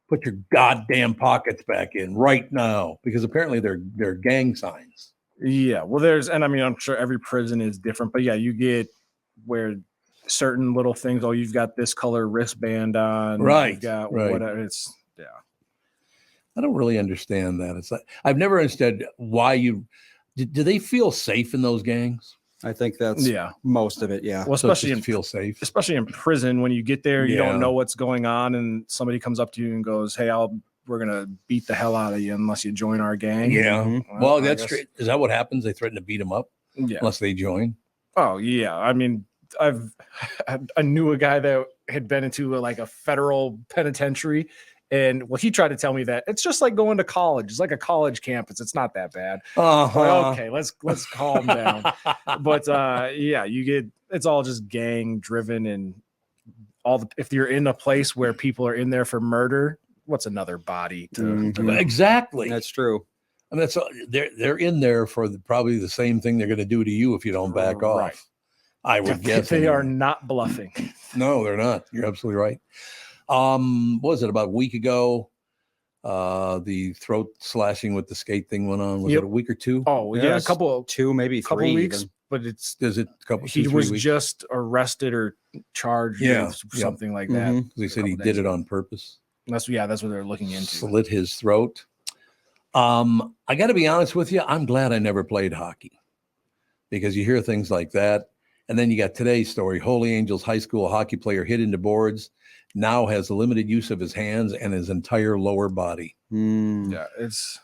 Put your goddamn pockets back in right now, because apparently they're gang signs. Yeah, well, I'm sure every prison is different, but yeah, you get where certain little things. Oh, you've got this color wristband on, right? You've got right. whatever. I don't really understand that. It's like I've never understood why do they feel safe in those gangs? I think that's most of it. Yeah. Well, especially feel safe, especially in prison when you get there, you don't know what's going on, and somebody comes up to you and goes, "Hey, we're gonna beat the hell out of you unless you join our gang." Yeah. Well, that's true. Is that what happens? They threaten to beat them up unless they join. Oh yeah. I mean, I knew a guy that had been into a federal penitentiary. And he tried to tell me that it's just like going to college. It's like a college campus. It's not that bad. Okay, let's calm down. But it's all just gang driven, and if you're in a place where people are in there for murder, what's another body to exactly? That's true. I mean, they're in there for probably the same thing they're going to do to you if you don't back off. I would guess they are not bluffing. No, they're not. You're absolutely right. What was it, about a week ago? The throat slashing with the skate thing went on. Was it a week or two? Oh, yeah, a couple, 2, maybe 3 weeks. Even. But he was just arrested or charged with something like that. They said he did it on purpose. That's what they're looking into. Slit his throat. I got to be honest with you. I'm glad I never played hockey, because you hear things like that. And then you got today's story. Holy Angels High School hockey player hit into boards, now has limited use of his hands and his entire lower body. Yeah,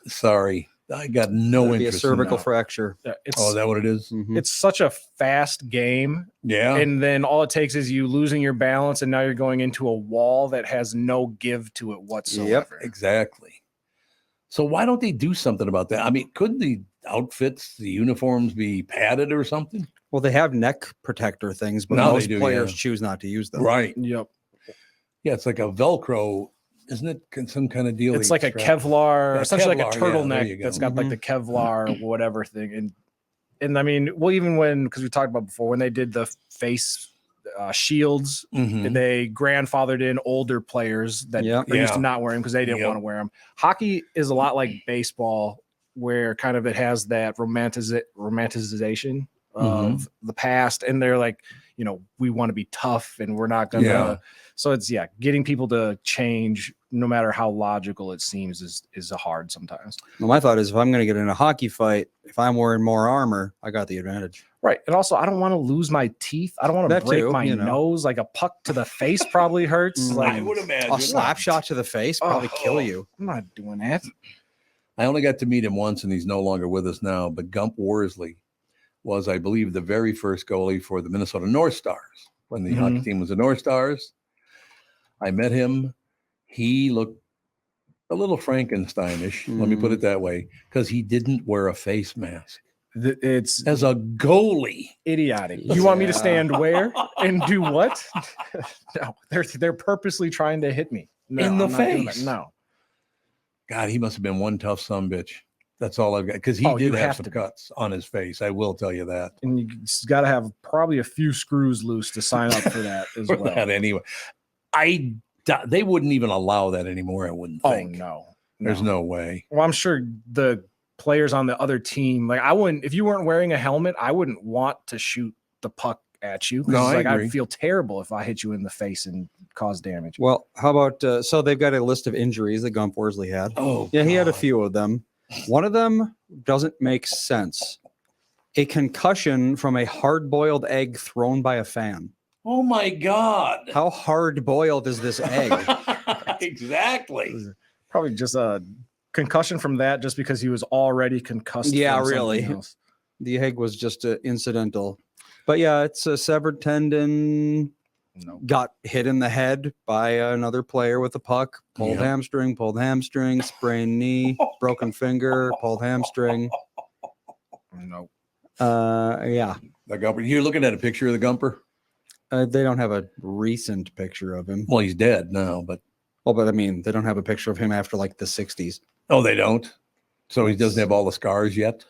sorry. I got no interest. A cervical fracture. Yeah, is that what it is? It's such a fast game. Yeah. And then all it takes is you losing your balance, and now you're going into a wall that has no give to it whatsoever. Yep, exactly. So why don't they do something about that? I mean, couldn't the outfits, the uniforms be padded or something? Well, they have neck protector things, but most players choose not to use them. Right. Yep. Yeah, it's like a Velcro, isn't it? Some kind of deal. It's like a Kevlar, essentially like a turtleneck that's got like the Kevlar whatever thing. And I mean, because we talked about before, when they did the face shields, they grandfathered in older players that used to not wear them because they didn't want to wear them. Hockey is a lot like baseball, where kind of it has that romanticization of the past, and they're like, we want to be tough and we're not gonna so it's getting people to change, no matter how logical it seems, is hard sometimes. Well, my thought is, if I'm going to get in a hockey fight, if I'm wearing more armor, I got the advantage. Right. And also, I don't want to lose my teeth. I don't want to break my nose. Like a puck to the face probably hurts. Like, I would imagine a slap shot to the face probably kill you. I'm not doing that. I only got to meet him once, and he's no longer with us now, but Gump Worsley was, I believe, the very first goalie for the Minnesota North Stars when the hockey team was the North Stars. I met him. He looked a little Frankensteinish, let me put it that way, because he didn't wear a face mask. It's as a goalie. Idiotic. You want me to stand where and do what? No, they're purposely trying to hit me in the face. No. God, he must have been one tough sumbitch. That's all I've got, because he did have some cuts on his face. I will tell you that. And you got to have probably a few screws loose to sign up for that as well. That anyway. They wouldn't even allow that anymore, I wouldn't think. Oh, no. There's no way. Well, I'm sure the players on the other team, like, I wouldn't, if you weren't wearing a helmet, I wouldn't want to shoot the puck at you. No, I'd feel terrible if I hit you in the face and cause damage. Well, how about, so they've got a list of injuries that Gump Worsley had. Oh, yeah, he had a few of them. One of them doesn't make sense. A concussion from a hard-boiled egg thrown by a fan. Oh my God. How hard boiled is this egg? Exactly. Probably just a concussion from that, just because he was already concussed. Yeah, from really. something else. The egg was just incidental. But yeah, it's a severed tendon. Got hit in the head by another player with a puck. Pulled hamstring, sprained knee, broken finger, pulled hamstring. No. Yeah. The Gumper. You're looking at a picture of the Gumper? They don't have a recent picture of him. Well, he's dead now, but. Well, but I mean, they don't have a picture of him after like the 60s. Oh, they don't? So he doesn't have all the scars yet?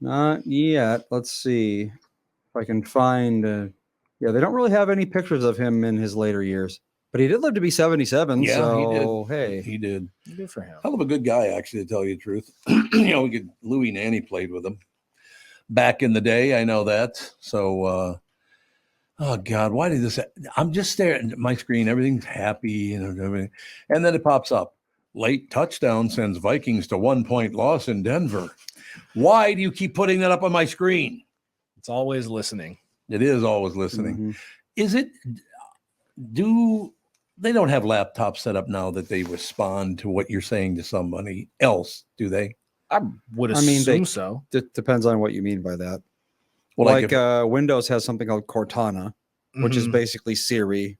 Not yet. Let's see if I can find. Yeah, they don't really have any pictures of him in his later years. But he did live to be 77. Yeah, so, he did. Hey. He did. Good for him. Hell of a good guy, actually, to tell you the truth. Louis Nanny played with him back in the day. I know that. So, oh God, why did this? I'm just staring at my screen. Everything's happy and everything. And then it pops up. Late touchdown sends Vikings to 1-point loss in Denver. Why do you keep putting that up on my screen? It's always listening. It is always listening. Mm-hmm. Is it? They don't have laptops set up now that they respond to what you're saying to somebody else, do they? I would assume so. It depends on what you mean by that. Well, like Windows has something called Cortana, which is Mhm. basically Siri,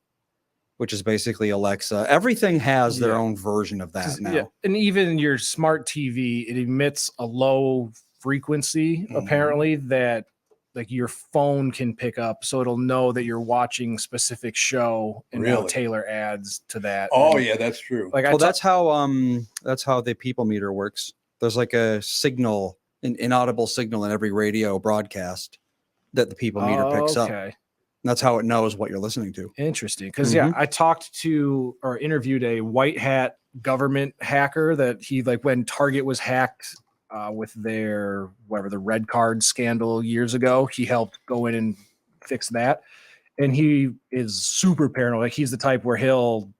which is basically Alexa. Everything has their own version of that now. Yeah. And even your smart TV, it emits a low frequency, apparently, that like your phone can pick up, so it'll know that you're watching specific show and now Really? tailor ads to that. Oh And, yeah, that's true. Like Well, that's how the people meter works. There's like a signal, an inaudible signal in every radio broadcast that the people meter picks up. Okay. And that's how it knows what you're listening to. Interesting. Because yeah, I talked to or interviewed a white hat government hacker that he like when Target was hacked with their the red card scandal years ago, he helped go in and fix that. And he is super paranoid. Like he's the type where he'll,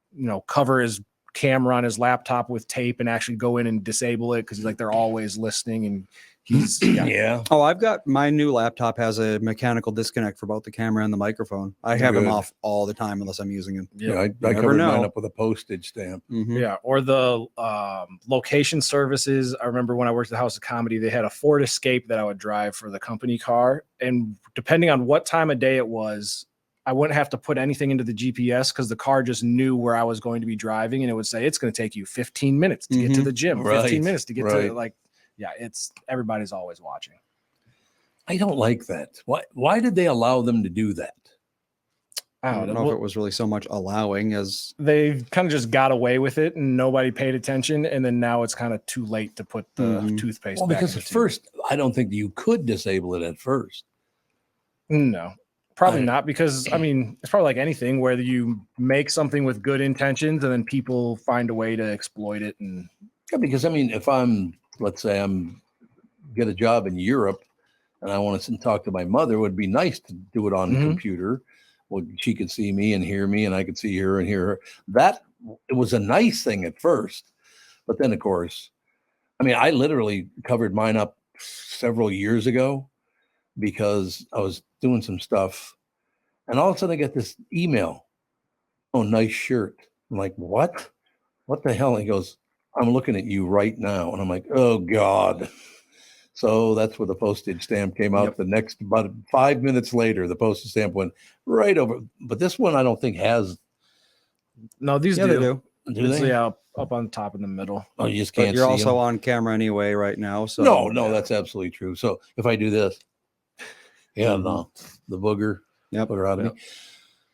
cover his camera on his laptop with tape and actually go in and disable it because he's like they're always listening and he's yeah. Oh, I've got my new laptop has a mechanical disconnect for both the camera and the microphone. I have them Good. off all the time unless I'm using them. Yeah, I never covered know. mine up with a postage stamp. Mhm. Yeah, or the location services. I remember when I worked at the House of Comedy, they had a Ford Escape that I would drive for the company car. And depending on what time of day it was, I wouldn't have to put anything into the GPS because the car just knew where I was going to be driving. And it would say, it's going to take you 15 minutes to get to the gym, 15 minutes to get to it's everybody's always watching. I don't like that. Why did they allow them to do that? I don't know if it was really so much allowing as They kind of just got away with it and nobody paid attention. And then now it's kind of too late to put the toothpaste Well, back because in at the tube. first, I don't think you could disable it at first. No, probably not, because I mean, it's probably like anything where you make something with good intentions and then people find a way to exploit it. And Yeah, because I mean, if let's say get a job in Europe and I want to talk to my mother, it would be nice to do it on the computer. Well, she could see me and hear me and I could see her and hear her. It was a nice thing at first. But then, of course, I mean, I literally covered mine up several years ago because I was doing some stuff. And all of a sudden I get this email. Oh, nice shirt. I'm like, what? What the hell? And he goes, I'm looking at you right now. And I'm like, oh, God. So that's where the postage stamp came out. The next, about 5 minutes later, the postage stamp went right over. But this one, I don't think has. no, these Yeah, do. they do. Do It's, they? yeah, up on top in the middle. Oh, you just But can't you're see also them. on camera anyway right now. So No, that's absolutely true. So if I do this, no, the booger, booger out of me.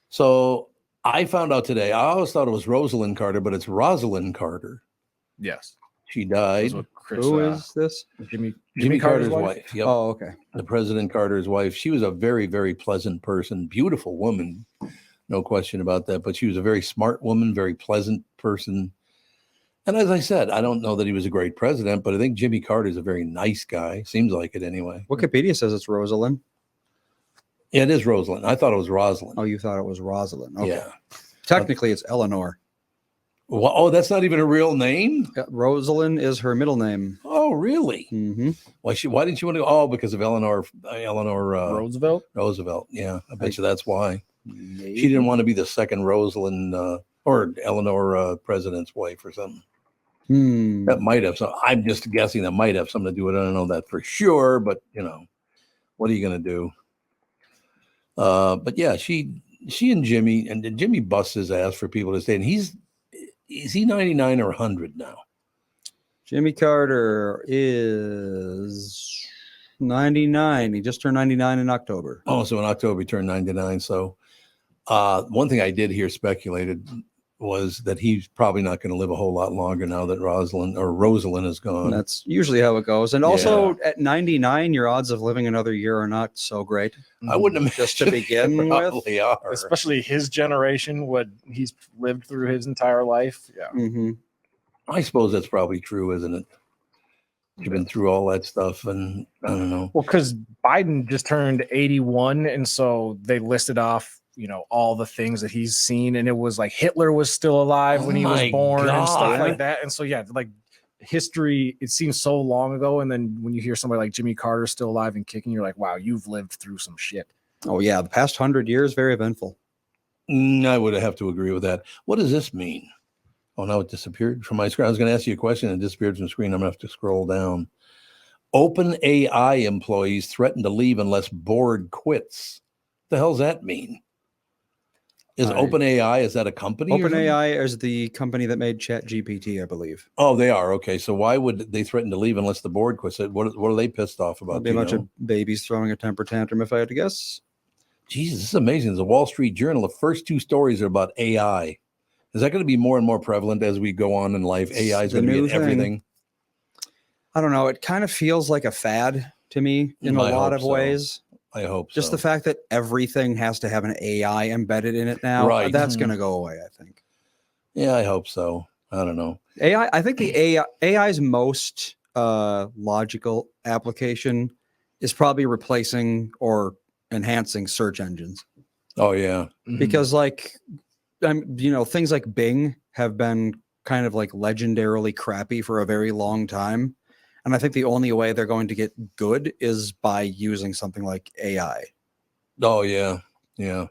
So I found out today, I always thought it was Rosalind Carter, but it's Rosalind Carter. Yes. She died. Who is this? Jimmy Carter's wife. Yep. Oh, okay. The President Carter's wife. She was a very, very pleasant person, beautiful woman. No question about that. But she was a very smart woman, very pleasant person. And as I said, I don't know that he was a great president, but I think Jimmy Carter's a very nice guy. Seems like it anyway. Wikipedia says it's Rosalind. Yeah, it is Rosalind. I thought it was Rosalind. Oh, you thought it was Rosalind. Okay. Yeah. Technically, it's Eleanor. Well, oh, that's not even a real name? Rosalind is her middle name. Oh, really? Mm-hmm. Why didn't you want to go? Oh, because of Eleanor Roosevelt? Roosevelt. Yeah, I bet you that's why. She didn't want to be the second Rosalind or Eleanor president's wife or something. That might have some. I'm just guessing that might have something to do with it. I don't know that for sure, but what are you going to do? But yeah, she and Jimmy busts his ass for people to stay. And is he 99 or 100 now? Jimmy Carter is 99. He just turned 99 in October. Oh, so in October he turned 99. So one thing I did hear speculated was that he's probably not going to live a whole lot longer now that Rosalind is gone. And that's usually how it goes. And also at 99, your odds of living another year are not so great. I wouldn't imagine just to begin with. Are. Especially his generation, what he's lived through his entire life. Yeah. I suppose that's probably true, isn't it? You've been through all that stuff, and I don't know. Well, because Biden just turned 81, and so they listed off all the things that he's seen, and it was like Hitler was still alive when he was born and stuff like that. And so like history, it seems so long ago, and then when you hear somebody like Jimmy Carter still alive and kicking, you're like, wow, you've lived through some shit. Oh yeah, the past 100 years, very eventful. I would have to agree with that. What does this mean? Oh, now it disappeared from my screen. I was going to ask you a question and it disappeared from the screen. I'm going to have to scroll down. OpenAI employees threaten to leave unless board quits. What the hell does that mean? Is OpenAI, is that a company? OpenAI is the company that made ChatGPT, I believe. Oh, they are. Okay. So why would they threaten to leave unless the board quits it? What are they pissed off about? There'll be a bunch of babies throwing a temper tantrum, if I had to guess. Jesus, this is amazing. The Wall Street Journal, the first two stories are about AI. Is that going to be more and more prevalent as we go on in life? AI is going to be in everything. I don't know. It kind of feels like a fad to me in a lot of ways. I hope Just the fact that everything has to have an AI embedded in it now, Right. that's going to go away, I think. Yeah, I hope so. I don't know. AI, I think the AI's most logical application is probably replacing or enhancing search engines. Oh, yeah. Because things like Bing have been kind of like legendarily crappy for a very long time. And I think the only way they're going to get good is by using something like AI. Oh, yeah. Yeah.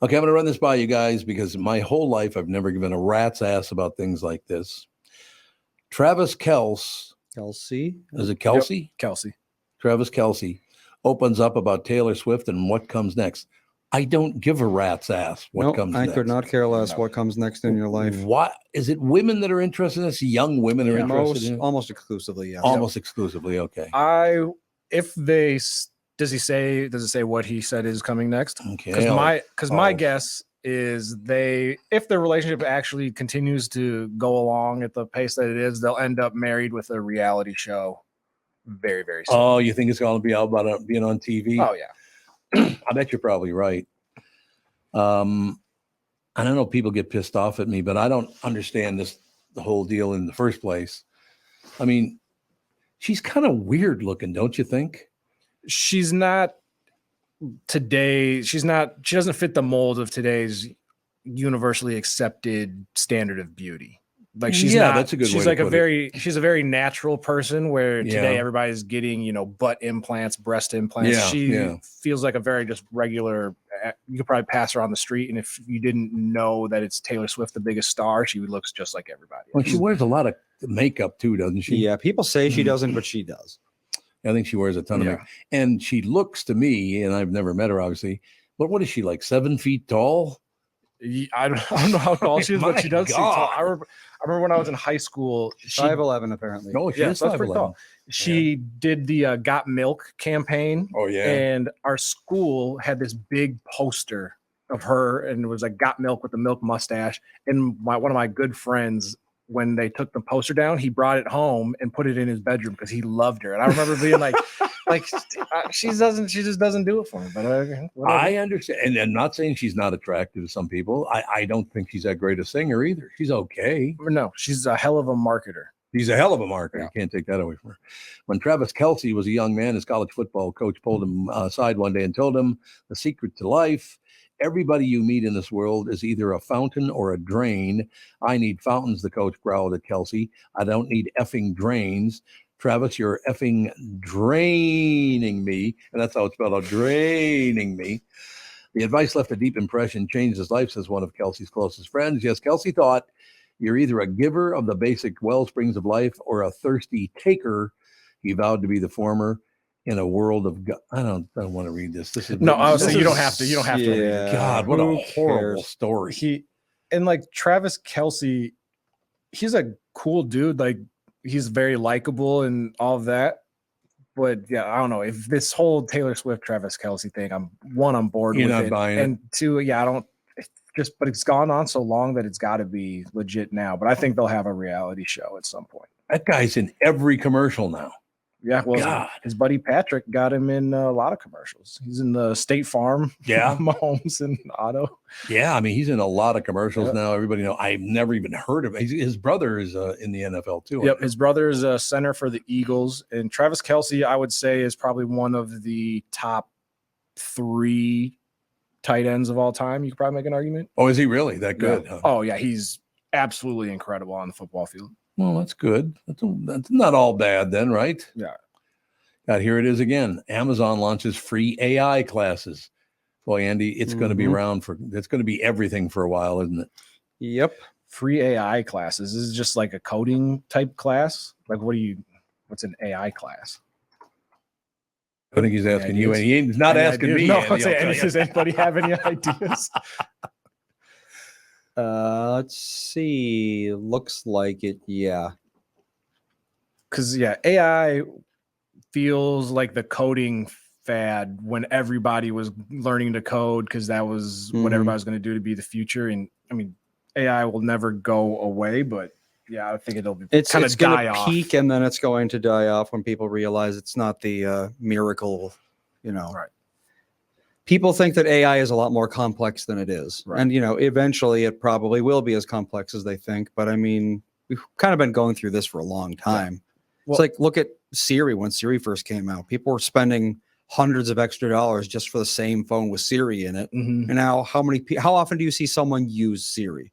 Okay, I'm going to run this by you guys because my whole life I've never given a rat's ass about things like this. Travis Kelce. Is it Kelsey? Yep, Kelsey. Travis Kelce opens up about Taylor Swift and what comes next. I don't give a rat's ass what comes next. I could not care less what comes next in your life. What is it? Women that are interested in this? Young women are interested in it? Almost exclusively, yeah. Almost exclusively, okay. Does it say what he said is coming next? Okay. Because my guess is if the relationship actually continues to go along at the pace that it is, they'll end up married with a reality show very, very soon. Oh, you think it's going to be all about being on TV? Oh, yeah. I bet you're probably right. I don't know. People get pissed off at me, but I don't understand the whole deal in the first place. I mean, she's kind of weird looking, don't you think? She's not today. She doesn't fit the mold of today's universally accepted standard of beauty. Like that's a good way she's to like put it. She's a very natural person where today everybody's getting, butt implants, breast implants. She feels like a very just regular, you could probably pass her on the street. And if you didn't know that it's Taylor Swift, the biggest star, she looks just like everybody. Well, she wears a lot of makeup too, doesn't she? Yeah. People say she doesn't, but she does. I think she wears a ton of makeup. And she looks to me, and I've never met her obviously, but what is she, like 7 feet tall? I don't know how tall she is, but she does seem tall. I remember when I was in high school. 5'11" apparently. Oh, she is 5'11". She did the Got Milk campaign. Oh, yeah. And our school had this big poster of her, and it was like Got Milk with the milk mustache. And one of my good friends, when they took the poster down, he brought it home and put it in his bedroom because he loved her. And I remember being like she just doesn't do it for me. But I understand, and I'm not saying she's not attractive to some people. I don't think she's that great a singer either. She's okay. No, she's a hell of a marketer. He's a hell of a marketer. You can't take that away from her. When Travis Kelce was a young man, his college football coach pulled him aside one day and told him the secret to life. Everybody you meet in this world is either a fountain or a drain. I need fountains, the coach growled at Kelce. I don't need effing drains. Travis, you're effing draining me. And that's how it's spelled out, draining me. The advice left a deep impression, changed his life, says one of Kelsey's closest friends. Yes, Kelsey thought you're either a giver of the basic well springs of life or a thirsty taker. He vowed to be the former in a world of I don't want to read this. This is no. this Honestly, is, you don't have to. You don't have to read it. God, what a horrible story. Travis Kelce, he's a cool dude. Like, he's very likable and all of that. But yeah, I don't know if this whole Taylor Swift, Travis Kelce thing, I'm bored You're with not it. buying And two, I don't but it's gone on so long that it's got to be legit now. But I think they'll have a reality show at some point. That guy's in every commercial now. Yeah, well, God. his buddy Patrick got him in a lot of commercials. He's in the State Farm, Mahomes and Otto. Yeah, I mean, he's in a lot of commercials now. Everybody know. I've never even heard of him. His brother is in the NFL too. Yep, his brother is a center for the Eagles, and Travis Kelce, I would say, is probably one of the top 3 tight ends of all time. You could probably make an argument. Oh, is he really that good? Yeah. Huh? Oh yeah, he's absolutely incredible on the football field. Well, that's good. That's not all bad then, right? Yeah. God, here it is again. Amazon launches free AI classes. Boy, Andy, it's going to be around it's going to be everything for a while, isn't it? Yep. Free AI classes. This is just like a coding type class. Like, what's an AI class? I think he's asking you, and he's not asking me. No, Andy, does anybody have any ideas? Let's see. Looks like it. Yeah. Because AI feels like the coding fad when everybody was learning to code because that was what everybody was going to do to be the future. And I mean, AI will never go away, but yeah, I think it'll kind of die off. Peak and then it's going to die off when people realize it's not the miracle, Right. People think that AI is a lot more complex than it is. Right. And, eventually it probably will be as complex as they think. But I mean, we've kind of been going through this for a long time. Yeah. Well, it's like, look at Siri when Siri first came out. People were spending hundreds of extra dollars just for the same phone with Siri in it. And now how often do you see someone use Siri?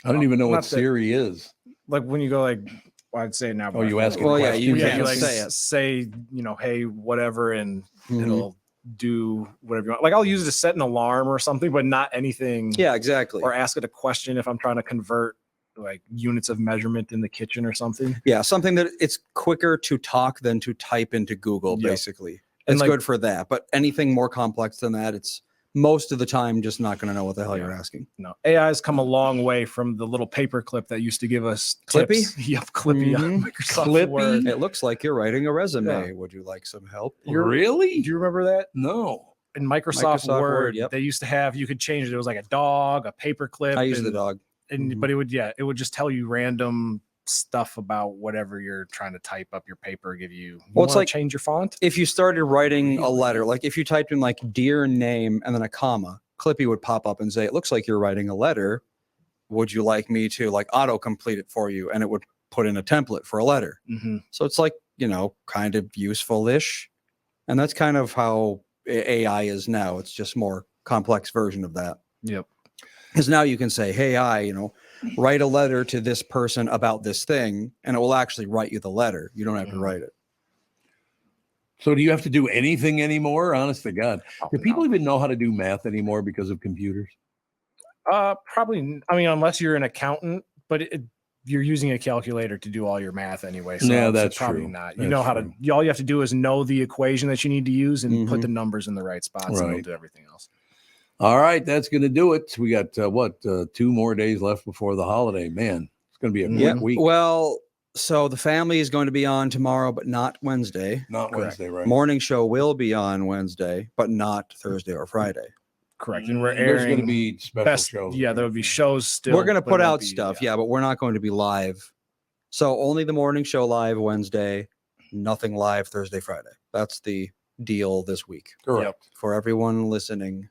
I don't even know what Siri is. Like when you go I'd say now. Oh, you ask it. Well, yeah, you can like say it. Say, hey, whatever, and it'll do whatever you want. Like I'll use it to set an alarm or something, but not anything. Yeah, exactly. Or ask it a question if I'm trying to convert like units of measurement in the kitchen or something. Yeah, something that it's quicker to talk than to type into Google, basically. And it's good for that. But anything more complex than that, it's most of the time just not going to know what the hell you're asking. No, AI has come a long way from the little paper clip that used to give us Clippy? tips. Yep, Clippy on Microsoft Clippy? Word. It looks like you're writing a resume. Yeah. Would you like some help? Really? Do you remember that? No. In Microsoft Word, yep. they used to have, you could change it. It was like a dog, a paper clip. I use the dog. But it would just tell you random stuff about whatever you're trying to type up your paper, give you, It's like change your font. If you started writing a letter, like if you typed in like dear name and then a comma, Clippy would pop up and say, it looks like you're writing a letter. Would you like me to like auto complete it for you? And it would put in a template for a letter. So it's like, kind of useful-ish. And that's kind of how AI is now. It's just more complex version of that. Yep. Because now you can say, hey, write a letter to this person about this thing, and it will actually write you the letter. You don't have to write it. So do you have to do anything anymore? Honest to God. Do people even know how to do math anymore because of computers? Probably. I mean, unless you're an accountant, but you're using a calculator to do all your math anyway. So yeah, it's that's probably true. not. You know how to. All you have to do is know the equation that you need to use and put the numbers in the right spots, and it'll do everything else. All right, that's going to do it. We got 2 more days left before the holiday. Man, it's going to be a quick week. Well, so the family is going to be on tomorrow, but not Wednesday. Not Wednesday, right? Morning show will be on Wednesday, but not Thursday or Friday. Correct. And we're There's airing going to be special shows. Yeah, there will be shows still. We're going to but put it won't out be- stuff, but we're not going to be live. So only the morning show live Wednesday, nothing live Thursday, Friday. That's the deal this week. Correct. For everyone listening.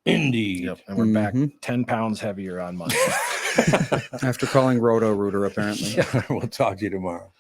Indeed. Yep. And we're back 10 pounds heavier on Monday. After calling Roto Rooter, apparently. We'll talk to you tomorrow.